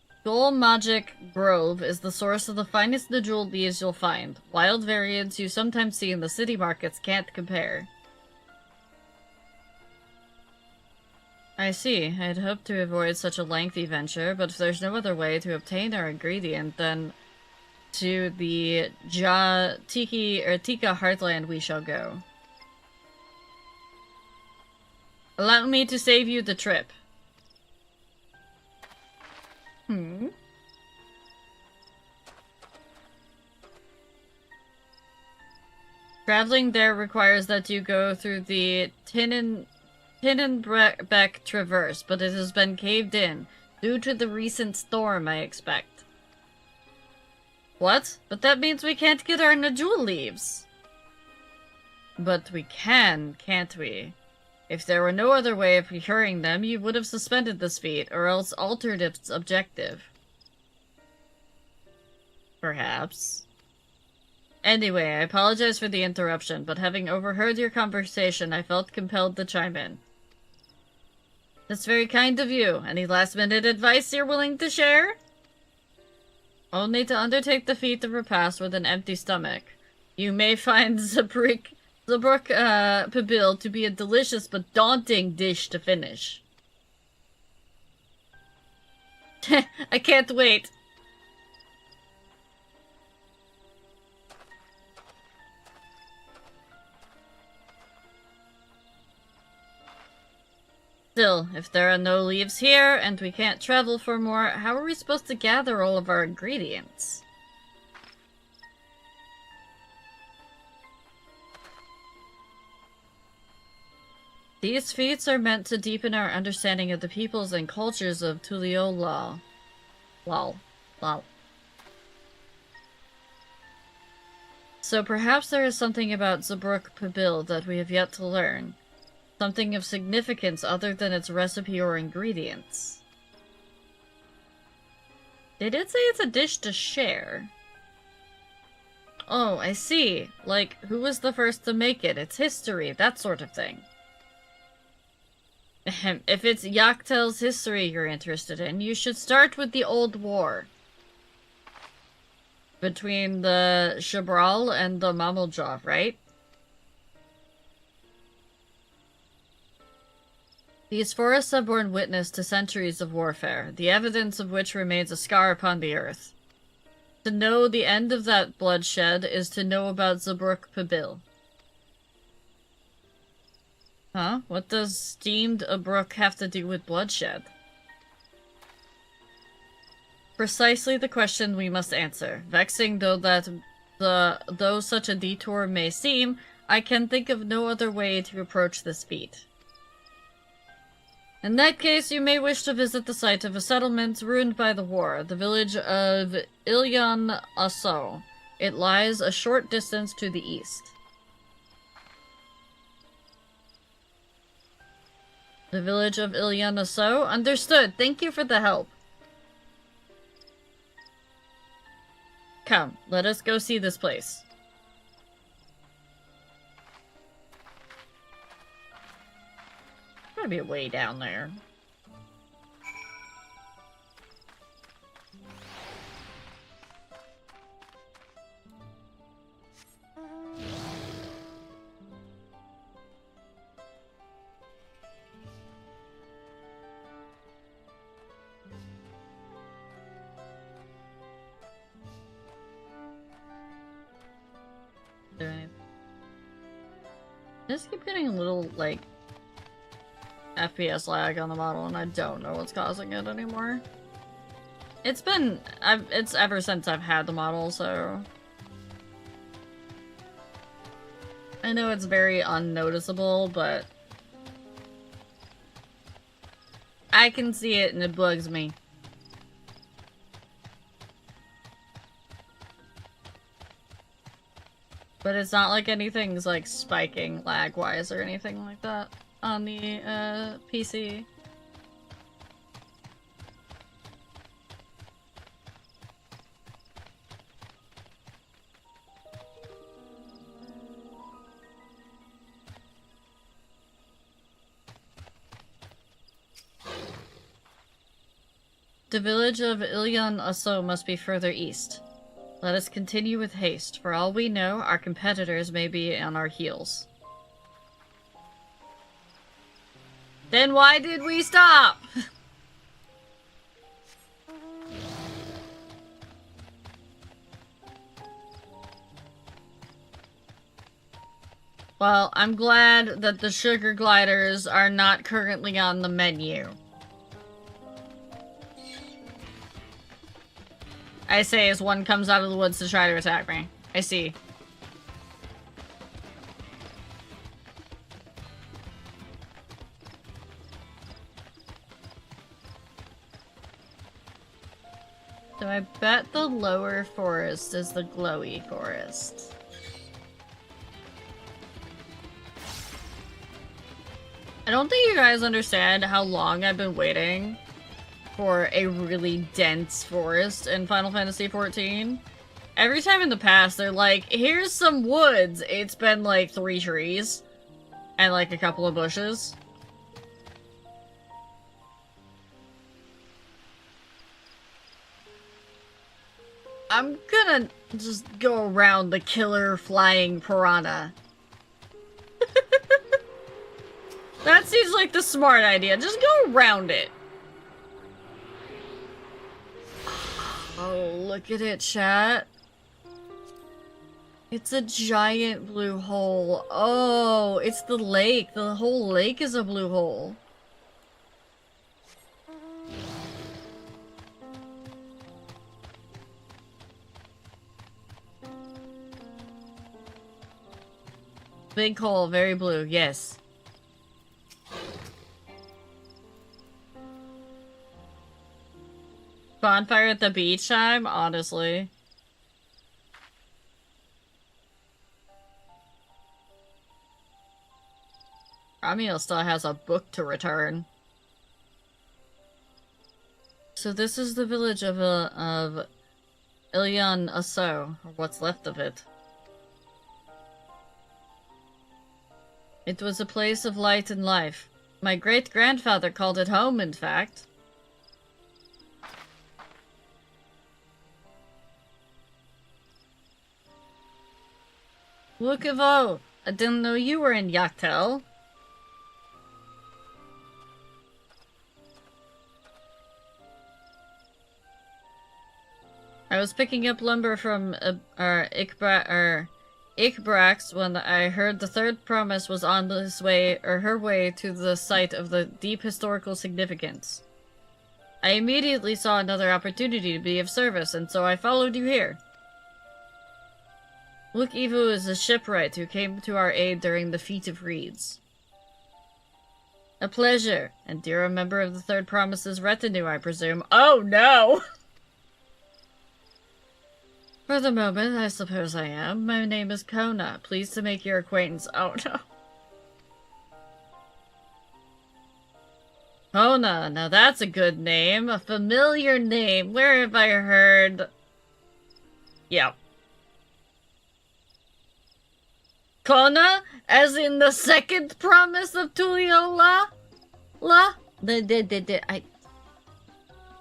Magic Grove is the source of the finest Najul leaves you'll find. Wild variants you sometimes see in the city markets can't compare. I see. I'd hoped to avoid such a lengthy venture, but if there's no other way to obtain our ingredient, then to the Tika Heartland we shall go. Allow me to save you the trip. Traveling there requires that you go through the Tinnenbeck Traverse, but it has been caved in, due to the recent storm, I expect. What? But that means we can't get our Najul leaves! But we can, can't we? If there were no other way of procuring them, you would have suspended this feat, or else altered its objective. Perhaps. Anyway, I apologize for the interruption, but having overheard your conversation, I felt compelled to chime in. That's very kind of you. Any last-minute advice you're willing to share? Only to undertake the feat of repast with an empty stomach. You may find Zabruk Pibil to be a delicious but daunting dish to finish. I can't wait. Still, if there are no leaves here, and we can't travel for more, how are we supposed to gather all of our ingredients? These feats are meant to deepen our understanding of the peoples and cultures of Tuliyollal. Lol. So perhaps there is something about Zabruk Pibil that we have yet to learn. Something of significance other than its recipe or ingredients. They did say it's a dish to share. Oh, I see. Like, who was the first to make it? Its history, that sort of thing. If it's Yaktel's history you're interested in, you should start with the Old War. Between the Shabral and the Mamuljov, right? These forests have borne witness to centuries of warfare, the evidence of which remains a scar upon the earth. To know the end of that bloodshed is to know about Zabruk Pibil. Huh? What does steamed Abruk have to do with bloodshed? Precisely the question we must answer. Vexing though such a detour may seem, I can think of no other way to approach this feat. In that case, you may wish to visit the site of a settlement ruined by the war, the village of Ilyan Aso. It lies a short distance to the east. The village of Ilyan Aso? Understood. Thank you for the help. Come, let us go see this place. Gotta be a way down there. I just keep getting a little, like, FPS lag on the model, and I don't know what's causing it anymore. It's been... it's ever since I've had the model, so... I know it's very unnoticeable, but... I can see it and it bugs me. But it's not like anything's like spiking lag-wise or anything like that on the PC. The village of Ilyan Aso must be further east. Let us continue with haste. For all we know, our competitors may be on our heels. Then why did we stop? Well, I'm glad that the sugar gliders are not currently on the menu. I say as one comes out of the woods to try to attack me. I see. So I bet the lower forest is the glowy forest. I don't think you guys understand how long I've been waiting for a really dense forest in Final Fantasy XIV. Every time in the past, they're like, here's some woods. It's been like 3 trees and like a couple of bushes. I'm gonna just go around the killer flying piranha. That seems like the smart idea. Just go around it. Oh, look at it, chat. It's a giant blue hole. Oh, it's the lake. The whole lake is a blue hole. Big hole, very blue, yes. Bonfire at the beach time? Honestly. Ramiel still has a book to return. So this is the village of Ilyan Aso, or what's left of it. It was a place of light and life. My great-grandfather called it home, in fact. Look, Evo! I didn't know you were in Yaktel. I was picking up lumber from Ikbrax when I heard the third promise was on his way, or her way, to the site of the deep historical significance. I immediately saw another opportunity to be of service, and so I followed you here. Look, Evu is a shipwright who came to our aid during the Feat of Reeds. A pleasure, and you're a member of the Third Promise's retinue, I presume. Oh no! For the moment, I suppose I am. My name is Kona. Pleased to make your acquaintance. Oh no. Kona, now that's a good name. A familiar name. Where have I heard? Yep. Kona, as in the second promise of Tuliola?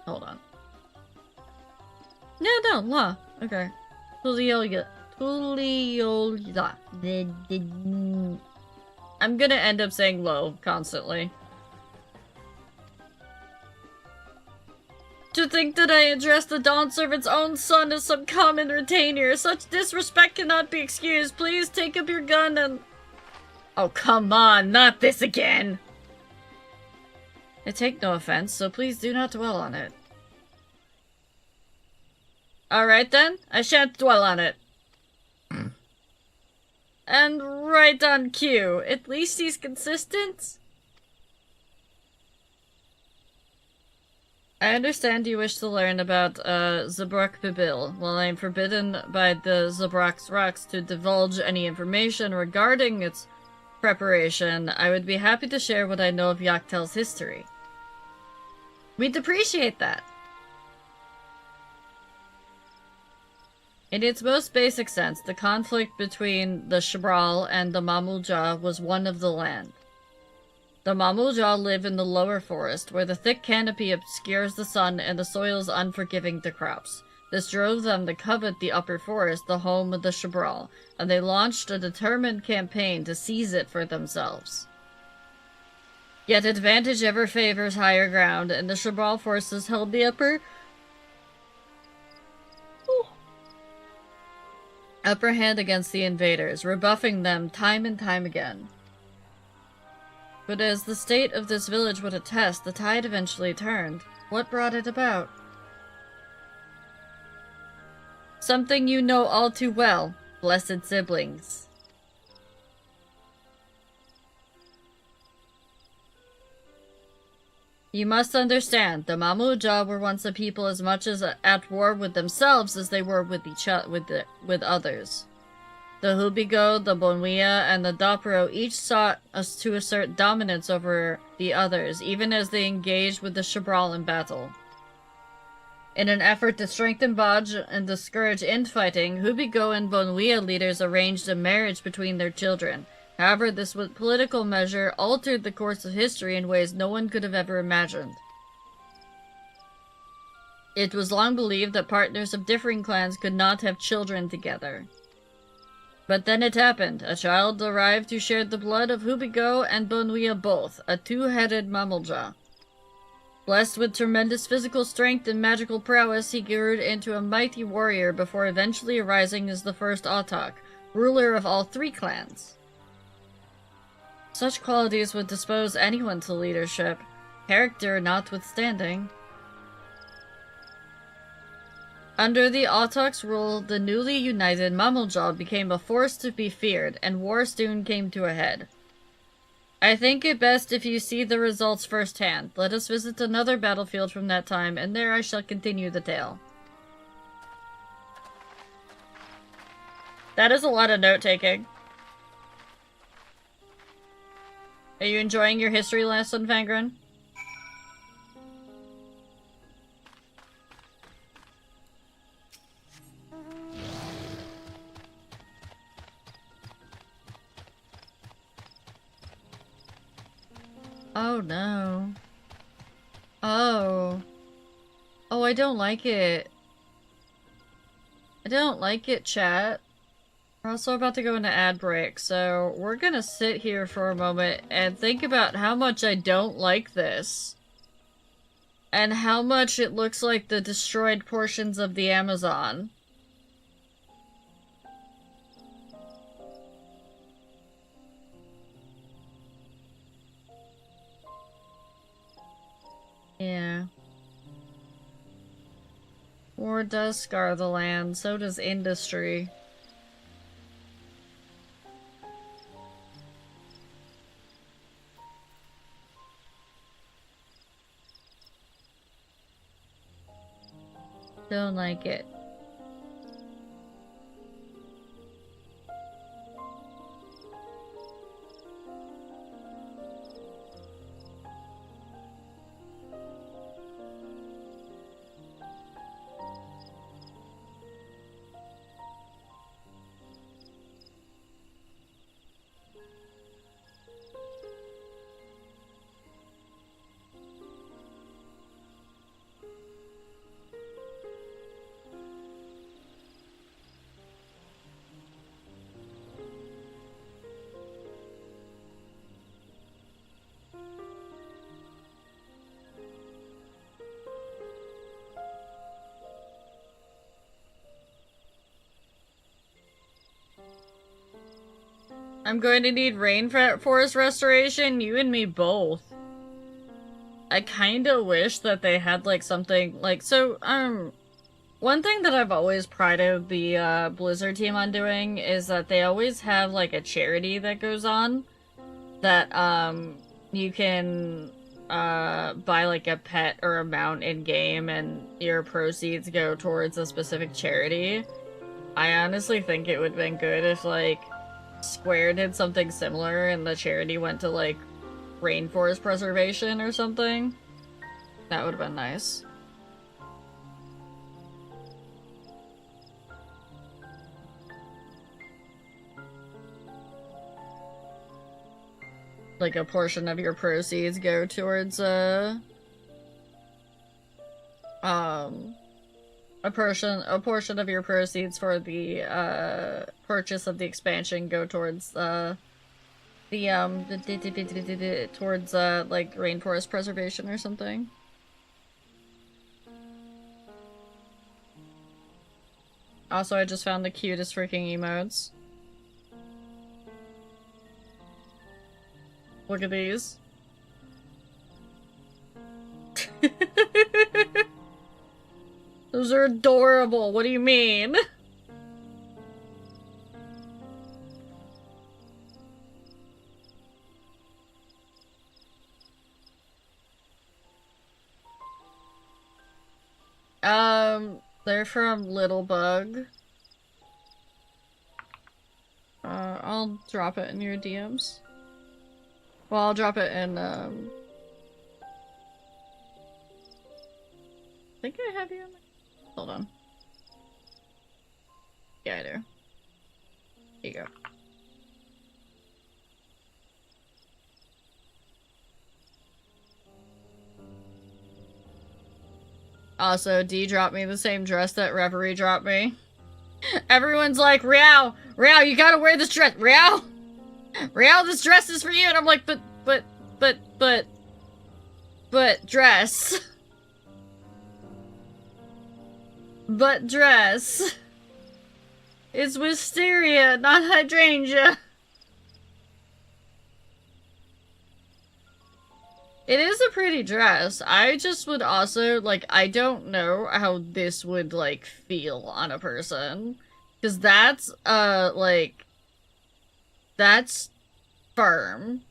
Hold on. No, La. Okay. Tuliola. I'm gonna end up saying low constantly. To think that I addressed the Dawn Servant's own son as some common retainer. Such disrespect cannot be excused. Please take up your gun and... Oh, come on, not this again! I take no offense, so please do not dwell on it. Alright then, I shan't dwell on it. And right on cue. At least he's consistent. I understand you wish to learn about Zabrak Bibil. While I am forbidden by the Zabrak's Rocks to divulge any information regarding its preparation, I would be happy to share what I know of Yaktel's history. We'd appreciate that. In its most basic sense, the conflict between the Shabral and the Mamulja was one of the land. The Mamulja live in the lower forest, where the thick canopy obscures the sun and the soil is unforgiving to crops. This drove them to covet the upper forest, the home of the Shabral, and they launched a determined campaign to seize it for themselves. Yet advantage ever favors higher ground, and the Shabral forces held the upper hand against the invaders, rebuffing them time and time again. But as the state of this village would attest, the tide eventually turned. What brought it about? Something you know all too well, blessed siblings. You must understand, the Mamulja were once a people as much as at war with themselves as they were with with others. The Hubigo, the Bonwia, and the Dapro each sought us to assert dominance over the others, even as they engaged with the Shabral in battle. In an effort to strengthen Baj and discourage infighting, Hubigo and Bonwia leaders arranged a marriage between their children. However, this political measure altered the course of history in ways no one could have ever imagined. It was long believed that partners of differing clans could not have children together. But then it happened. A child arrived who shared the blood of Hubigo and Bonwia both, a two-headed Mamulja. Blessed with tremendous physical strength and magical prowess, he grew into a mighty warrior before eventually arising as the first Autok, ruler of all three clans. Such qualities would dispose anyone to leadership, character notwithstanding. Under the Autok's rule, the newly united Mamulja became a force to be feared, and war soon came to a head. I think it best if you see the results firsthand. Let us visit another battlefield from that time, and there I shall continue the tale. That is a lot of note-taking. Are you enjoying your history lesson, Fangren? Oh no. Oh. Oh, I don't like it. I don't like it, chat. We're also about to go into ad break, so we're gonna sit here for a moment and think about how much I don't like this. And how much it looks like the destroyed portions of the Amazon. Yeah. War does scar the land, so does industry. Don't like it. I'm going to need rainforest restoration, you and me both. I kinda wish that they had, like, something, like, so, one thing that I've always prided the Blizzard team on doing is that they always have like a charity that goes on that you can buy like a pet or a mount in game and your proceeds go towards a specific charity. I honestly think it would have been good if like Square did something similar and the charity went to like rainforest preservation or something. That would have been nice. Like a portion of your proceeds go towards a portion of your proceeds for the purchase of the expansion go towards towards like rainforest preservation or something. Also, I just found the cutest freaking emotes. Look at these. Those are adorable. What do you mean? They're from Little Bug. I'll drop it in your DMs. Well, I'll drop it in, I think I have you in my... Hold on. Yeah, I do. Here you go. Also, D dropped me the same dress that Reverie dropped me. Everyone's like, Riao, you gotta wear this dress. Riao, this dress is for you. And I'm like, but, dress. But dress. It's wisteria, not hydrangea. It is a pretty dress. I just would also, like, I don't know how this would, like, feel on a person. Because that's, like, that's firm.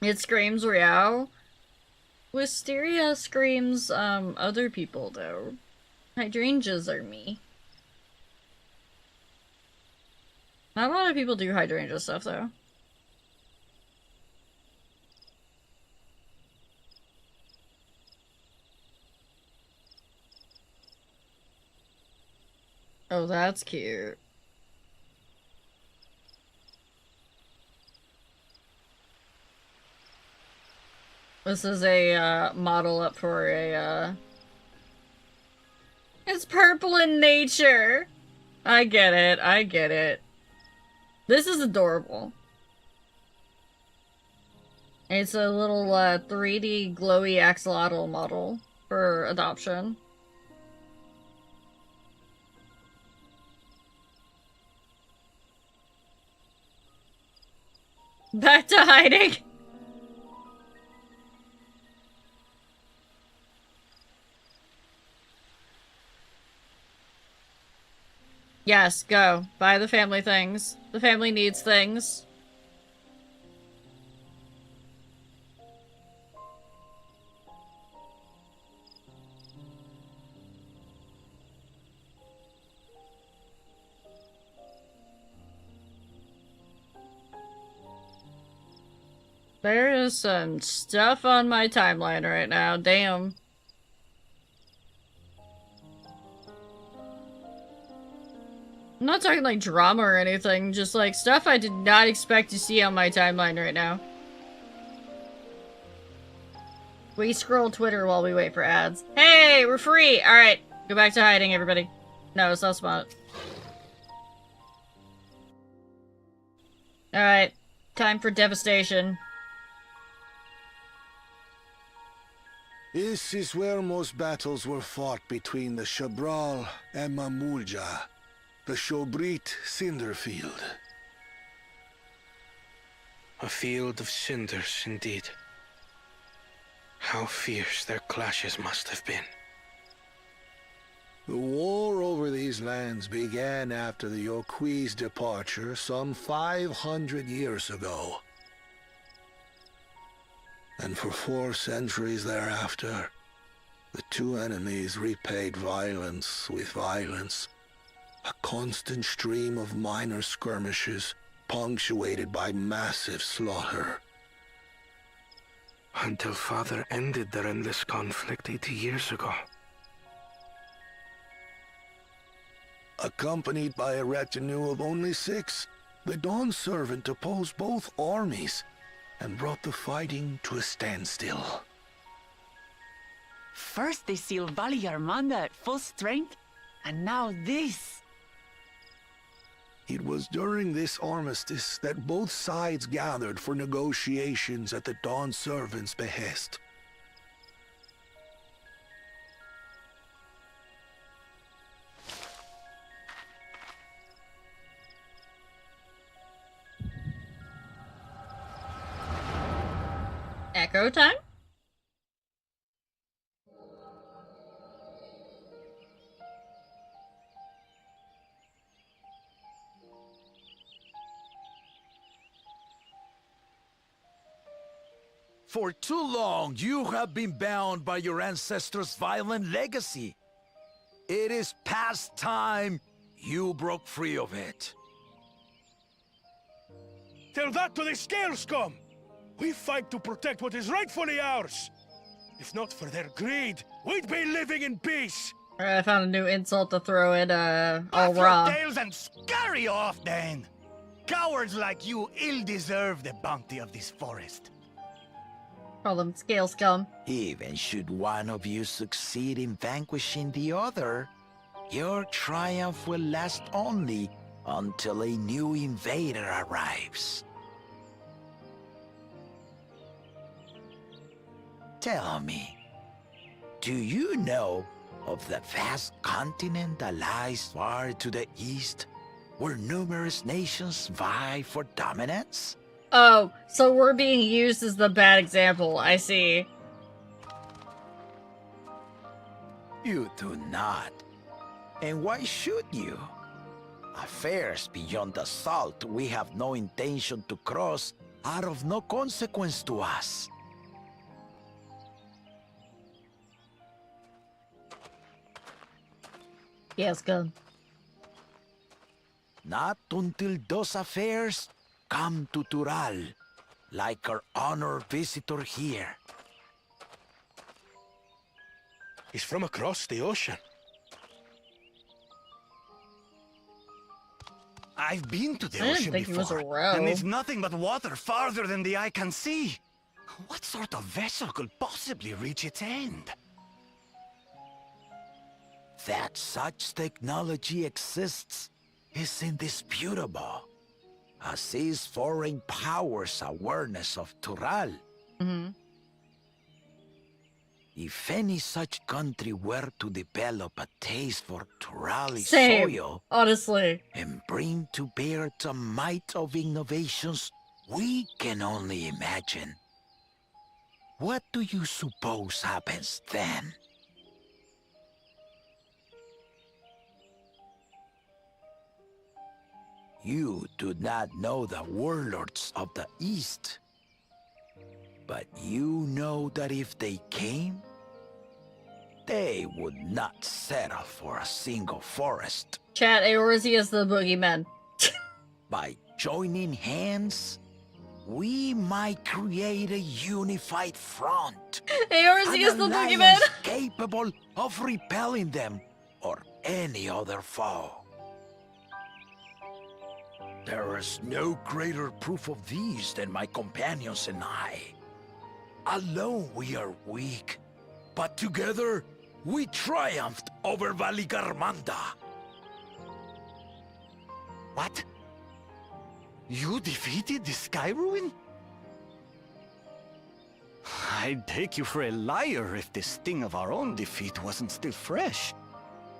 It screams Riao. Wisteria screams, other people, though. Hydrangeas are me. Not a lot of people do hydrangea stuff, though. Oh, that's cute. This is a, model up for a, It's purple in nature! I get it. This is adorable. It's a little, 3D glowy axolotl model for adoption. Back to hiding! Yes, go. Buy the family things. The family needs things. There is some stuff on my timeline right now, damn. I'm not talking like drama or anything, just like stuff I did not expect to see on my timeline right now. We scroll Twitter while we wait for ads. Hey, we're free! Alright, go back to hiding, everybody. No, it's not smart. Alright, time for devastation. This is where most battles were fought between the Shabral and Mamulja. The Shobrit Cinderfield. A field of cinders, indeed. How fierce their clashes must have been. The war over these lands began after the Yokui's departure some 500 years ago. And for 4 centuries thereafter, the two enemies repaid violence with violence. A constant stream of minor skirmishes, punctuated by massive slaughter. Until Father ended their endless conflict 80 years ago. Accompanied by a retinue of only 6, the Dawn Servant opposed both armies and brought the fighting to a standstill. First they sealed Valley Armanda at full strength, and now this. It was during this armistice that both sides gathered for negotiations at the Dawn Servant's behest. Echo time? For too long, you have been bound by your ancestors' violent legacy. It is past time you broke free of it. Tell that to the Scale Scum! We fight to protect what is rightfully ours! If not for their greed, we'd be living in peace! Alright, I found a new insult to throw in, all Off raw. your tails and scurry off, then! Cowards like you ill deserve the bounty of this forest. Call them Scale Scum. Even should one of you succeed in vanquishing the other, your triumph will last only until a new invader arrives. Tell me, do you know of the vast continent that lies far to the east, where numerous nations vie for dominance? Oh, so we're being used as the bad example. I see. You do not. And why should you? Affairs beyond the salt we have no intention to cross are of no consequence to us. Yes, go. Not until those affairs come to Tural, like our honored visitor here. He's from across the ocean. I've been to the I didn't ocean think he was a before, row. and it's nothing but water farther than the eye can see. What sort of vessel could possibly reach its end? That such technology exists is indisputable, as is foreign powers' awareness of Tural. Mm-hmm. If any such country were to develop a taste for Turali Same, soil honestly. and bring to bear the might of innovations we can only imagine, what do you suppose happens then? You do not know the warlords of the East, but you know that if they came, they would not settle for a single forest. Chat, Eorzea is the boogeyman. By joining hands, we might create a unified front. Eorzea is the An boogeyman. alliance capable of repelling them or any other foe. There is no greater proof of these than my companions and I. Alone we are weak, but together we triumphed over Valigarmanda. What? You defeated the Sky Ruin? I'd take you for a liar if the sting of our own defeat wasn't still fresh.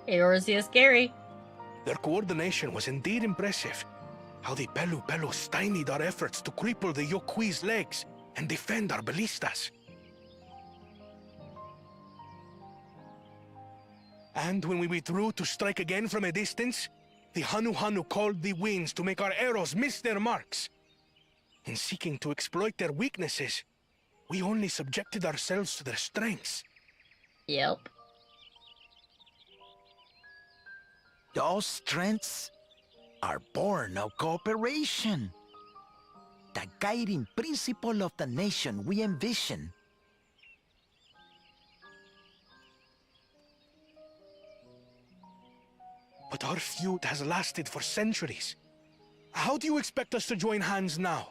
Eorzea is scary. Their coordination was indeed impressive. How the Pelu stymied our efforts to cripple the Yokui's legs and defend our ballistas. And when we withdrew to strike again from a distance, the Hanu Hanu called the winds to make our arrows miss their marks. In seeking to exploit their weaknesses, we only subjected ourselves to their strengths. Yep. Those strengths are born of cooperation. The guiding principle of the nation we envision. But our feud has lasted for centuries. How do you expect us to join hands now?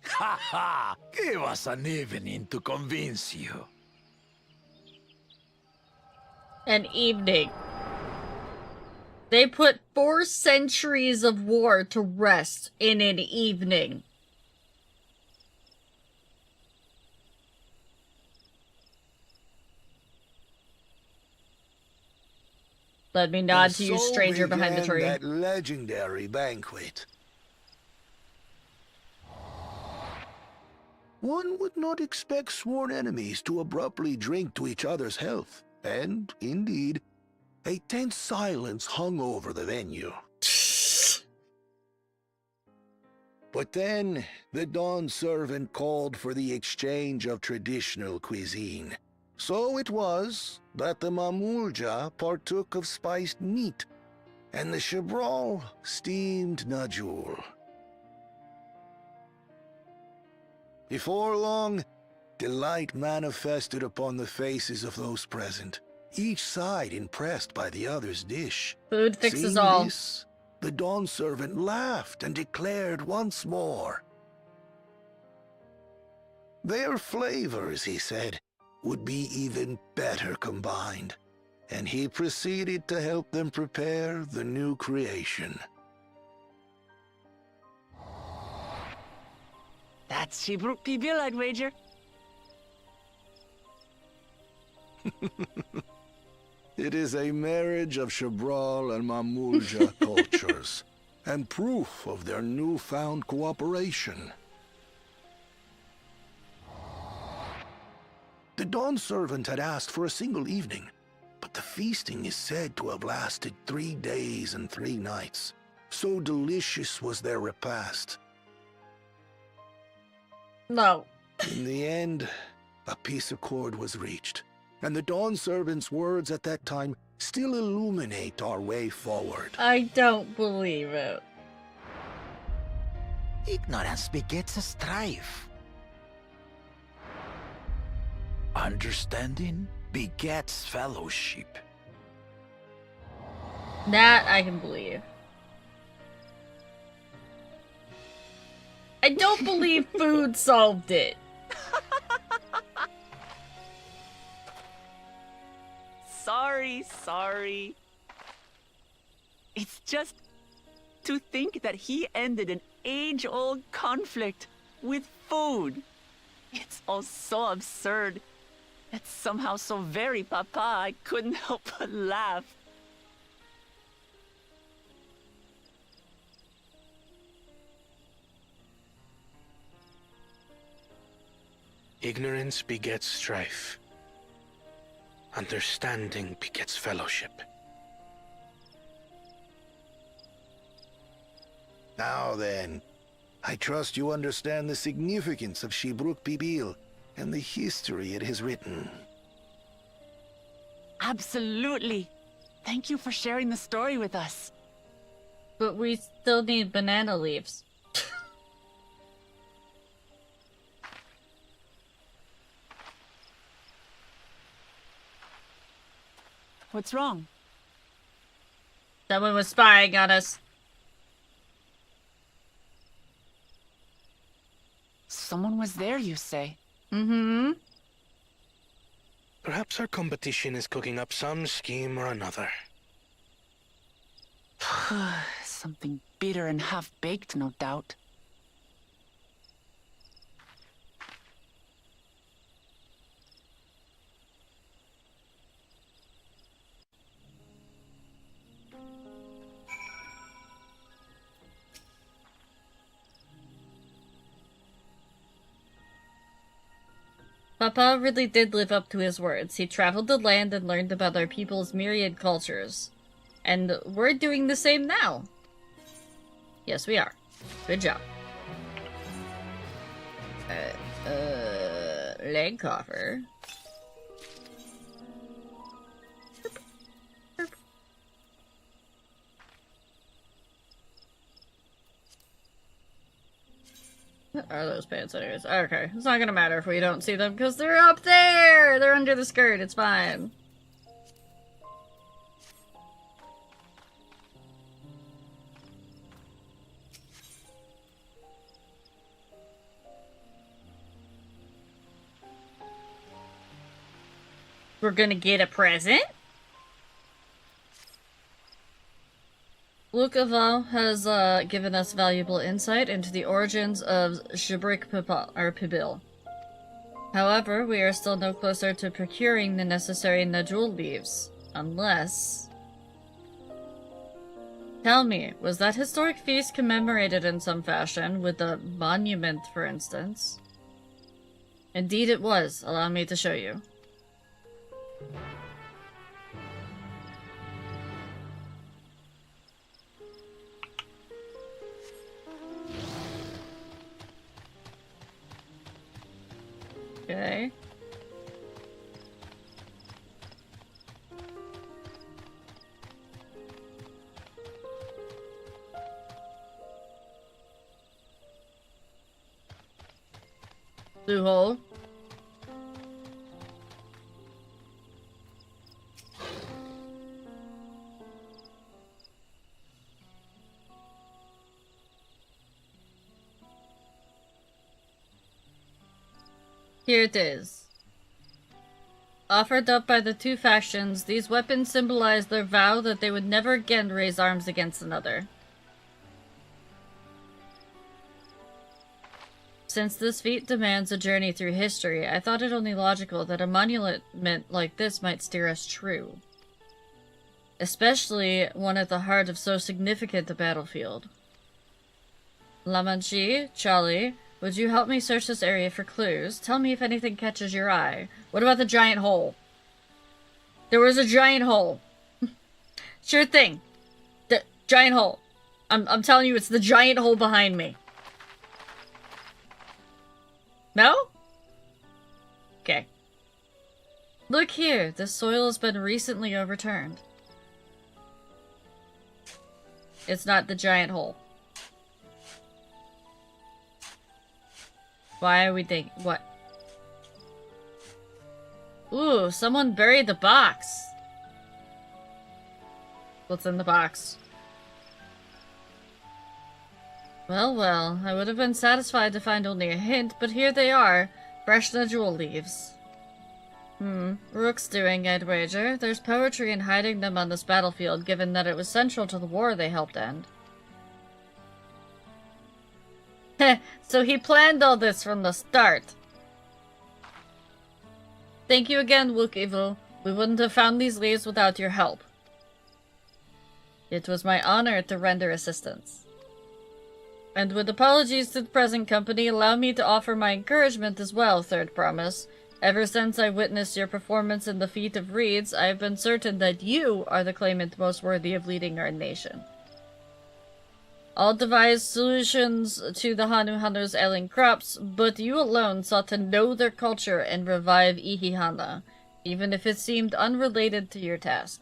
Ha ha! Give us an evening to convince you. An evening. They put 4 centuries of war to rest in an evening. Let me nod to you, stranger behind the tree. That legendary banquet. One would not expect sworn enemies to abruptly drink to each other's health, and, indeed, a tense silence hung over the venue. But then, the Dawn servant called for the exchange of traditional cuisine. So it was that the Mamulja partook of spiced meat, and the Chebral steamed najul. Before long, delight manifested upon the faces of those present, each side impressed by the other's dish. Food fixes Seeing all. this, the Dawn servant laughed and declared once more. Their flavors, he said, would be even better combined, and he proceeded to help them prepare the new creation. That's Shibruk Pibil, I'd wager. It is a marriage of Chebral and Mamulja cultures, and proof of their newfound cooperation. The Dawn servant had asked for a single evening, but the feasting is said to have lasted 3 days and 3 nights. So delicious was their repast. No. In the end, a peace accord was reached, and the Dawn servant's words at that time still illuminate our way forward. I don't believe it. Ignorance begets a strife. Understanding begets fellowship. That I can believe. I don't believe food solved it. Sorry. It's just to think that he ended an age-old conflict with food. It's all so absurd. It's somehow so very papa, I couldn't help but laugh. Ignorance begets strife. Understanding begets fellowship. Now then, I trust you understand the significance of Shibruk Pibil and the history it has written. Absolutely. Thank you for sharing the story with us. But we still need banana leaves. What's wrong? Someone was spying on us. Someone was there, you say? Mm-hmm. Perhaps our competition is cooking up some scheme or another. Something bitter and half-baked, no doubt. Papa really did live up to his words. He traveled the land and learned about our people's myriad cultures. And we're doing the same now. Yes, we are. Good job. Leg coffer. What are those pants anyways? Okay, it's not gonna matter if we don't see them because they're up there! They're under the skirt, it's fine. We're gonna get a present? Luke Aval has given us valuable insight into the origins of Shibrik Pibil. However, we are still no closer to procuring the necessary Najul leaves. Unless... Tell me, was that historic feast commemorated in some fashion, with a monument, for instance? Indeed it was. Allow me to show you. Okay. Blue hole. Here it is. Offered up by the two factions, these weapons symbolize their vow that they would never again raise arms against another. Since this feat demands a journey through history, I thought it only logical that a monument like this might steer us true. Especially one at the heart of so significant a battlefield. Lamanchi, Charlie, would you help me search this area for clues? Tell me if anything catches your eye. What about the giant hole? There was a giant hole. Sure thing. The giant hole. I'm telling you, it's the giant hole behind me. No? Okay. Look here. This soil has been recently overturned. It's not the giant hole. Why are we thinking? What? Ooh, someone buried the box. What's in the box? Well, well, I would have been satisfied to find only a hint, but here they are. Fresh Najul leaves. Rook's doing, I'd wager. There's poetry in hiding them on this battlefield, given that it was central to the war they helped end. So he planned all this from the start. Thank you again, Wook Evil. We wouldn't have found these leaves without your help. It was my honor to render assistance. And with apologies to the present company, allow me to offer my encouragement as well, Third Promise. Ever since I witnessed your performance in the Feat of Reeds, I have been certain that you are the claimant most worthy of leading our nation. All devised solutions to the Hanu-Hanu's ailing crops, but you alone sought to know their culture and revive Ihihana, even if it seemed unrelated to your task.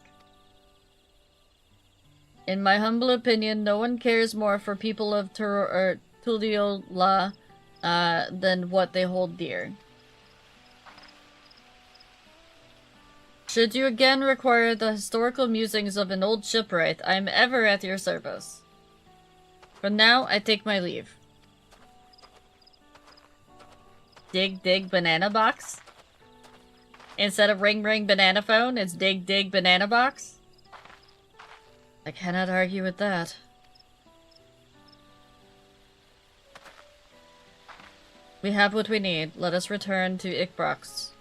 In my humble opinion, no one cares more for people of Tuliola than what they hold dear. Should you again require the historical musings of an old shipwright, I am ever at your service. For now, I take my leave. Dig dig banana box? Instead of ring ring banana phone, it's dig dig banana box? I cannot argue with that. We have what we need. Let us return to Ikbrox.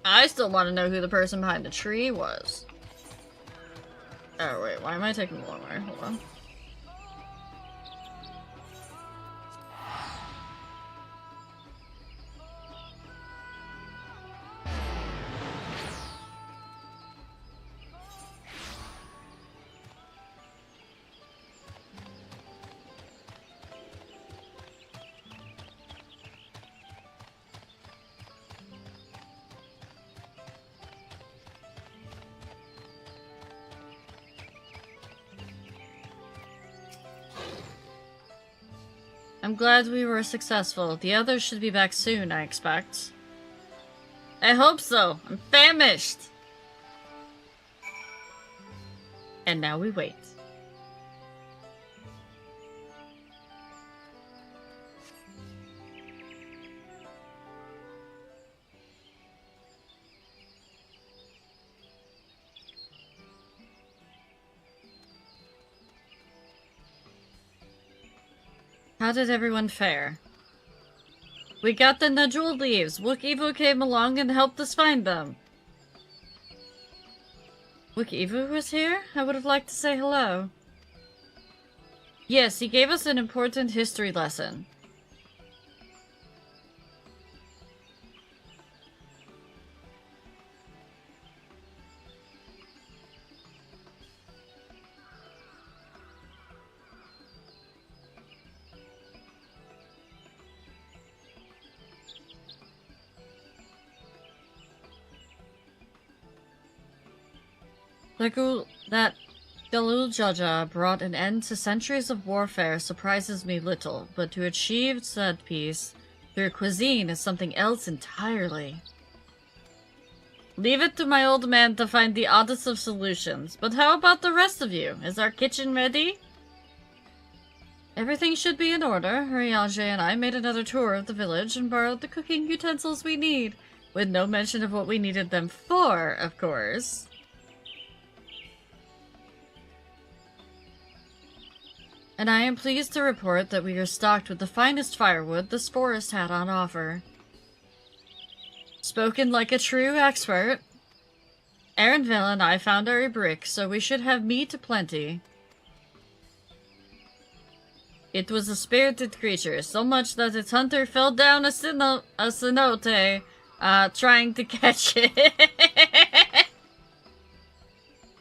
I still want to know who the person behind the tree was. Oh wait, why am I taking the long way? Hold on. I'm glad we were successful. The others should be back soon, I expect. I hope so. I'm famished. And now we wait. How did everyone fare? We got the Najul leaves. Wook-Evu came along and helped us find them. Wook-Evu was here? I would have liked to say hello. Yes, he gave us an important history lesson. That Galul Jaja brought an end to centuries of warfare surprises me little, but to achieve said peace through cuisine is something else entirely. Leave it to my old man to find the oddest of solutions, but how about the rest of you? Is our kitchen ready? Everything should be in order. Ryanje and I made another tour of the village and borrowed the cooking utensils we need, with no mention of what we needed them for, of course. And I am pleased to report that we are stocked with the finest firewood this forest had on offer. Spoken like a true expert. Aaronville and I found our brick, so we should have meat aplenty. It was a spirited creature, so much that its hunter fell down a cenote, trying to catch it.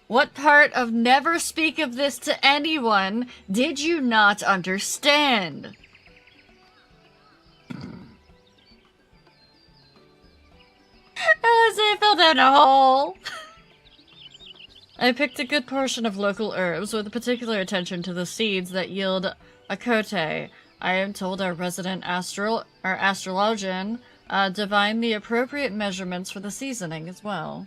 What part of never speak of this to anyone did you not understand? Elise fell down a hole. I picked a good portion of local herbs with particular attention to the seeds that yield akote. I am told our resident astrologian divined the appropriate measurements for the seasoning as well.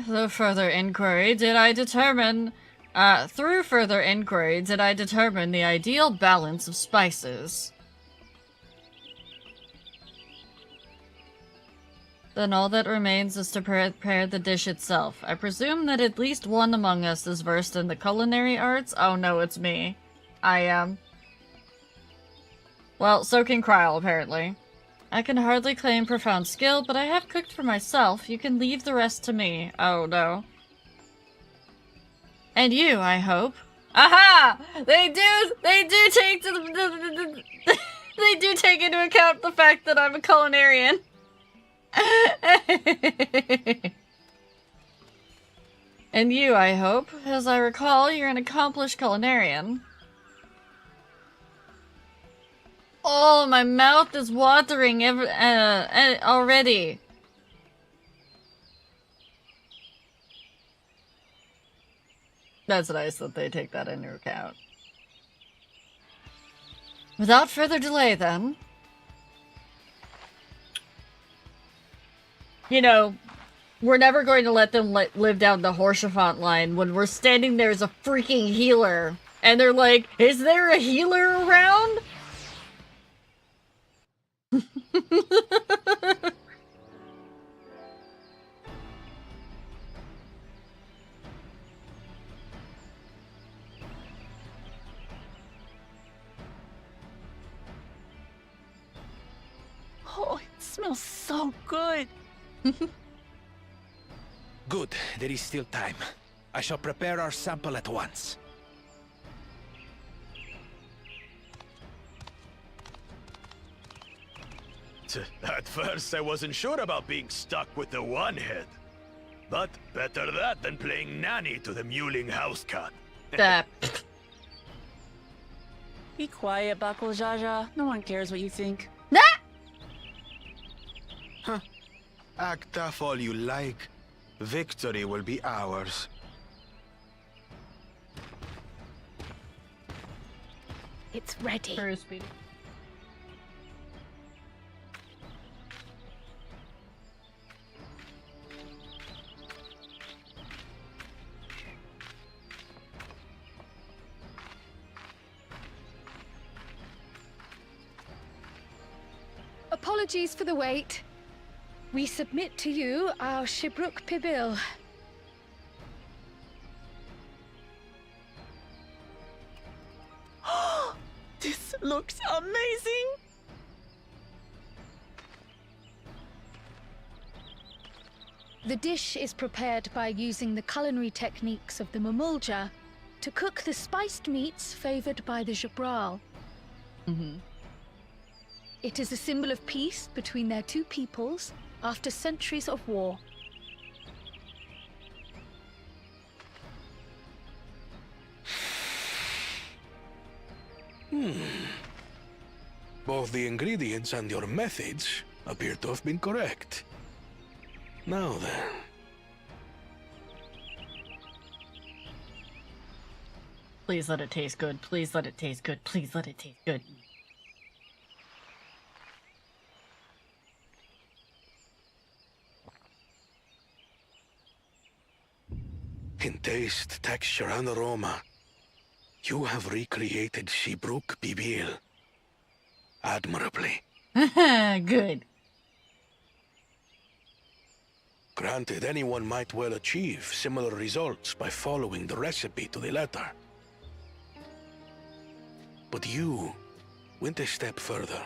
Through further inquiry, did I determine the ideal balance of spices. Then all that remains is to prepare the dish itself. I presume that at least one among us is versed in the culinary arts? Oh no, it's me. I am. Well, so can Kryl, apparently. I can hardly claim profound skill, but I have cooked for myself. You can leave the rest to me. Oh, no. And you, I hope. Aha! They do take they do take into account the fact that I'm a culinarian. And you, I hope. As I recall, you're an accomplished culinarian. Oh, my mouth is watering already. That's nice that they take that into account. Without further delay, then. You know, we're never going to let them live down the Horsefant line when we're standing there as a freaking healer. And they're like, is there a healer around? Oh, it smells so good. Good, there is still time. I shall prepare our sample at once. At first, I wasn't sure about being stuck with the one head. But better that than playing nanny to the mewling house cat. That. Be quiet, Bakul Jaja. No one cares what you think. Huh. Act tough all you like. Victory will be ours. It's ready. Very speedy. Apologies for the wait. We submit to you our Shibruk Pibil. This looks amazing! The dish is prepared by using the culinary techniques of the Mamulja to cook the spiced meats favored by the Jabral. It is a symbol of peace between their two peoples after centuries of war. Both the ingredients and your methods appear to have been correct. Now then. Please let it taste good. Please let it taste good. Please let it taste good. In taste, texture, and aroma, you have recreated Shibruk Pibil admirably. Good. Granted, anyone might well achieve similar results by following the recipe to the letter. But you went a step further.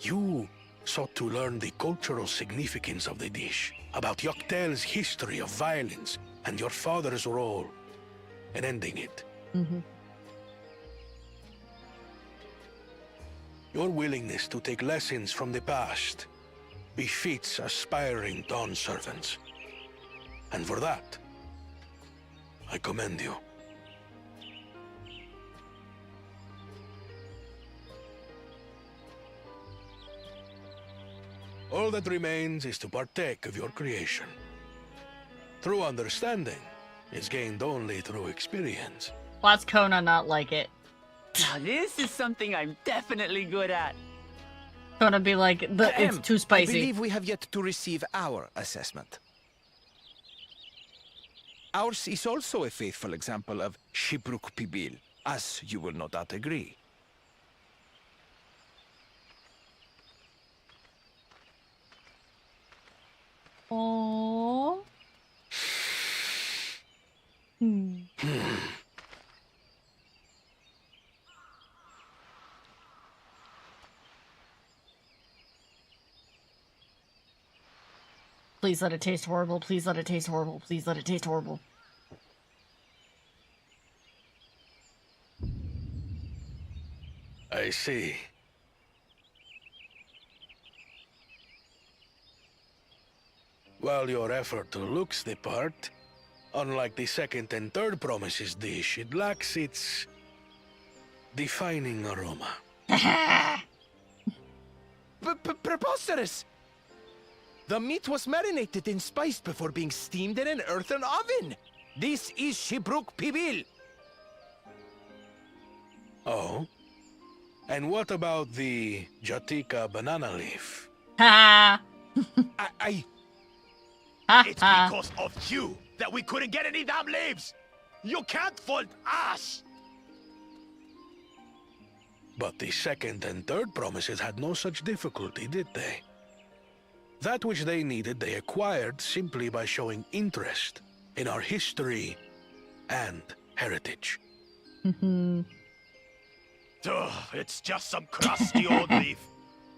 You sought to learn the cultural significance of the dish, about Yoktel's history of violence, and your father's role in ending it. Your willingness to take lessons from the past befits aspiring Dawn servants. And for that, I commend you. All that remains is to partake of your creation. True understanding is gained only through experience. Why's Kona not like it? Now this is something I'm definitely good at. Kona be like, it's too I spicy. believe we have yet to receive our assessment. Ours is also a faithful example of Shibruk Pibil, as you will no doubt agree. Aww. Please let it taste horrible. Please let it taste horrible. Please let it taste horrible. I see. While your effort looks the part, unlike the second and third promises dish, it lacks its defining aroma. Preposterous! The meat was marinated and spiced before being steamed in an earthen oven. This is Shibruk Pibil. Oh? And what about the Jatika banana leaf? Ha! It's because of you that we couldn't get any damn leaves! You can't fault us! But the second and third promises had no such difficulty, did they? That which they needed, they acquired simply by showing interest in our history and heritage. Ugh, it's just some crusty old leaf.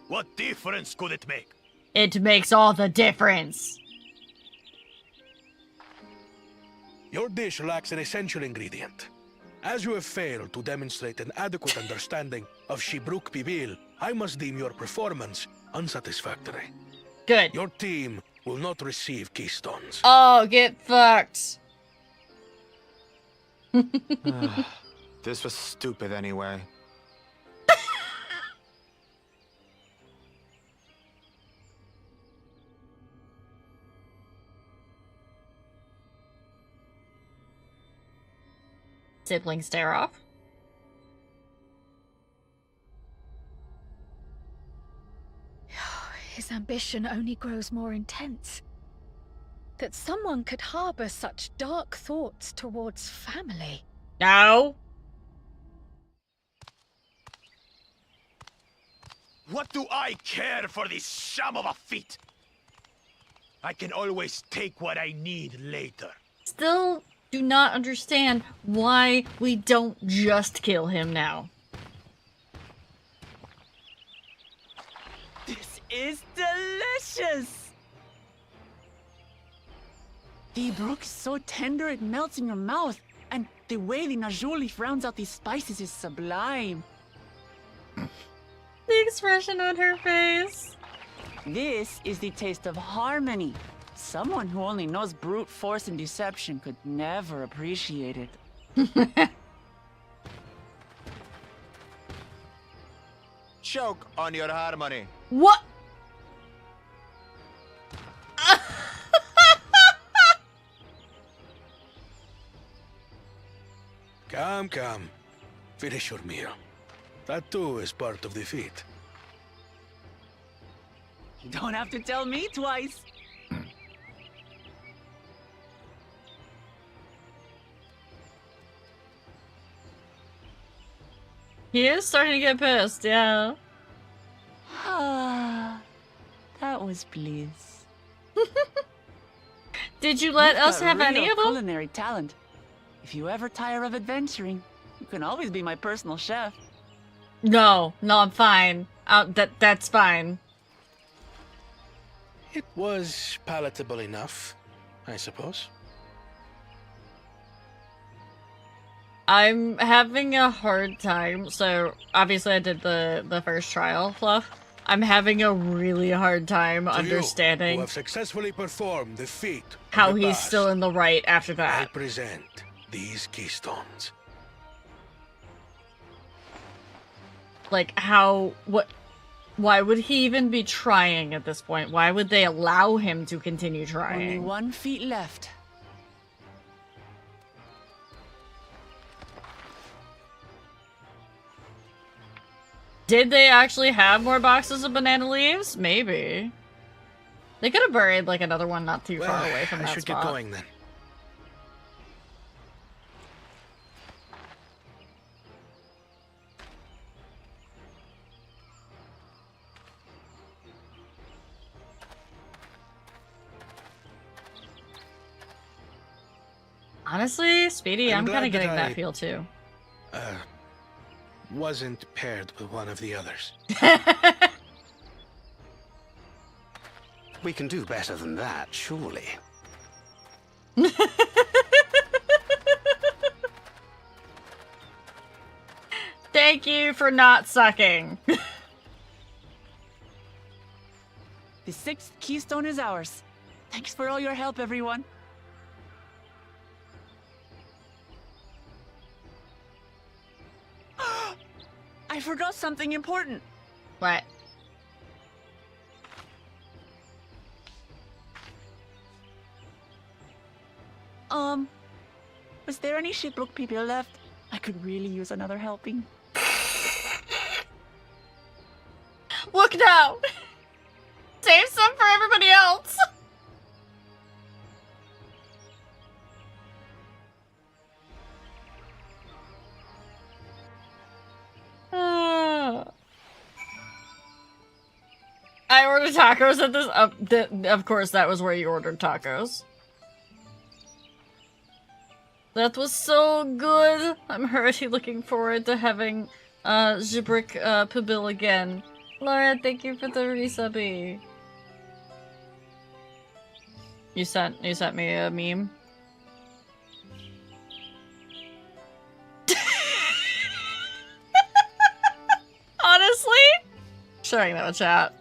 What difference could it make? It makes all the difference. Your dish lacks an essential ingredient. As you have failed to demonstrate an adequate understanding of Shibruk Pibil, I must deem your performance unsatisfactory. Good. Your team will not receive keystones. Oh, get fucked. This was stupid anyway. Sibling stare off. His ambition only grows more intense. That someone could harbor such dark thoughts towards family. No. What do I care for this sham of a feat? I can always take what I need later. Still do not understand why we don't just kill him now. This is delicious! The brook is so tender it melts in your mouth, and the way the Najuli rounds out these spices is sublime. The expression on her face. This is the taste of harmony. Someone who only knows brute force and deception could never appreciate it. Choke on your harmony. What? Come. Finish your meal. That too is part of the feat. You don't have to tell me twice. He is starting to get pissed, yeah. Ah, that was bliss. Did you let You've us got have any real of them? culinary talent. If you ever tire of adventuring, you can always be my personal chef. No, I'm fine. That's fine. It was palatable enough, I suppose. I'm having a hard time. So obviously I did the first trial, Fluff. I'm having a really hard time To understanding you, who have successfully performed the feat of how the he's past, still in the right after I that. present these keystones. Like why would he even be trying at this point? Why would they allow him to continue Only trying? 1 feet left. Did they actually have more boxes of banana leaves? Maybe. They could have buried like another one not too far away from I that should spot. get going then. Honestly, Speedy, I'm kind glad of getting that that I- feel too. Wasn't paired with one of the others. We can do better than that, surely. Thank you for not sucking. The 6th keystone is ours. Thanks for all your help, everyone. I forgot something important. What? Was there any Shipbrook people left? I could really use another helping. Look now! Save some for everybody else! I ordered tacos at this. Of course, that was where you ordered tacos. That was so good. I'm already looking forward to having Zibrik Pibil again. Laura, thank you for the resubby. You sent me a meme. Honestly? Showing them a chat.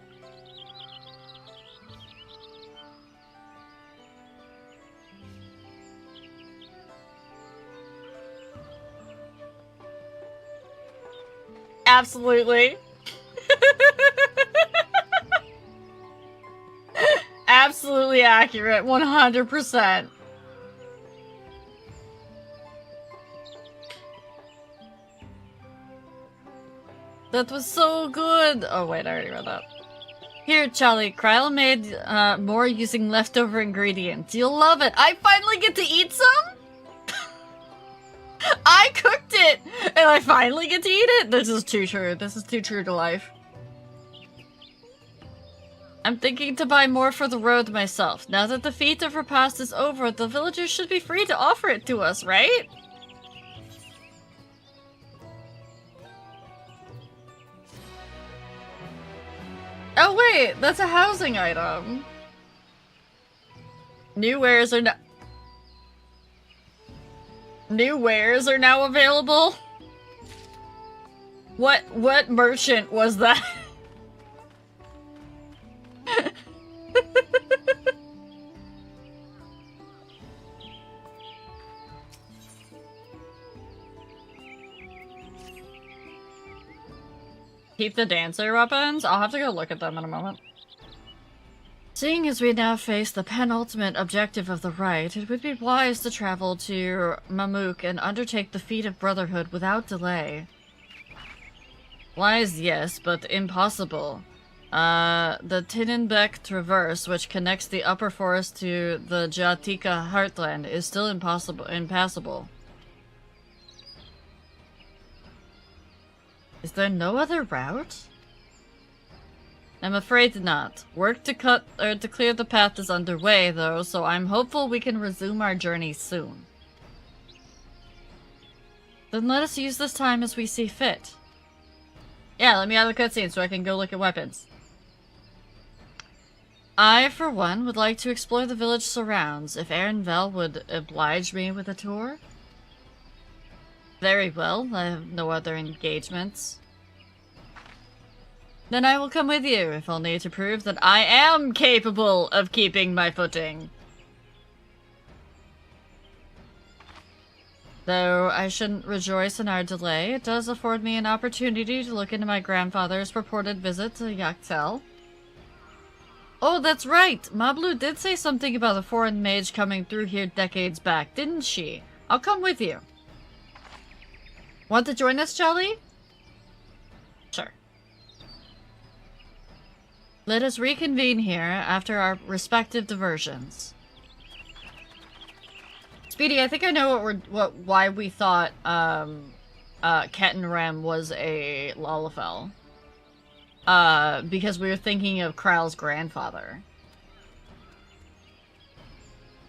Absolutely. Absolutely accurate. 100%. That was so good. Oh wait, I already read that. Here, Charlie, Kryle made more using leftover ingredients. You'll love it. I finally get to eat some? I cooked it! And I finally get to eat it? This is too true. This is too true to life. I'm thinking to buy more for the road myself. Now that the feat of repast is over, the villagers should be free to offer it to us, right? Oh wait, that's a housing item. New wares are now available? What merchant was that? Keep the dancer weapons? I'll have to go look at them in a moment. Seeing as we now face the penultimate objective of the rite, it would be wise to travel to Mamuk and undertake the feat of brotherhood without delay. Wise, yes, but impossible. The Tinnenbeck Traverse, which connects the upper forest to the Jatika heartland, is still impassable. Is there no other route? I'm afraid not. Work to clear the path is underway, though, so I'm hopeful we can resume our journey soon. Then let us use this time as we see fit. Yeah, let me out of the cutscene so I can go look at weapons. I, for one, would like to explore the village surrounds, if Ehrenvel would oblige me with a tour. Very well, I have no other engagements. Then I will come with you, if only to prove that I am capable of keeping my footing. Though I shouldn't rejoice in our delay, it does afford me an opportunity to look into my grandfather's purported visit to Yaktel. Oh, that's right! Mablu did say something about a foreign mage coming through here decades back, didn't she? I'll come with you. Want to join us, Charlie? Sure. Let us reconvene here after our respective diversions. Speedy, I think I know why we thought Kettenrem was a Lalafell. Because we were thinking of Kryle's grandfather.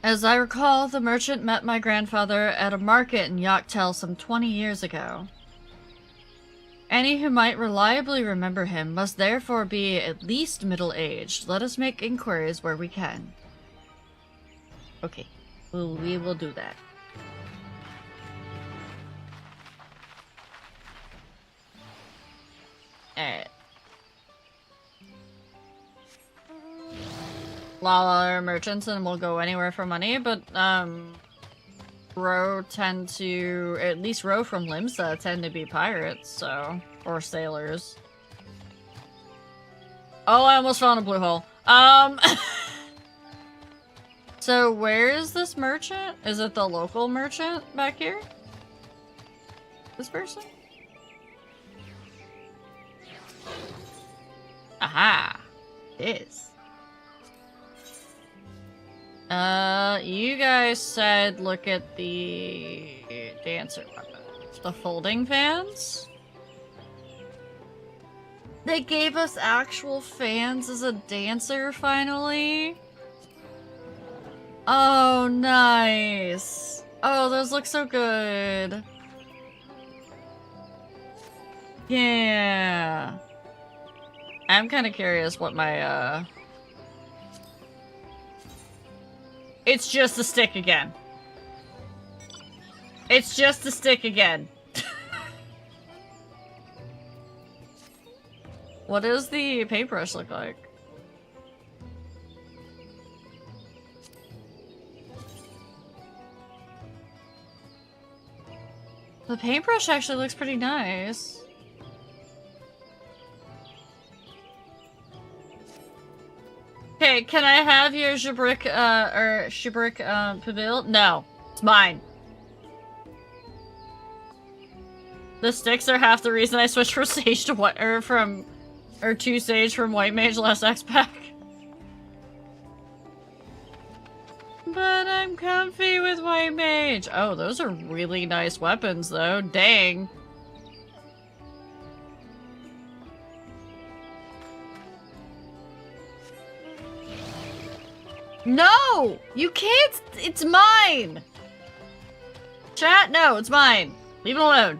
As I recall, the merchant met my grandfather at a market in Yaktel some 20 years ago. Any who might reliably remember him must therefore be at least middle-aged. Let us make inquiries where we can. Okay, we will do that. Alright. Lala merchants and will go anywhere for money, but Ro tend to, at least Ro from Limsa tend to be pirates, so, or sailors. Oh, I almost fell in a blue hole. So where is this merchant? Is it the local merchant back here? This person? Aha! It is. You guys said look at the dancer weapons. The folding fans? They gave us actual fans as a dancer, finally? Oh, nice. Oh, those look so good. Yeah. I'm kind of curious what my, It's just a stick again. It's just a stick again. What does the paintbrush look like? The paintbrush actually looks pretty nice. Okay, can I have your Shabrik, Pabil? No, it's mine. The sticks are half the reason I switched from Sage to what, to Sage from White Mage last X-Pack. But I'm comfy with White Mage. Oh, those are really nice weapons, though. Dang. No! You can't! It's mine! Chat? No, it's mine. Leave it alone.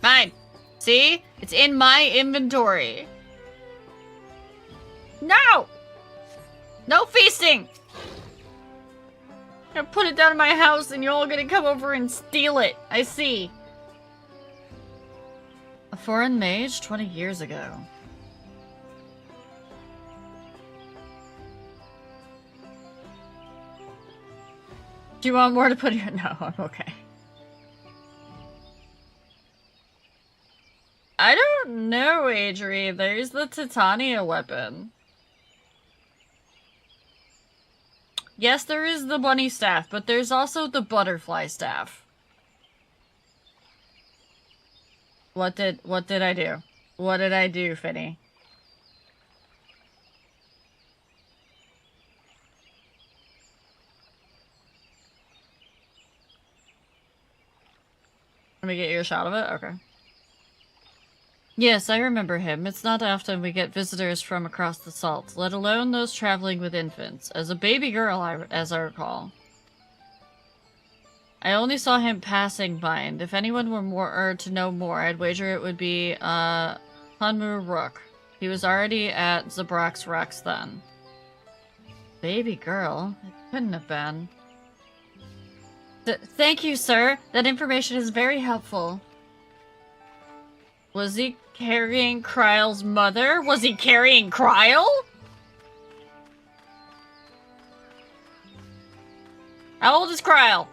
Mine. See? It's in my inventory. No! No feasting! I'm gonna put it down in my house and you're all gonna come over and steal it. I see. A foreign mage 20 years ago. Do you want more to put here? No, I'm okay. I don't know, Adri. There's the Titania weapon. Yes, there is the bunny staff, but there's also the butterfly staff. What did I do? What did I do, Finny? Let me get you a shot of it? Okay. Yes, I remember him. It's not often we get visitors from across the salt, let alone those traveling with infants. As a baby girl, as I recall. I only saw him passing by, and if anyone were to know more, I'd wager it would be, Hanmu Rook. He was already at Zabrak's Rex then. Baby girl? It couldn't have been. Thank you, sir. That information is very helpful. Was he carrying Kryle's mother? Was he carrying Kryle? How old is Kryle?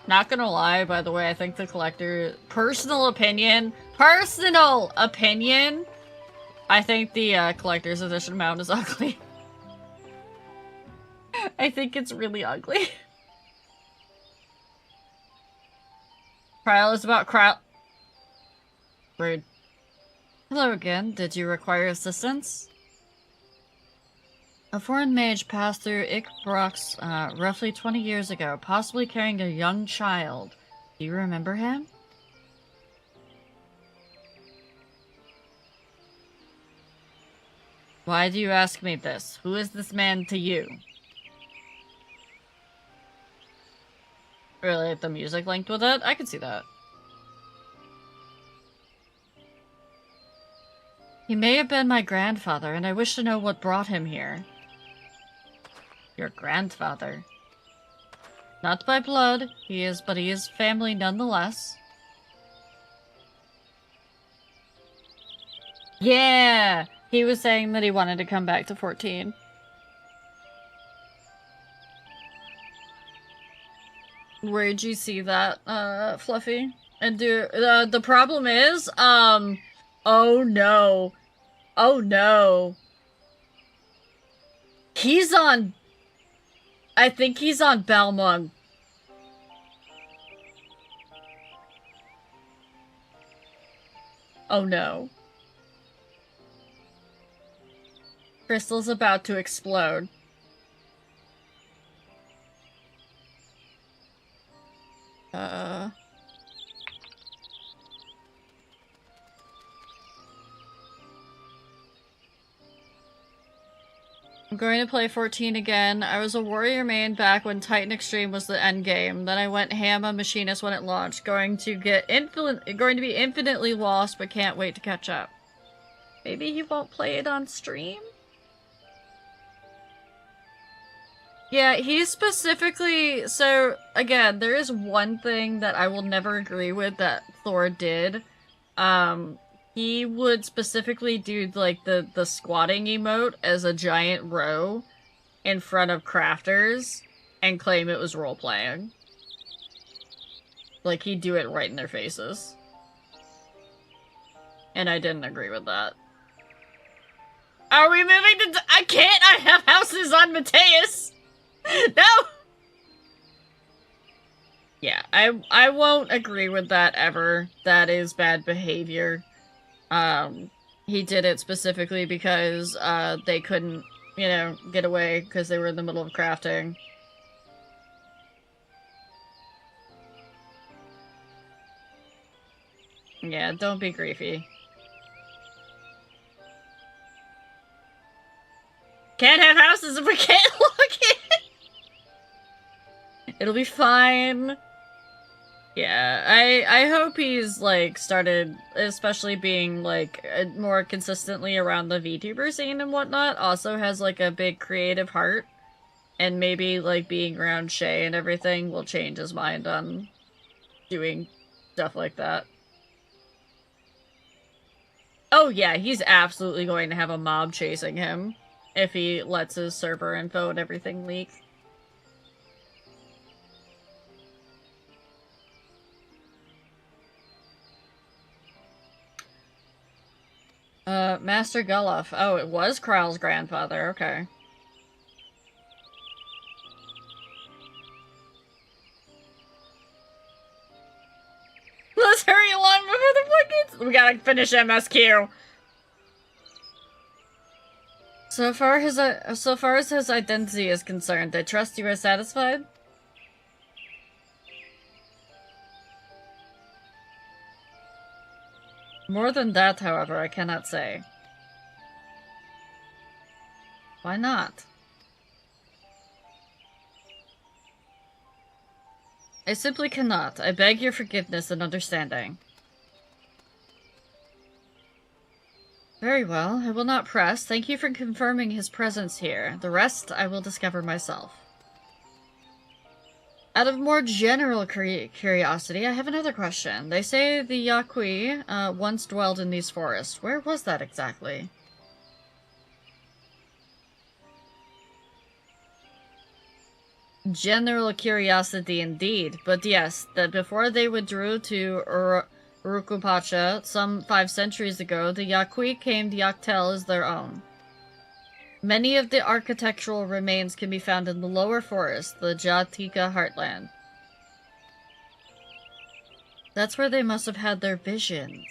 Not gonna lie, by the way, I think the collector... Personal opinion, I think the collector's edition mount is ugly. I think it's really ugly. Kryle is about Kryle. Rude. Hello again. Did you require assistance? A foreign mage passed through Ikbrox roughly 20 years ago, possibly carrying a young child. Do you remember him? Why do you ask me this? Who is this man to you? Really, the music linked with it? I could see that. He may have been my grandfather, and I wish to know what brought him here. Your grandfather. Not by blood, but he is family nonetheless. Yeah! He was saying that he wanted to come back to 14. Where'd you see that, Fluffy? And the problem is, oh no. Oh no. He's on... I think he's on Balmung. Oh no. Crystal's about to explode. I'm going to play 14 again. I was a warrior main back when Titan Extreme was the end game. Then I went ham on Machinist when it launched. Going to be infinitely lost, but can't wait to catch up. Maybe he won't play it on stream? Yeah, he's specifically... So, again, there is one thing that I will never agree with that Thor did. He would specifically do, like, the squatting emote as a giant row in front of crafters and claim it was role-playing. Like, he'd do it right in their faces. And I didn't agree with that. Are we moving to... I can't! I have houses on Mateus! No! Yeah, I won't agree with that ever. That is bad behavior. He did it specifically because, they couldn't, you know, get away because they were in the middle of crafting. Yeah, don't be griefy. Can't have houses if we can't look in! It'll be fine. Yeah, I hope he's, like, started, especially being, like, more consistently around the VTuber scene and whatnot, also has, like, a big creative heart. And maybe, like, being around Shay and everything will change his mind on doing stuff like that. Oh yeah, he's absolutely going to have a mob chasing him if he lets his server info and everything leak. Master Gulluf. Oh, it was Kral's grandfather, okay. Let's hurry along before the buckets! We gotta finish MSQ! So far as his identity is concerned, I trust you are satisfied? More than that, however, I cannot say. Why not? I simply cannot. I beg your forgiveness and understanding. Very well, I will not press. Thank you for confirming his presence here. The rest I will discover myself. Out of more general curiosity, I have another question. They say the Yaqui once dwelled in these forests. Where was that exactly? General curiosity indeed, but yes, that before they withdrew to Urukupacha some 5 centuries ago, the Yaqui claimed Yaktel as their own. Many of the architectural remains can be found in the lower forest, the Jatika heartland. That's where they must have had their visions.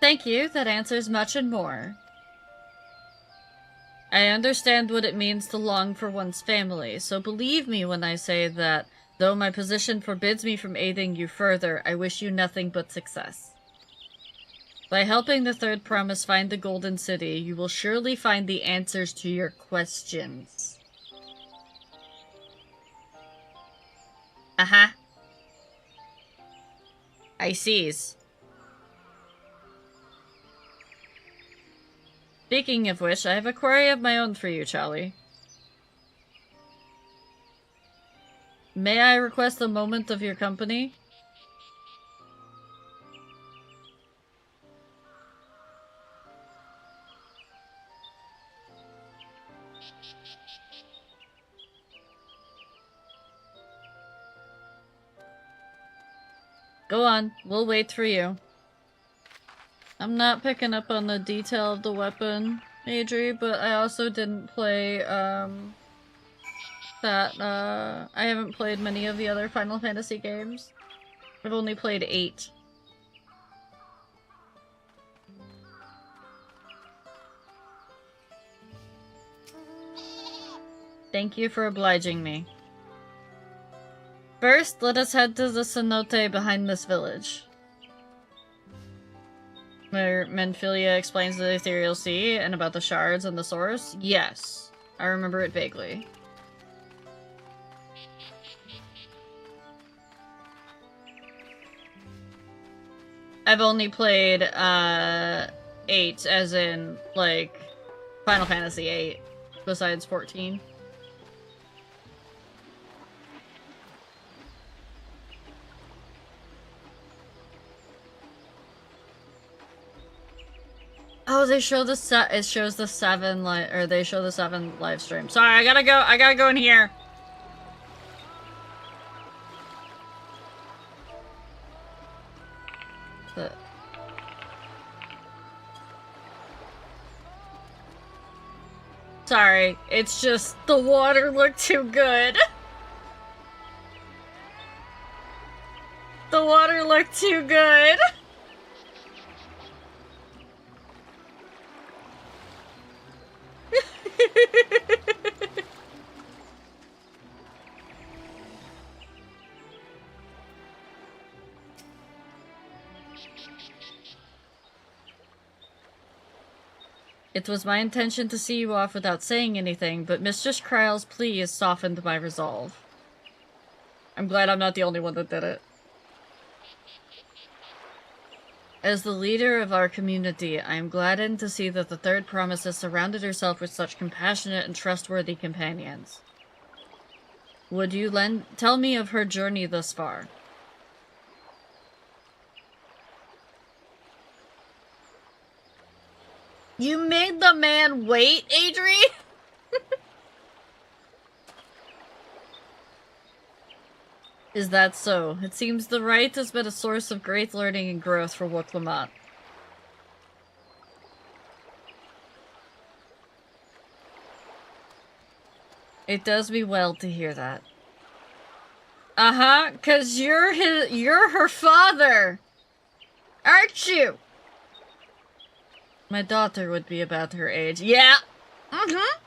Thank you, that answers much and more. I understand what it means to long for one's family, so believe me when I say that, though my position forbids me from aiding you further, I wish you nothing but success. By helping the Third Promise find the Golden City, you will surely find the answers to your questions. Uh-huh. I sees. Speaking of which, I have a query of my own for you, Charlie. May I request a moment of your company? Go on, we'll wait for you. I'm not picking up on the detail of the weapon, Adri, but I also didn't play, I haven't played many of the other Final Fantasy games. I've only played 8. Thank you for obliging me. First, let us head to the cenote behind this village. Where Menphilia explains the Ethereal Sea and about the shards and the source? Yes. I remember it vaguely. I've only played, 8, as in, like, Final Fantasy 8, besides 14. Oh, they show the it shows the 7 they show the 7 live stream. Sorry, I gotta go in here. Sorry, it's just the water looked too good. The water looked too good. It was my intention to see you off without saying anything, but Mistress Kryle's plea has softened my resolve. I'm glad I'm not the only one that did it. As the leader of our community, I am gladdened to see that the Third Promise has surrounded herself with such compassionate and trustworthy companions. Would you tell me of her journey thus far? You made the man wait, Adri? Is that so? It seems the rite has been a source of great learning and growth for Wuk-Lamat. It does me well to hear that. Uh-huh, 'cause you're her father! Aren't you? My daughter would be about her age. Yeah! Mm-hmm!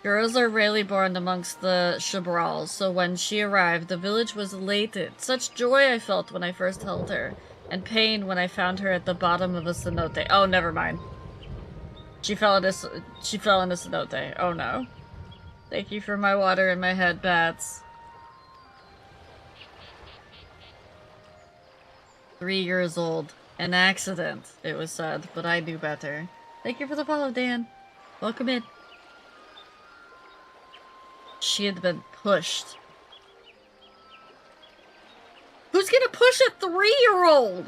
Girls are rarely born amongst the Shabrals, so when she arrived, the village was elated. Such joy I felt when I first held her, and pain when I found her at the bottom of a cenote. Oh, never mind. She fell in a cenote. Oh no. Thank you for my water in my head, bats. 3 years old. An accident, it was said, but I knew better. Thank you for the follow, Dan. Welcome in. She had been pushed. Who's gonna push a 3-year-old?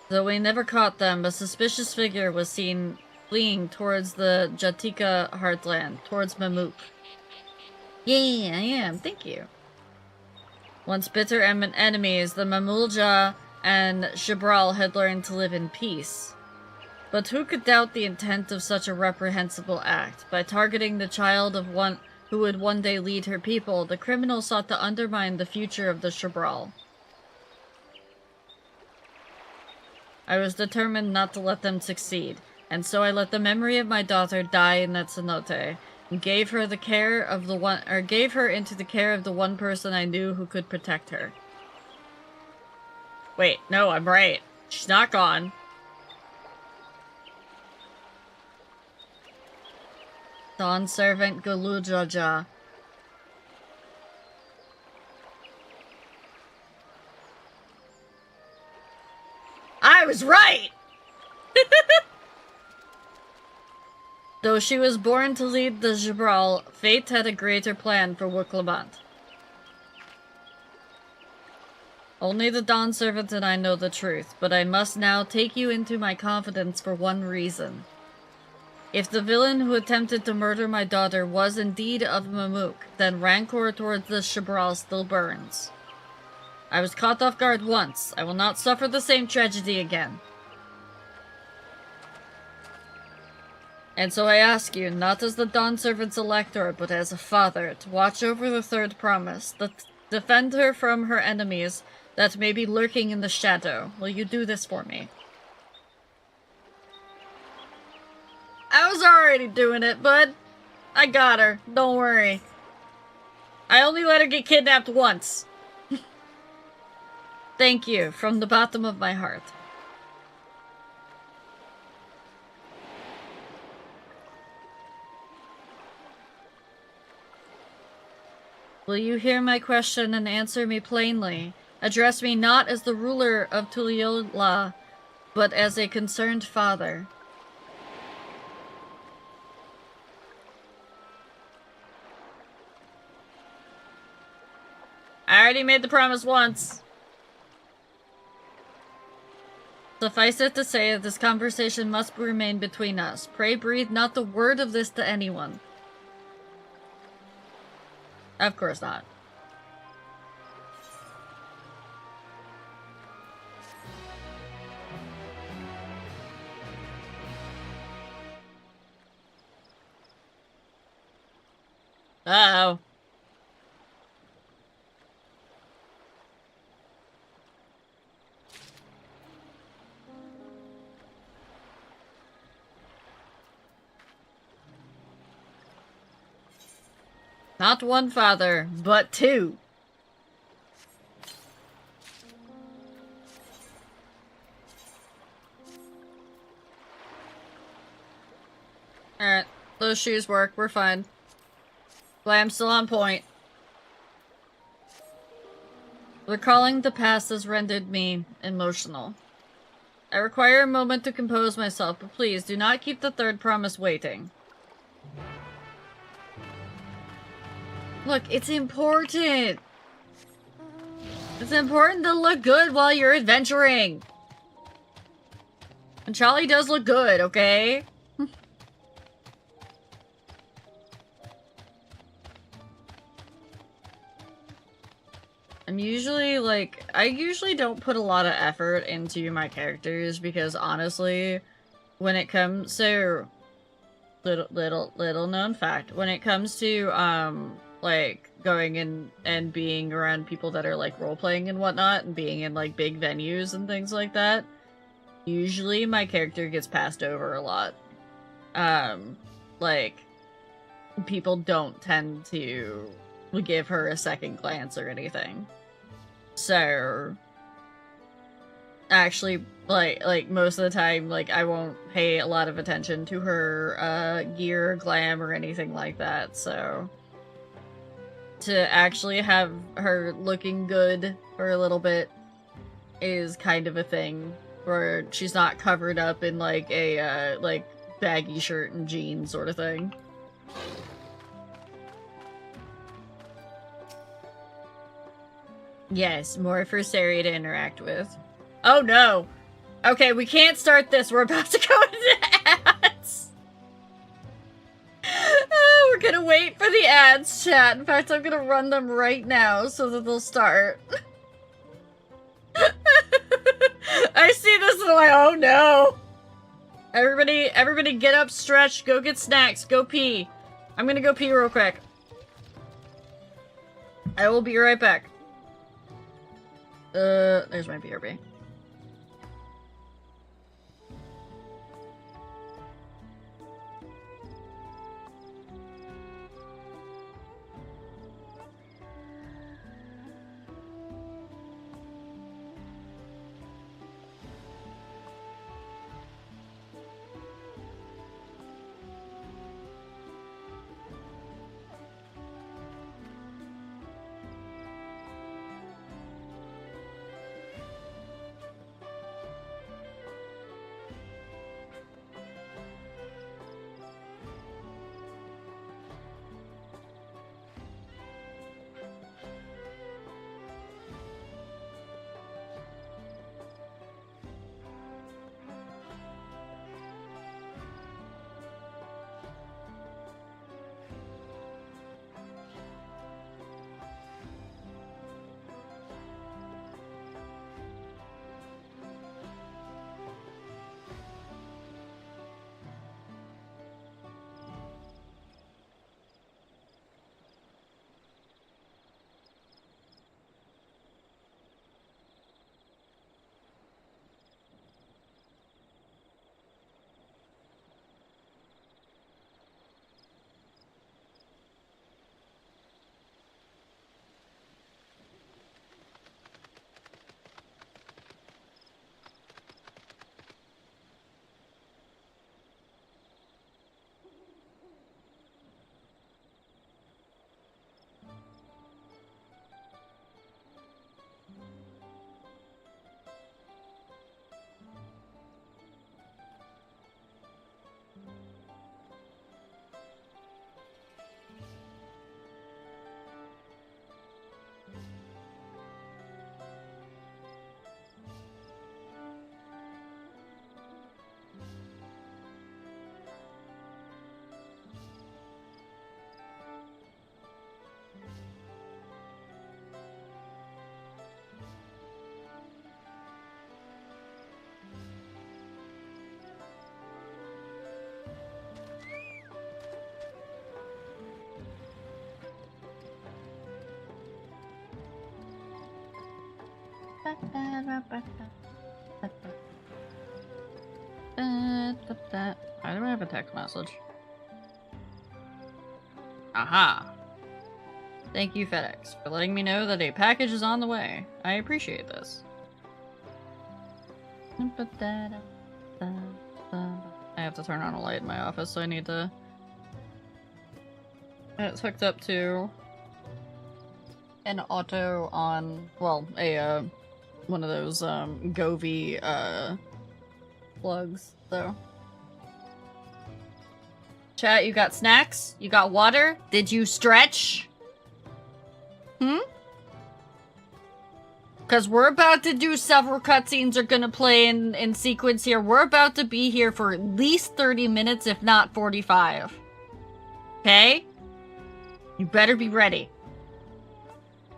Though we never caught them, a suspicious figure was seen fleeing towards the Jatika heartland, towards Mamuk. Yeah, I am. Thank you. Once bitter enemies, the Mamulja and Shabral had learned to live in peace. But who could doubt the intent of such a reprehensible act? By targeting the child of one who would one day lead her people, the criminal sought to undermine the future of the Shabral. I was determined not to let them succeed, and so I let the memory of my daughter die in that cenote, and gave her into the care of the one person I knew who could protect her. Wait, no, I'm right. She's not gone. Dawn Servant Galujaja. I was right! Though she was born to lead the Jabral, fate had a greater plan for Wuk-Lamat. Only the Dawn Servant and I know the truth, but I must now take you into my confidence for one reason. If the villain who attempted to murder my daughter was indeed of Mamuk, then rancor towards the Shabral still burns. I was caught off guard once. I will not suffer the same tragedy again. And so I ask you, not as the Dawn Servant's elector, but as a father, to watch over the Third Promise, defend her from her enemies that may be lurking in the shadow. Will you do this for me? I was already doing it, bud. I got her. Don't worry. I only let her get kidnapped once. Thank you from the bottom of my heart. Will you hear my question and answer me plainly? Address me not as the ruler of Tuliyola, but as a concerned father. I already made the promise once. Suffice it to say that this conversation must remain between us. Pray breathe not the word of this to anyone. Of course not. Uh-oh. Not one father, but two. Alright, those shoes work, we're fine. Glam's still on point. Recalling the past has rendered me emotional. I require a moment to compose myself, but please do not keep the third promise waiting. Look, it's important! It's important to look good while you're adventuring! And Charlie does look good, okay? I'm usually, like, I usually don't put a lot of effort into my characters because, honestly, when it comes to... Little known fact. When it comes to, like, going in and being around people that are, like, role-playing and whatnot, and being in, like, big venues and things like that, usually my character gets passed over a lot. Like, people don't tend to give her a second glance or anything. So, actually, like most of the time, like, I won't pay a lot of attention to her, gear, glam, or anything like that, so... To actually have her looking good for a little bit is kind of a thing, where she's not covered up in, like, a, like, baggy shirt and jeans sort of thing. Yes, more for Sari to interact with. Oh no! Okay, we can't start this. We're about to go into ads! Oh, we're gonna wait for the ads, chat. In fact, I'm gonna run them right now so that they'll start. I see this and I'm like, oh no! Everybody get up, stretch, go get snacks, go pee. I'm gonna go pee real quick. I will be right back. There's my BRB. Why do I have a text message? Aha! Thank you, FedEx, for letting me know that a package is on the way. I appreciate this. I have to turn on a light in my office, so I need to... And it's hooked up to an auto on, well, a, one of those, Govee, plugs, so. Chat, you got snacks? You got water? Did you stretch? Because we're about to do several cutscenes are gonna play in sequence here. We're about to be here for at least 30 minutes, if not 45. Okay? You better be ready.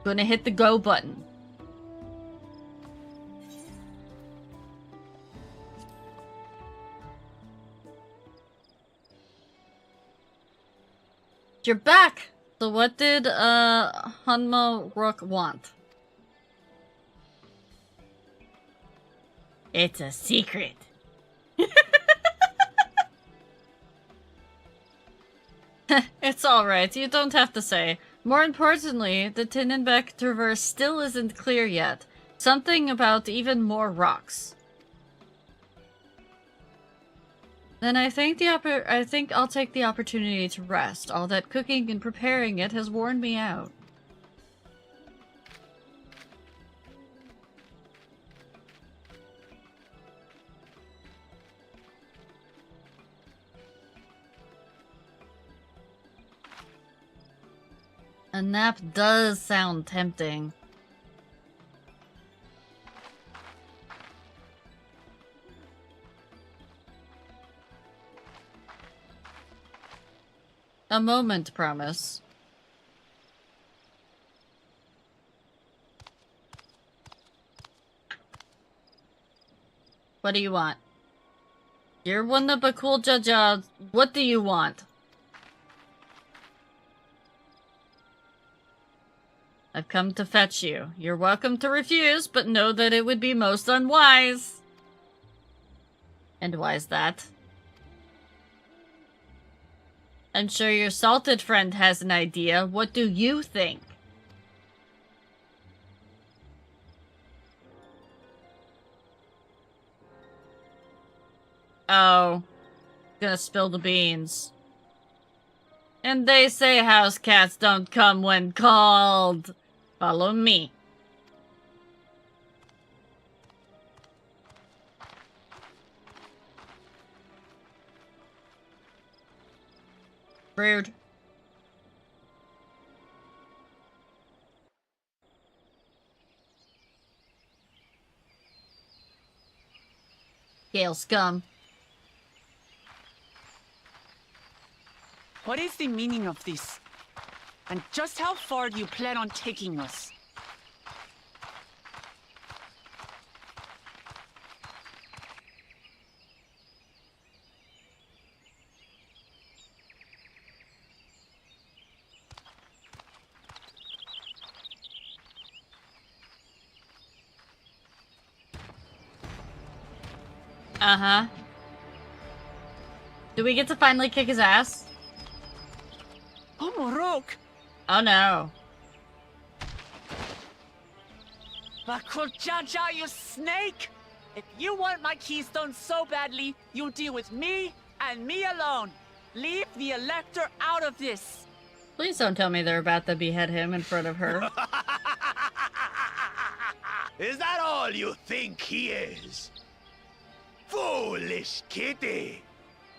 Gonna hit the go button. You're back! So what did, Hanma Rook want? It's a secret. It's alright, you don't have to say. More importantly, the Tinnenbeck Traverse still isn't clear yet. Something about even more rocks. Then I think I'll take the opportunity to rest. All that cooking and preparing it has worn me out. A nap does sound tempting. A moment, promise. What do you want? You're one of the cool Jaja. What do you want? I've come to fetch you. You're welcome to refuse, but know that it would be most unwise. And why's that? I'm sure your salted friend has an idea. What do you think? Oh. Gonna spill the beans. And they say house cats don't come when called. Follow me. Rude. Gale scum. What is the meaning of this? And just how far do you plan on taking us? Uh-huh. Do we get to finally kick his ass? Oh, Morok! Oh no. Jaja, you snake! If you want my keystone so badly, you deal with me and me alone. Leave the Elector out of this. Please don't tell me they're about to behead him in front of her. Is that all you think he is? Foolish kitty!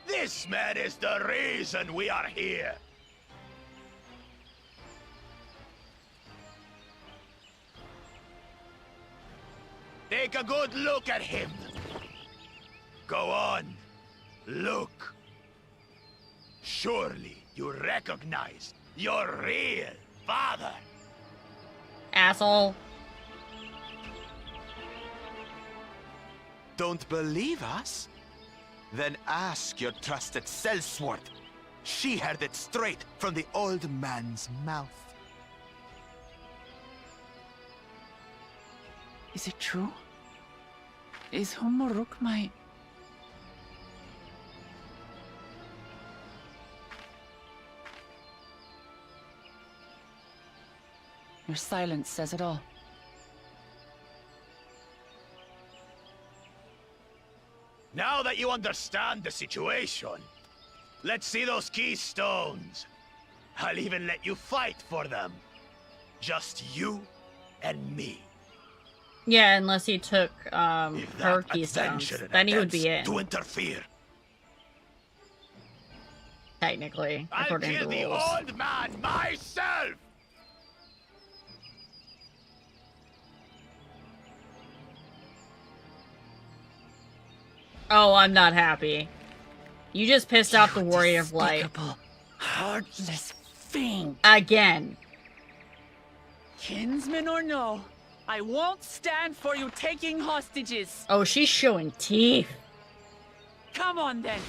This man is the reason we are here. Take a good look at him. Go on, look. Surely you recognize your real father. Asshole. Don't believe us? Then ask your trusted Sellsworth. She heard it straight from the old man's mouth. Is it true? Is Humuruk my... Your silence says it all. Now that you understand the situation, let's see those keystones. I'll even let you fight for them. Just you and me. Yeah, unless he took her That keystones, adventurer then he would be attempts in. to interfere. Technically, I'll according to kill the the rules. old man myself! Oh, I'm not happy. You just pissed off the Warrior of Light. Heartless fiend! Again. Kinsman or no, I won't stand for you taking hostages. Oh, she's showing teeth. Come on then.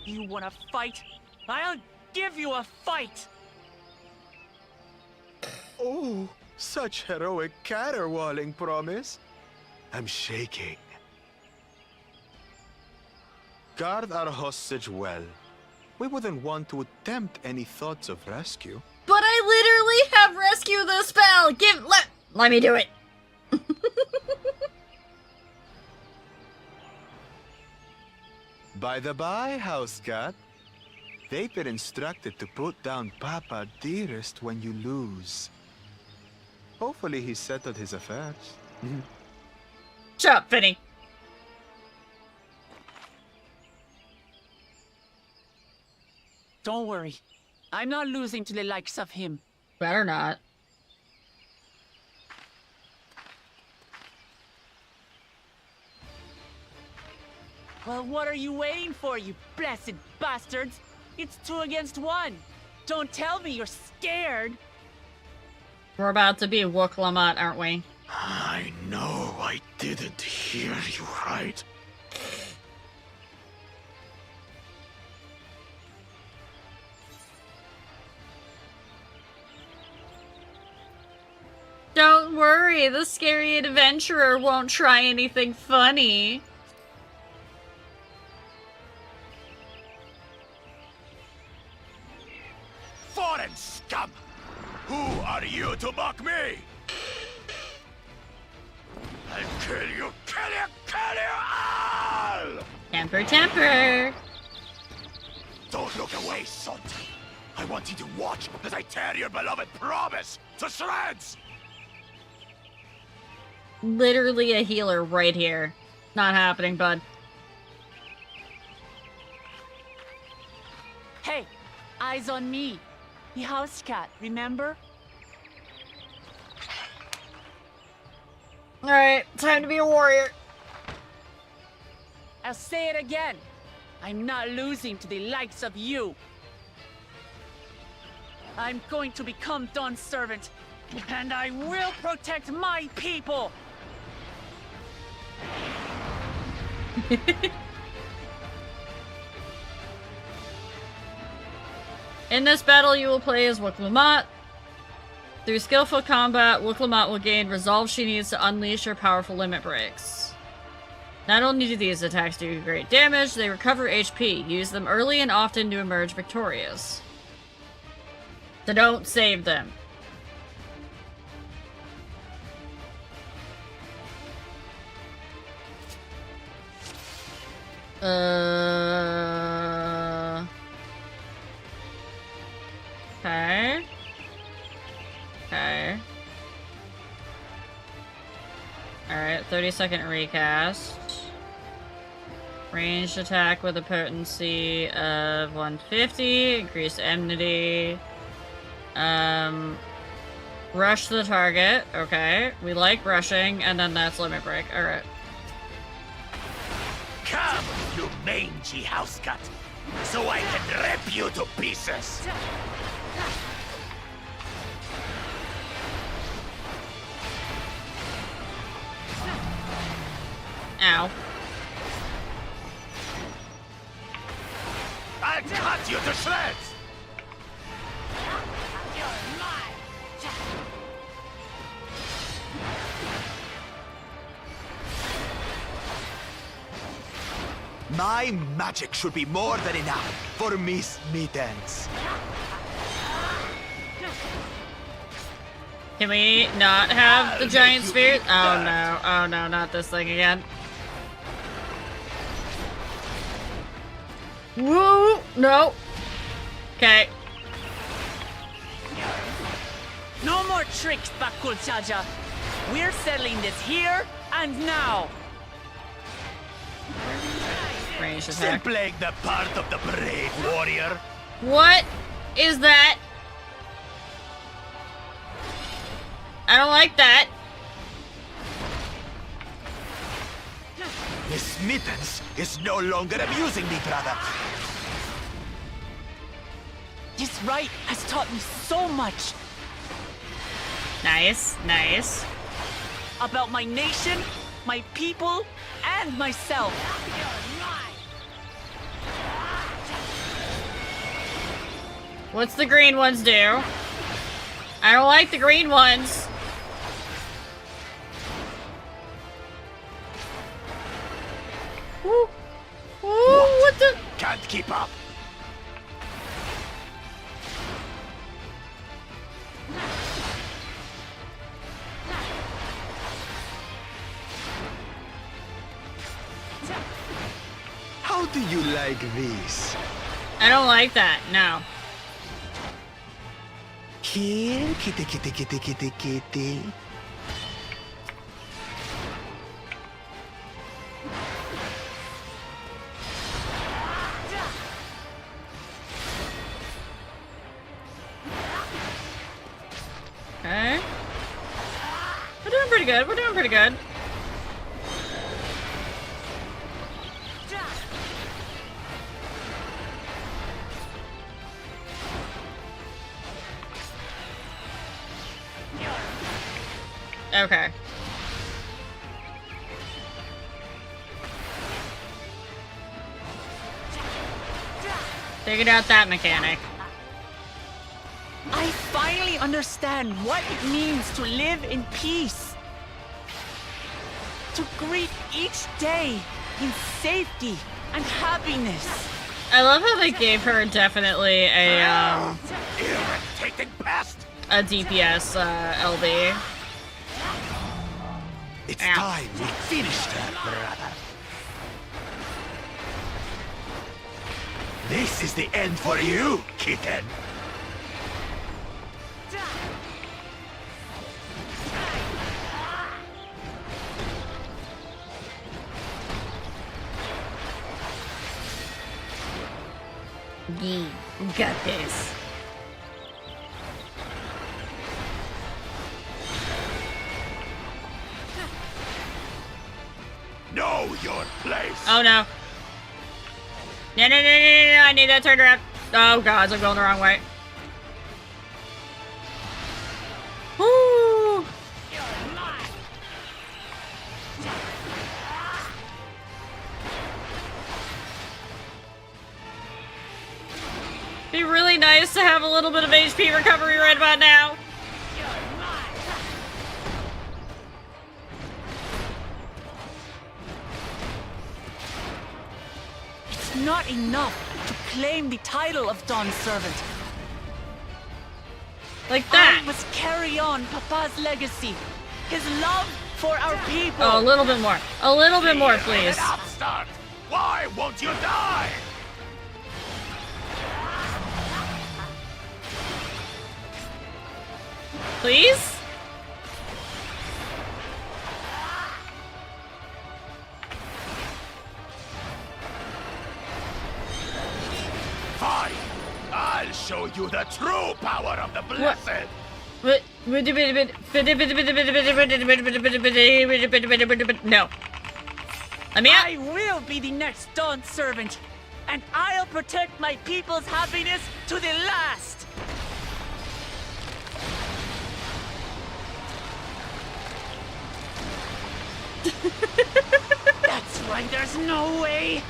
You wanna fight? I'll give you a fight. Oh, such heroic caterwauling promise. I'm shaking. Guard our hostage well. We wouldn't want to attempt any thoughts of rescue. But I literally have rescue the spell. Let me do it. By the by, Housecat, they've been instructed to put down Papa Dearest when you lose. Hopefully he settled his affairs. Shut up, Finny. Don't worry. I'm not losing to the likes of him. Better not. Well, what are you waiting for, you blessed bastards? It's 2 against 1. Don't tell me you're scared. We're about to be Woklamat, aren't we? I know I didn't hear you right. Don't worry, the scary adventurer won't try anything funny. Foreign scum! Who are you to mock me? I'll kill you, kill you all! Temper, temper. Don't look away, son. I want you to watch as I tear your beloved promise to shreds! Literally a healer right here. Not happening, bud. Hey, eyes on me. The house cat, remember? Alright, time to be a warrior. I'll say it again. I'm not losing to the likes of you. I'm going to become Dawn's servant, and I will protect my people! In this battle, you will play as Woklamat. Through skillful combat, Woklamat will gain resolve she needs to unleash her powerful limit breaks. Not only do these attacks do great damage, they recover HP. Use them early and often to emerge victorious. So don't save them. Okay. Okay. Alright, 30-second recast. Ranged attack with a potency of 150. Increased enmity. Rush the target. Okay. We like rushing, and then that's limit break. Alright. Come, you mangy house cat, so I can rip you to pieces! Ow. I'll cut you to shreds! My magic should be more than enough for Miss Mittens. Can we not have the giant spear? Oh no, not this thing again. Woo! No! Okay. No more tricks, Bakul Chaja. We're settling this here and now. Range Still attack. playing the part of the brave warrior. What is that? I don't like that. Miss Mittens is no longer amusing me, brother. This rite has taught me so much. Nice, nice. About my nation, my people, and myself. What's the green ones do? I don't like the green ones. Woo. Woo, what the? Can't keep up. How do you like this? I don't like that, no. Here, kitty, kitty, kitty, kitty, kitty. Okay. We're doing pretty good, we're doing pretty good. Okay. Figured out that mechanic. I finally understand what it means to live in peace. To greet each day in safety and happiness. I love how they gave her definitely Irritating pest! a DPS LB. It's time we finished her, brother. This is the end for you, kitten. Yee, got this. Know your place. Oh no. No, no, no, no, no, no, I need that turned around. Oh god, I'm going the wrong way. Woo! Be really nice to have a little bit of HP recovery right about now. It's not enough to claim the title of Dawn Servant. Like that. I must carry on Papa's legacy. His love for our people. Oh, a little bit more. A little bit more, please. Upstart. Why won't you die? Please? Fine. I'll show you the true power of the blessed. No. Let me out. I will be the next Dawn Servant, and I'll protect my people's happiness to the last. That's right, there's no way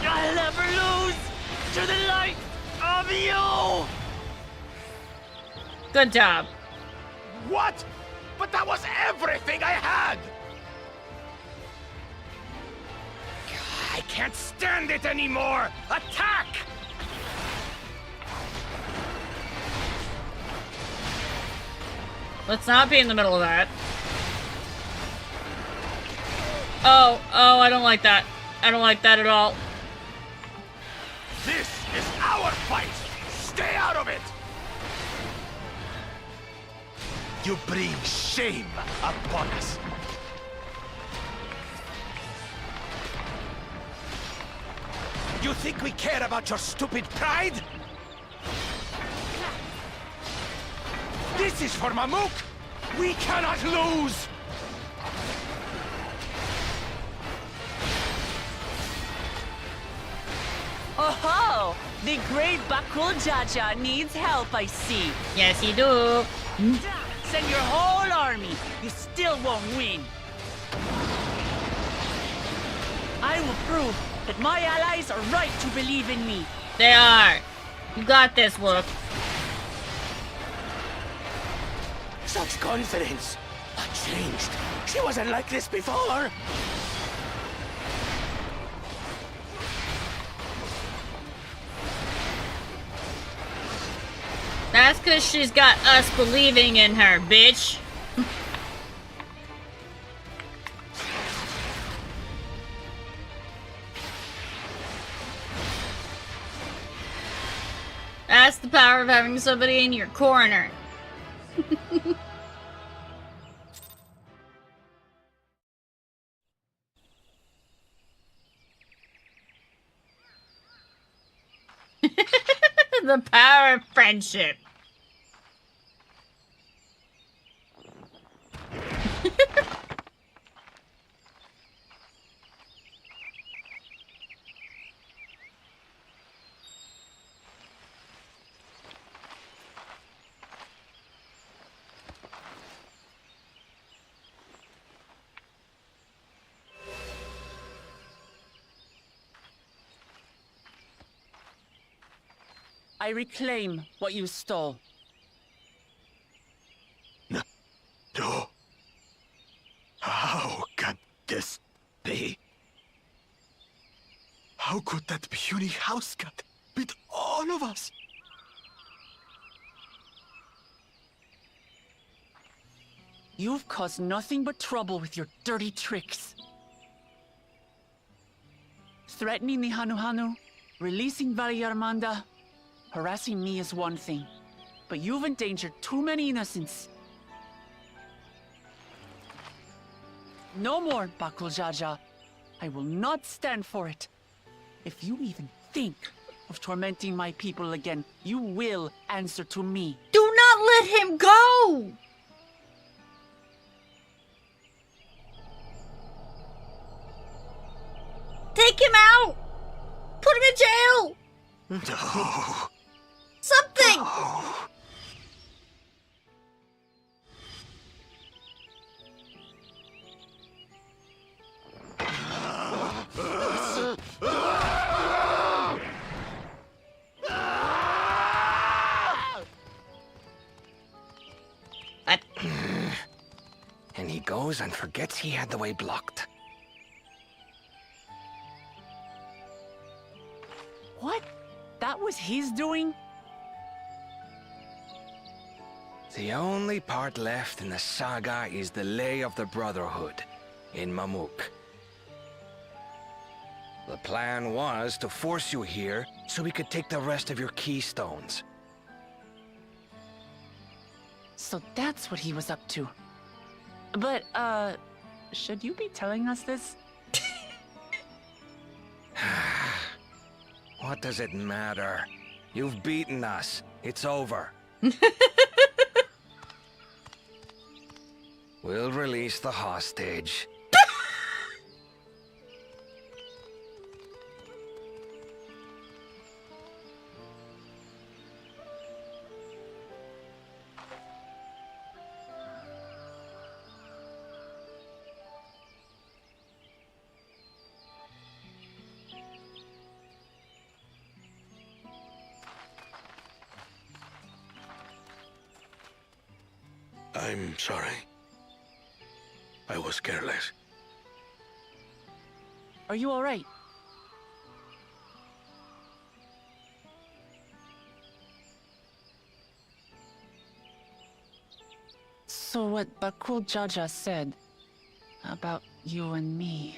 I'll ever lose to the light of you! Good job. What? But that was everything I had! I can't stand it anymore! Attack! Let's not be in the middle of that. Oh, I don't like that. I don't like that at all. This is our fight! Stay out of it! You bring shame upon us. You think we care about your stupid pride? This is for Mamuk! We cannot lose! Oh, the great Bakul Jaja needs help, I see. Yes, you do. Send your whole army. You still won't win. I will prove that my allies are right to believe in me. They are. You got this, Wolf. Such confidence! Not changed. She wasn't like this before. That's because she's got us believing in her, bitch. That's the power of having somebody in your corner. The power of friendship. I reclaim what you stole. No. How can this be? How could that puny house cat beat all of us? You've caused nothing but trouble with your dirty tricks. Threatening the Hanuhanu, releasing Valyarmanda, harassing me is one thing, but you've endangered too many innocents. No more, Bakul Jaja. I will not stand for it. If you even think of tormenting my people again, you will answer to me. Do not let him go! Take him out! Put him in jail! No. Something! No. And he goes and forgets he had the way blocked. What? That was his doing? The only part left in the saga is the Lay of the Brotherhood in Mamuk. The plan was to force you here so we could take the rest of your keystones. So that's what he was up to. But, should you be telling us this? What does it matter? You've beaten us. It's over. We'll release the hostage. I'm sorry. I was careless. Are you all right? So what Bakul Jaja said about you and me.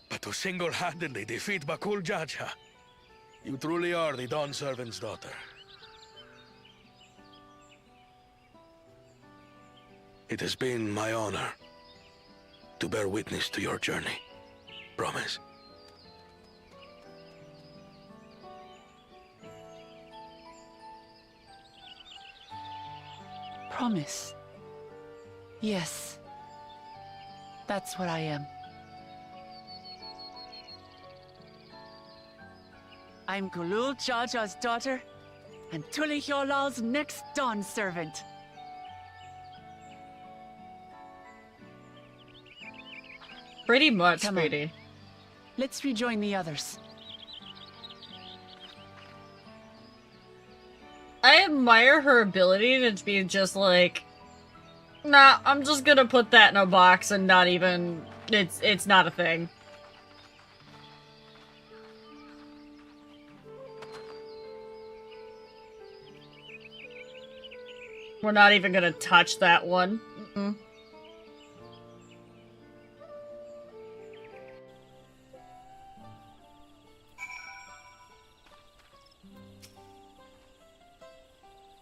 But to single-handedly defeat Bakul Jaja, you truly are the Dawn Servant's daughter. It has been my honor to bear witness to your journey. Promise. Promise. Yes. That's what I am. I'm Kulul Jaja's daughter, and Tuli Hyolal's next Dawn servant. Pretty much, Come on. sweetie. Let's rejoin the others. I admire her ability to be just like, nah, I'm just gonna put that in a box and not even, it's not a thing. We're not even gonna touch that one. Mm-mm.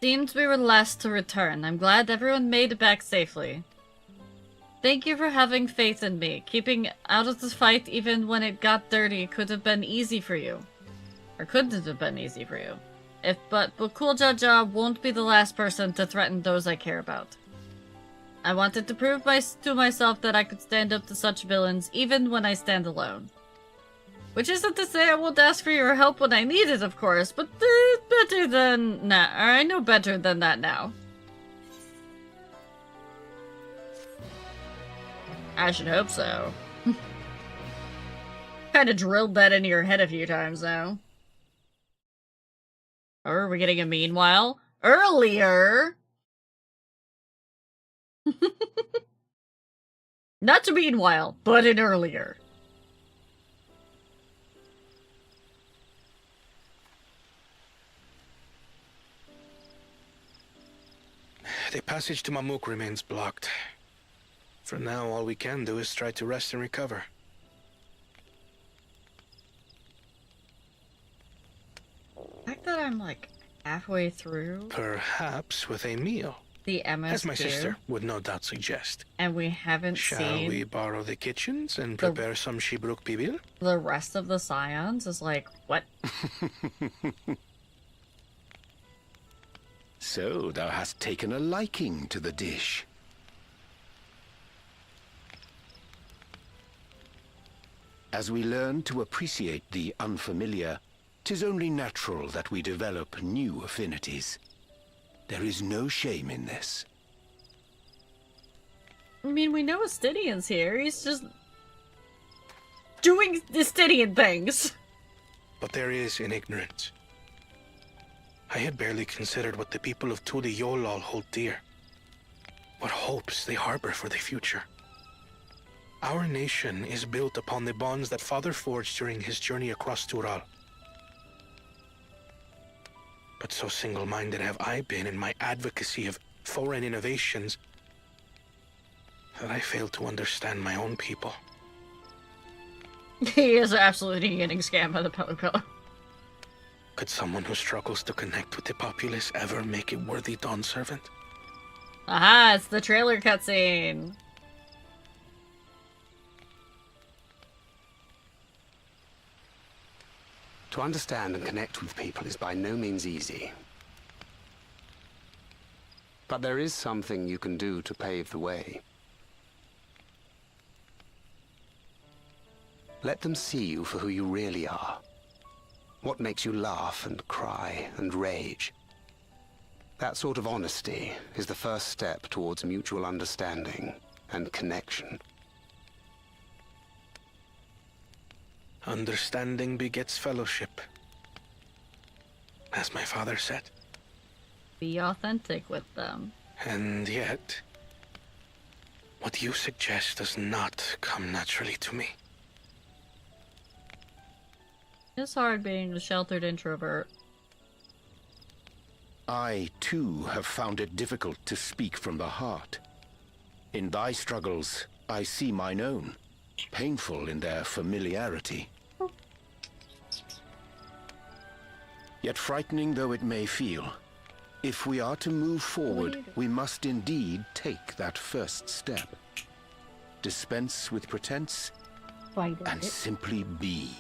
Seems we were last to return. I'm glad everyone made it back safely. Thank you for having faith in me. Keeping out of the fight even when it got dirty could have been easy for you. Or couldn't have been easy for you. But Bakul Jaja won't be the last person to threaten those I care about. I wanted to prove to myself that I could stand up to such villains even when I stand alone. Which isn't to say I won't ask for your help when I need it, of course, but better than nah, or I know better than that now. I should hope so. Kinda drilled that into your head a few times now. Or are we getting a meanwhile? Earlier! Not to meanwhile, but an earlier. The passage to Mamuk remains blocked. For now, all we can do is try to rest and recover. The fact that I'm like halfway through Perhaps with a meal. the MSQ, As my sister would no doubt suggest. and we haven't Shall seen we borrow the kitchens and prepare some Shibruk Pibil? the rest of the Scions, is like, what? So thou hast taken a liking to the dish. As we learn to appreciate the unfamiliar, 'tis only natural that we develop new affinities. There is no shame in this. I mean, we know Astidian's here, he's just doing Astidian things. But there is in ignorance. I had barely considered what the people of Tuli Yolal hold dear. What hopes they harbor for the future. Our nation is built upon the bonds that Father forged during his journey across Tural. But so single-minded have I been in my advocacy of foreign innovations that I fail to understand my own people. He is absolutely getting scammed by the Pelipilla. Could someone who struggles to connect with the populace ever make a worthy Dawn servant? Aha, it's the trailer cutscene. To understand and connect with people is by no means easy. But there is something you can do to pave the way. Let them see you for who you really are. What makes you laugh and cry and rage. That sort of honesty is the first step towards mutual understanding and connection. Understanding begets fellowship. As my father said. Be authentic with them. And yet, what you suggest does not come naturally to me. It's hard being a sheltered introvert. I, too, have found it difficult to speak from the heart. In thy struggles, I see mine own, painful in their familiarity. Yet frightening though it may feel, if we are to move forward, we must indeed take that first step. Dispense with pretense, and simply be.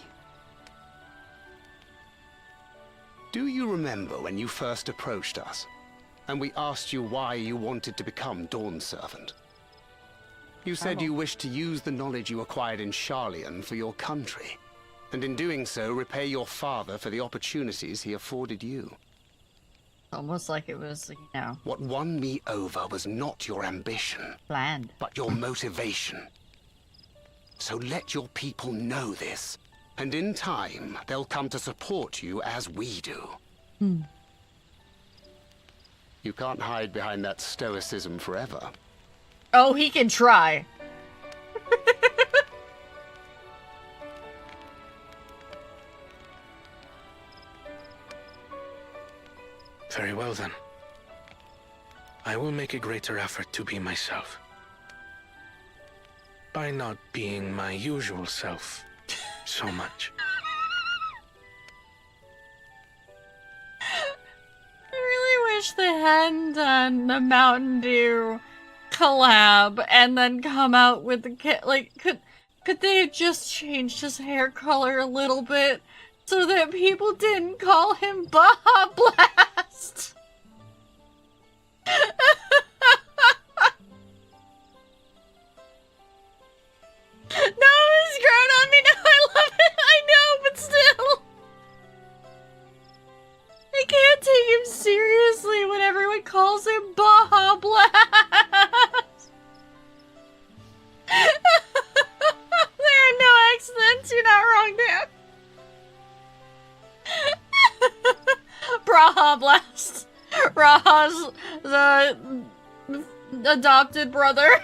Do you remember when you first approached us, and we asked you why you wanted to become Dawn Servant? You said you wished to use the knowledge you acquired in Sharlayan for your country, and in doing so repay your father for the opportunities he afforded you. Almost like it was, you know... What won me over was not your ambition, planned, but your motivation. So let your people know this, and in time, they'll come to support you as we do. You can't hide behind that stoicism forever. Oh, he can try. Very well then. I will make a greater effort to be myself. By not being my usual self so much. I really wish they hadn't done the Mountain Dew collab and then come out with the kit. Like, could they have just changed his hair color a little bit so that people didn't call him Baja Blast? No, he's grown on me now. I love it. I know, but still. I can't take him seriously when everyone calls him Baja Blast. There are no accidents. You're not wrong, Dan. Baja Blast. Raha's the adopted brother.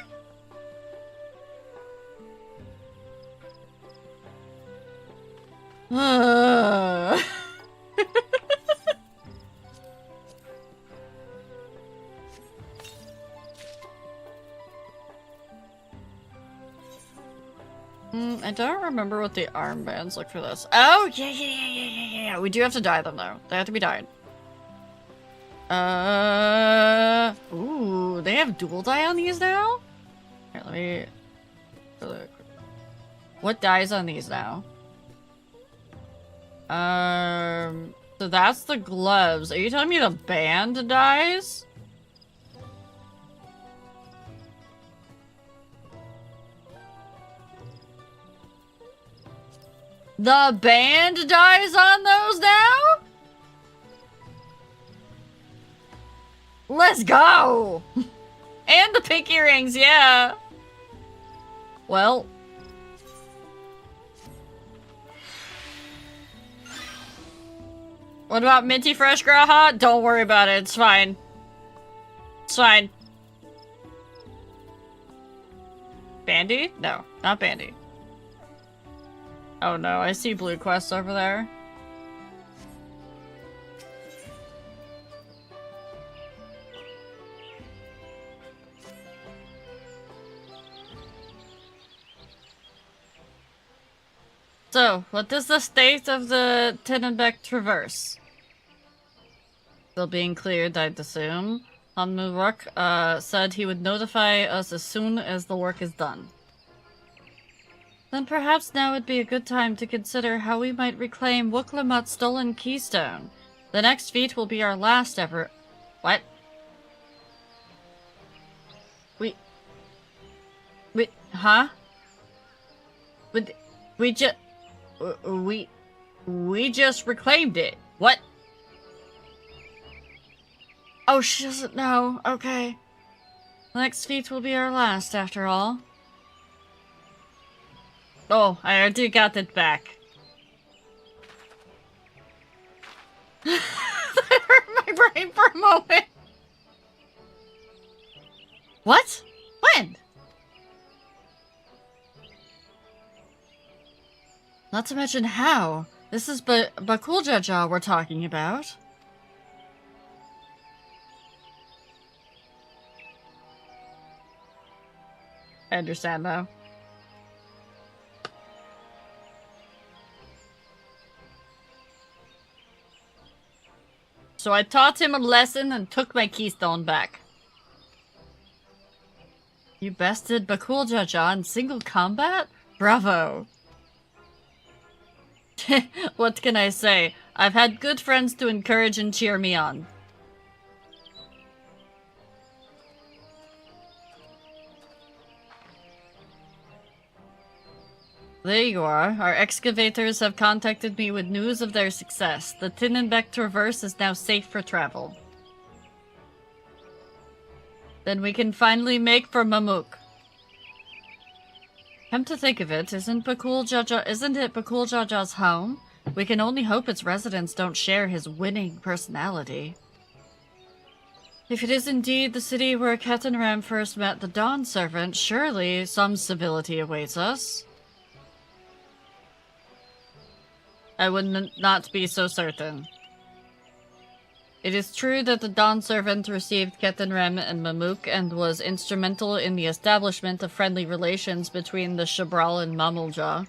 I don't remember what the armbands look for this. Oh, yeah. We do have to dye them, though. They have to be dyed. Ooh, they have dual dye on these now? Here, let me... What dye's on these now? So that's the gloves. Are you telling me the band dyes? The band dyes on those now? Let's go! And the pink earrings, yeah. Well. What about Minty Fresh Graha? Don't worry about it, it's fine. It's fine. Bandy? No, not Bandy. Oh no, I see Blue Quest over there. So, what is the state of the Tinnenbeck Traverse? Still being cleared, I'd assume. Hanmuruk said he would notify us as soon as the work is done. Then perhaps now would be a good time to consider how we might reclaim Wuklamut's stolen keystone. The next feat will be our last ever... What? Huh? We just reclaimed it. What? Oh, she doesn't know. Okay. The next feat will be our last, after all. Oh, I already got it back. That hurt my brain for a moment. What? When? Not to mention how. This is Bakuljaja we're talking about. I understand though. So I taught him a lesson and took my keystone back. You bested Bakul Jaja in single combat? Bravo! What can I say? I've had good friends to encourage and cheer me on. There you are. Our excavators have contacted me with news of their success. The Tinnenbeck Traverse is now safe for travel. Then we can finally make for Mamuk. Come to think of it, isn't it Bakul Jaja's home? We can only hope its residents don't share his winning personality. If it is indeed the city where Ketenram first met the Dawn Servant, surely some civility awaits us. I would not be so certain. It is true that the Dawn Servant received Ketenrem and Mamuk and was instrumental in the establishment of friendly relations between the Shabral and Mamulja.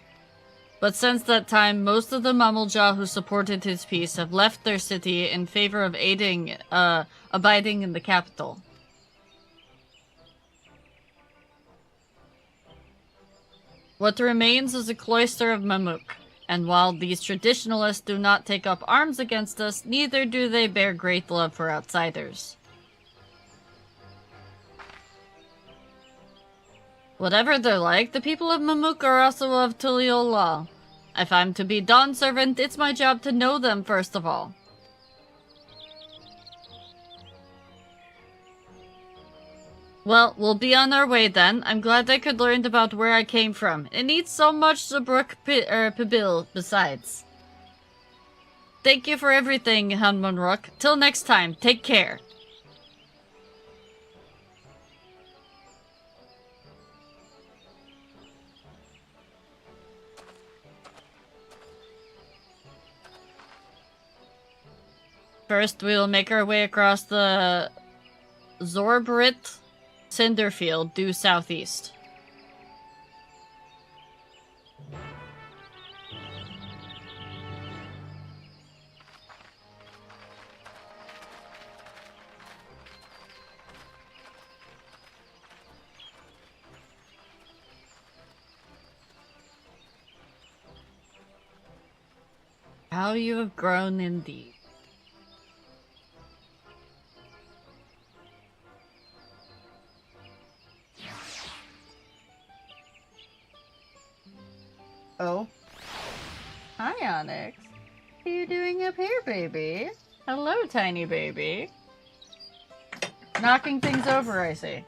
But since that time, most of the Mamulja who supported his peace have left their city in favor of abiding in the capital. What remains is a cloister of Mamuk. And while these traditionalists do not take up arms against us, neither do they bear great love for outsiders. Whatever they're like, the people of Mamuk are also of Tuliol law. If I'm to be Dawn Servant, it's my job to know them first of all. Well, we'll be on our way then. I'm glad I could learn about where I came from. It needs so much Zabruk Pibil besides. Thank you for everything, Hanmonruk. Till next time, take care. First, we will make our way across the Zorbrit Cinderfield due southeast. How you have grown indeed. Oh. Hi, Onyx. What are you doing up here, baby? Hello, tiny baby. Knocking things over, I see.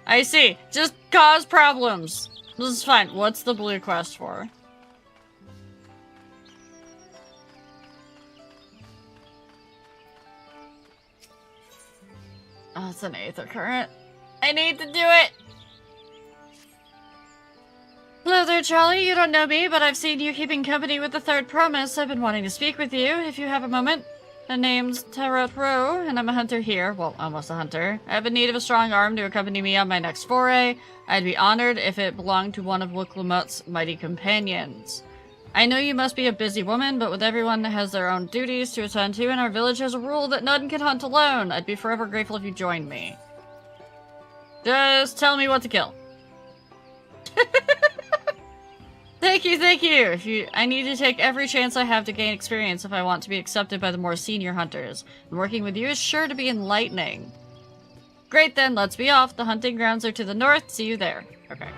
I see. Just cause problems. This is fine. What's the blue quest for? Oh, it's an Aether Current. I need to do it! Hello there, Charlie. You don't know me, but I've seen you keeping company with the Third Promise. I've been wanting to speak with you, if you have a moment. The name's Tarot Row, and I'm a hunter here. Well, almost a hunter. I have in need of a strong arm to accompany me on my next foray. I'd be honored if it belonged to one of Wuklamut's mighty companions. I know you must be a busy woman, but with everyone that has their own duties to attend to, and our village has a rule that none can hunt alone. I'd be forever grateful if you joined me. Just tell me what to kill. Thank you. I need to take every chance I have to gain experience if I want to be accepted by the more senior hunters. And working with you is sure to be enlightening. Great then, let's be off. The hunting grounds are to the north. See you there. Okay.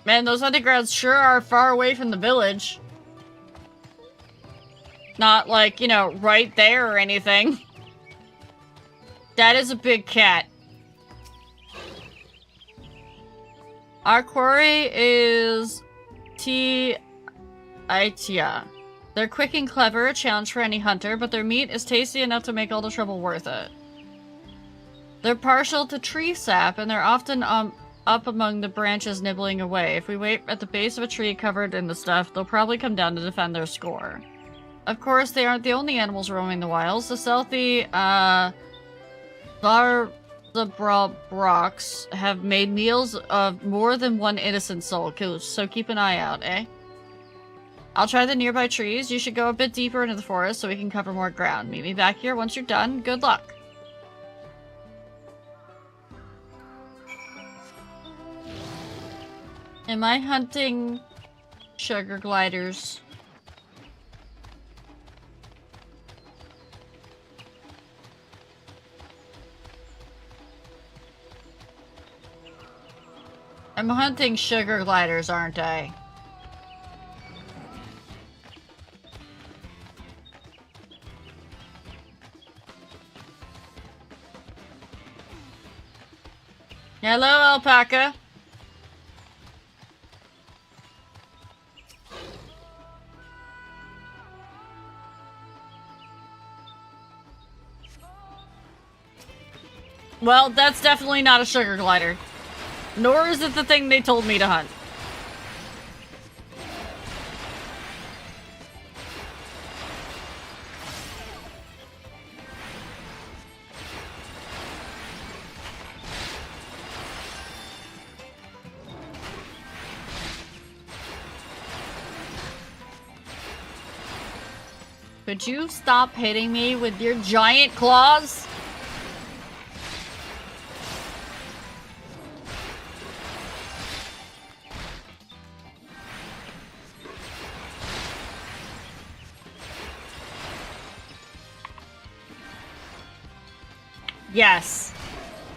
Man, those hunting grounds sure are far away from the village. Not like, you know, right there or anything. That is a big cat. Our quarry is T-Itia. They're quick and clever, a challenge for any hunter, but their meat is tasty enough to make all the trouble worth it. They're partial to tree sap, and they're often up among the branches nibbling away. If we wait at the base of a tree covered in the stuff, they'll probably come down to defend their score. of course, they aren't the only animals roaming the wilds. The stealthy, Brox have made meals of more than one innocent soul, so keep an eye out, eh? I'll try the nearby trees. You should go a bit deeper into the forest so we can cover more ground. Meet me back here once you're done. Good luck. Am I hunting sugar gliders? I'm hunting sugar gliders, aren't I? Hello, alpaca. Well, that's definitely not a sugar glider. Nor is it the thing they told me to hunt. Could you stop hitting me with your giant claws? Yes,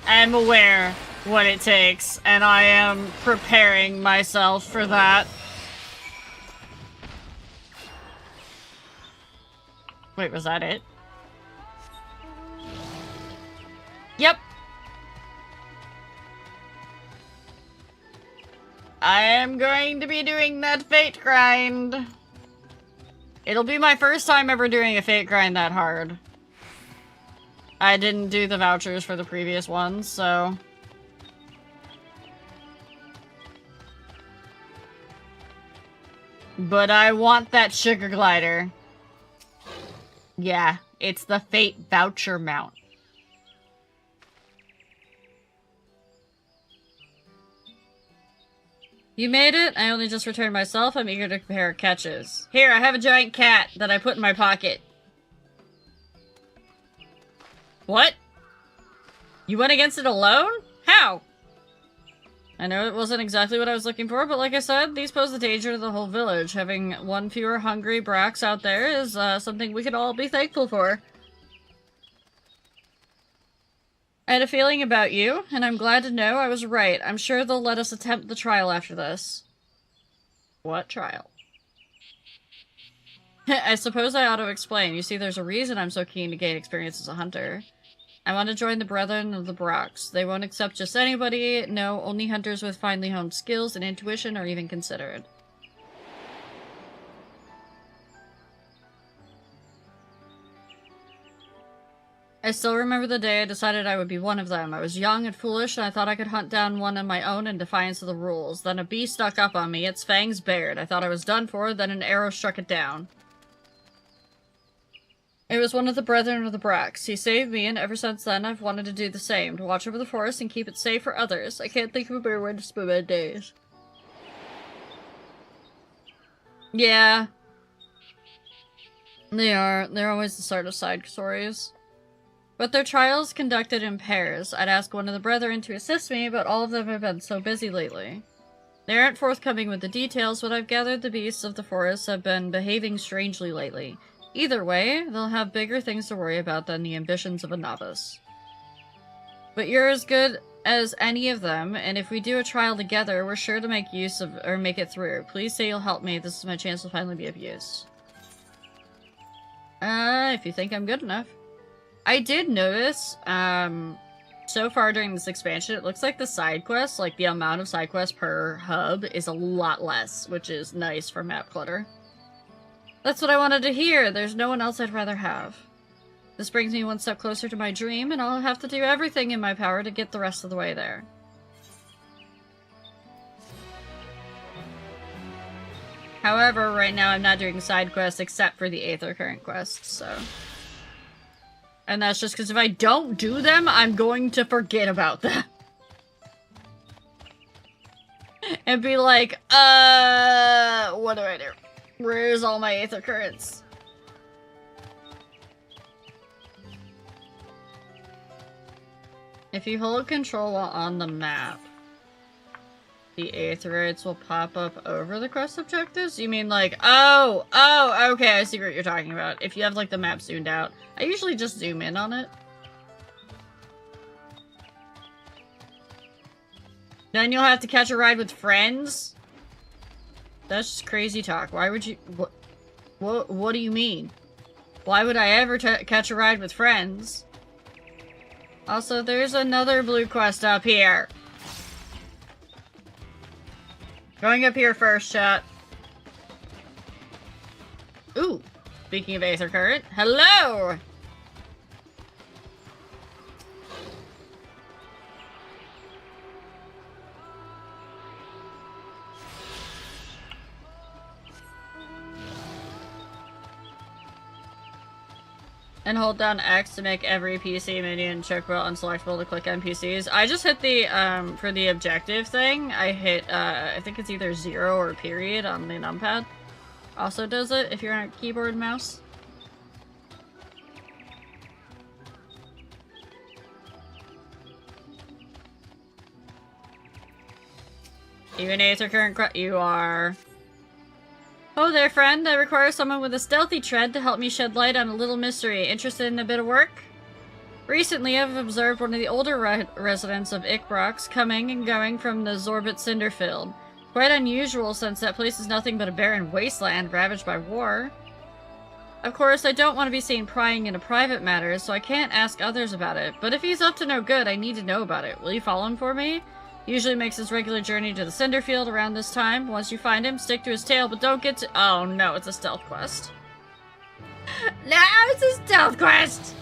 I'm aware what it takes, and I am preparing myself for that. Wait, was that it? Yep. I am going to be doing that fate grind. It'll be my first time ever doing a fate grind that hard. I didn't do the vouchers for the previous ones, so... But I want that sugar glider. Yeah, it's the fate voucher mount. You made it? I only just returned myself. I'm eager to compare catches. Here, I have a giant cat that I put in my pocket. What? You went against it alone? How? I know it wasn't exactly what I was looking for, but like I said, these pose a danger to the whole village. Having one fewer hungry Brax out there is something we could all be thankful for. I had a feeling about you, and I'm glad to know I was right. I'm sure they'll let us attempt the trial after this. What trial? I suppose I ought to explain. You see, there's a reason I'm so keen to gain experience as a hunter. I want to join the Brethren of the Brox. They won't accept just anybody. No, only hunters with finely honed skills and intuition are even considered. I still remember the day I decided I would be one of them. I was young and foolish, and I thought I could hunt down one on my own in defiance of the rules. Then a bee stuck up on me, its fangs bared. I thought I was done for, then an arrow struck it down. It was one of the Brethren of the Brax. He saved me, and ever since then I've wanted to do the same, to watch over the forest and keep it safe for others. I can't think of a better way to spend my days. Yeah. They are. They're always the start of side stories. But their trials conducted in pairs. I'd ask one of the Brethren to assist me, but all of them have been so busy lately. They aren't forthcoming with the details, but I've gathered the beasts of the forest have been behaving strangely lately. Either way, they'll have bigger things to worry about than the ambitions of a novice. But you're as good as any of them, and if we do a trial together, we're sure to make use of, or make it through. Please say you'll help me. This is my chance to finally be of use. If you think I'm good enough. I did notice, so far during this expansion, it looks like the side quests, like the amount of side quests per hub, is a lot less, which is nice for map clutter. That's what I wanted to hear. There's no one else I'd rather have. This brings me one step closer to my dream, and I'll have to do everything in my power to get the rest of the way there. However, right now I'm not doing side quests except for the Aether Current quests, so... And that's just because if I don't do them, I'm going to forget about them. And be like, what do I do? Where's all my Aether Currents? If you hold control while on the map, the Aetherites will pop up over the quest objectives? You mean like, oh, okay, I see what you're talking about. If you have like the map zoomed out. I usually just zoom in on it. Then you'll have to catch a ride with friends? That's just crazy talk. Why would you... What do you mean? Why would I ever catch a ride with friends? Also, there's another blue quest up here. Going up here first, chat. Ooh. Speaking of Aether Current. Hello! And hold down X to make every PC minion chokeable unselectable to click NPCs. I just hit the, for the objective thing, I hit, I think it's either 0 or period on the numpad. Also does it if you're on a keyboard and mouse. Even Aether Current you are... Oh there, friend. I require someone with a stealthy tread to help me shed light on a little mystery. Interested in a bit of work? Recently, I've observed one of the older residents of Ikbrox coming and going from the Zorbit Cinderfield. Quite unusual since that place is nothing but a barren wasteland ravaged by war. Of course, I don't want to be seen prying into private matters, so I can't ask others about it. But if he's up to no good, I need to know about it. Will you follow him for me? He usually makes his regular journey to the Cinderfield around this time. Once you find him, stick to his tail, but don't get to- Oh no, it's a stealth quest. Now it's a stealth quest!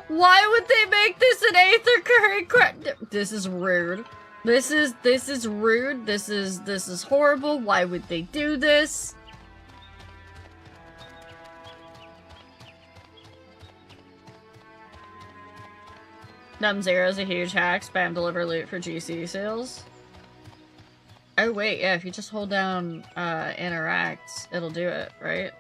Why would they make this an Aether Current quest? This is rude. This is rude. This is horrible. Why would they do this? Num0 is a huge hack. Spam deliver loot for GC sales. Oh wait, yeah, if you just hold down interact, it'll do it, right?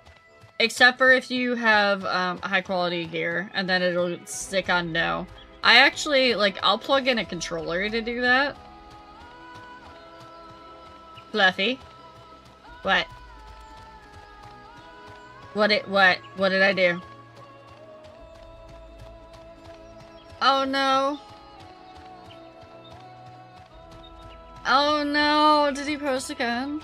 Except for if you have high quality gear, and then it'll stick on no. I actually, like, I'll plug in a controller to do that. Fluffy. What? What did I do? Oh no. Oh no, did he post again?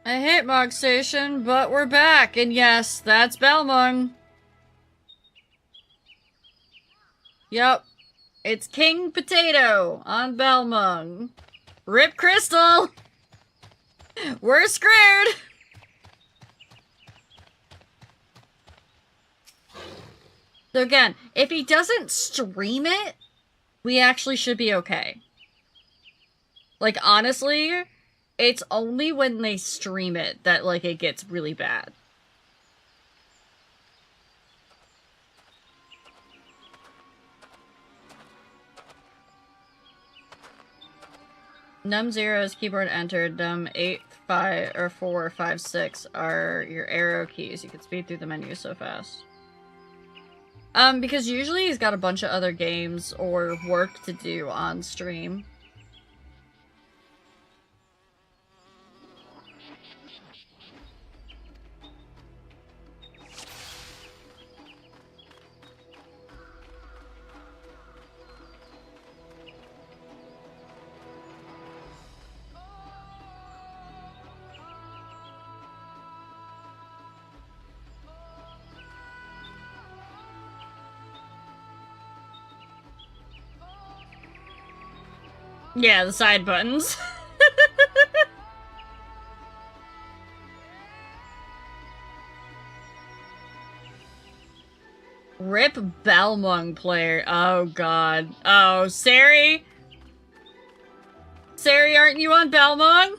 I hate Mog Station, but we're back, and yes, that's Belmung. Yep, it's King Potato on Belmung. Rip Crystal! We're screwed! So again, if he doesn't stream it, we actually should be okay. Like, honestly, it's only when they stream it that, like, it gets really bad. Num0's keyboard entered. Num8, 5, or 4, 5, 6 are your arrow keys. You can speed through the menu so fast. Because usually he's got a bunch of other games or work to do on stream. Yeah, the side buttons. Rip Balmung player. Oh god. Oh, Sari? Sari, aren't you on Balmung?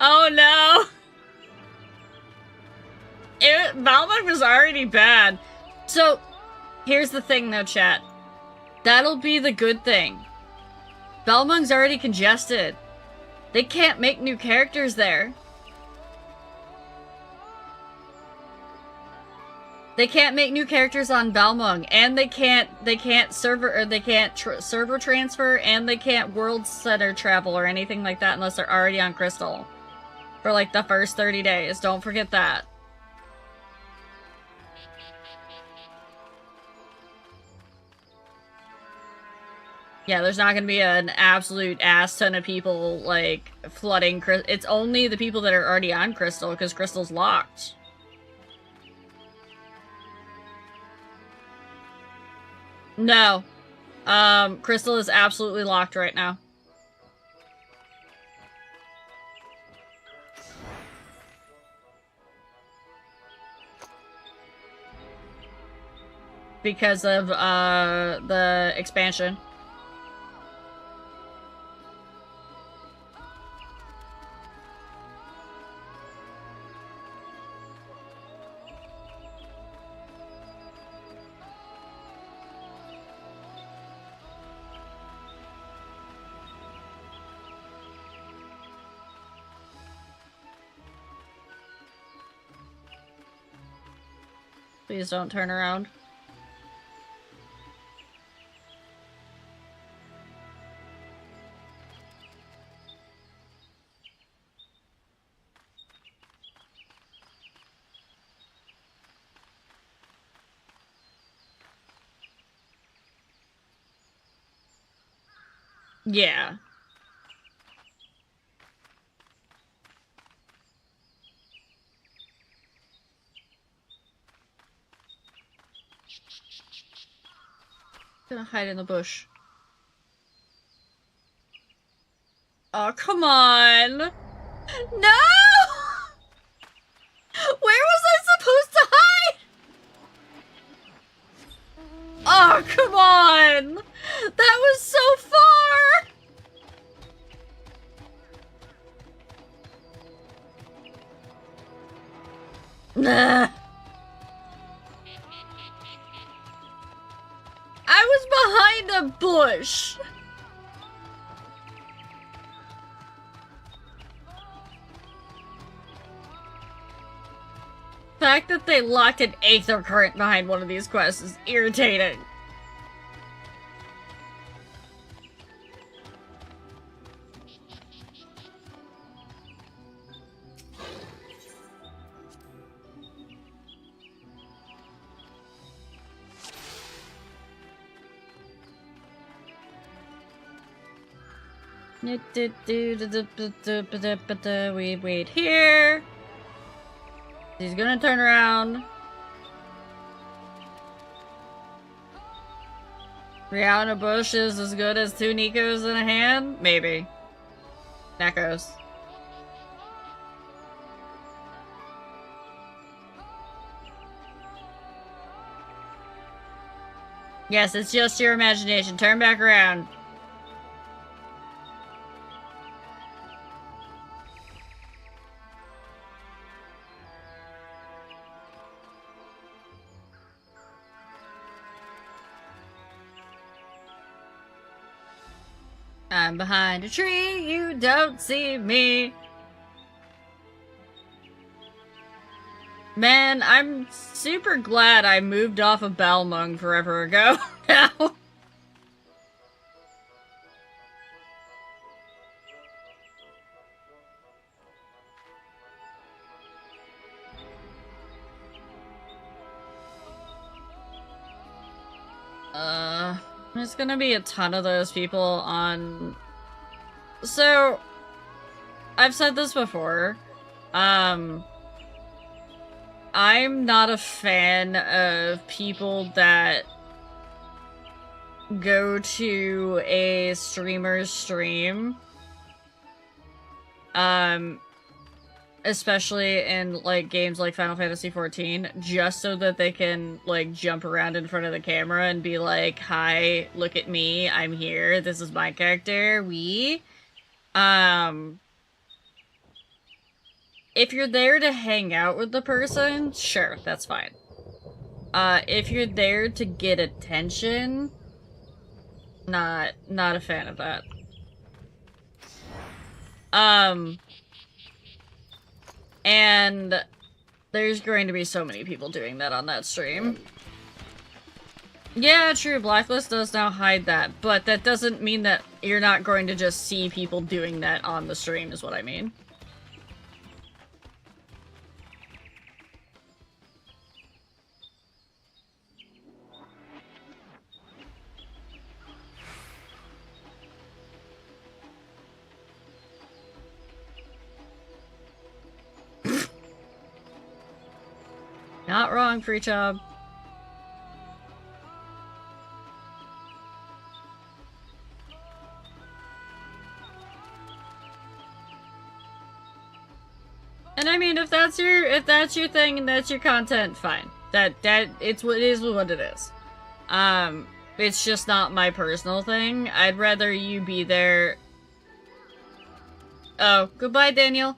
Oh no! Balmung was already bad. So, here's the thing though, chat. That'll be the good thing. Balmung's already congested. They can't make new characters there. They can't make new characters on Balmung, and they can't server transfer, and they can't world center travel or anything like that unless they're already on Crystal. For like the first 30 days. Don't forget that. Yeah, there's not gonna be an absolute ass ton of people, like, flooding It's only the people that are already on Crystal, because Crystal's locked. No. Crystal is absolutely locked right now. Because of, the expansion. Please don't turn around. Yeah. Gonna hide in the bush. Oh, come on! No! Where was I supposed to hide? Oh, come on! That was so far! Nah. I was behind a bush! The fact that they locked an Aether Current behind one of these quests is irritating. We wait here. He's gonna turn around. 3 out in a bush is as good as 2 Nikos in a hand? Maybe. Nekos. Yes, it's just your imagination. Turn back around. I'm behind a tree, you don't see me. Man, I'm super glad I moved off of Balmung forever ago now. There's gonna be a ton of those people on... So, I've said this before. I'm not a fan of people that go to a streamer's stream especially in like games like Final Fantasy XIV, just so that they can like jump around in front of the camera and be like, "Hi, look at me, I'm here, this is my character, if you're there to hang out with the person, sure, that's fine. If you're there to get attention, not a fan of that. And there's going to be so many people doing that on that stream. Yeah, true, Blacklist does now hide that, but that doesn't mean that you're not going to just see people doing that on the stream, is what I mean. Not wrong, free job. And I mean, if that's your thing and that's your content, fine. It is what it is. It's just not my personal thing. I'd rather you be there. Oh, goodbye, Daniel.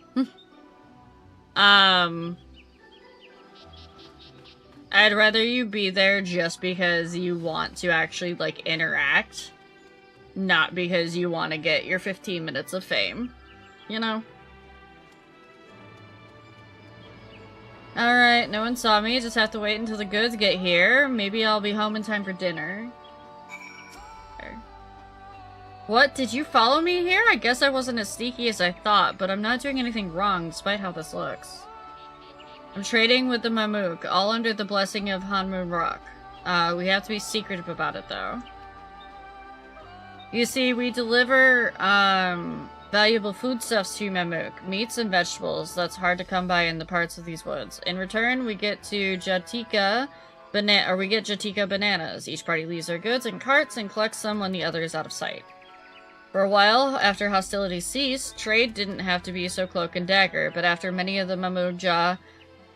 I'd rather you be there just because you want to actually, like, interact. Not because you want to get your 15 minutes of fame. You know? Alright, no one saw me. Just have to wait until the goods get here. Maybe I'll be home in time for dinner. What? Did you follow me here? I guess I wasn't as sneaky as I thought, but I'm not doing anything wrong, despite how this looks. I'm trading with the Mamook, all under the blessing of Hanmoon Rock. We have to be secretive about it, though. You see, we deliver, valuable foodstuffs to Mamook, meats and vegetables that's hard to come by in the parts of these woods. In return, we get Jatika bananas. Each party leaves their goods in carts and collects them when the other is out of sight. For a while, after hostilities ceased, trade didn't have to be so cloak and dagger, but after many of the Mamook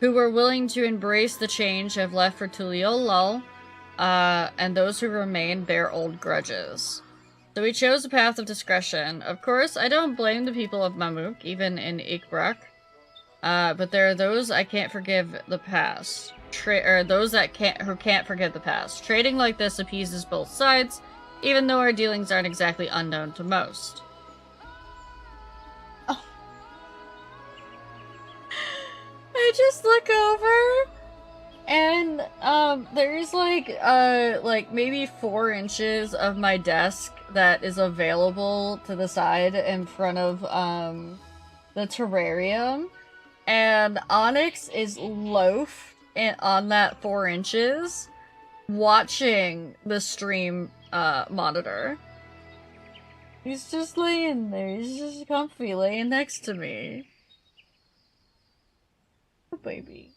who were willing to embrace the change have left for Tuliolal, and those who remain bear old grudges. So we chose a path of discretion. Of course, I don't blame the people of Mamook, even in Ikbrak, but there are those I can't forgive the past. Those who can't forgive the past. Trading like this appeases both sides, even though our dealings aren't exactly unknown to most. I just look over, and, there's, like maybe 4 inches of my desk that is available to the side in front of, the terrarium, and Onyx is loafed on that 4 inches, watching the stream, monitor. He's just laying there, he's just comfy laying next to me. Oh, baby.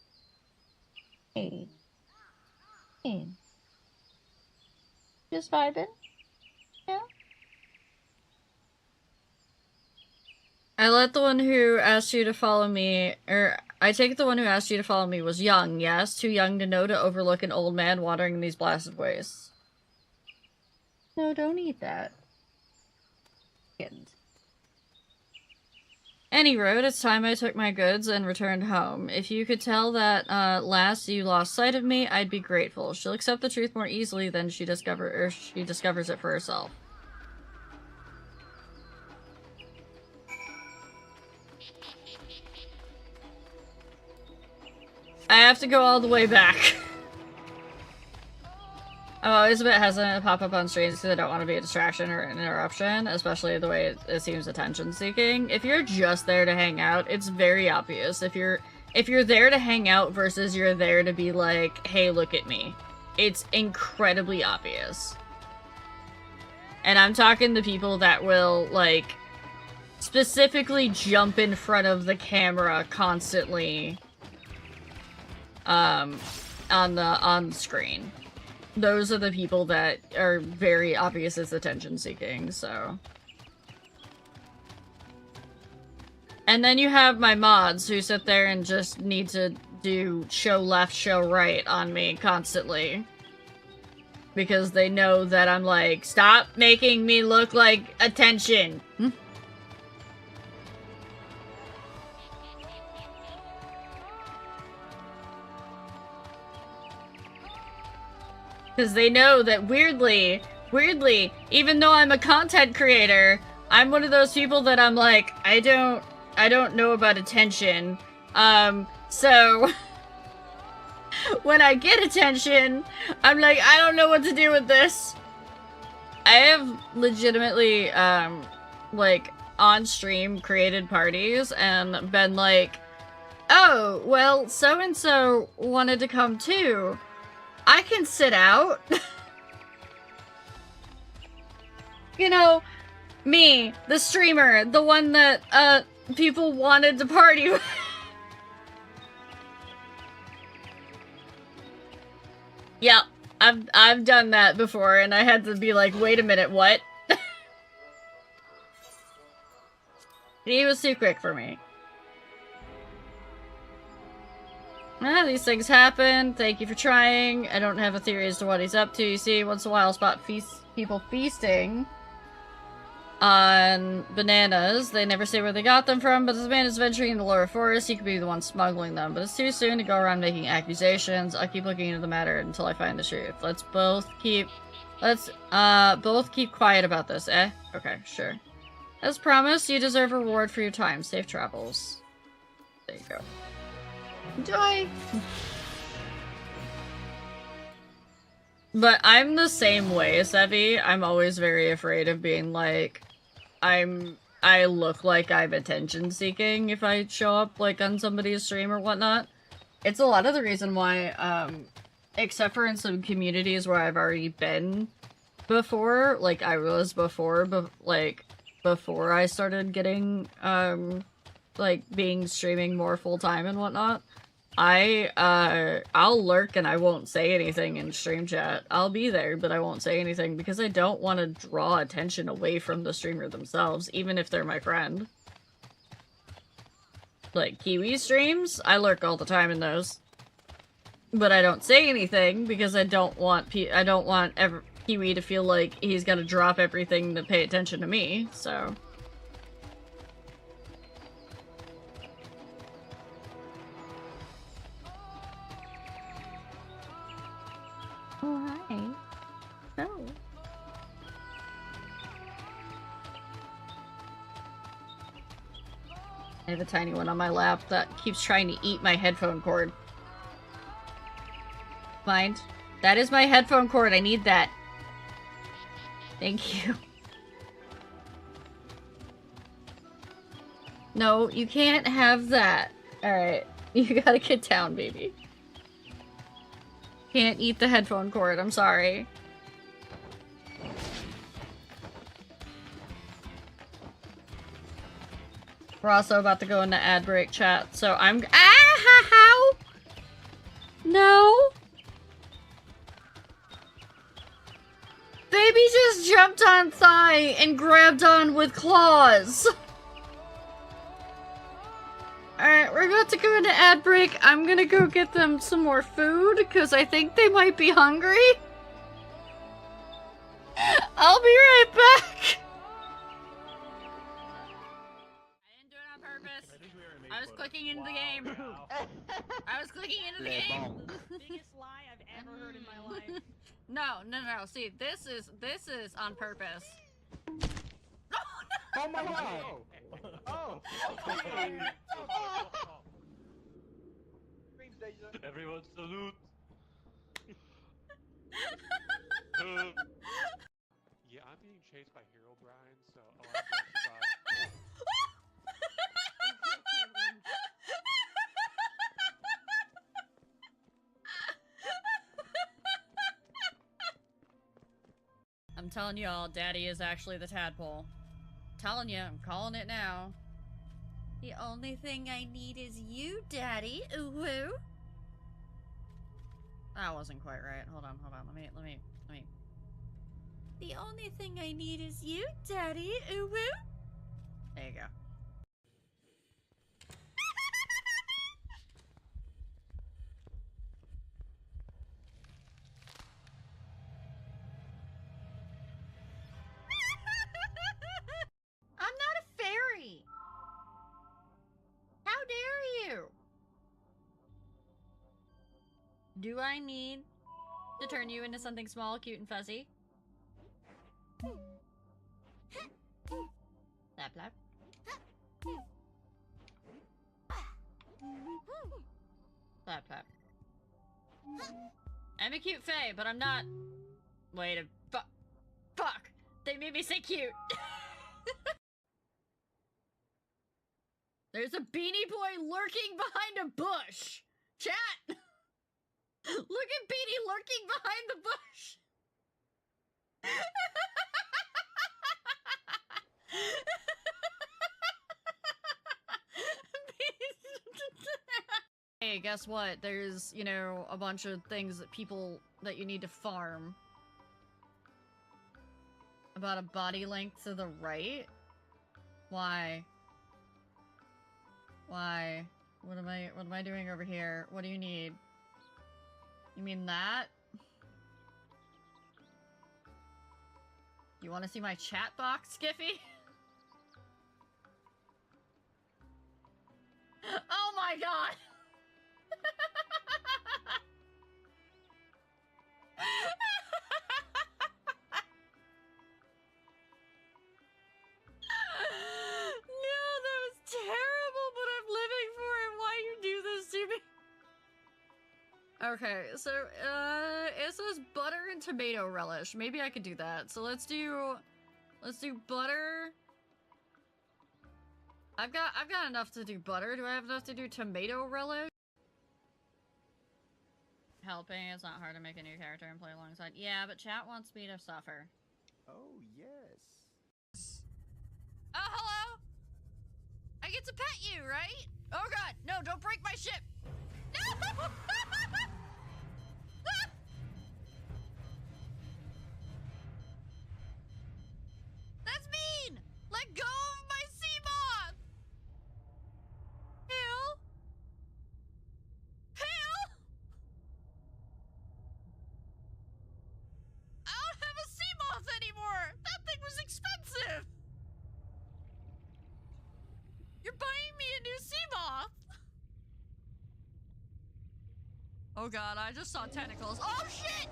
Hey. Hey. Just vibing? Yeah? I let the one who asked you to follow me, I take the one who asked you to follow me was young, yes? Too young to know to overlook an old man wandering in these blasted wastes. No, don't eat that. Kittens. Any road, it's time I took my goods and returned home. If you could tell that lass you lost sight of me, I'd be grateful. She'll accept the truth more easily than she discovers it for herself. I have to go all the way back. I'm always a bit hesitant to pop up on streams because I don't want to be a distraction or an interruption, especially the way it seems attention-seeking. If you're just there to hang out, it's very obvious. If you're there to hang out versus you're there to be like, hey, look at me, it's incredibly obvious. And I'm talking the people that will, like, specifically jump in front of the camera constantly on the screen. Those are the people that are very obvious as attention seeking, so. And then you have my mods who sit there and just need to do show left, show right on me constantly. Because they know that I'm like, stop making me look like attention. Because they know that weirdly, even though I'm a content creator, I'm one of those people that I'm like, I don't know about attention. So when I get attention, I'm like, I don't know what to do with this. I have legitimately, like, on stream created parties and been like, oh, well, so-and-so wanted to come too. I can sit out. You know, me, the streamer, the one that, people wanted to party with. Yep, I've done that before, and I had to be like, wait a minute, what? He was too quick for me. These things happen. Thank you for trying. I don't have a theory as to what he's up to. You see, once in a while, I'll spot people feasting on bananas. They never say where they got them from, but this man is venturing in the lower forest. He could be the one smuggling them, but it's too soon to go around making accusations. I'll keep looking into the matter until I find the truth. Let's both keep quiet about this, eh? Okay, sure. As promised, you deserve a reward for your time. Safe travels. There you go. Enjoy! But I'm the same way, Sevi. I'm always very afraid of being like, I look like I'm attention seeking if I show up like on somebody's stream or whatnot. It's a lot of the reason why, except for in some communities where I've already been before, like I was before, before I started getting, like being streaming more full time and whatnot. I'll lurk and I won't say anything in stream chat. I'll be there, but I won't say anything because I don't want to draw attention away from the streamer themselves, even if they're my friend. Like, Kiwi streams, I lurk all the time in those. But I don't say anything because I don't want Kiwi to feel like he's gotta drop everything to pay attention to me, so... Oh, hi. Oh. I have a tiny one on my lap that keeps trying to eat my headphone cord. Mind? That is my headphone cord. I need that. Thank you. No, you can't have that. Alright. You gotta get down, baby. Can't eat the headphone cord. I'm sorry. We're also about to go into ad break chat, so I'm— how? No. Baby just jumped on thigh and grabbed on with claws. Alright, we're about to go into ad break. I'm gonna go get them some more food, because I think they might be hungry. I'll be right back. I was clicking into the game. I was clicking into the game. Biggest lie I've ever heard in my life. No. See, this is on purpose. Oh my god! Oh! Everyone salute! Yeah, I'm being chased by Hero Brian, so I'll have to survive. I'm telling y'all, Daddy is actually the tadpole. Telling you, I'm calling it now. The only thing I need is you, Daddy. Ooh-woo. That wasn't quite right. Hold on. Let me. The only thing I need is you, Daddy. Ooh-woo. There you go. Do I need to turn you into something small, cute, and fuzzy? Lap lap. Lap lap. I'm a cute fae, but I'm not. Wait a fuck! They made me say cute. There's a Beanie Boy lurking behind a bush. Chat. Look at Beanie lurking behind the bush. Hey, guess what? There's, you know, a bunch of things that that you need to farm. About a body length to the right? Why? Why? What am I doing over here? What do you need? You mean that? You want to see my chat box, Skiffy? Oh my god! No, that was terrible, but I'm living for it. Why you do this to me? Okay, so, it says butter and tomato relish. Maybe I could do that. So let's do butter. I've got enough to do butter. Do I have enough to do tomato relish? Helping, it's not hard to make a new character and play alongside. Yeah, but chat wants me to suffer. Oh, yes. Oh, hello! I get to pet you, right? Oh god, no, don't break my ship! No! That's mean! Let go of my sea moth! Hail? Hail? I don't have a sea moth anymore! That thing was expensive! You're buying me a new sea moth! Oh god, I just saw tentacles. Oh shit!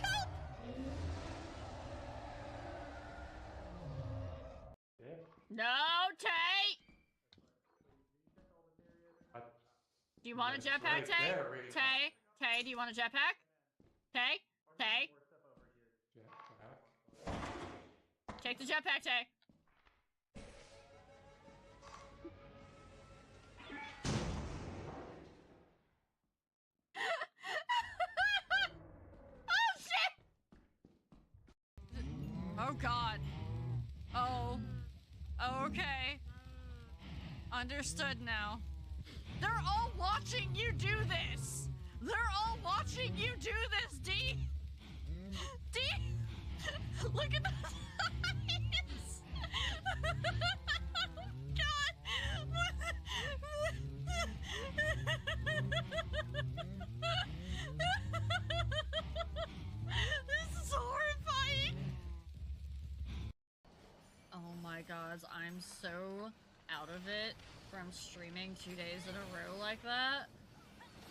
Help! No, Tay! Do you want a jetpack, Tay? Tay, do you want a jetpack? Tay? Take the jetpack, Tay. Oh shit! Oh god. Oh. Okay. Understood now. They're all watching you do this! They're all watching you do this, D! D! Look at the size! God! This is horrifying! Oh my god, I'm so out of it from streaming 2 days in a row like that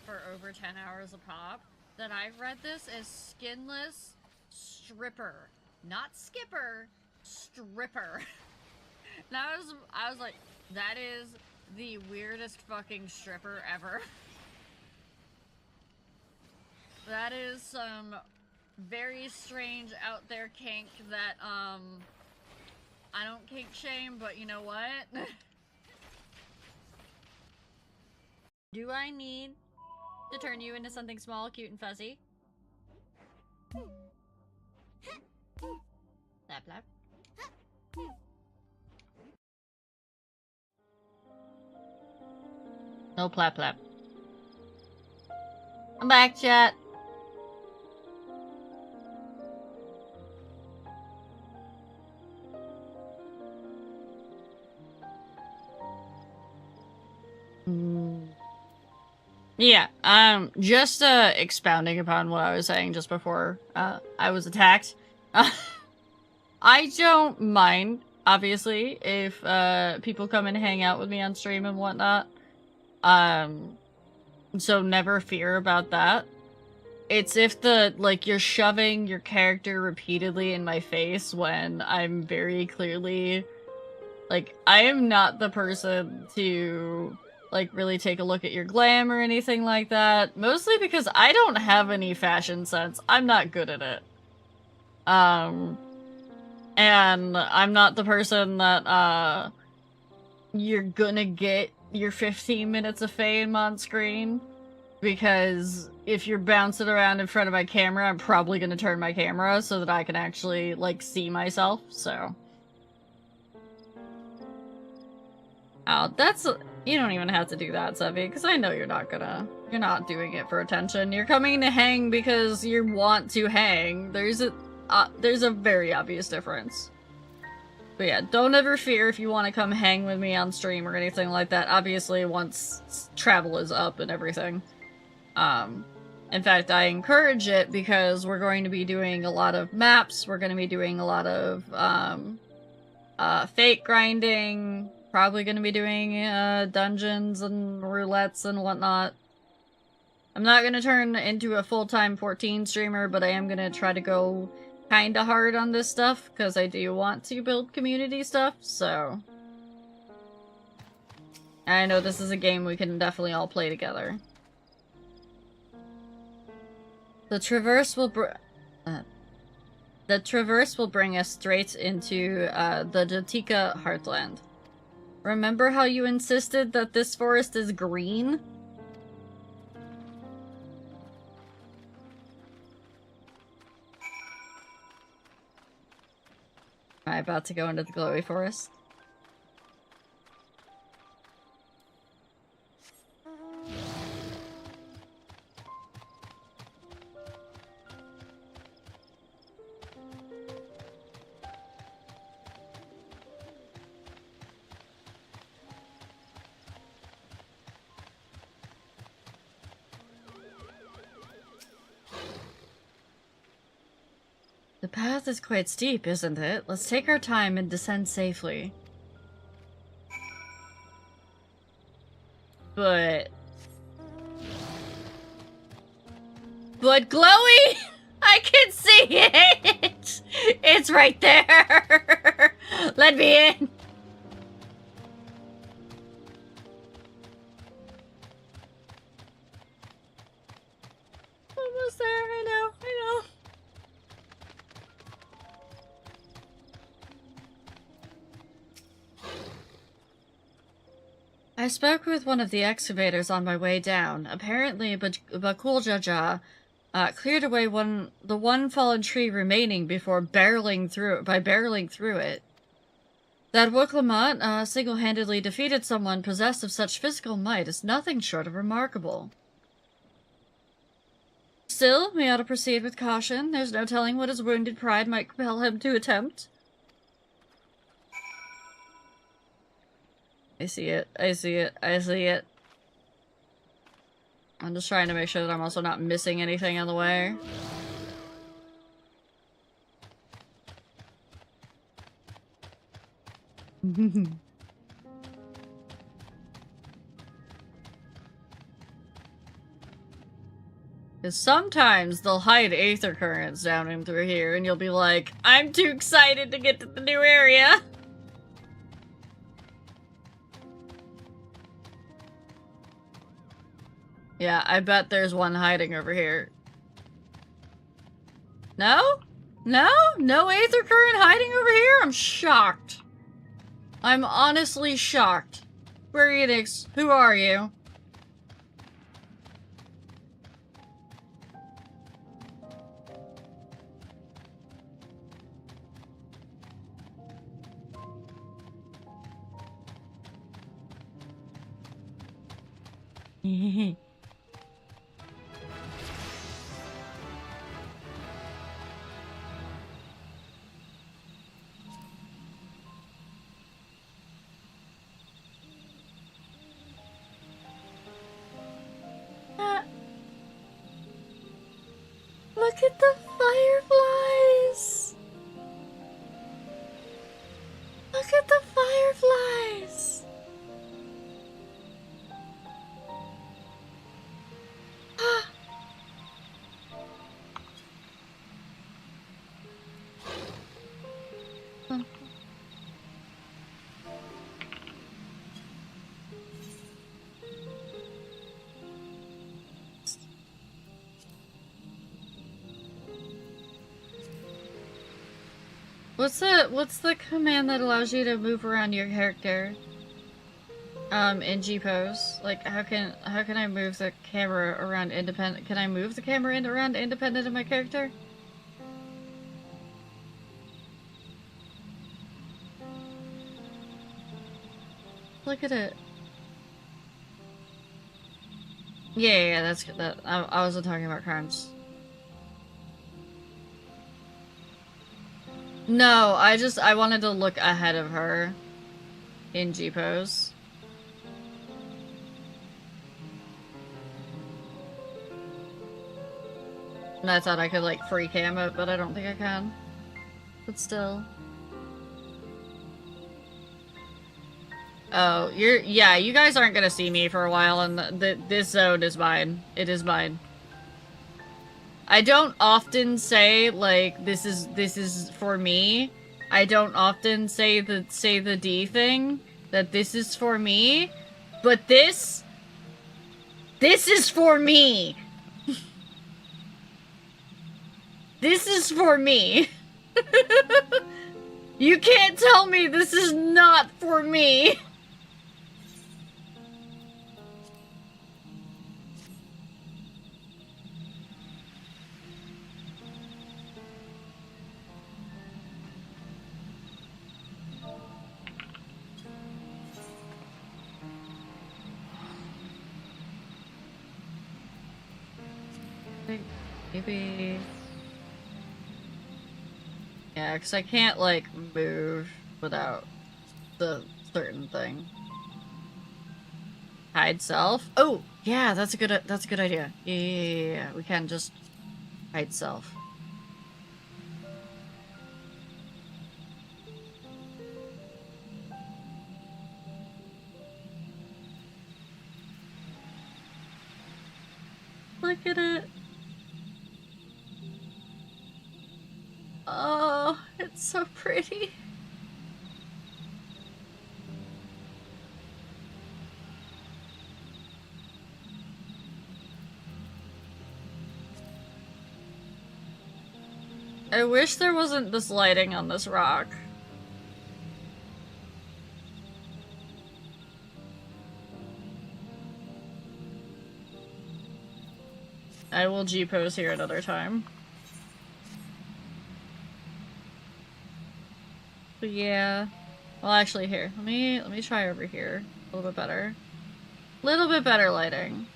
for over 10 hours a pop that I've read this as skinless stripper. Not skipper, stripper. And I was like, that is the weirdest fucking stripper ever. That is some very strange out there kink that, I don't kink shame, but you know what? Do I need to turn you into something small, cute, and fuzzy? Lap lap. No plap plap. I'm back, chat. Yeah, just expounding upon what I was saying just before I was attacked. I don't mind, obviously, if people come and hang out with me on stream and whatnot. So never fear about that. It's if you're shoving your character repeatedly in my face when I'm very clearly, like, I am not the person to, like, really take a look at your glam or anything like that. Mostly because I don't have any fashion sense. I'm not good at it. And I'm not the person that, you're gonna get your 15 minutes of fame on screen. Because if you're bouncing around in front of my camera, I'm probably gonna turn my camera so that I can actually, like, see myself, so. Oh, that's- you don't even have to do that, Sevi, because I know you're not doing it for attention. You're coming to hang because you want to hang. There's a very obvious difference. But yeah, don't ever fear if you want to come hang with me on stream or anything like that. Obviously, once travel is up and everything. In fact, I encourage it because we're going to be doing a lot of maps, we're going to be doing a lot of, fake grinding, probably going to be doing, dungeons and roulettes and whatnot. I'm not going to turn into a full-time 14 streamer, but I am going to try to go kinda hard on this stuff, because I do want to build community stuff, so. I know this is a game we can definitely all play together. The traverse will bring us straight into the Jatika heartland. Remember how you insisted that this forest is green? Am I about to go into the glowy forest? The path is quite steep, isn't it? Let's take our time and descend safely. But glowy! I can see it! It's right there! Let me in! Almost there, I know. I spoke with one of the excavators on my way down. Apparently, Bakuljaja cleared away the one fallen tree remaining before barreling through it. That Wuklamat single-handedly defeated someone possessed of such physical might is nothing short of remarkable. Still, we ought to proceed with caution. There's no telling what his wounded pride might compel him to attempt. I see it. I'm just trying to make sure that I'm also not missing anything on the way. Because sometimes they'll hide aether currents down in through here, and you'll be like, I'm too excited to get to the new area! Yeah, I bet there's one hiding over here. No? No? No aether current hiding over here? I'm shocked. I'm honestly shocked. Greetings. Who are you? Look at the fireflies! Look at the fireflies! What's the command that allows you to move around your character? In G pose? Like, how can I move the camera around independent? Can I move the camera around independent of my character? Look at it. Yeah, that's good. I wasn't talking about crimes. No, I wanted to look ahead of her in G pose. And I thought I could like free cam it, but I don't think I can. But still. Oh, yeah, you guys aren't gonna see me for a while, and this zone is mine. It is mine. I don't often say, like, this is for me. I don't often say the D thing, that this is for me, but this is for me! This is for me! You can't tell me this is not for me! Maybe... Yeah, because I can't, like, move without the certain thing. Hide self? Oh, yeah, that's a good idea. Yeah, we can just hide self. Look at it. Oh, it's so pretty. I wish there wasn't this lighting on this rock. I will G-pose here another time. But yeah. Well, actually, here. Let me try over here. A little bit better. Little bit better lighting.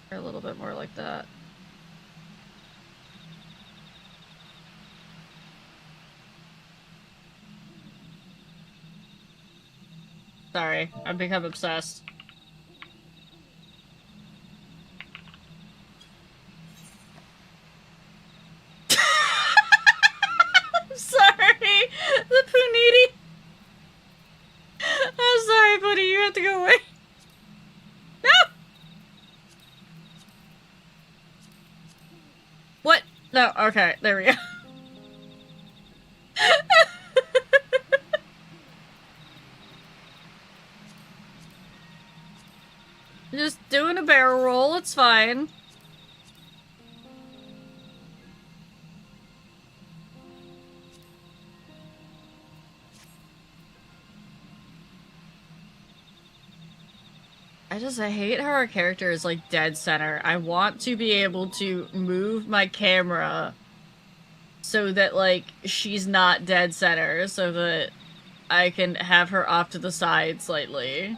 Or a little bit more like that. Sorry, I've become obsessed. I'm sorry, the Puniti. I'm sorry, buddy, you have to go away. No! What? No, okay, there we go. Just doing a barrel roll, it's fine. I hate how our character is like dead center. I want to be able to move my camera so that like she's not dead center, so that I can have her off to the side slightly.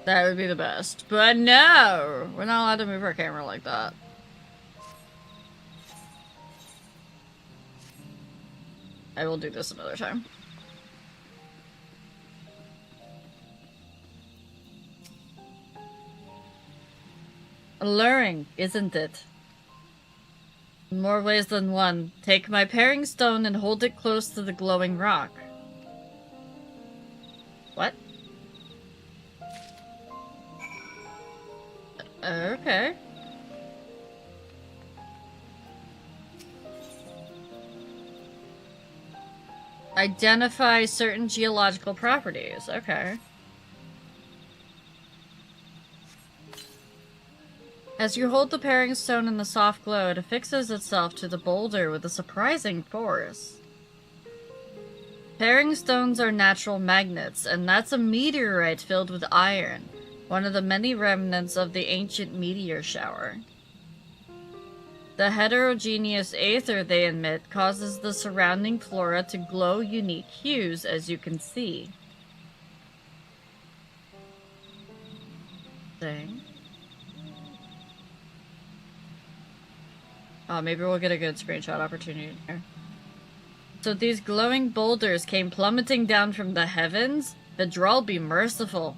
That would be the best. But no! We're not allowed to move our camera like that. I will do this another time. Alluring, isn't it? In more ways than one. Take my paring stone and hold it close to the glowing rock. What? Okay. Identify certain geological properties. Okay. As you hold the pairing stone in the soft glow, it affixes itself to the boulder with a surprising force. Pairing stones are natural magnets, and that's a meteorite filled with iron, one of the many remnants of the ancient meteor shower. The heterogeneous aether they emit causes the surrounding flora to glow unique hues, as you can see. Thing. Oh, maybe we'll get a good screenshot opportunity here. So these glowing boulders came plummeting down from the heavens? Vidral be merciful.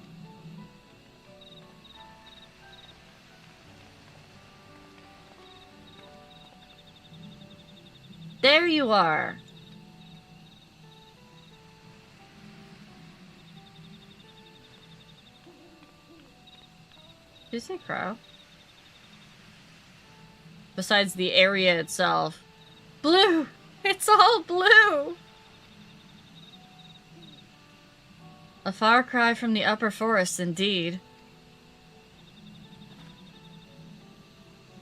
There you are! Did you say crow? Besides the area itself. Blue! It's all blue! A far cry from the upper forest, indeed.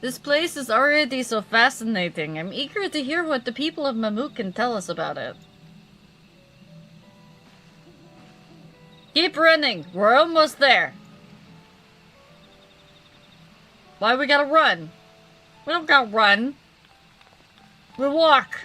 This place is already so fascinating. I'm eager to hear what the people of Mamuk can tell us about it. Keep running! We're almost there! Why we gotta run? We don't gotta run. We walk.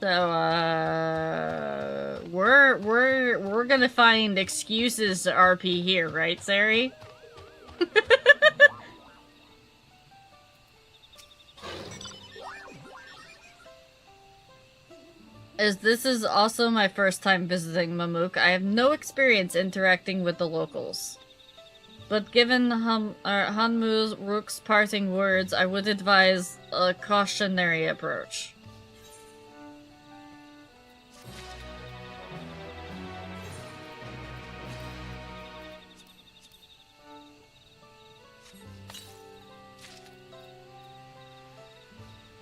So, we're gonna find excuses to RP here, right, Sari? As this is also my first time visiting Mamuk, I have no experience interacting with the locals. But given Hanmu Rook's parting words, I would advise a cautionary approach.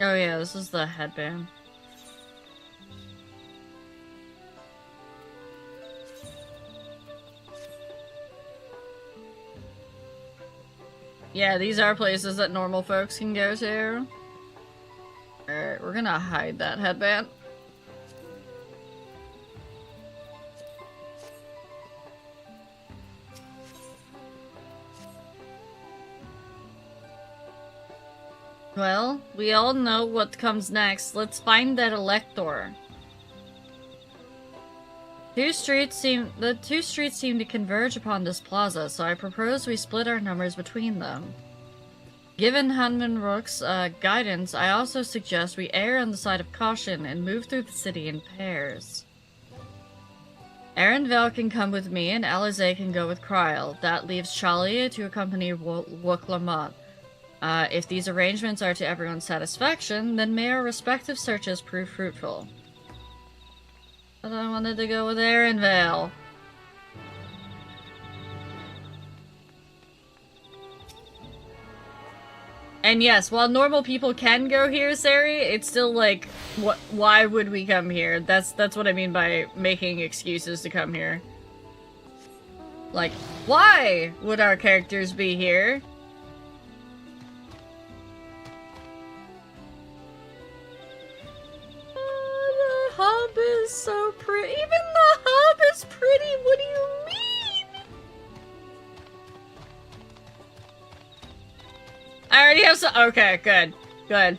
Oh yeah, this is the headband. Yeah, these are places that normal folks can go to. Alright, we're gonna hide that headband. Well, we all know what comes next. Let's find that elector. The two streets seem to converge upon this plaza, so I propose we split our numbers between them. Given Hanmun Rook's guidance, I also suggest we err on the side of caution and move through the city in pairs. Arenvale can come with me, and Alize can go with Kryl. That leaves Chalia to accompany Wuklamot. If these arrangements are to everyone's satisfaction, then may our respective searches prove fruitful. But I wanted to go with Arenvale. And yes, while normal people can go here, Sari, it's still like, why would we come here? That's what I mean by making excuses to come here. Like, why would our characters be here? The hub is so pretty. Even the hub is pretty. What do you mean? I already have some. Okay, good. Good.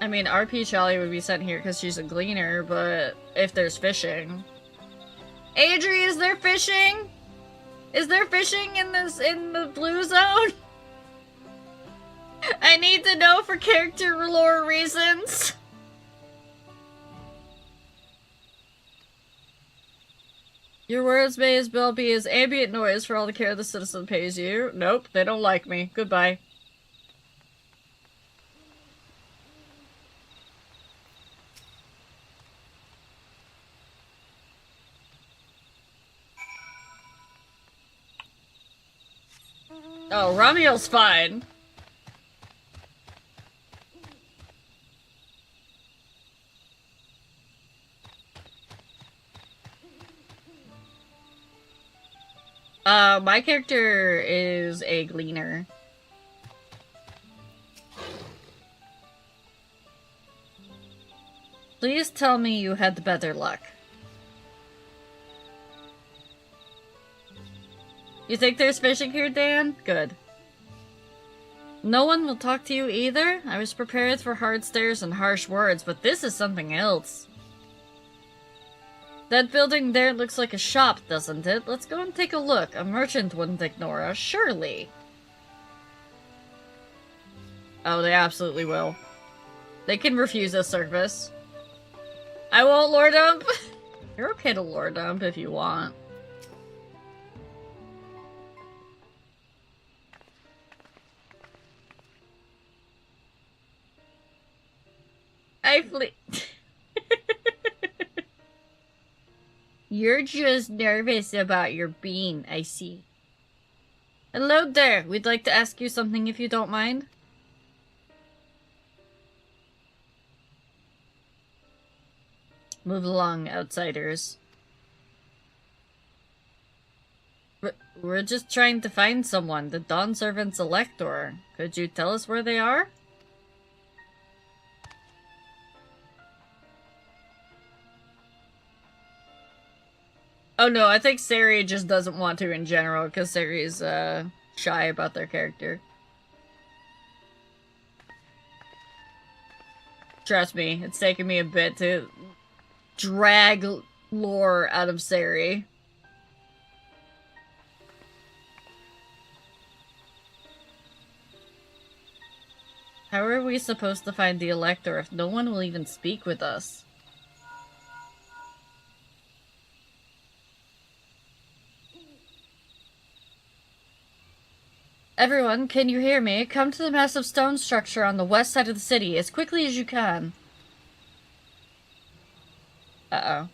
I mean, RP Charlie would be sent here because she's a gleaner, but if there's fishing. Adri, is there fishing? Is there fishing in the blue zone? I need to know for character lore reasons. Your words may as well be as ambient noise for all the care the citizen pays you. Nope, they don't like me. Goodbye. Oh, Ramiel's fine. My character is a gleaner. Please tell me you had the better luck. You think there's fishing here, Dan? Good. No one will talk to you either? I was prepared for hard stares and harsh words, but this is something else. That building there looks like a shop, doesn't it? Let's go and take a look. A merchant wouldn't ignore us, surely. Oh, they absolutely will. They can refuse us service. I won't lore dump. You're okay to lore dump if you want. I flee. You're just nervous about your bean, I see. Hello there. We'd like to ask you something if you don't mind. Move along, outsiders. We're just trying to find someone, the Dawn Servant's Elector. Could you tell us where they are? Oh no, I think Sari just doesn't want to in general, because Sari's shy about their character. Trust me, it's taken me a bit to drag lore out of Sari. How are we supposed to find the Elector if no one will even speak with us? Everyone, can you hear me? Come to the massive stone structure on the west side of the city as quickly as you can. Uh-oh.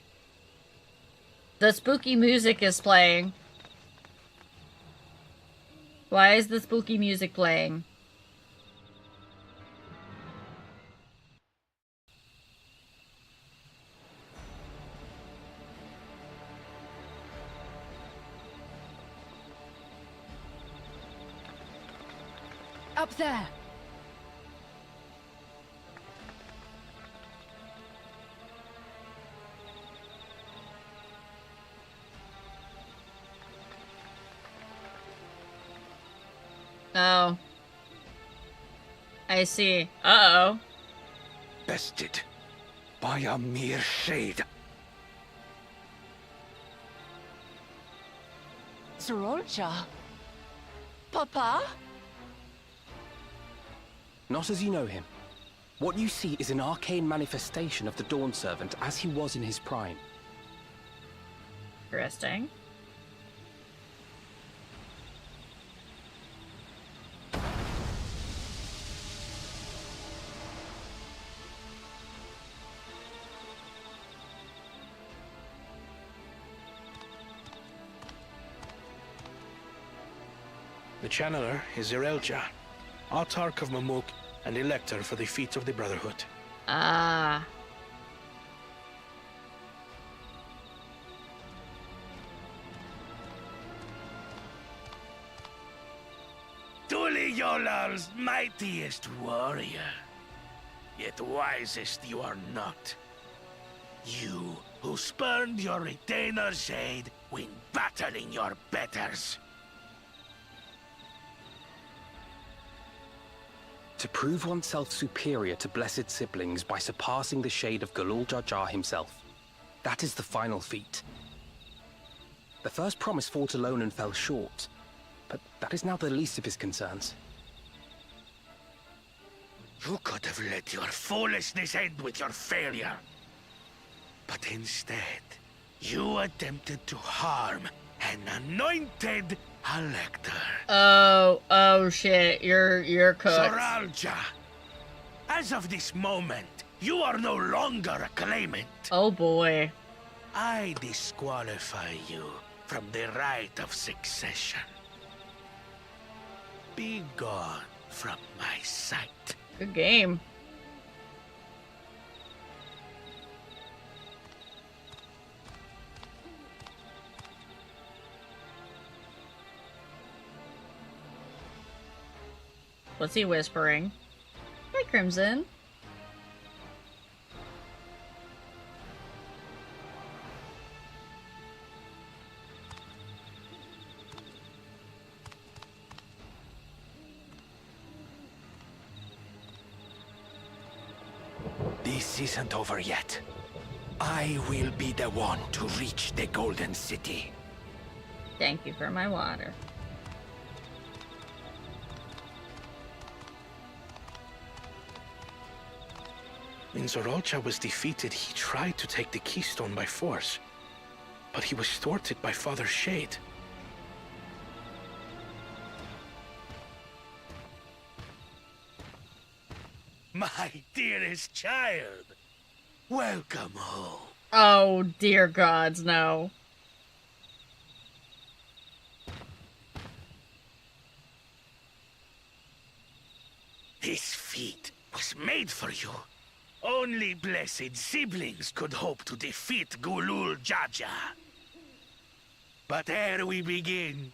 The spooky music is playing. Why is the spooky music playing? Up there! Oh. I see. Uh-oh. Bested by a mere shade. Sorolja? Papa? Not as you know him. What you see is an arcane manifestation of the Dawn Servant as he was in his prime. Interesting. The Channeler is Zerelja, Autarch of Mamuk and Elector for the Feet of the Brotherhood. Ah. Tuliyolal's mightiest warrior. Yet wisest you are not. You, who spurned your retainer's shade when battling your betters. To prove oneself superior to blessed siblings by surpassing the shade of Galul Jar Jar himself. That is the final feat. The first promise fought alone and fell short, but that is now the least of his concerns. You could have let your foolishness end with your failure. But instead, you attempted to harm an anointed Elector. Oh shit, you're cooked. Soralja, as of this moment, you are no longer a claimant. Oh boy. I disqualify you from the right of succession. Be gone from my sight. Good game. What's he whispering? Hi, Crimson. This isn't over yet. I will be the one to reach the Golden City. Thank you for my water. When Zorocha was defeated, he tried to take the keystone by force, but he was thwarted by Father Shade. My dearest child, welcome home. Oh, dear gods, no. This feat was made for you. Only blessed siblings could hope to defeat Gulul Jaja. But ere we begin,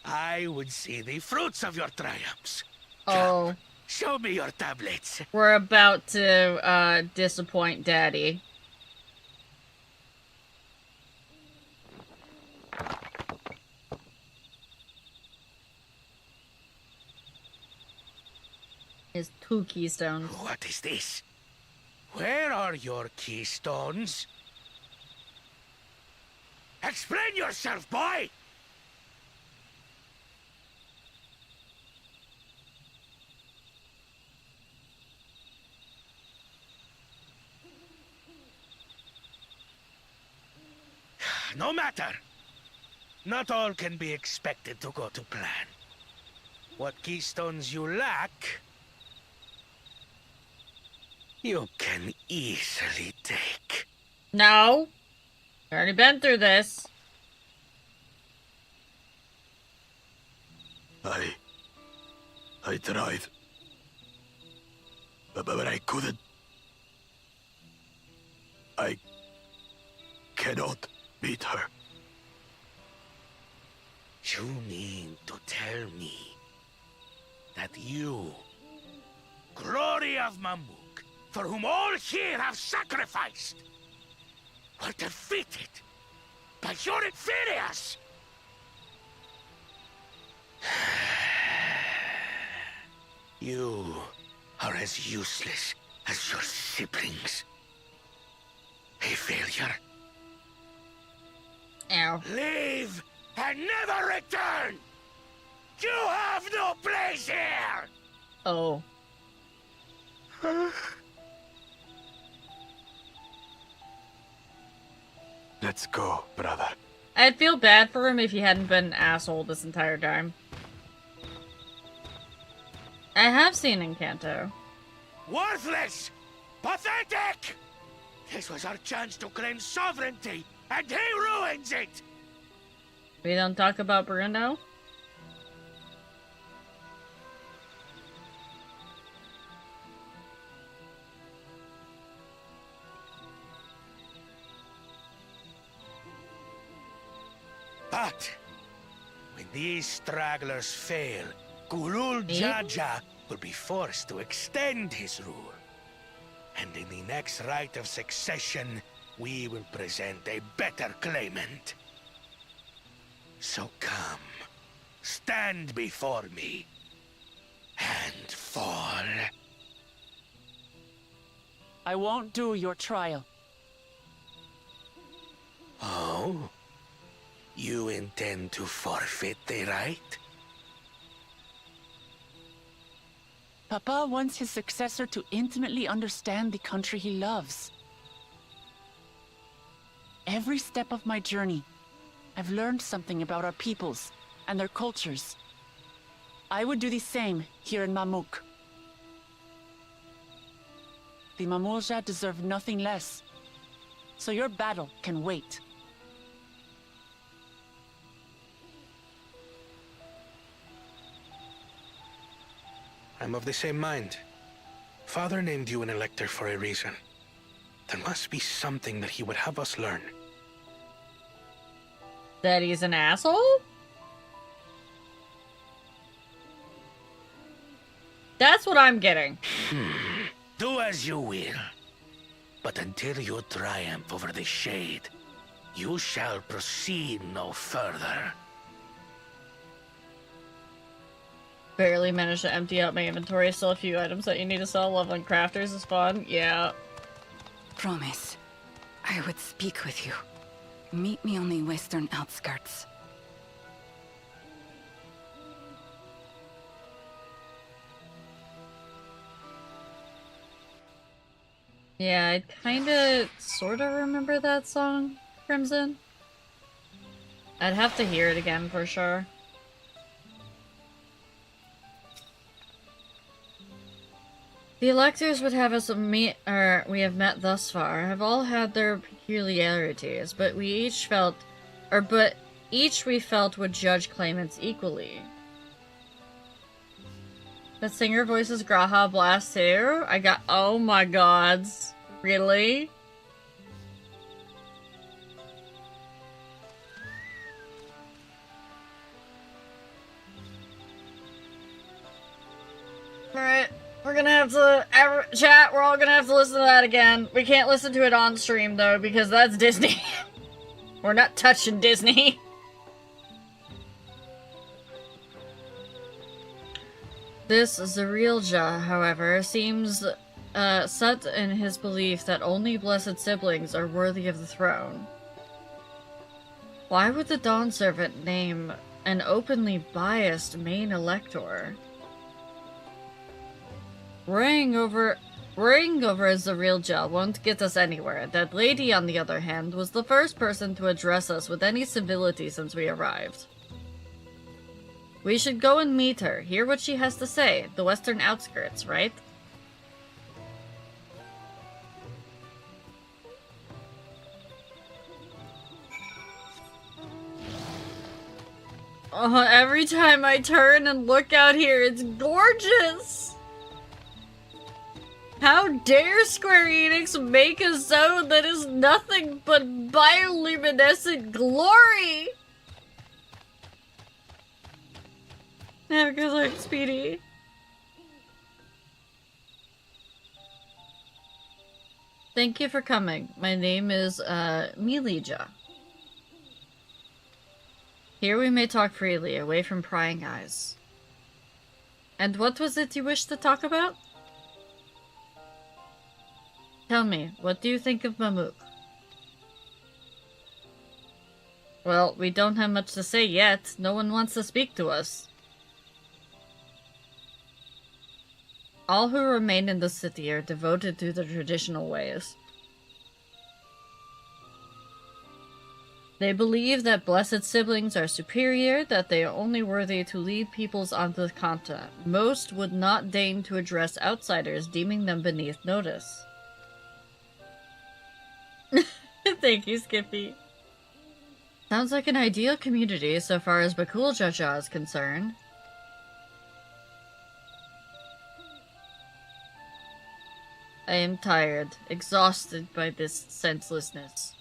I would see the fruits of your triumphs. Oh. Show me your tablets. We're about to, disappoint Daddy. His 2 keystones. What is this? Where are your keystones? Explain yourself, boy! No matter. Not all can be expected to go to plan. What keystones you lack, you can easily take. No. I've already been through this. I tried. But I couldn't. I cannot beat her. You mean to tell me that you, Glory of Mamuk, for whom all here have sacrificed, were defeated by your inferiors? You are as useless as your siblings. A failure. Ow. Leave and never return! You have no place here! Oh. Let's go, brother. I'd feel bad for him if he hadn't been an asshole this entire time. I have seen Encanto. Worthless! Pathetic! This was our chance to claim sovereignty, and he ruins it! We don't talk about Bruno? But when these stragglers fail, Gulul Jaja will be forced to extend his rule. And in the next rite of succession, we will present a better claimant. So come, stand before me, and fall. I won't do your trial. Oh? You intend to forfeit the right? Papa wants his successor to intimately understand the country he loves. Every step of my journey, I've learned something about our peoples and their cultures. I would do the same here in Mamuk. The Mamulja deserve nothing less, so your battle can wait. I'm of the same mind. Father named you an elector for a reason. There must be something that he would have us learn. That he's an asshole? That's what I'm getting. Do as you will. But until you triumph over the Shade, you shall proceed no further. Barely managed to empty out my inventory. Still a few items that you need to sell. Leveling crafters is fun. Yeah. Promise, I would speak with you. Meet me on the western outskirts. Yeah, I kinda sorta remember that song, Crimson. I'd have to hear it again for sure. The electors would have us meet, or we have met thus far, have all had their peculiarities, but we felt would judge claimants equally. The singer voices Graha Blast too? Oh my gods. Really? Alright. We're gonna have to, chat, we're all gonna have to listen to that again. We can't listen to it on stream, though, because that's Disney. We're not touching Disney. This Zerilja, however, seems set in his belief that only blessed siblings are worthy of the throne. Why would the Dawn Servant name an openly biased main elector? Worrying over Zerilja won't get us anywhere. That lady, on the other hand, was the first person to address us with any civility since we arrived. We should go and meet her, hear what she has to say. The western outskirts, right? Every time I turn and look out here, it's gorgeous! How dare Square Enix make a zone that is nothing but bioluminescent glory! Have a good luck, Speedy. Thank you for coming. My name is, Milija. Here we may talk freely, away from prying eyes. And what was it you wished to talk about? Tell me, what do you think of Mamuk? Well, we don't have much to say yet. No one wants to speak to us. All who remain in the city are devoted to the traditional ways. They believe that blessed siblings are superior, that they are only worthy to lead peoples onto the continent. Most would not deign to address outsiders, deeming them beneath notice. Thank you, Skippy. Sounds like an ideal community so far as Bakul Jaja is concerned. I am tired, exhausted by this senselessness.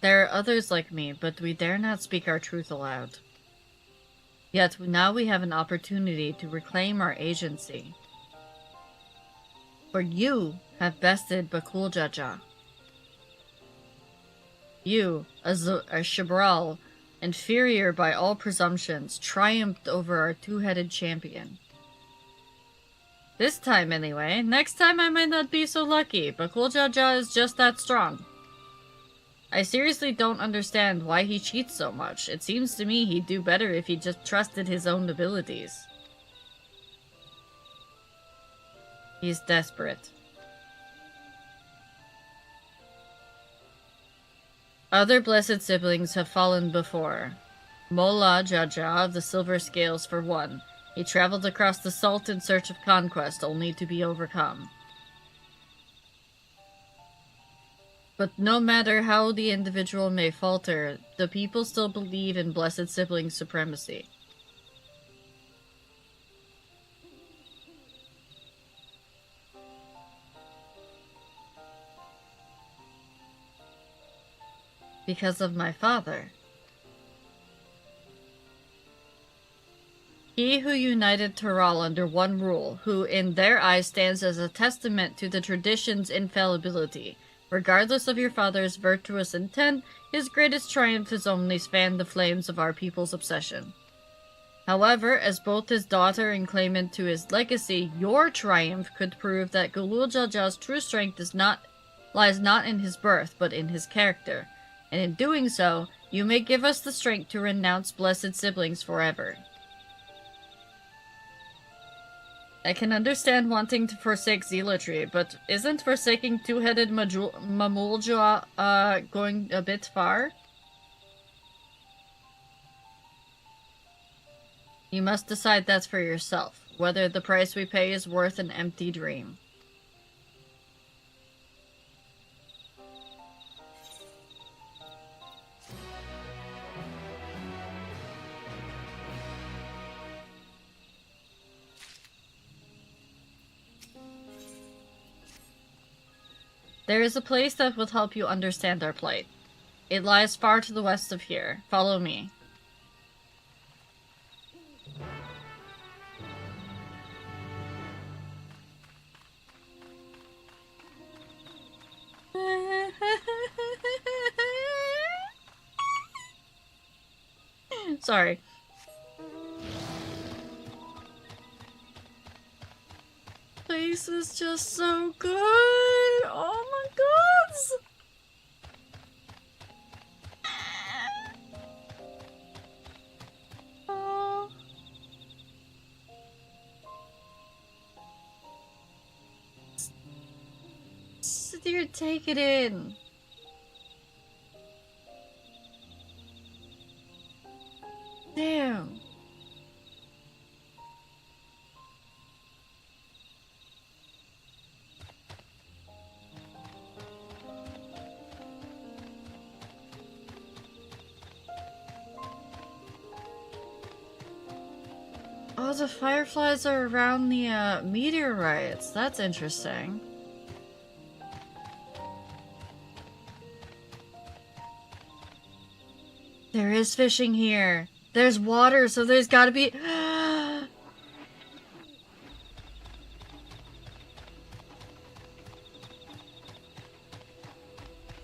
There are others like me, but we dare not speak our truth aloud. Yet now we have an opportunity to reclaim our agency. For you have bested Bakul Jaja. You, a Shabral, inferior by all presumptions, triumphed over our two-headed champion. This time, anyway. Next time I might not be so lucky. Bakul Jaja is just that strong. I seriously don't understand why he cheats so much. It seems to me he'd do better if he just trusted his own abilities. He's desperate. Other blessed siblings have fallen before. Mola Jaja of the Silver Scales for one. He traveled across the salt in search of conquest, only to be overcome. But no matter how the individual may falter, the people still believe in blessed sibling supremacy. Because of my father. He who united Tural under one rule, who in their eyes stands as a testament to the tradition's infallibility. Regardless of your father's virtuous intent, his greatest triumph is only fan the flames of our people's obsession. However, as both his daughter and claimant to his legacy, your triumph could prove that Gulul Jaja's true strength lies not in his birth, but in his character. And in doing so, you may give us the strength to renounce blessed siblings forever. I can understand wanting to forsake zealotry, but isn't forsaking two-headed Mamuljua going a bit far? You must decide that for yourself, whether the price we pay is worth an empty dream. There is a place that will help you understand our plight. It lies far to the west of here. Follow me. Sorry. Place is just so good. Oh my god. Oh. Sit here, take it in. Damn. Oh, the fireflies are around the meteorites. That's interesting. There is fishing here. There's water, so there's gotta be... I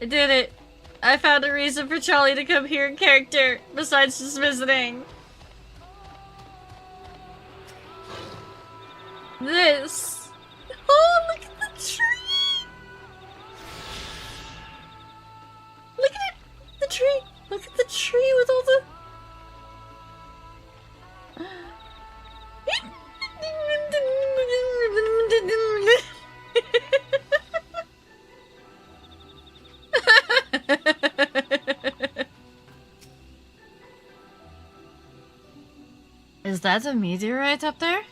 did it. I found a reason for Charlie to come here in character, besides just visiting. This. Oh, look at the tree. Look at it. The tree. Look at the tree with all the... Is that a meteorite up there?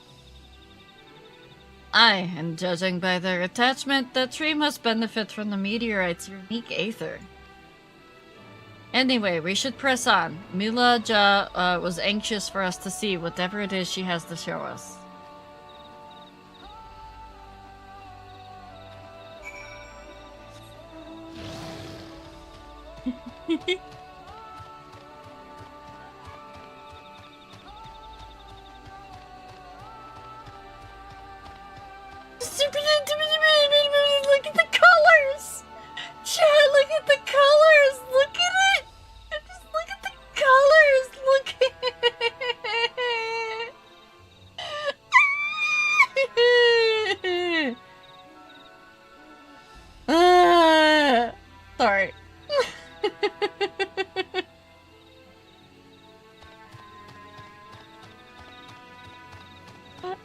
Aye, and judging by their attachment, the tree must benefit from the meteorite's unique aether. Anyway, we should press on. Mila Ja was anxious for us to see whatever it is she has to show us. Look at the colors! Chad, look at the colors! Look at it! Just look at the colors! Look at it! Sorry.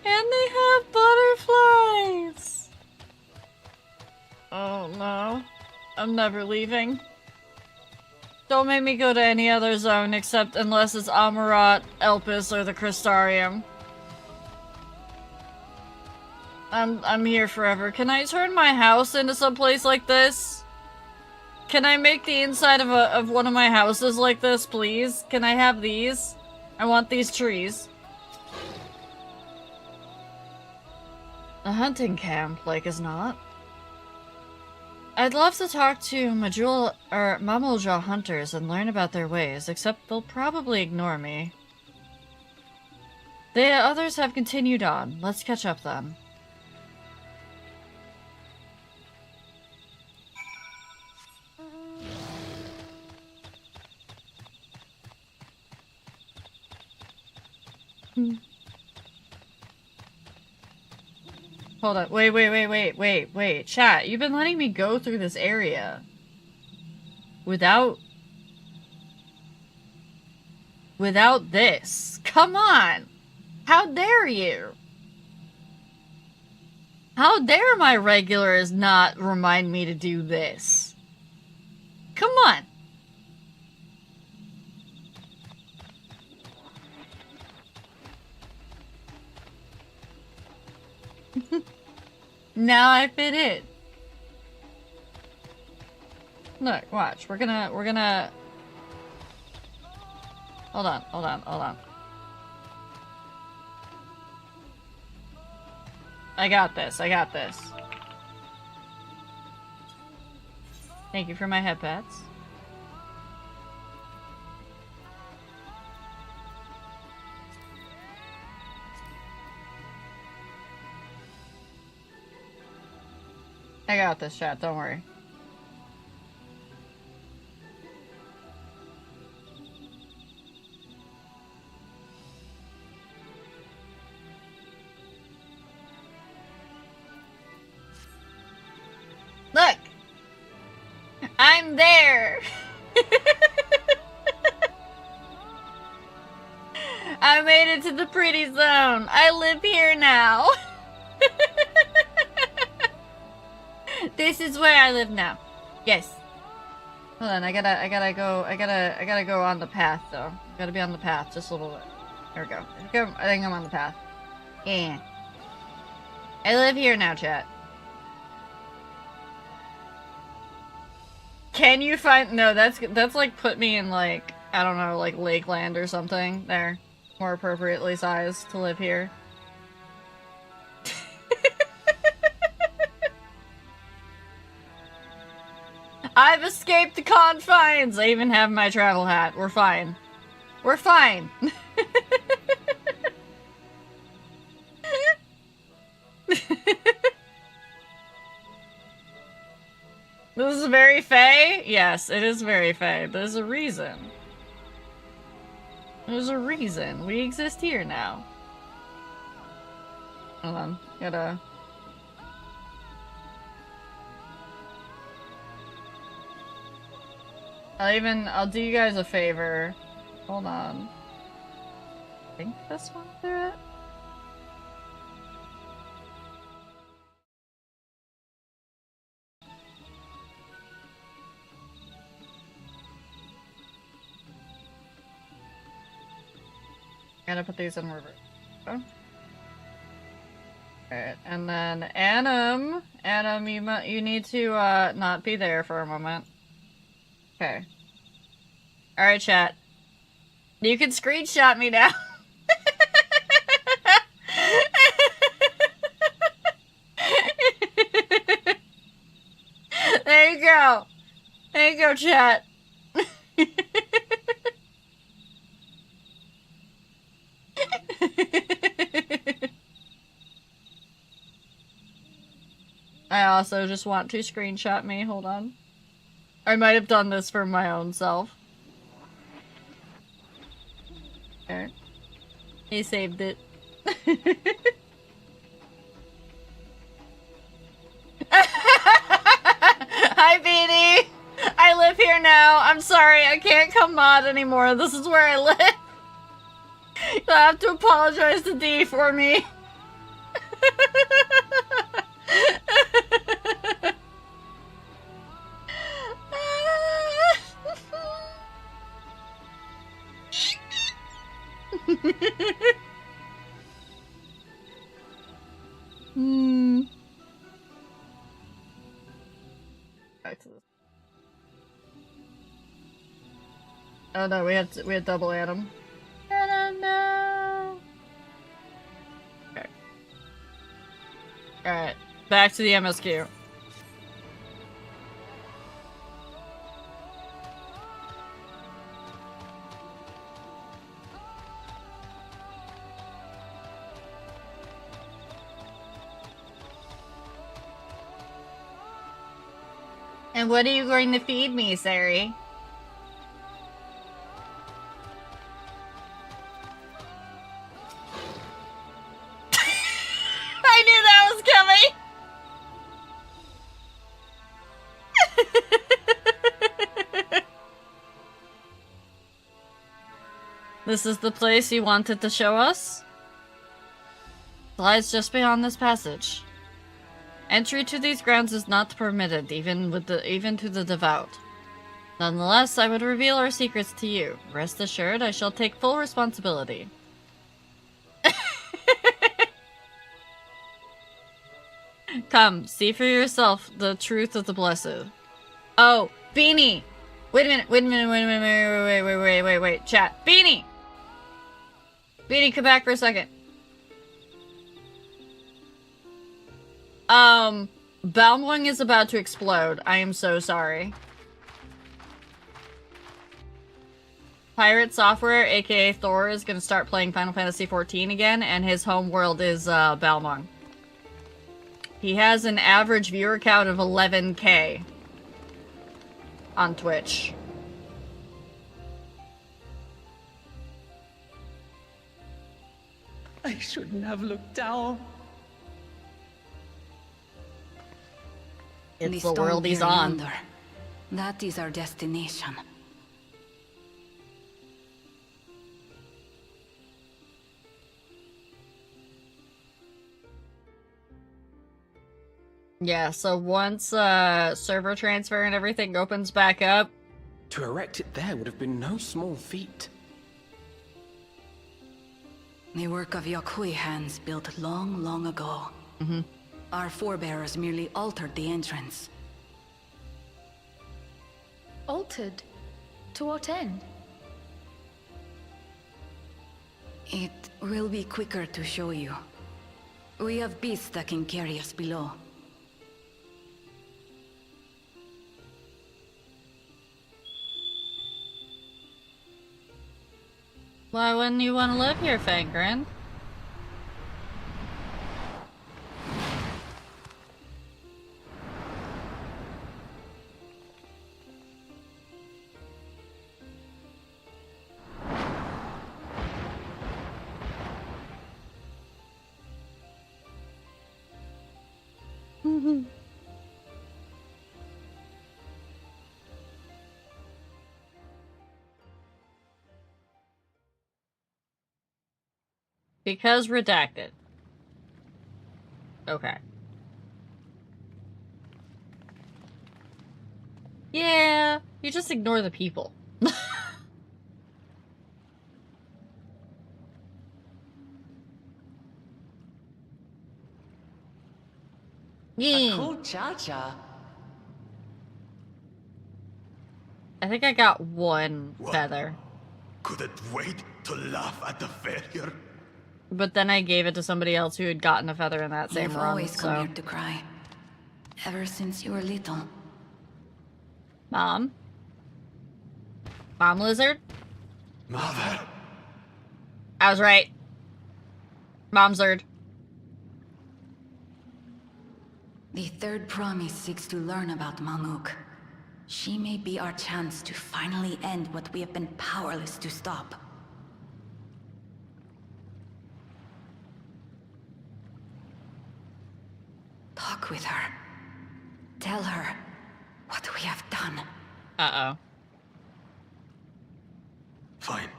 And they have butterflies! Oh no. I'm never leaving. Don't make me go to any other zone except unless it's Amarat, Elpis, or the Crystarium. I'm here forever. Can I turn my house into some place like this? Can I make the inside of one of my houses like this, please? Can I have these? I want these trees. A hunting camp, like as not. I'd love to talk to Mamulja hunters and learn about their ways, except they'll probably ignore me. The others have continued on. Let's catch up then. Hold on. Wait. Chat, you've been letting me go through this area. Without this. Come on! How dare you? How dare my regulars not remind me to do this? Come on! Now I fit in. Look, watch. We're gonna... Hold on. I got this. Thank you for my headpats. I got this, chat. Don't worry. Look! I'm there! I made it to the pretty zone. I live here now. This is where I live now. Yes. Hold on, I gotta go on the path though. Gotta be on the path just a little bit. There we go. I think I'm on the path. Yeah. I live here now, chat. Can you find... No, that's like put me in like, I don't know, like Lakeland or something. There. More appropriately sized to live here. I've escaped the confines! I even have my travel hat. We're fine. We're fine! This is very Fae? Yes, it is very Fae. There's a reason. There's a reason. We exist here now. Hold on. Gotta... I'll do you guys a favor. Hold on. I think this one through it? Gotta put these in reverse. Oh. Alright, and then Adam, you need to not be there for a moment. Okay. Alright, chat. You can screenshot me now. There you go. There you go, chat. I also just want to screenshot me. Hold on. I might have done this for my own self. Okay. He saved it. Hi, Beanie! I live here now. I'm sorry, I can't come mod anymore. This is where I live. You'll have to apologize to D for me. Back to this. Oh no, we had double Adam. Adam, no. Okay. All right, back to the MSQ. And what are you going to feed me, Sari? I knew that was coming! This is the place you wanted to show us? It lies just beyond this passage. Entry to these grounds is not permitted, even to the devout. Nonetheless, I would reveal our secrets to you. Rest assured, I shall take full responsibility. Come, see for yourself the truth of the blessed. Oh, Beanie! Wait a minute, wait, chat. Beanie! Beanie, come back for a second. Balmwang is about to explode. I am so sorry. Pirate Software, aka Thor, is gonna start playing Final Fantasy XIV again, and his home world is, Balmwang. He has an average viewer count of 11K on Twitch. I shouldn't have looked down. It's the world he's on. Yonder. That is our destination. Yeah, so once server transfer and everything opens back up, To erect it there would have been no small feat. The work of Yakui hands built long, long ago. Mm-hmm. Our forebears merely altered the entrance. Altered? To what end? It will be quicker to show you. We have beasts that can carry us below. why wouldn't you want to live here, Fangren? Because redacted. Okay. Yeah, you just ignore the people. A cool cha-cha. I think I got one feather. Couldn't wait to laugh at the failure. But then I gave it to somebody else who had gotten a feather in that same You've run, always come so... here to cry. Ever since you were little. Mom? Mom lizard? Mother? I was right. Mom lizard. The third promise seeks to learn about Malmuk. She may be our chance to finally end what we have been powerless to stop. Talk with her. Tell her what we have done. Uh-oh. Fine.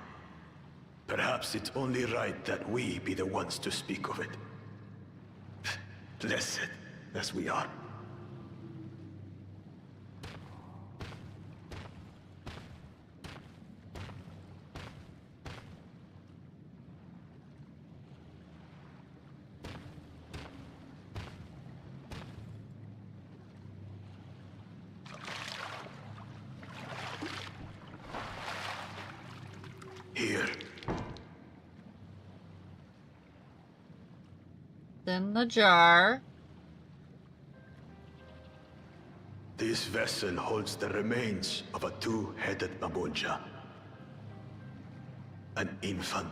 Perhaps it's only right that we be the ones to speak of it. Blessed as we are. in the jar. This vessel holds the remains of a two-headed Mabunja. An infant.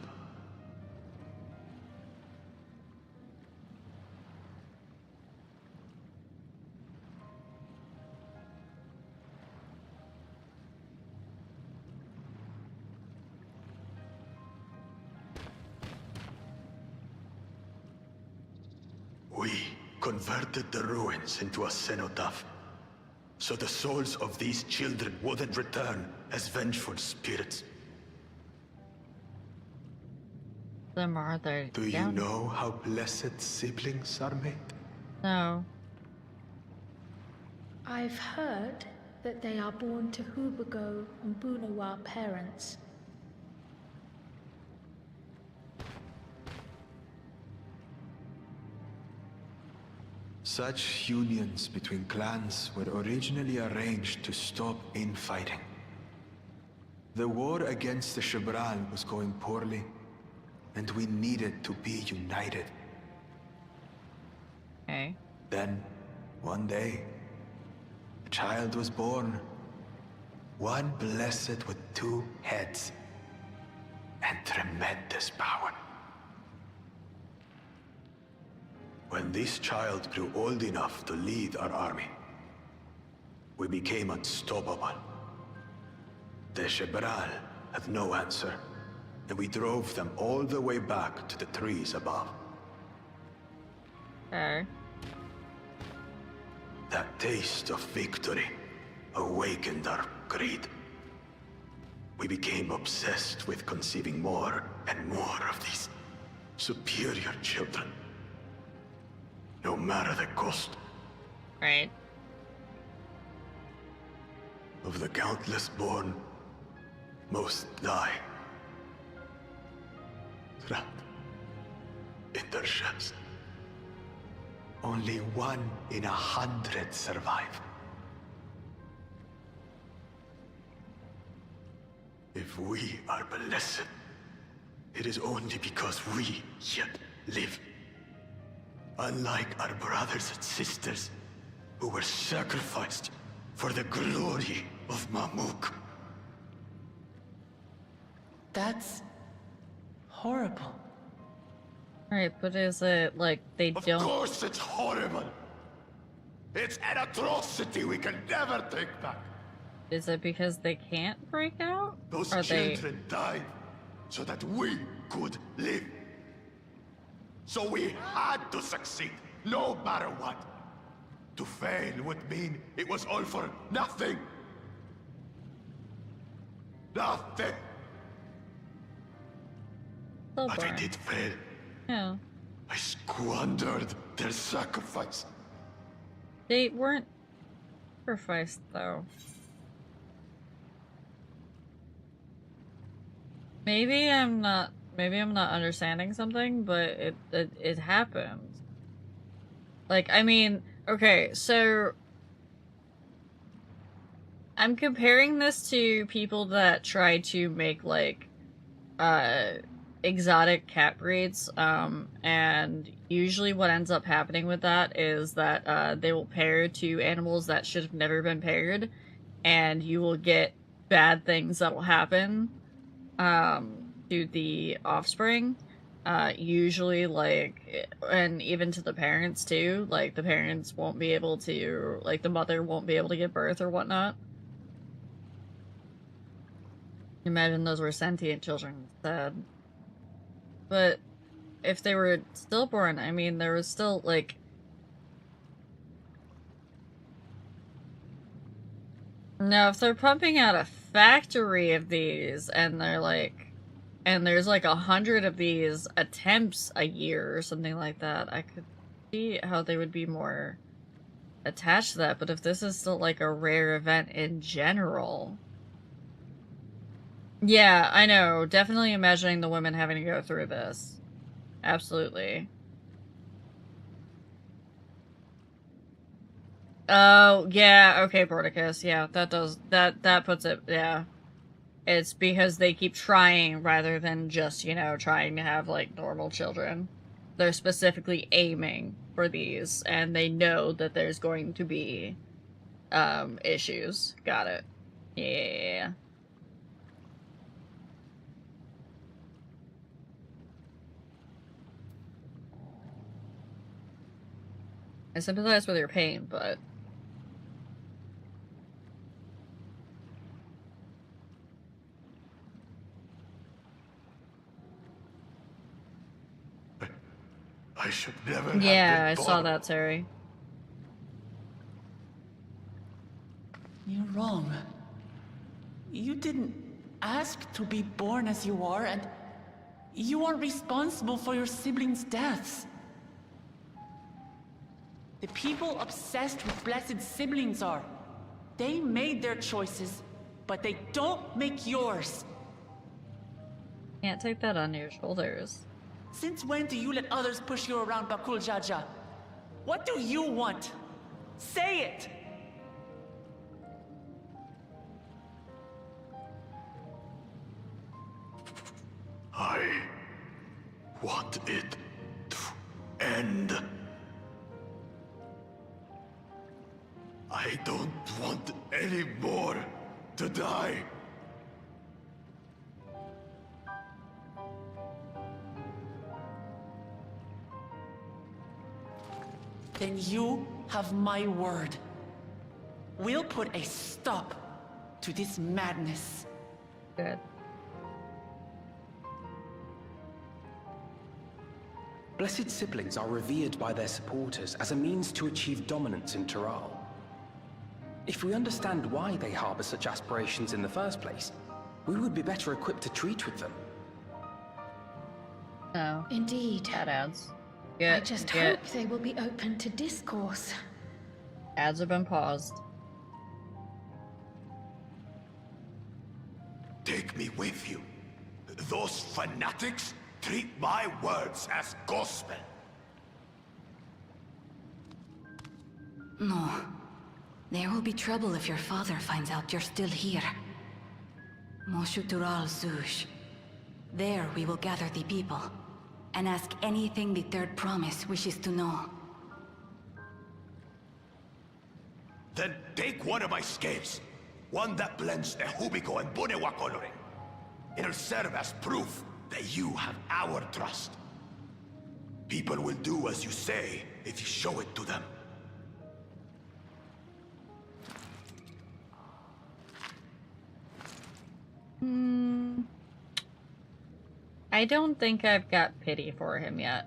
We converted the ruins into a cenotaph, so the souls of these children wouldn't return as vengeful spirits. Them are there. Do you know how blessed siblings are made? No. I've heard that they are born to Hubago and Bunawa parents. Such unions between clans were originally arranged to stop infighting. The war against the Shibral was going poorly, and we needed to be united. Okay. Then, one day, a child was born. One blessed with two heads and tremendous power. When this child grew old enough to lead our army, we became unstoppable. The Shibral had no answer, and we drove them all the way back to the trees above. Okay. That taste of victory awakened our greed. We became obsessed with conceiving more and more of these superior children. No matter the cost. Right. Of the countless born, most die. Trapped in their shells. Only 1 in 100 survive. If we are blessed, it is only because we yet live. Unlike our brothers and sisters, who were sacrificed for the glory of Mamuk. That's horrible. Right, but is it like they don't? Of course it's horrible. It's an atrocity we can never take back. Is it because they can't break out? Those Are children died so that we could live. So we had to succeed, no matter what. To fail would mean it was all for nothing. Nothing. So but I did fail. Yeah. I squandered their sacrifice. They weren't sacrificed though. Maybe I'm not understanding something, but it happens. Like, I mean, okay, so I'm comparing this to people that try to make like exotic cat breeds, and usually what ends up happening with that is that they will pair to animals that should have never been paired, and you will get bad things that'll happen to the offspring. Usually, like, and even to the parents too, like the parents won't be able to, like the mother won't be able to give birth or whatnot. Imagine those were sentient children instead. But if they were stillborn, I mean, there was still, like... Now, if they're pumping out a factory of these, and they're like... And there's like 100 of these attempts a year or something like that, I could see how they would be more attached to that. But if this is still like a rare event in general... Yeah, I know. Definitely imagining the women having to go through this. Absolutely. Oh, yeah, okay, Porticus. Yeah, that does, that puts it, yeah. It's because they keep trying rather than just, you know, trying to have, like, normal children. they're specifically aiming for these, and they know that there's going to be issues. Got it. Yeah. I sympathize with your pain, but I should never yeah, I have been saw born. that, Terry. You're wrong. You didn't ask to be born as you are, and you aren't responsible for your siblings' deaths. The people obsessed with blessed siblings are. They made their choices, but they don't make yours. Can't take that on your shoulders. Since when do you let others push you around, Bakul Jaja? What do you want? Say it! I want it to end. I don't want any more to die. Then you have my word. We'll put a stop to this madness. Good. Blessed siblings are revered by their supporters as a means to achieve dominance in Tural. If we understand why they harbor such aspirations in the first place, we would be better equipped to treat with them. Oh. Indeed. That adds. I just hope they will be open to discourse. Ads have been paused. Take me with you. Those fanatics treat my words as gospel. No. There will be trouble if your father finds out you're still here. Moshutural Zush. There we will gather the people, and ask anything the Third Promise wishes to know. Then take one of my scales. One that blends the Hubiko and Bunewa coloring. It'll serve as proof that you have our trust. People will do as you say if you show it to them. I don't think I've got pity for him yet.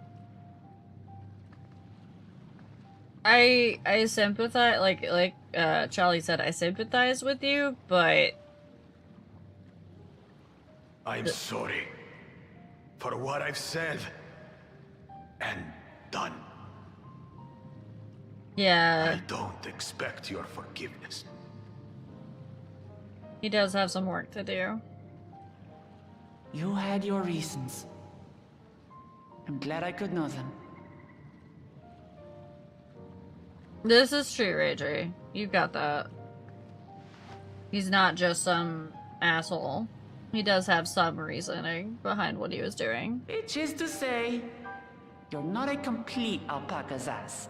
I sympathize, like Charlie said, I sympathize with you, but I'm sorry for what I've said and done. yeah, I don't expect your forgiveness. he does have some work to do. You had your reasons. I'm glad I could know them. This is true, Adri. You got that. He's not just some asshole. He does have some reasoning behind what he was doing. Which is to say, you're not a complete alpaca's ass.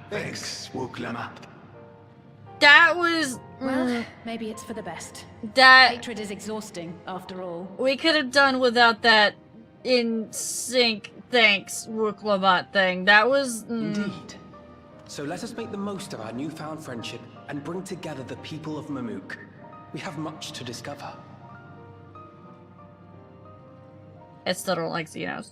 Thanks, Wuklama. That was... Well, maybe it's for the best. That... Hatred is exhausting, after all. We could have done without that in sync thanks Wuklamat thing. That was... Indeed. So let us make the most of our newfound friendship and bring together the people of Mamuk. We have much to discover. I still don't like Xenos.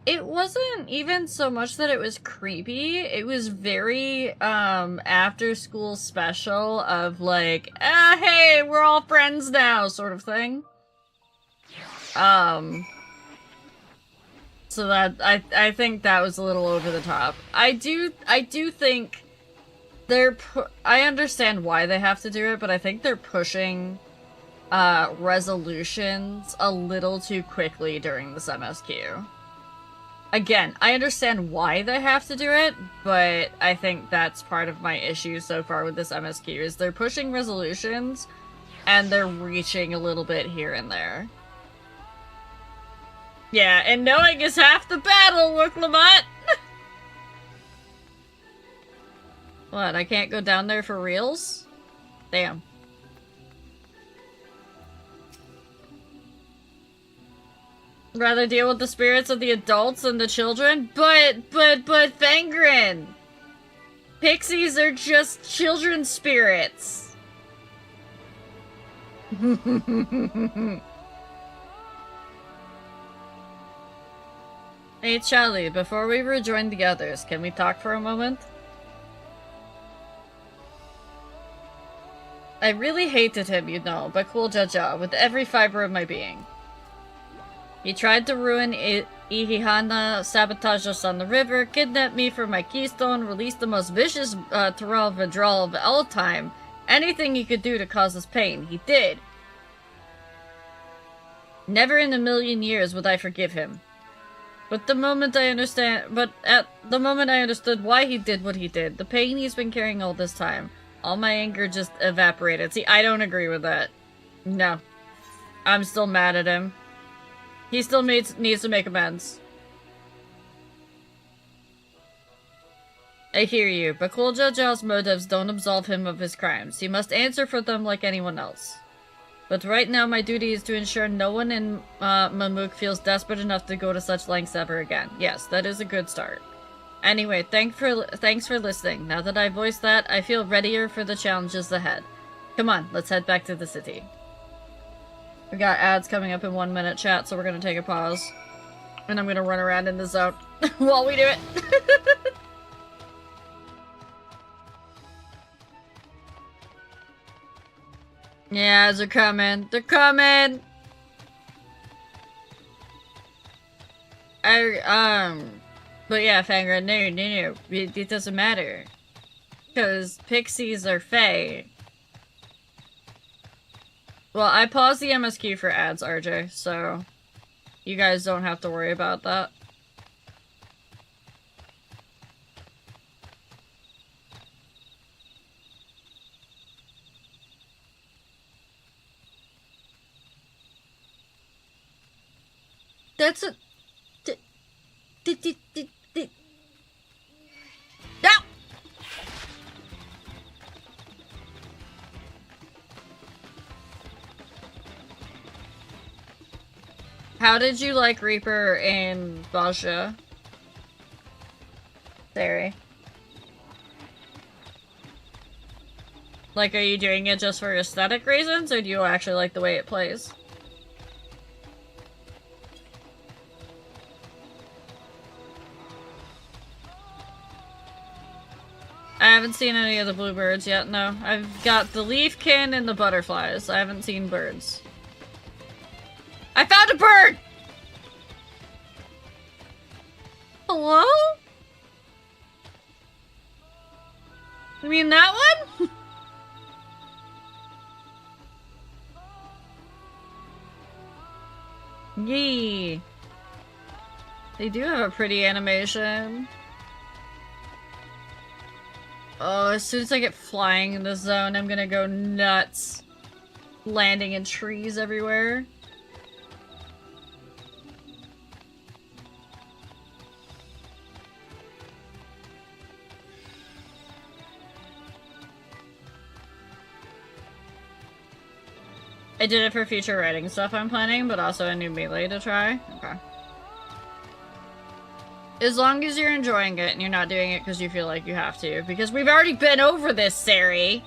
It wasn't even so much that it was creepy. It was very after school special of like, hey, we're all friends now sort of thing. So that I think that was a little over the top. I do think I understand why they have to do it, but I think they're pushing resolutions a little too quickly during this MSQ. Again, I understand why they have to do it, but I think that's part of my issue so far with this MSQ, is they're pushing resolutions, and they're reaching a little bit here and there. Yeah, and knowing is half the battle, Rook Lamont! What, I can't go down there for reals? Damn. Rather deal with the spirits of the adults than the children? But Fangren! Pixies are just children's spirits. Hey Charlie, before we rejoin the others, can we talk for a moment? I really hated him, you know, but cool Jaja, with every fiber of my being. He tried to ruin Ihihana, sabotage us on the river, kidnap me for my keystone, release the most vicious Terrell withdrawal of all time. Anything he could do to cause us pain, he did. Never in a million years would I forgive him. But at the moment I understood why he did what he did, the pain he's been carrying all this time, all my anger just evaporated. See, I don't agree with that. No. I'm still mad at him. He still needs to make amends. I hear you, but Cool Jaja's motives don't absolve him of his crimes. He must answer for them like anyone else. But right now my duty is to ensure no one in Mamuk feels desperate enough to go to such lengths ever again. Yes, that is a good start. Anyway, thanks for listening. Now that I voiced that, I feel readier for the challenges ahead. Come on, let's head back to the city. We got ads coming up in 1 minute, chat, so we're gonna take a pause. And I'm gonna run around in the zone while we do it. Yeah, they're coming. They're coming! But yeah, Fangra, no. It doesn't matter. Because pixies are fae. Well, I paused the MSQ for ads, RJ, so you guys don't have to worry about that. That's a... No! How did you like Reaper in Baja? Theory. Like, are you doing it just for aesthetic reasons, or do you actually like the way it plays? I haven't seen any of the bluebirds yet, no. I've got the leafkin and the butterflies. I haven't seen birds. I found a bird! Hello? You mean that one? Yee. They do have a pretty animation. Oh, as soon as I get flying in the zone, I'm gonna go nuts. Landing in trees everywhere. I did it for future writing stuff I'm planning, but also a new melee to try. Okay. As long as you're enjoying it and you're not doing it because you feel like you have to. Because we've already been over this, Sari!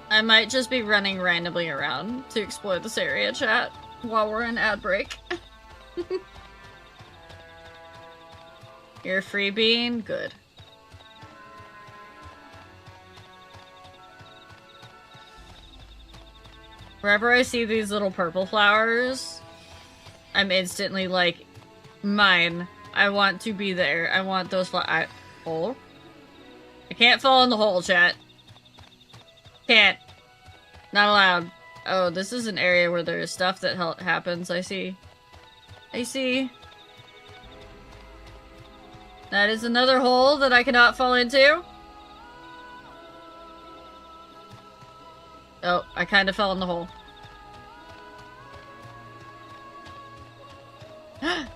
I might just be running randomly around to explore this area, chat, while we're in ad break. You're a freebie? Good. Wherever I see these little purple flowers, I'm instantly like, mine. I want to be there. I want those flowers. Hole? I can't fall in the hole, chat. Can't. Not allowed. Oh, this is an area where there's stuff that happens, I see. I see. That is another hole that I cannot fall into. Oh, I kind of fell in the hole.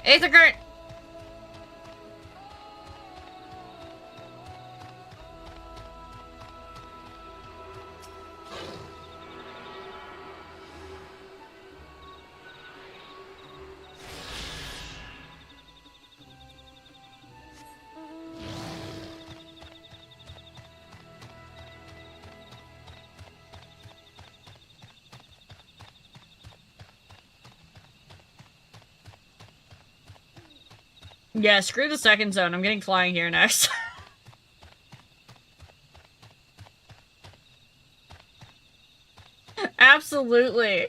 Aether current! Yeah, screw the second zone. I'm getting flying here next. Absolutely.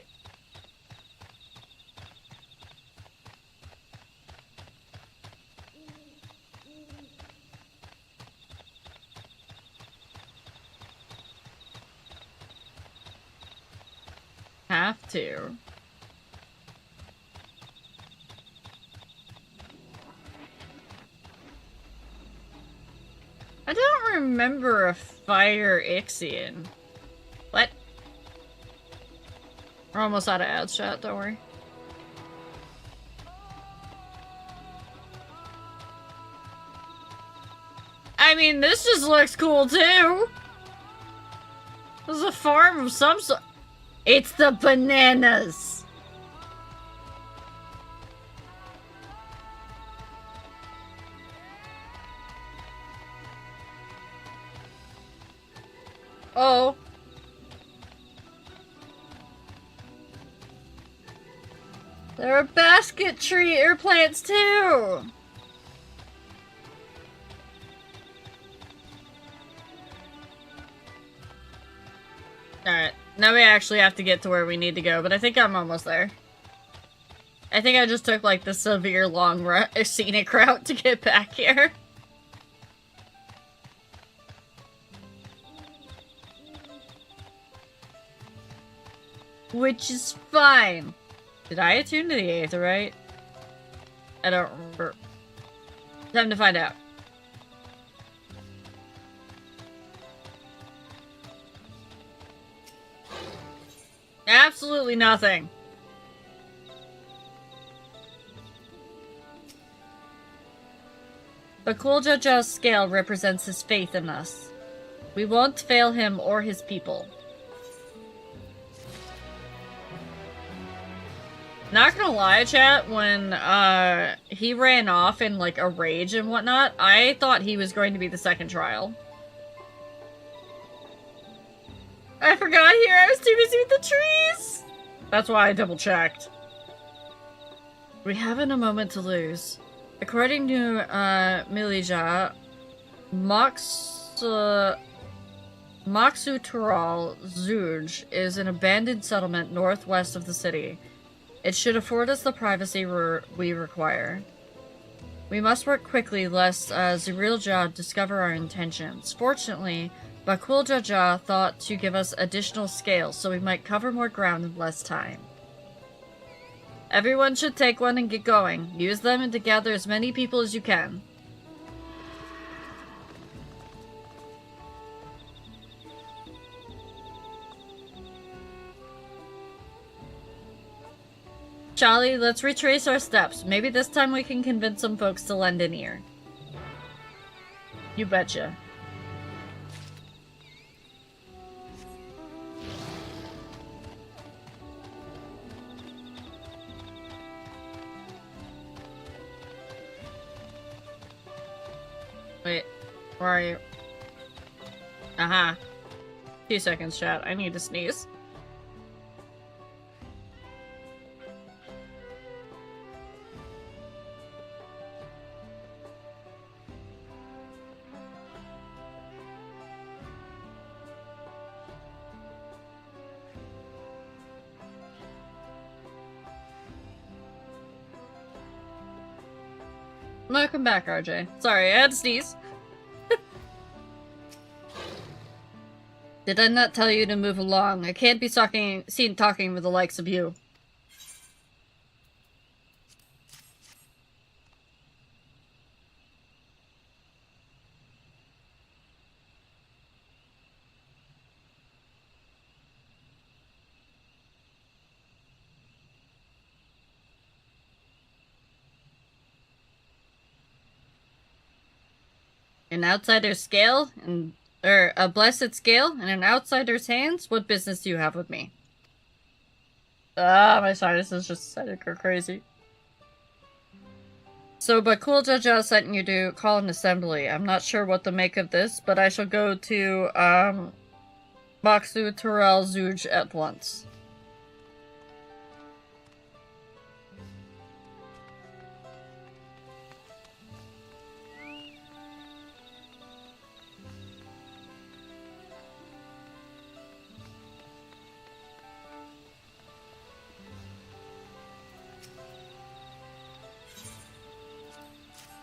Have to. I don't remember a fire Ixion. What? We're almost out of ads, chat, don't worry. I mean, this just looks cool too. This is a farm of some sort. It's the bananas. Oh. There are basket tree air plants too. Alright, now we actually have to get to where we need to go, but I think I'm almost there. I think I just took like the severe long scenic route to get back here. Which is fine. Did I attune to the Aetherite? I don't remember. Time to find out. Absolutely nothing. But Kuljaja's scale represents his faith in us. We won't fail him or his people. Not gonna lie, chat, when he ran off in like a rage and whatnot, I thought he was going to be the second trial. I forgot here, I was too busy with the trees! That's why I double checked. We haven't a moment to lose. According to Milija, Maksutural Zuj is an abandoned settlement northwest of the city. It should afford us the privacy we require. We must work quickly lest Zirilja discover our intentions. Fortunately, Bakuljaja thought to give us additional scales so we might cover more ground in less time. Everyone should take one and get going. Use them to gather as many people as you can. Charlie, let's retrace our steps. Maybe this time we can convince some folks to lend an ear. You betcha. Wait, where are you? Uh-huh. 2 seconds, chat. I need to sneeze. Welcome back, RJ. Sorry, I had to sneeze. Did I not tell you to move along? I can't be seen talking with the likes of you. An outsider's scale or a blessed scale in an outsider's hands? What business do you have with me? Ah, my sinuses just decided to go crazy. So, Bakul Jaja sent you to call an assembly. I'm not sure what to make of this, but I shall go to, Maksu Turel Zuj at once.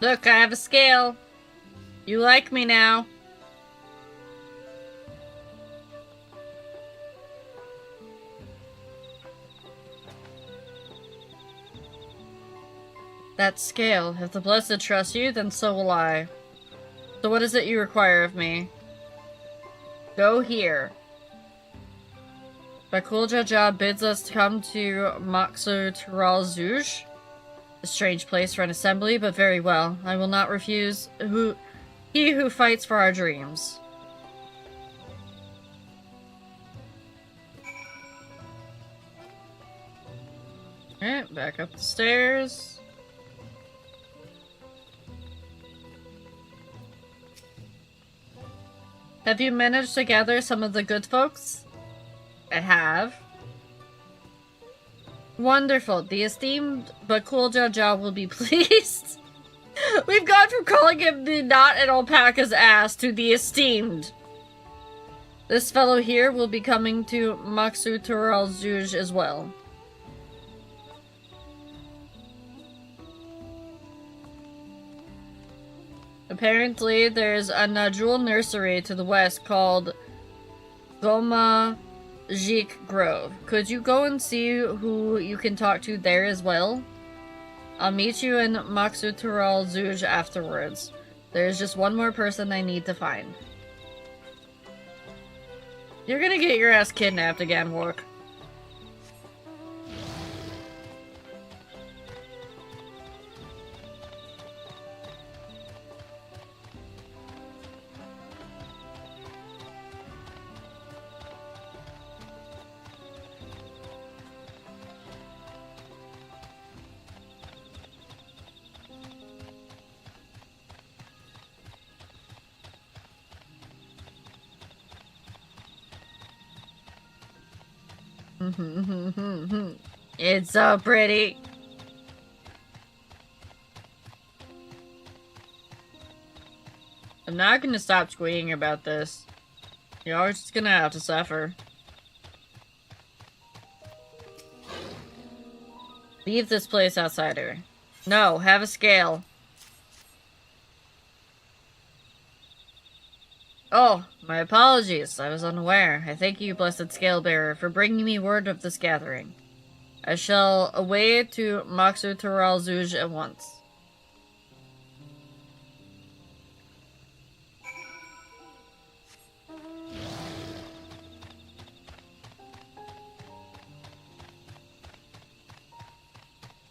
Look, I have a scale. You like me now. That scale. If the Blessed trust you, then so will I. So what is it you require of me? Go here. Bakul Jaja bids us to come to Maksu Tural Zuj. A strange place for an assembly, but very well. I will not refuse he who fights for our dreams. Alright, back up the stairs. Have you managed to gather some of the good folks? I have. Wonderful. The esteemed Bakul Jaja will be pleased. We've gone from calling him the not an alpaca's ass to the esteemed. This fellow here will be coming to Maksu Tural Zuj as well. Apparently, there's a Najul nursery to the west called Goma Jik Grove. Could you go and see who you can talk to there as well? I'll meet you in Maksu Tural Zuj afterwards. There's just one more person I need to find. You're gonna get your ass kidnapped again, Wark. It's so pretty. I'm not gonna stop squealing about this. You're just gonna have to suffer. Leave this place, outsider. No, have a scale. Oh, my apologies. I was unaware. I thank you, blessed scale-bearer, for bringing me word of this gathering. I shall away to Maksu Tural Zuj at once.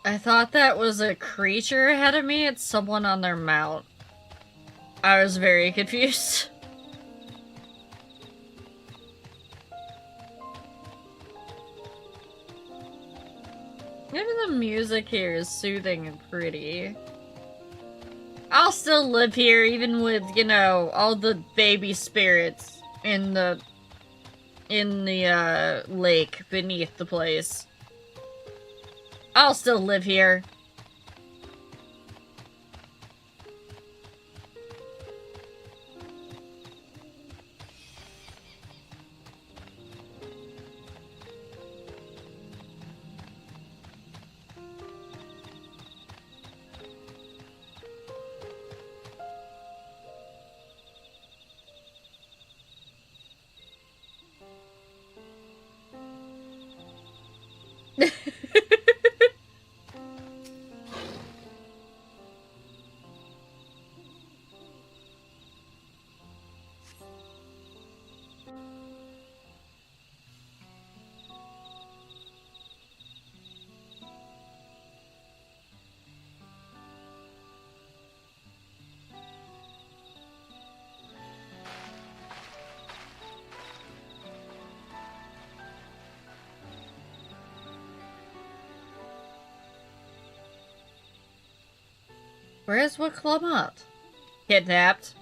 I thought that was a creature ahead of me. It's someone on their mount. I was very confused. Even the music here is soothing and pretty. I'll still live here even with, you know, all the baby spirits in the lake beneath the place. I'll still live here. Where's Wicklamat? Kidnapped.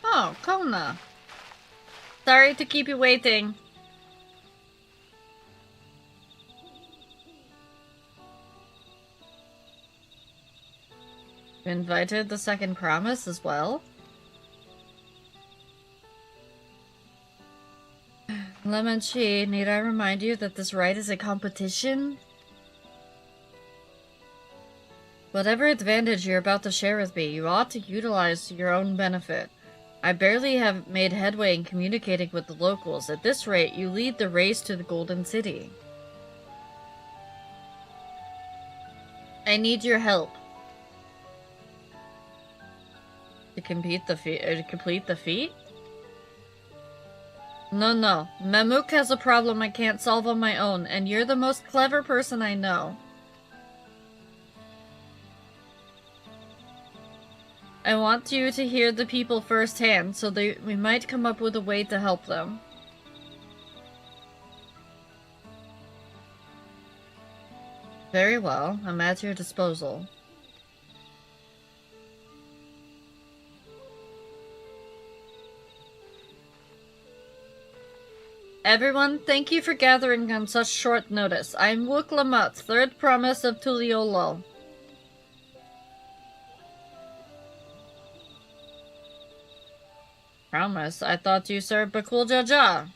Oh, Kona. Sorry to keep you waiting. You invited the second promise as well? Lemon Chi, need I remind you that this rite is a competition? Whatever advantage you're about to share with me, you ought to utilize to your own benefit. I barely have made headway in communicating with the locals. At this rate, you lead the race to the Golden City. I need your help. To complete the feat? No. Mamook has a problem I can't solve on my own, and you're the most clever person I know. I want you to hear the people firsthand, so we might come up with a way to help them. Very well, I'm at your disposal. Everyone, thank you for gathering on such short notice. I am Wicklamat, third promise of Tuliolo. Promise? I thought you served Bakul Jaja.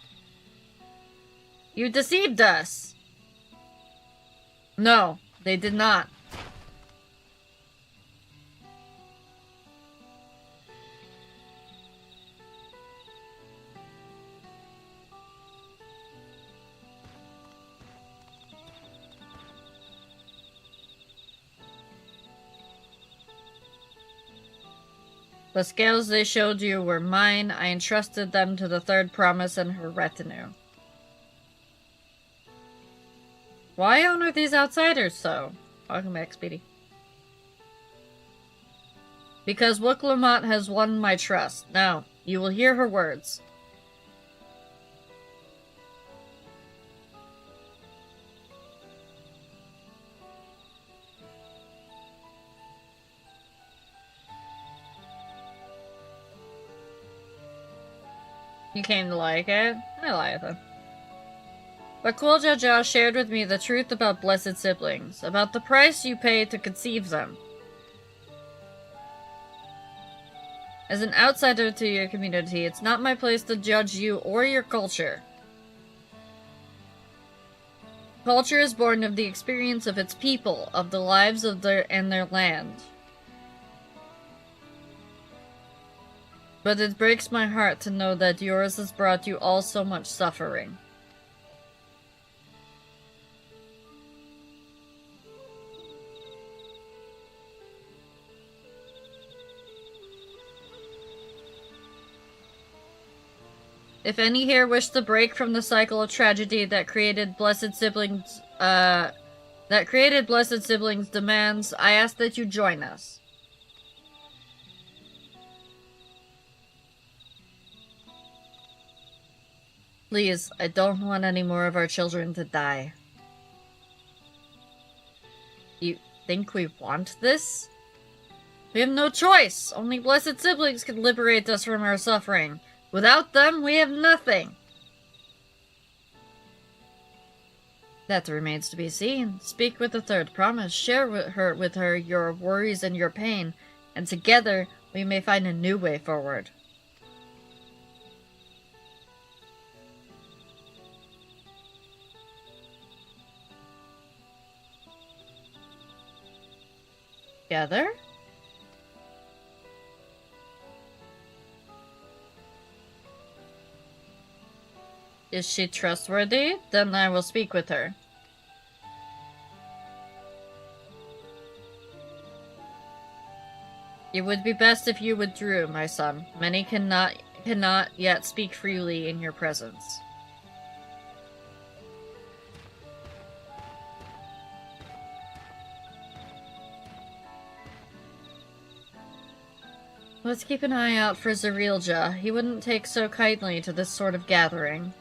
You deceived us! No, they did not. The scales they showed you were mine. I entrusted them to the third promise and her retinue. Why honor these outsiders so? Welcome back, Speedy. Because Wicklamat has won my trust. Now, you will hear her words. You came to like it? I like it. Bakul Jaja shared with me the truth about blessed siblings, about the price you pay to conceive them. As an outsider to your community, it's not my place to judge you or your culture. Culture is born of the experience of its people, of the lives of their land. But it breaks my heart to know that yours has brought you all so much suffering. If any here wish to break from the cycle of tragedy that created blessed siblings demands, I ask that you join us. Please, I don't want any more of our children to die. You think we want this? We have no choice. Only blessed siblings can liberate us from our suffering. Without them, we have nothing. That remains to be seen. Speak with the third promise. Share with her your worries and your pain, and together we may find a new way forward. Together? Is she trustworthy? Then I will speak with her. It would be best if you withdrew, my son. Many cannot yet speak freely in your presence. Let's keep an eye out for Zarilja. He wouldn't take so kindly to this sort of gathering.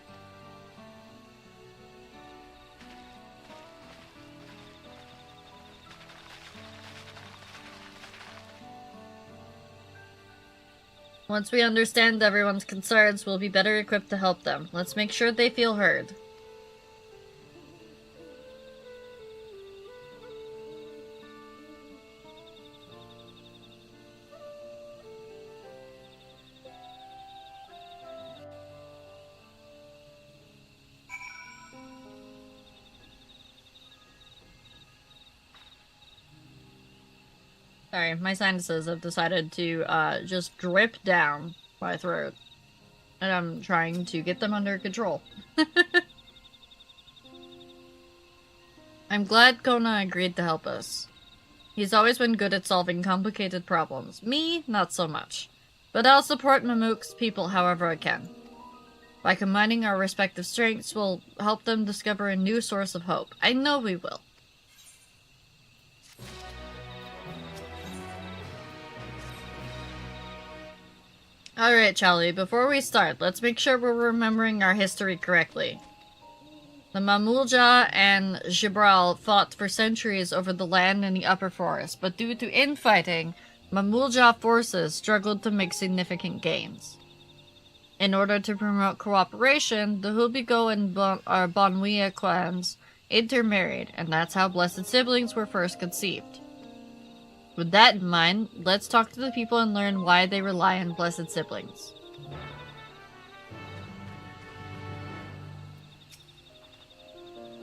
Once we understand everyone's concerns, we'll be better equipped to help them. Let's make sure they feel heard. Sorry, my sinuses have decided to just drip down my throat. And I'm trying to get them under control. I'm glad Kona agreed to help us. He's always been good at solving complicated problems. Me, not so much. But I'll support Mamook's people however I can. By combining our respective strengths, we'll help them discover a new source of hope. I know we will. Alright, Charlie, before we start, let's make sure we're remembering our history correctly. The Mamulja and Gibral fought for centuries over the land in the upper forest, but due to infighting, Mamulja forces struggled to make significant gains. In order to promote cooperation, the Hubigo and Bonwea clans intermarried, and that's how Blessed Siblings were first conceived. With that in mind, let's talk to the people and learn why they rely on Blessed Siblings.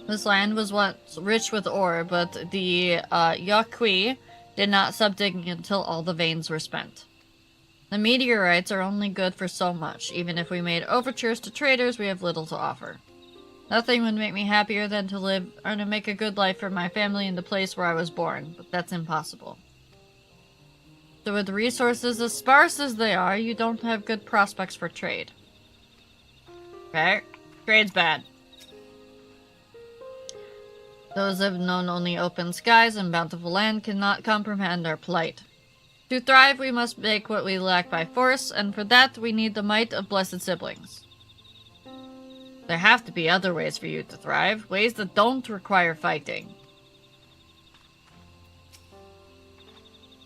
This land was once rich with ore, but the Yaqui did not stop digging until all the veins were spent. The meteorites are only good for so much. Even if we made overtures to traders, we have little to offer. Nothing would make me happier than to live or to make a good life for my family in the place where I was born, but that's impossible. So with resources as sparse as they are, you don't have good prospects for trade. Okay? Trade's bad. Those who have known only open skies and bountiful land cannot comprehend our plight. To thrive, we must make what we lack by force, and for that we need the might of Blessed Siblings. There have to be other ways for you to thrive, ways that don't require fighting.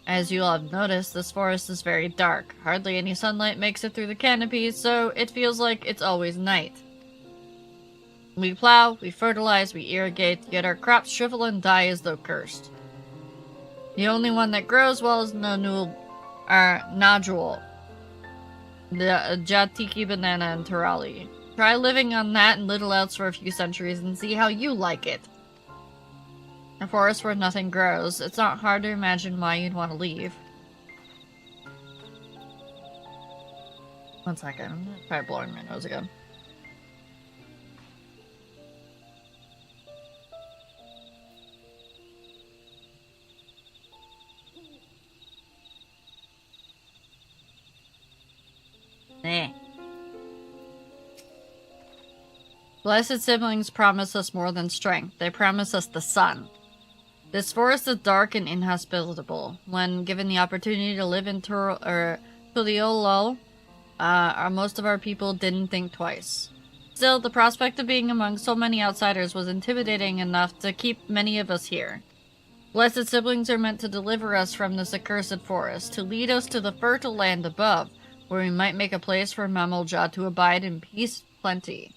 As you'll have noticed, this forest is very dark. Hardly any sunlight makes it through the canopies, so it feels like it's always night. We plow, we fertilize, we irrigate, yet our crops shrivel and die as though cursed. The only one that grows well is Nodule, the Jatiki banana and Terali. Try living on that and little else for a few centuries and see how you like it. A forest where nothing grows. It's not hard to imagine why you'd want to leave. One second, I'm gonna try blowing my nose again. Eh. Blessed Siblings promise us more than strength. They promise us the sun. This forest is dark and inhospitable. When given the opportunity to live in Tuliolo, most of our people didn't think twice. Still, the prospect of being among so many outsiders was intimidating enough to keep many of us here. Blessed Siblings are meant to deliver us from this accursed forest, to lead us to the fertile land above, where we might make a place for Mamulja to abide in peace and plenty.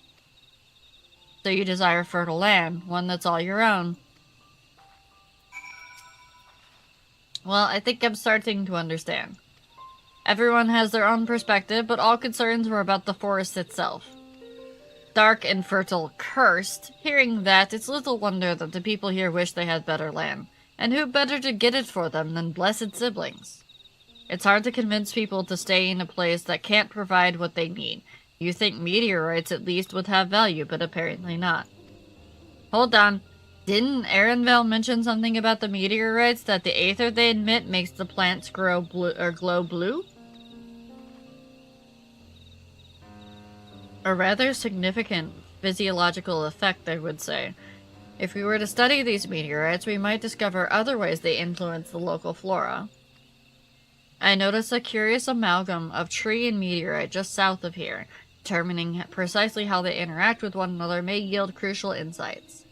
So you desire fertile land, one that's all your own. Well, I think I'm starting to understand. Everyone has their own perspective, but all concerns were about the forest itself. Dark and fertile, cursed. Hearing that, it's little wonder that the people here wish they had better land. And who better to get it for them than Blessed Siblings? It's hard to convince people to stay in a place that can't provide what they need. You think meteorites at least would have value, but apparently not. Hold on. Didn't Erenvale mention something about the meteorites, that the aether they emit makes the plants grow blue or glow blue? A rather significant physiological effect, I would say. If we were to study these meteorites, we might discover other ways they influence the local flora. I noticed a curious amalgam of tree and meteorite just south of here. Determining precisely how they interact with one another may yield crucial insights.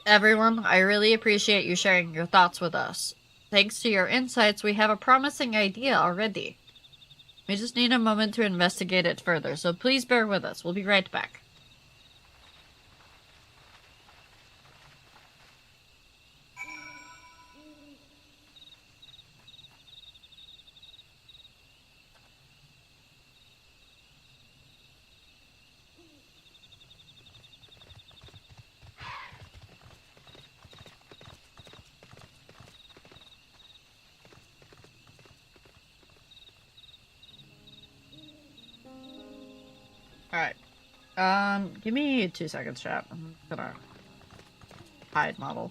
Everyone, I really appreciate you sharing your thoughts with us. Thanks to your insights, we have a promising idea already. We just need a moment to investigate it further, so please bear with us. We'll be right back. Alright. Give me 2 seconds, chat. I'm gonna hide model.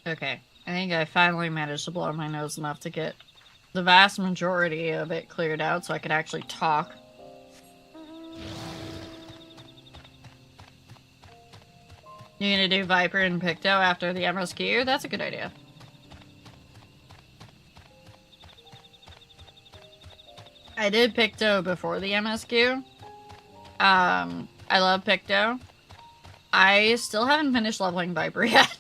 Okay. I think I finally managed to blow my nose enough to get the vast majority of it cleared out so I could actually talk. You gonna do Viper and Picto after the MSQ? That's a good idea. I did Picto before the MSQ. I love Picto. I still haven't finished leveling Viper yet.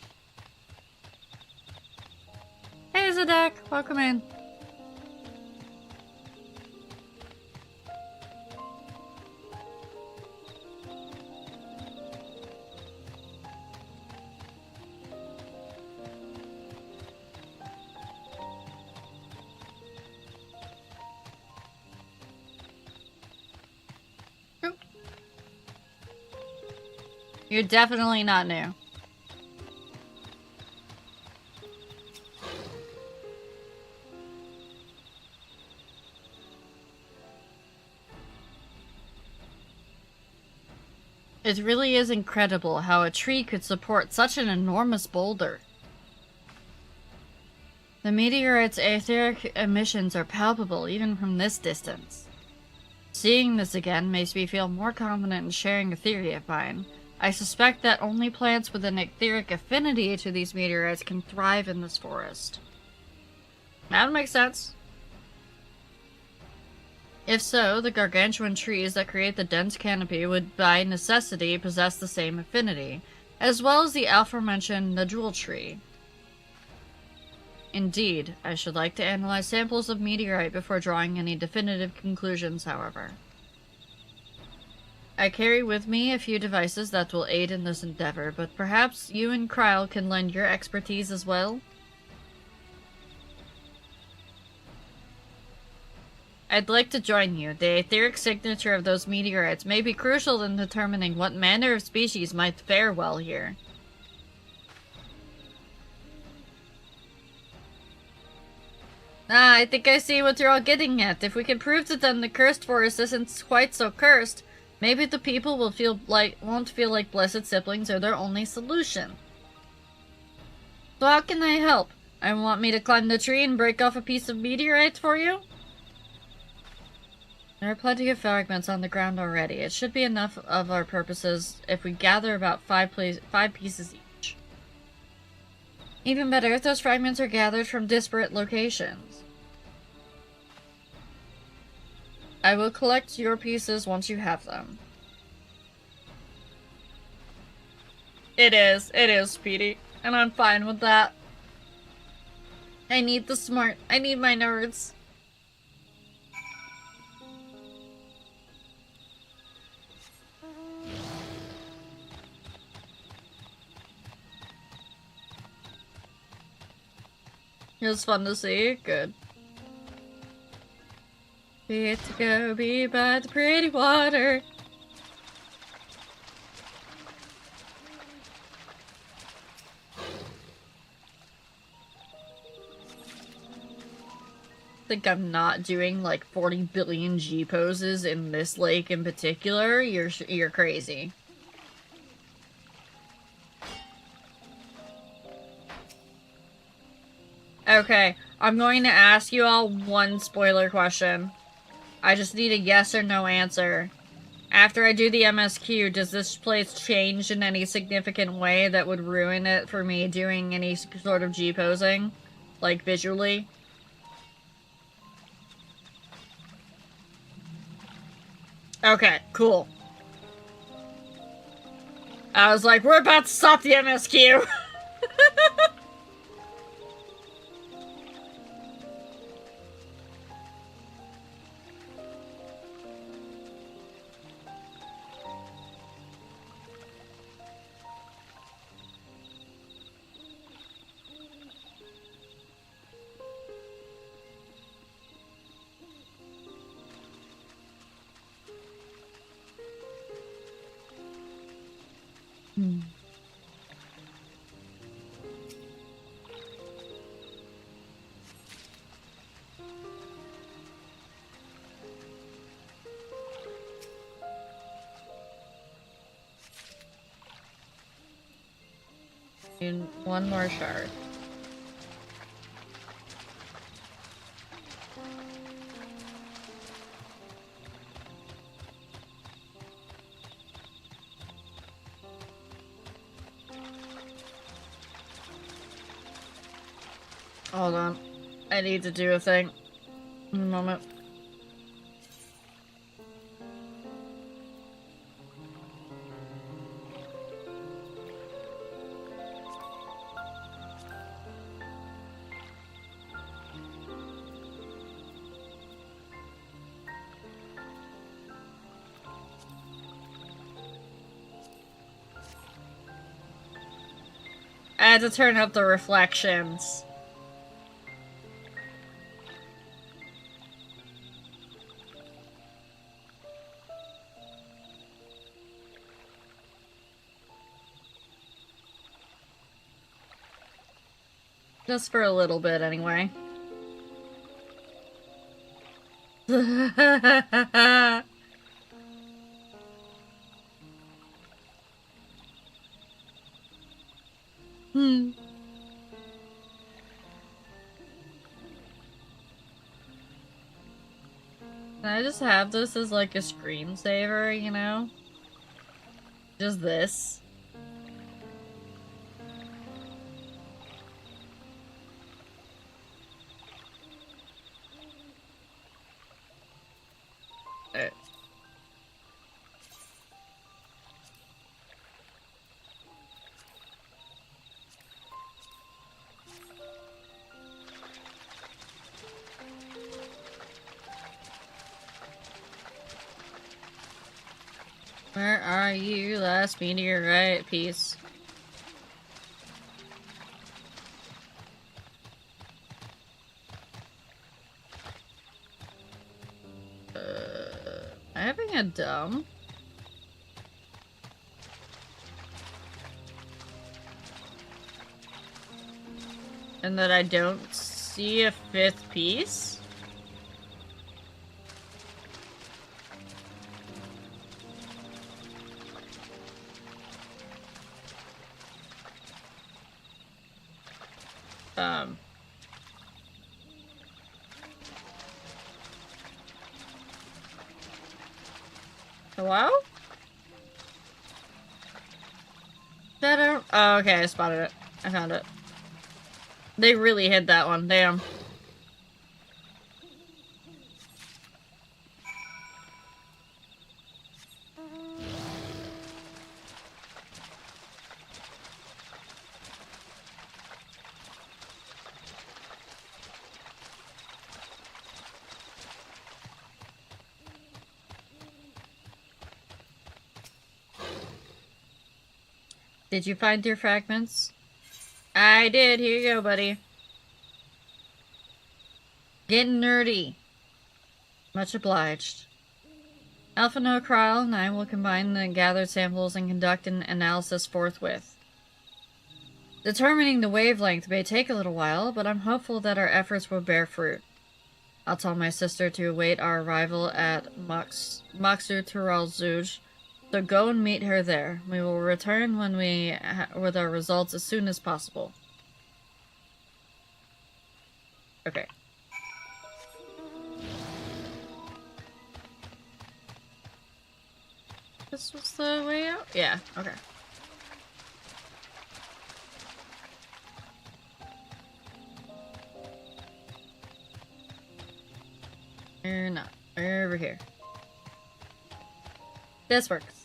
Hey Zadek, welcome in. Oop. You're definitely not new. It really is incredible how a tree could support such an enormous boulder. The meteorite's etheric emissions are palpable even from this distance. Seeing this again makes me feel more confident in sharing a theory of mine. I suspect that only plants with an etheric affinity to these meteorites can thrive in this forest. That would make sense. If so, the gargantuan trees that create the dense canopy would by necessity possess the same affinity, as well as the aforementioned nodule tree. Indeed, I should like to analyze samples of meteorite before drawing any definitive conclusions, however. I carry with me a few devices that will aid in this endeavor, but perhaps you and Kryle can lend your expertise as well? I'd like to join you. The etheric signature of those meteorites may be crucial in determining what manner of species might fare well here. I think I see what you're all getting at. If we can prove to them the cursed forest isn't quite so cursed, maybe the people won't feel like blessed siblings are their only solution. So how can I help? I want me to climb the tree and break off a piece of meteorite for you? There are plenty of fragments on the ground already. It should be enough of our purposes if we gather about 5 pieces each. Even better if those fragments are gathered from disparate locations. I will collect your pieces once you have them. It is Speedy, and I'm fine with that. I need the smart. I need my nerds. It was fun to see. Good. Be to go be by the pretty water. Think I'm not doing like 40 billion G poses in this lake in particular. You're crazy. Okay, I'm going to ask you all one spoiler question. I just need a yes or no answer. After I do the MSQ, does this place change in any significant way that would ruin it for me doing any sort of G posing? Like, visually? Okay, cool. I was like, we're about to stop the MSQ! And one more shard. Hold on. I need to do a thing. A moment. I had to turn up the reflections. Just for a little bit, anyway. Can I just have this as like a screensaver, you know? Just this. Alright. Where are you, last meteorite piece? Having a dumb? And that I don't see a fifth piece? Hello? Better. Oh, okay, I spotted it. I found it. They really hid that one, damn. Did you find your fragments? I did. Here you go, buddy. Getting nerdy. Much obliged. Alpha No Kryl and I will combine the gathered samples and conduct an analysis forthwith. Determining the wavelength may take a little while, but I'm hopeful that our efforts will bear fruit. I'll tell my sister to await our arrival at Maxu Tural Zuj, so go and meet her there. We will return when with our results as soon as possible. Okay. This was the way out? Yeah, okay. Or not. Over here. This works.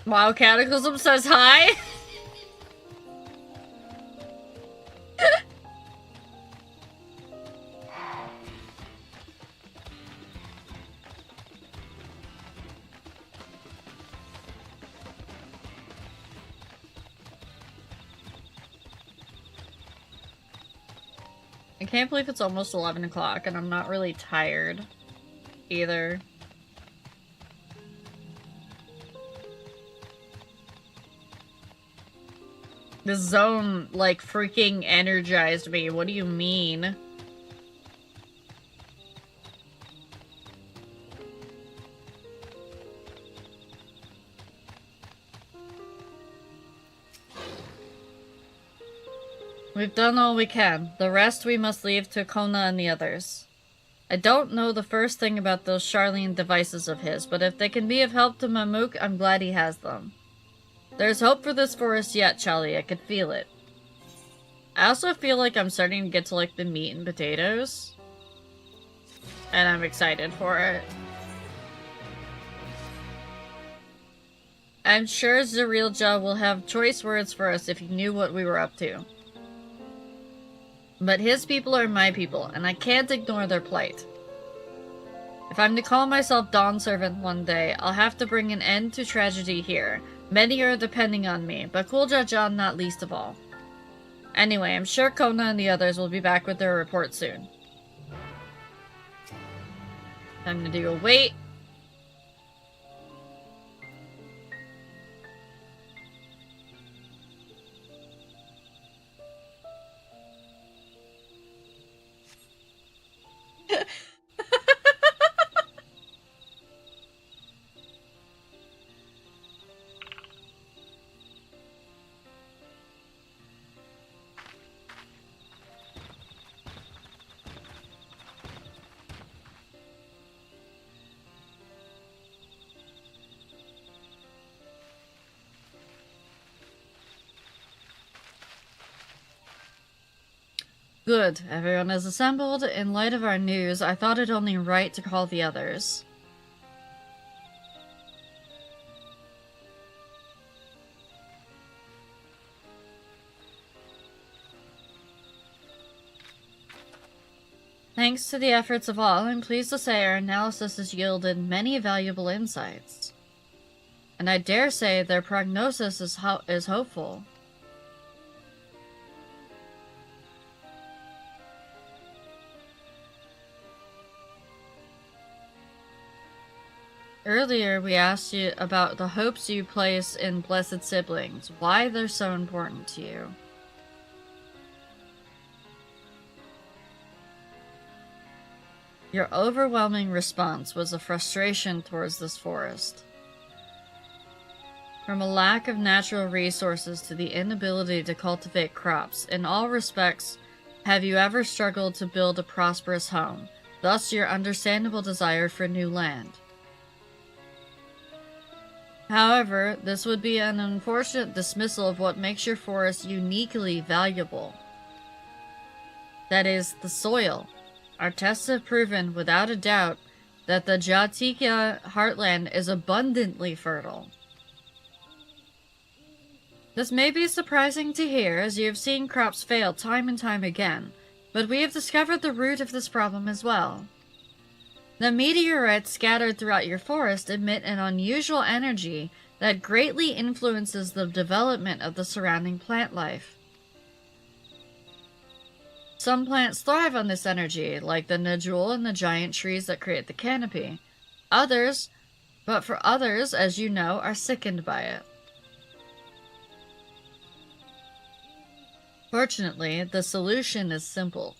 Wow, Cataclysm says hi! I can't believe it's almost 11 o'clock and I'm not really tired either. This zone, like, freaking energized me. What do you mean? We've done all we can. The rest we must leave to Kona and the others. I don't know the first thing about those Charlene devices of his, but if they can be of help to Mamuk, I'm glad he has them. There's hope for this forest yet, Charlie. I could feel it. I also feel like I'm starting to get to, like, the meat and potatoes. And I'm excited for it. I'm sure Zerilja will have choice words for us if he knew what we were up to. But his people are my people, and I can't ignore their plight. If I'm to call myself Dawn Servant one day, I'll have to bring an end to tragedy here. Many are depending on me, but Kuljajan not least of all. Anyway, I'm sure Kona and the others will be back with their report soon. Time to do a wait. Good. Everyone is assembled. In light of our news, I thought it only right to call the others. Thanks to the efforts of all, I'm pleased to say our analysis has yielded many valuable insights. And I dare say their prognosis is hopeful. Earlier, we asked you about the hopes you place in blessed siblings, why they're so important to you. Your overwhelming response was a frustration towards this forest. From a lack of natural resources to the inability to cultivate crops, in all respects, have you ever struggled to build a prosperous home, thus your understandable desire for new land. However, this would be an unfortunate dismissal of what makes your forest uniquely valuable. That is, the soil. Our tests have proven, without a doubt, that the Jatika heartland is abundantly fertile. This may be surprising to hear, as you have seen crops fail time and time again, but we have discovered the root of this problem as well. The meteorites scattered throughout your forest emit an unusual energy that greatly influences the development of the surrounding plant life. Some plants thrive on this energy, like the nodule and the giant trees that create the canopy. Others, as you know, are sickened by it. Fortunately, the solution is simple.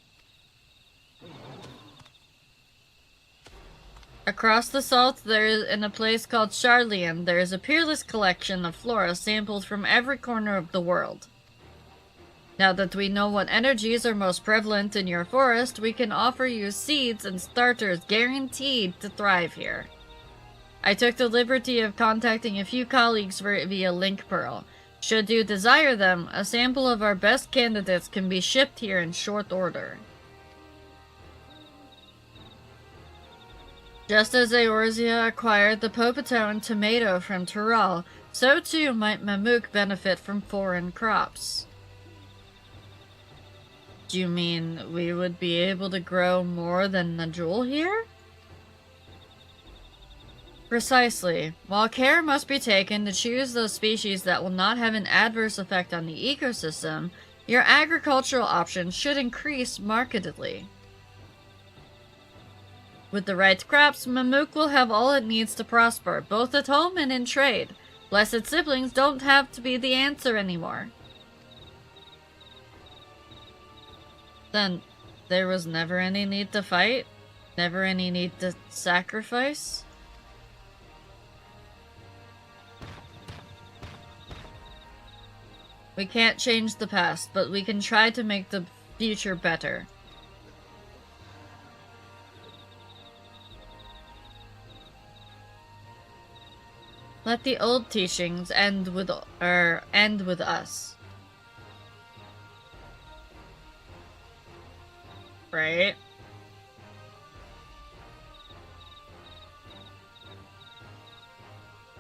Across the salt, in a place called Charlian, there is a peerless collection of flora sampled from every corner of the world. Now that we know what energies are most prevalent in your forest, we can offer you seeds and starters guaranteed to thrive here. I took the liberty of contacting a few colleagues via Link Pearl. Should you desire them, a sample of our best candidates can be shipped here in short order. Just as Eorzea acquired the Popotone tomato from Tural, so too might Mamook benefit from foreign crops. Do you mean we would be able to grow more than Najul here? Precisely. While care must be taken to choose those species that will not have an adverse effect on the ecosystem, your agricultural options should increase markedly. With the right crops, Mamook will have all it needs to prosper, both at home and in trade. Blessed siblings don't have to be the answer anymore. Then, there was never any need to fight? Never any need to sacrifice? We can't change the past, but we can try to make the future better. Let the old teachings end with us. Right?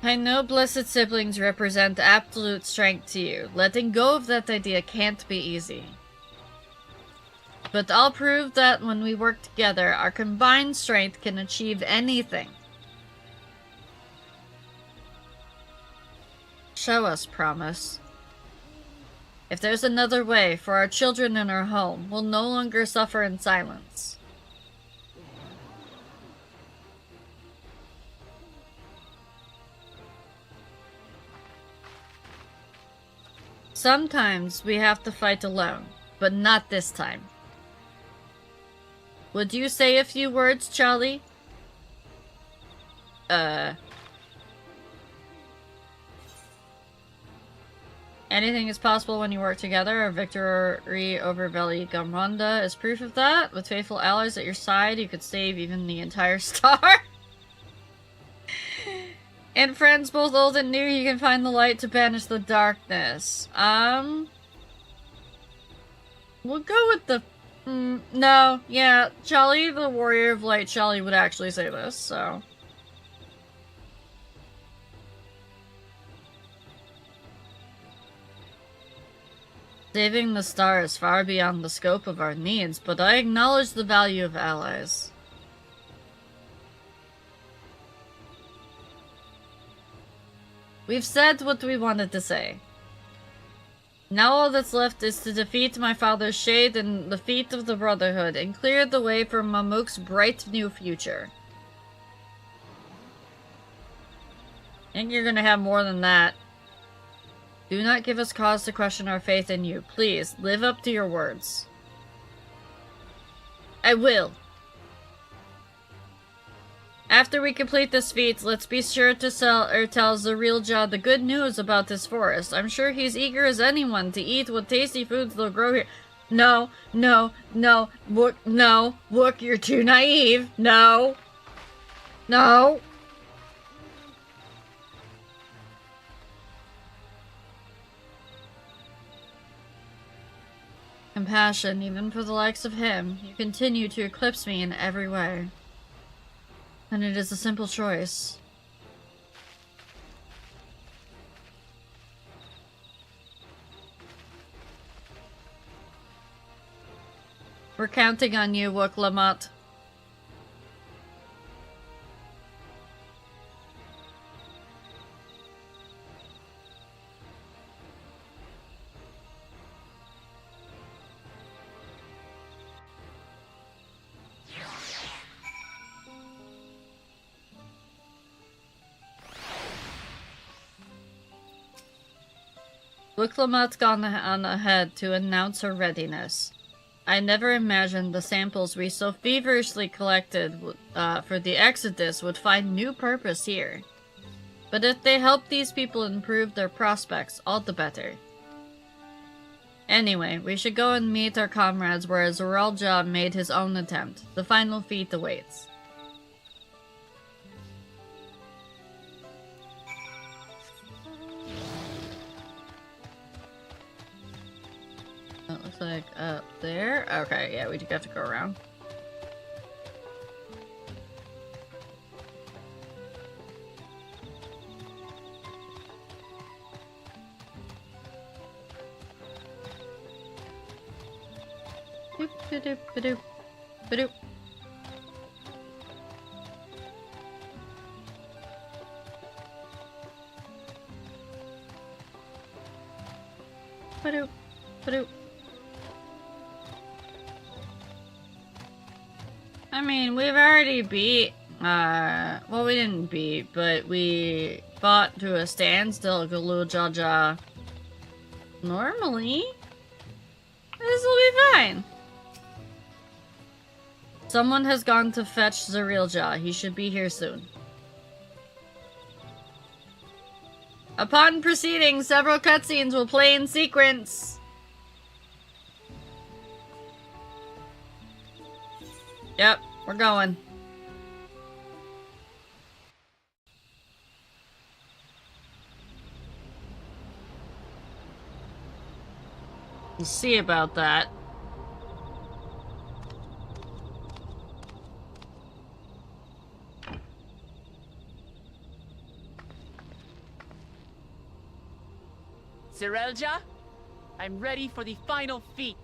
I know blessed siblings represent absolute strength to you. Letting go of that idea can't be easy. But I'll prove that when we work together, our combined strength can achieve anything. Show us, promise. If there's another way for our children in our home, we'll no longer suffer in silence. Sometimes we have to fight alone, but not this time. Would you say a few words, Charlie? Anything is possible when you work together. Our victory over Veli Gamronda is proof of that. With faithful allies at your side, you could save even the entire star. And friends both old and new, you can find the light to banish the darkness. We'll go with the... no, yeah, Charlie, the warrior of light, Charlie would actually say this, so... Saving the star is far beyond the scope of our needs, but I acknowledge the value of allies. We've said what we wanted to say. Now all that's left is to defeat my father's shade and the feet of the Brotherhood and clear the way for Mamook's bright new future. I think you're gonna have more than that. Do not give us cause to question our faith in you. Please, live up to your words. I will. After we complete this feat, let's be sure to tell Zarilja the good news about this forest. I'm sure he's eager as anyone to eat what tasty foods they'll grow here. No, no, no, Wook, no. Wook, you're too naive. No. No. Compassion, even for the likes of him. You continue to eclipse me in every way. And it is a simple choice. We're counting on you, Woklamat. Woklamat's gone on ahead to announce her readiness. I never imagined the samples we so feverishly collected for the Exodus would find new purpose here. But if they help these people improve their prospects, all the better. Anyway, we should go and meet our comrades where Zoralja made his own attempt. The final feat awaits. That looks like up there. Okay, yeah, we do have to go around. Doop, ba-doop, ba-doop, ba-doop. Ba-doop, ba-doop. I mean, we've already beat, well, we didn't beat, but we fought to a standstill Galul Jaja. Normally, this will be fine. Someone has gone to fetch Zorilja. He should be here soon. Upon proceeding, several cutscenes will play in sequence. Yep, we're going. We'll see about that. Zorelja, I'm ready for the final feat.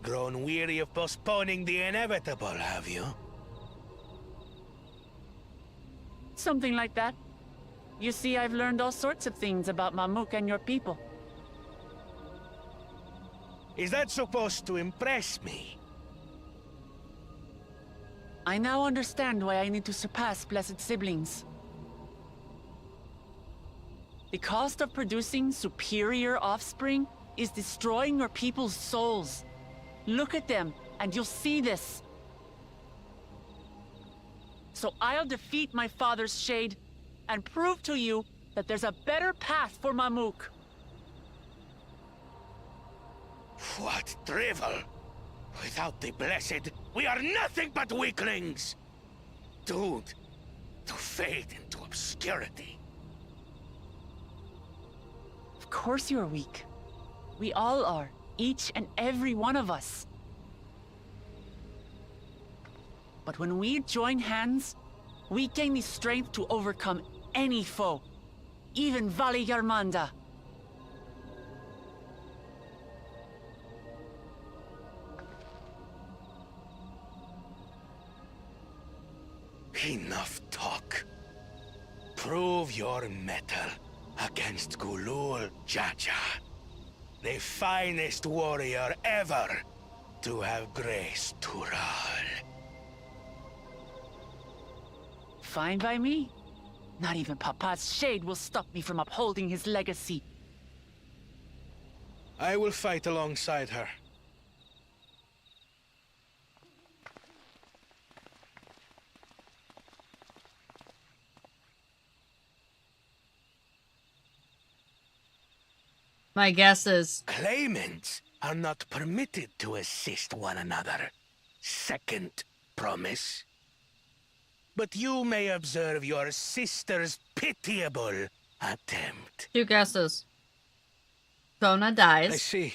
Grown weary of postponing the inevitable, have you? Something like that. You see, I've learned all sorts of things about Mamuk and your people. Is that supposed to impress me? I now understand why I need to surpass Blessed Siblings. The cost of producing superior offspring is destroying your people's souls. Look at them, and you'll see this. So I'll defeat my father's shade, and prove to you that there's a better path for Mamuk. What drivel! Without the Blessed, we are nothing but weaklings! Doomed to fade into obscurity. Of course you're weak. We all are, each and every one of us. But when we join hands, we gain the strength to overcome any foe, even Vali Yarmanda. Enough talk. Prove your mettle against Galul Jaja, the finest warrior ever to have graced Tural. Fine by me. Not even Papa's shade will stop me from upholding his legacy. I will fight alongside her. My guess is... Claimants are not permitted to assist one another. Second promise. But you may observe your sister's pitiable attempt. 2 guesses. Kona dies. I see.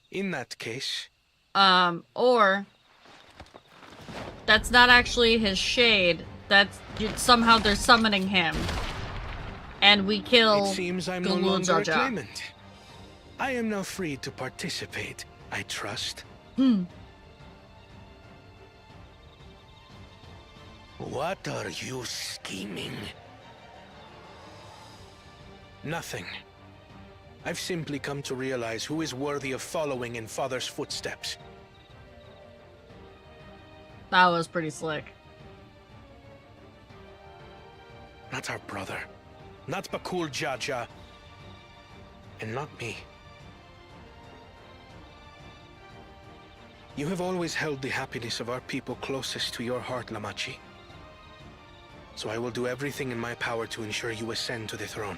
In that case... Or... That's not actually his shade. That's... Somehow they're summoning him. And we kill It seems I'm no Galul longer a Jaja. claimant. I am now free to participate, I trust. What are you scheming? Nothing. I've simply come to realize who is worthy of following in Father's footsteps. That was pretty slick. Not our brother. Not Bakul Jaja. And not me. You have always held the happiness of our people closest to your heart, Lamachi. So I will do everything in my power to ensure you ascend to the throne.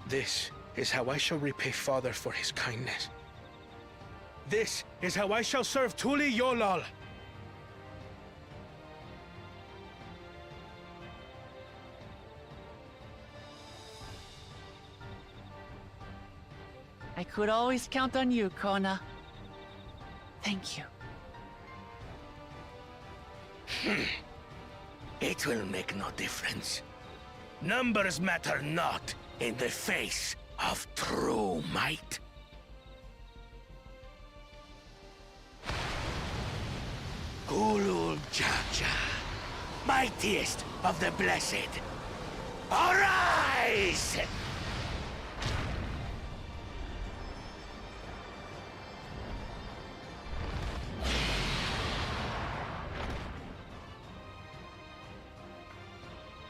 This is how I shall repay Father for his kindness. This is how I shall serve Tuli Yolal. I could always count on you, Kona. Thank you. It will make no difference. Numbers matter not in the face of true might. Gulul Jaja, mightiest of the blessed, arise!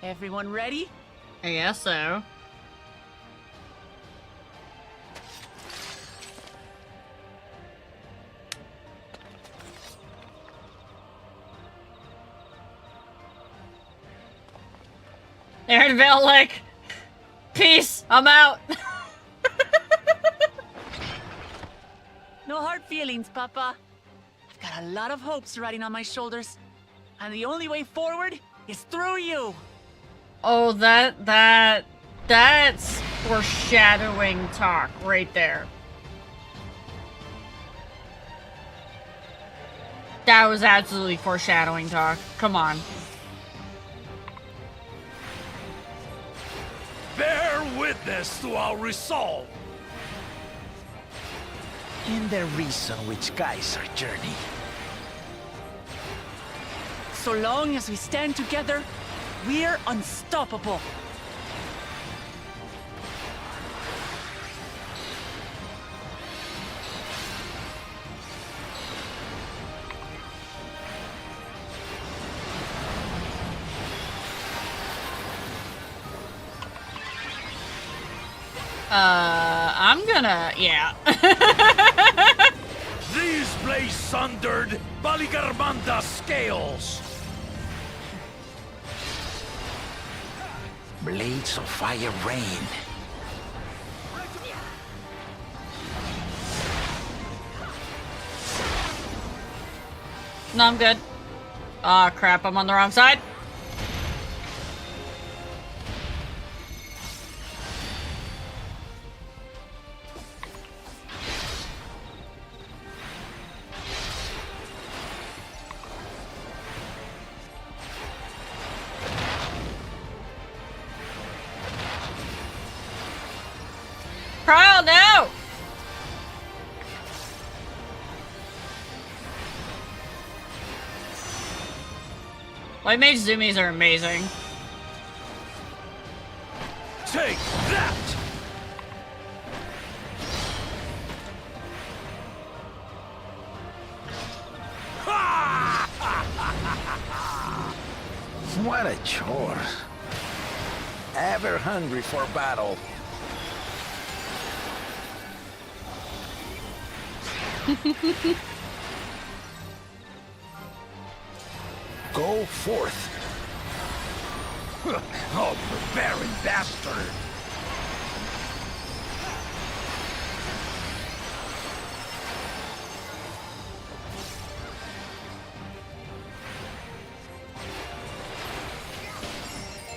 Everyone ready? I guess so. Aaron Vale, like, peace, I'm out. No hard feelings, Papa. I've got a lot of hopes riding on my shoulders, and the only way forward is through you. Oh, that's foreshadowing talk right there. That was absolutely foreshadowing talk. Come on. Bear witness to our resolve. In the reason which guides our journey. So long as we stand together, we're unstoppable. I'm gonna, yeah. These blaze sundered Baligarmanda scales. Blades of fire rain. No, I'm good. Aw, crap, I'm on the wrong side. Trial now! White Mage Zoomies are amazing. Take that! What a chore. Ever hungry for battle. Go forth. Oh, barbarian bastard!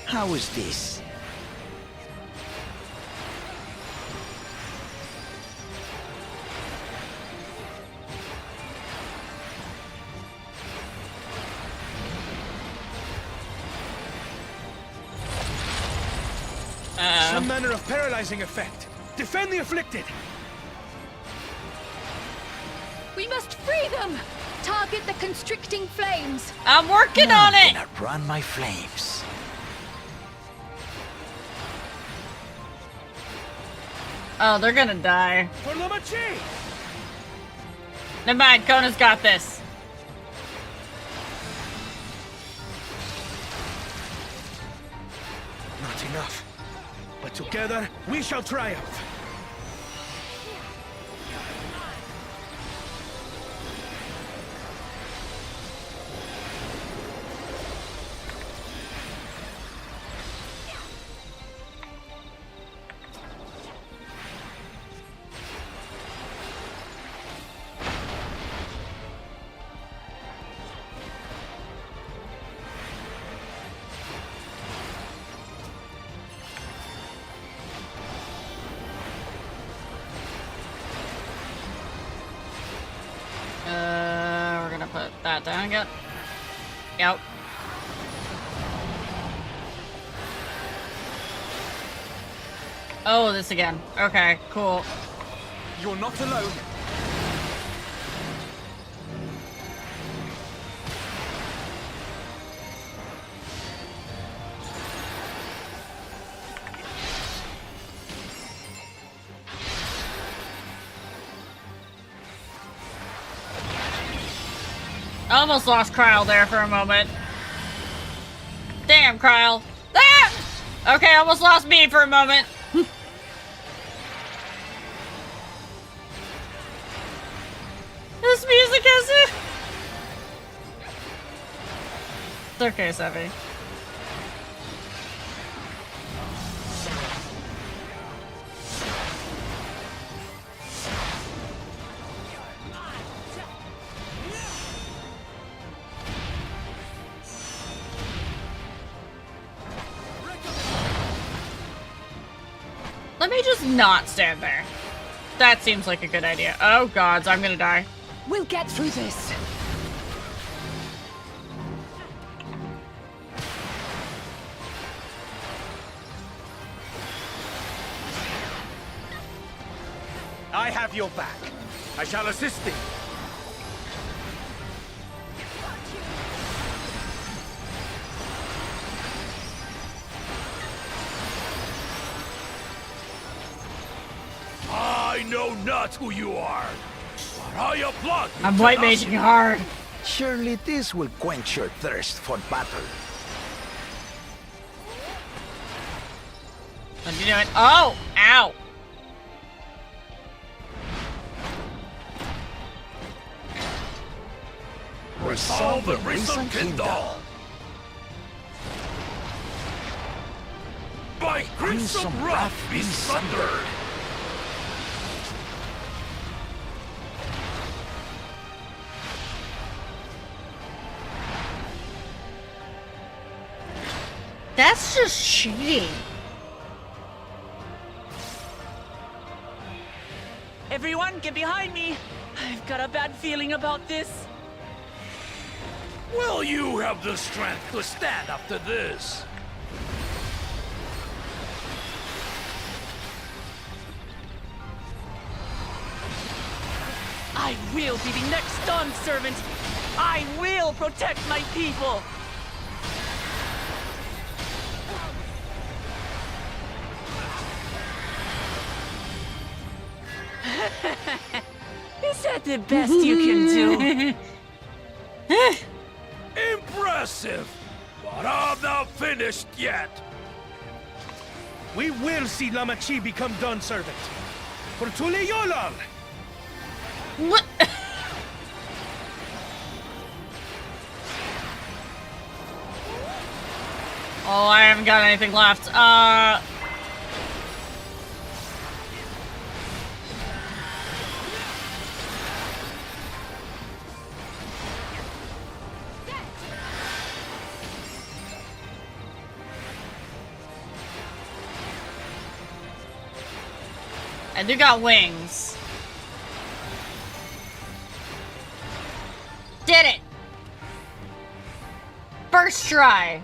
How is this? some manner of paralyzing effect. Defend the afflicted! We must free them! Target the constricting flames! I'm working on it! Gonna run my flames. Oh, they're gonna die. For Lamachi! Never mind, Kona's got this. Not enough. But together, we shall triumph. We're gonna put that down again. Yep. Oh, this again. Okay, cool. You're not alone. I almost lost Kryle there for a moment. Damn, Kryle. Ah! Okay, I almost lost me for a moment. This music is it. It's okay, Sevi. Let me just not stand there. That seems like a good idea. Oh gods, I'm gonna die. We'll get through this. I have your back. I shall assist thee. I know not who you are, but I applaud you. I'm white maging hard. Surely this will quench your thirst for battle. What are you doing? Oh! Ow! Resolve the Risen Kindle. By crimson wrath be sundered. That's just cheating. Everyone, get behind me! I've got a bad feeling about this. Will you have the strength to stand up to this? I will be the next Dawn servant! I will protect my people! Is that the best you can do? Impressive! But I'm not finished yet. We will see Lamachi become Dawn servant. For Tule Yolal! What? Oh, I haven't got anything left. I do got wings. Did it! First try!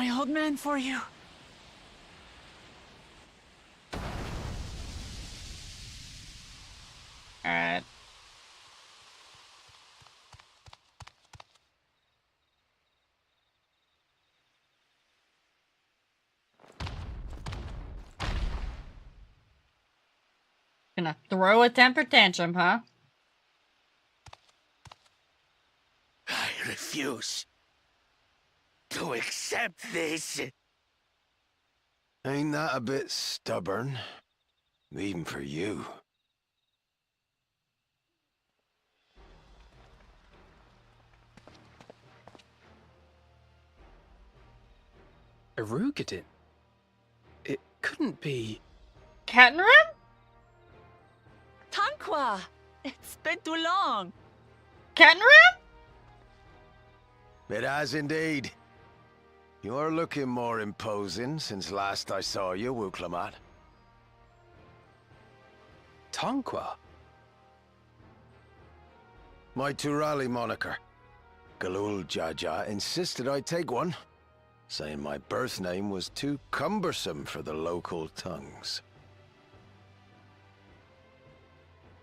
my old man for you. Alright. Gonna throw a temper tantrum, huh? I refuse to accept this. Ain't that a bit stubborn? Even for you. Erugadin? It couldn't be... Catnrim? Tanqua! It's been too long. Catnrim? It has indeed. You're looking more imposing since last I saw you, Wuklamat. Tanqua? My Turali moniker. Galul Jaja insisted I take one, saying my birth name was too cumbersome for the local tongues.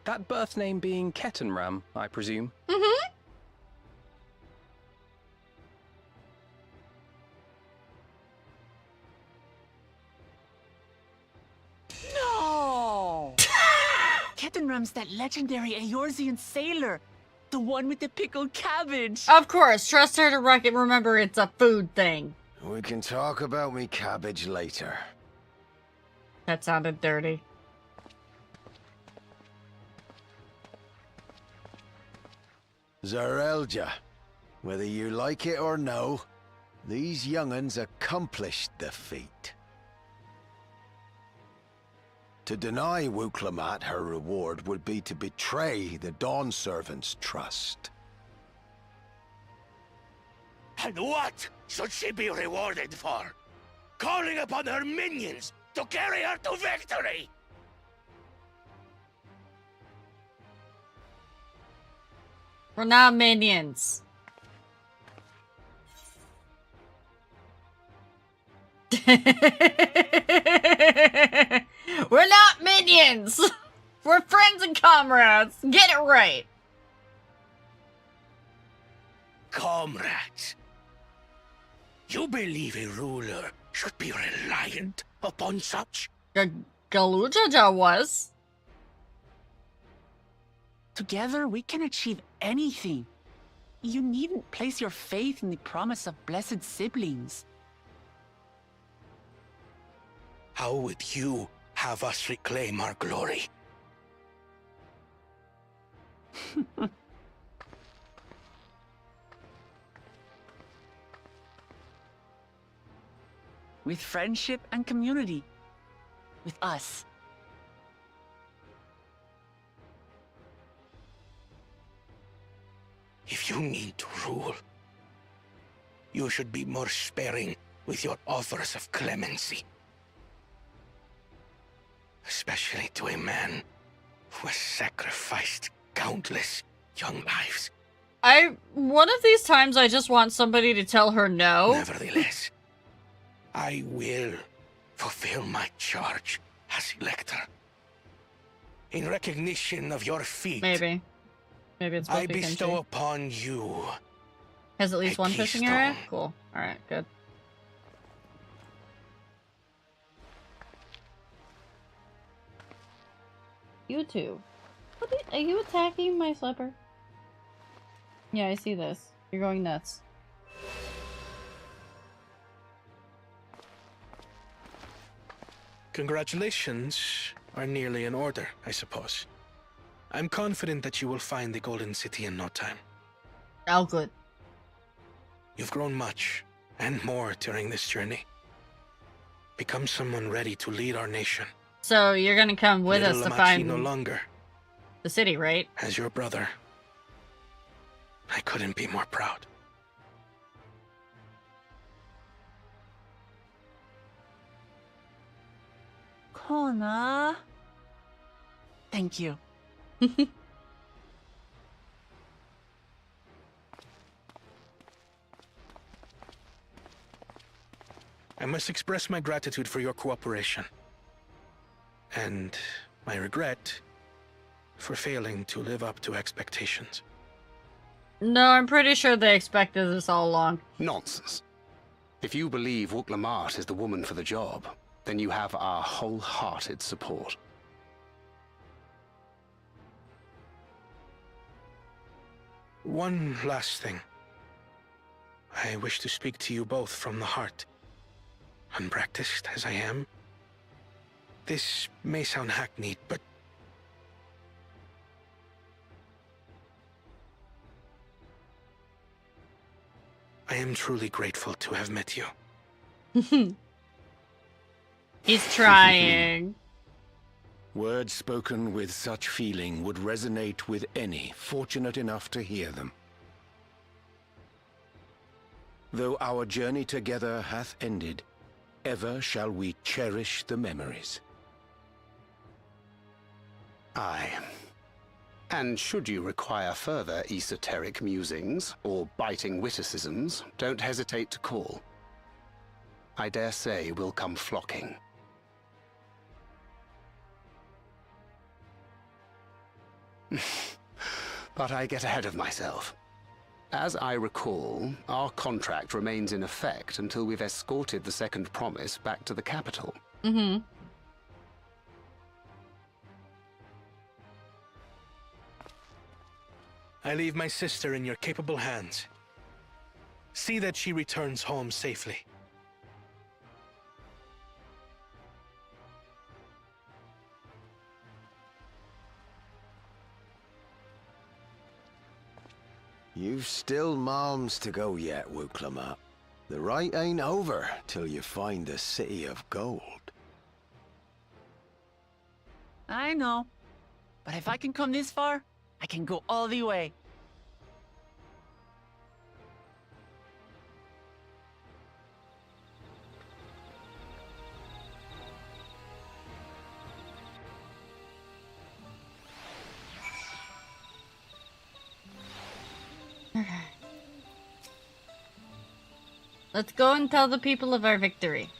That birth name being Ketenram, I presume? Mm-hmm. No! Ketenram's that legendary Eorzean sailor. The one with the pickled cabbage. Of course, trust her to remember it's a food thing. We can talk about me cabbage later. That sounded dirty. Zarelja, whether you like it or no, these young'uns accomplished the feat. To deny Wuklamat her reward would be to betray the Dawn Servant's trust. And what should she be rewarded for? Calling upon her minions to carry her to victory! We're not minions. We're not minions! We're friends and comrades! Get it right! Comrades, you believe a ruler should be reliant upon such? Galujaja was. Together, we can achieve anything. You needn't place your faith in the promise of blessed siblings. How would you have us reclaim our glory? With friendship and community. With us. If you need to rule, you should be more sparing with your offers of clemency. Especially to a man who has sacrificed countless young lives. One of these times I just want somebody to tell her no. Nevertheless, I will fulfill my charge as Elector. In recognition of your feat, Maybe it's I Buffy bestow Country. upon you Has at least a one fishing keystone. area? Cool. Alright, good. You two. Are you attacking my slipper? Yeah, I see this. You're going nuts. Congratulations are nearly in order, I suppose. I'm confident that you will find the Golden City in no time. Oh, good. You've grown much, and more during this journey. Become someone ready to lead our nation. So you're gonna come with us Little to Lamachi find no longer. the city, right? As your brother, I couldn't be more proud. Kona. Thank you. I must express my gratitude for your cooperation. And my regret for failing to live up to expectations. No, I'm pretty sure they expected this all along. Nonsense. If you believe Wuk-Lamat is the woman for the job, then you have our wholehearted support. One last thing. I wish to speak to you both from the heart. Unpracticed as I am, this may sound hackneyed, but I am truly grateful to have met you. He's trying. Words spoken with such feeling would resonate with any fortunate enough to hear them. Though our journey together hath ended, ever shall we cherish the memories. Aye. And should you require further esoteric musings or biting witticisms, don't hesitate to call. I dare say we'll come flocking. But I get ahead of myself. As I recall, our contract remains in effect until we've escorted the second promise back to the capital. Mm-hmm. I leave my sister in your capable hands. See that she returns home safely. You've still miles to go yet, Wuk-Lamat. The ride ain't over till you find the City of Gold. I know. But if I can come this far, I can go all the way. Let's go and tell the people of our victory.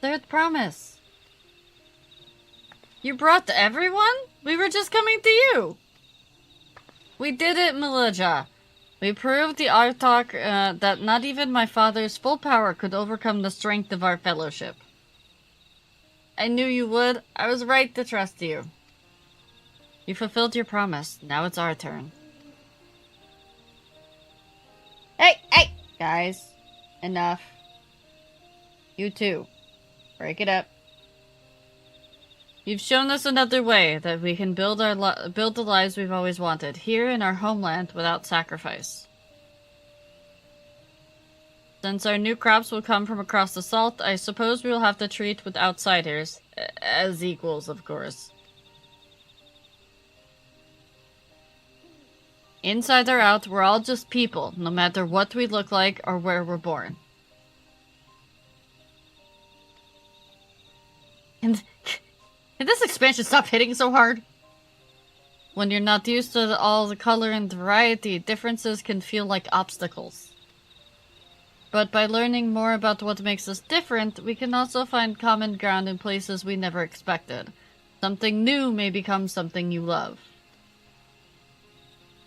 Third promise. You brought everyone? We were just coming to you. We did it, Melija. We proved the Artok that not even my father's full power could overcome the strength of our fellowship. I knew you would. I was right to trust you. You fulfilled your promise. Now it's our turn. Hey, hey! Guys, enough. You too. Break it up. You've shown us another way that we can build build the lives we've always wanted, here in our homeland without sacrifice. Since our new crops will come from across the salt, I suppose we will have to treat with outsiders, as equals, of course. Inside or out, we're all just people, no matter what we look like or where we're born. And can this expansion stop hitting so hard? When you're not used to all the color and variety, differences can feel like obstacles. But by learning more about what makes us different, we can also find common ground in places we never expected. Something new may become something you love.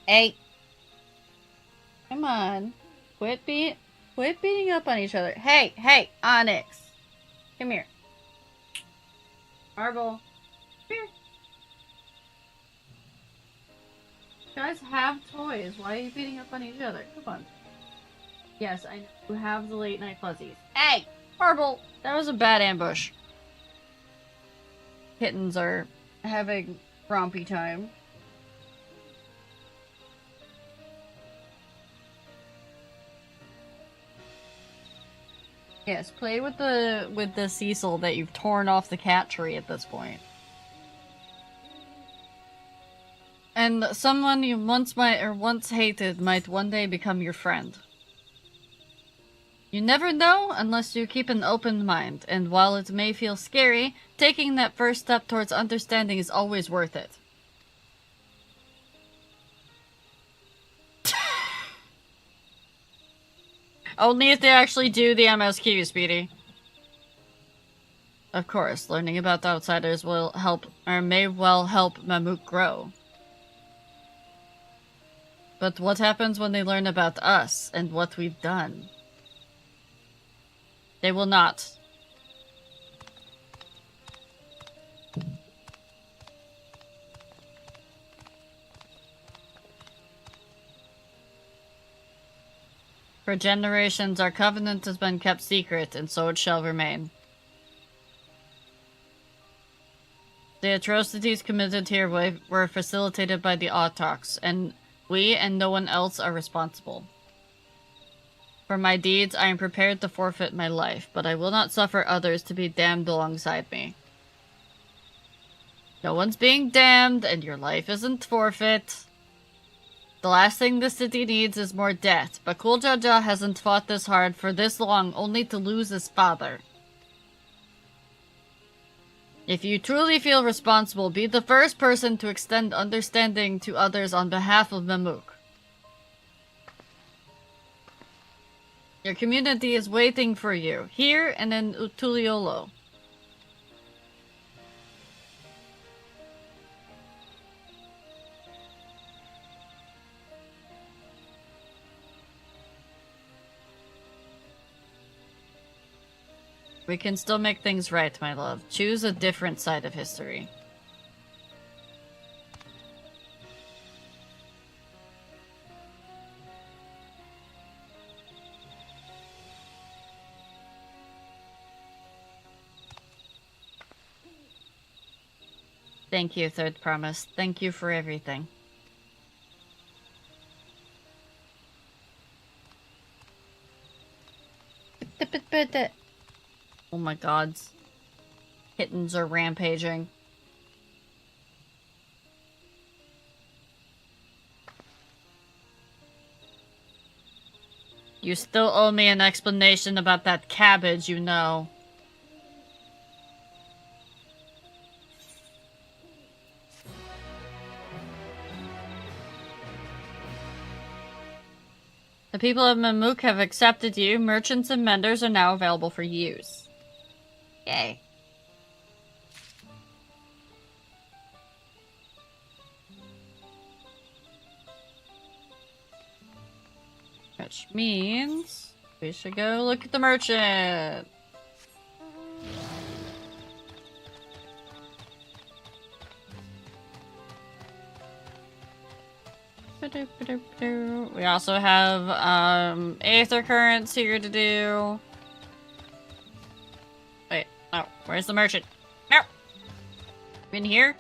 Hey. Come on. Quit beating up on each other. Hey, hey, Onyx. Come here. Marble. Come here. You guys have toys. Why are you beating up on each other? Come on. Yes, I know you have the late night fuzzies. Hey! Marble! That was a bad ambush. Kittens are having rompy time. Yes, play with the Cecil that you've torn off the cat tree at this point. And someone you once hated might one day become your friend. You never know unless you keep an open mind, and while it may feel scary, taking that first step towards understanding is always worth it. Only if they actually do the MSQ, Speedy. Of course, learning about the outsiders will help, or may well help Mamook grow. But what happens when they learn about us and what we've done? They will not. For generations, our covenant has been kept secret, and so it shall remain. The atrocities committed here were facilitated by the Autochs, and we and no one else are responsible. For my deeds, I am prepared to forfeit my life, but I will not suffer others to be damned alongside me. No one's being damned, and your life isn't forfeit. The last thing the city needs is more death, but Kuljaja hasn't fought this hard for this long only to lose his father. If you truly feel responsible, be the first person to extend understanding to others on behalf of Mamook. Your community is waiting for you, here and in Utuliolo. We can still make things right, my love. Choose a different side of history. Thank you, Third Promise. Thank you for everything. Oh my gods. Kittens are rampaging. You still owe me an explanation about that cabbage, you know. The people of Mamook have accepted you. Merchants and menders are now available for use. Yay. Which means we should go look at the merchant. We also have Aether Currents here to do. Wait, oh, where's the merchant? No! In here?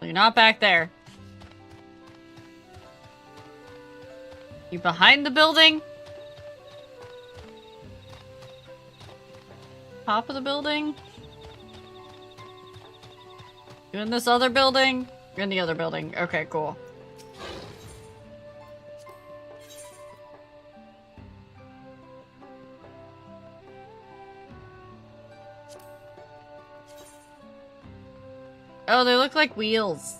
You're not back there. You behind the building? Top of the building? You in this other building? You're in the other building. Okay, cool. Oh, they look like wheels.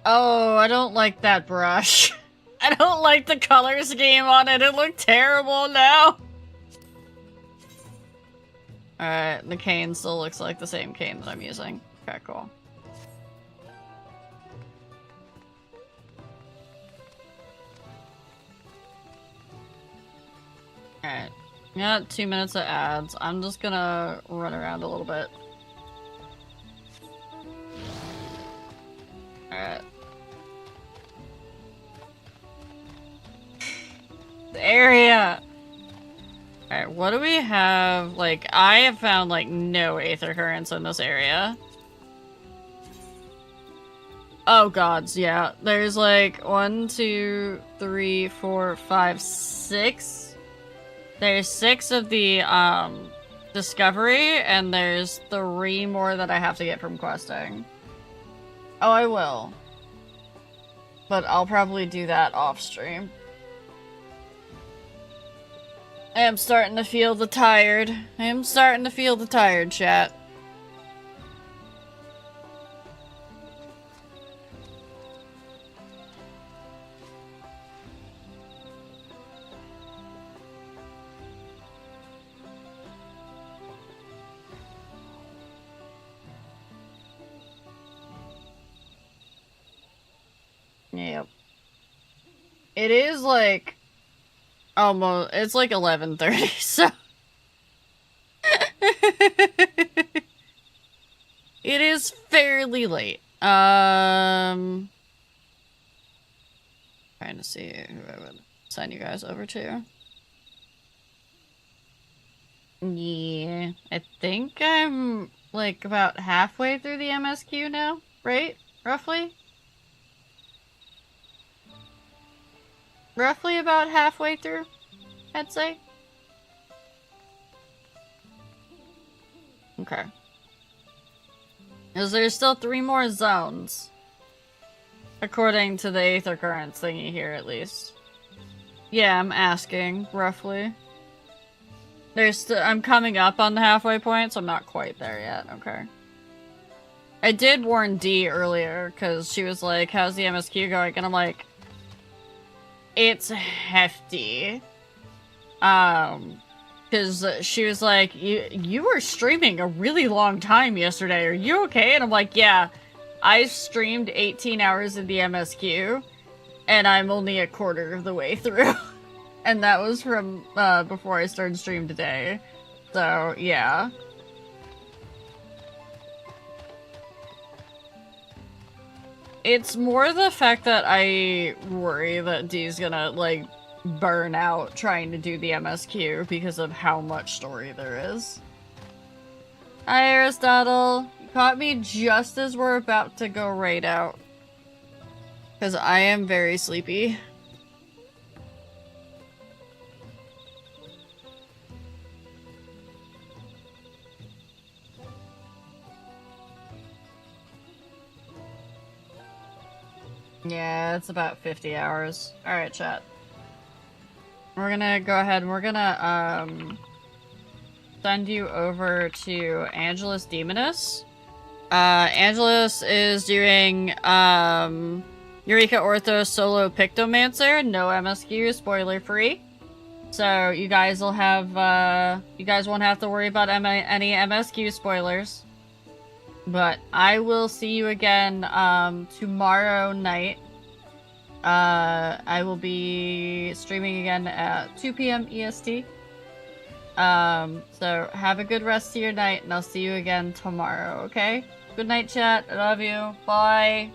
Oh, I don't like that brush. I don't like the color scheme on it. It looked terrible now. Alright, the cane still looks like the same cane that I'm using. Okay, cool. Alright. Got 2 minutes of ads. I'm just gonna run around a little bit. Alright. The area! Alright, what do we have? Like, I have found, like, no Aether Currents in this area. Oh gods, yeah. There's like 1, 2, 3, 4, 5, 6. There's 6 of the discovery, and there's 3 more that I have to get from questing. Oh, I will. But I'll probably do that off stream. I am starting to feel the tired. I am starting to feel the tired, chat. Yep. It is like almost, it's like 11:30, so it is fairly late. Trying to see who I would send you guys over to. Yeah, I think I'm like about halfway through the MSQ now, right? Roughly? Roughly about halfway through, I'd say. Okay. Because there's still 3 more zones. According to the Aether Currents thingy here, at least. Yeah, I'm asking, roughly. I'm coming up on the halfway point, so I'm not quite there yet. Okay. I did warn Dee earlier, because she was like, how's the MSQ going? And I'm like, it's hefty. Because she was like, you were streaming a really long time yesterday. Are you okay? And I'm like, yeah, I streamed 18 hours of the MSQ, and I'm only a quarter of the way through. And that was from before I started stream today. So, yeah. It's more the fact that I worry that Dee's gonna, like, burn out trying to do the MSQ because of how much story there is. Hi, Aristotle. You caught me just as we're about to go raid out. Because I am very sleepy. Yeah, it's about 50 hours. Alright, chat. We're gonna go ahead and we're gonna, send you over to Angelus Demonus. Angelus is doing, Eureka Orthos Solo Pictomancer, no MSQ, spoiler free. So you guys will have, you guys won't have to worry about any MSQ spoilers. But I will see you again, tomorrow night. I will be streaming again at 2 PM EST. So have a good rest of your night, and I'll see you again tomorrow, okay? Good night, chat. I love you. Bye.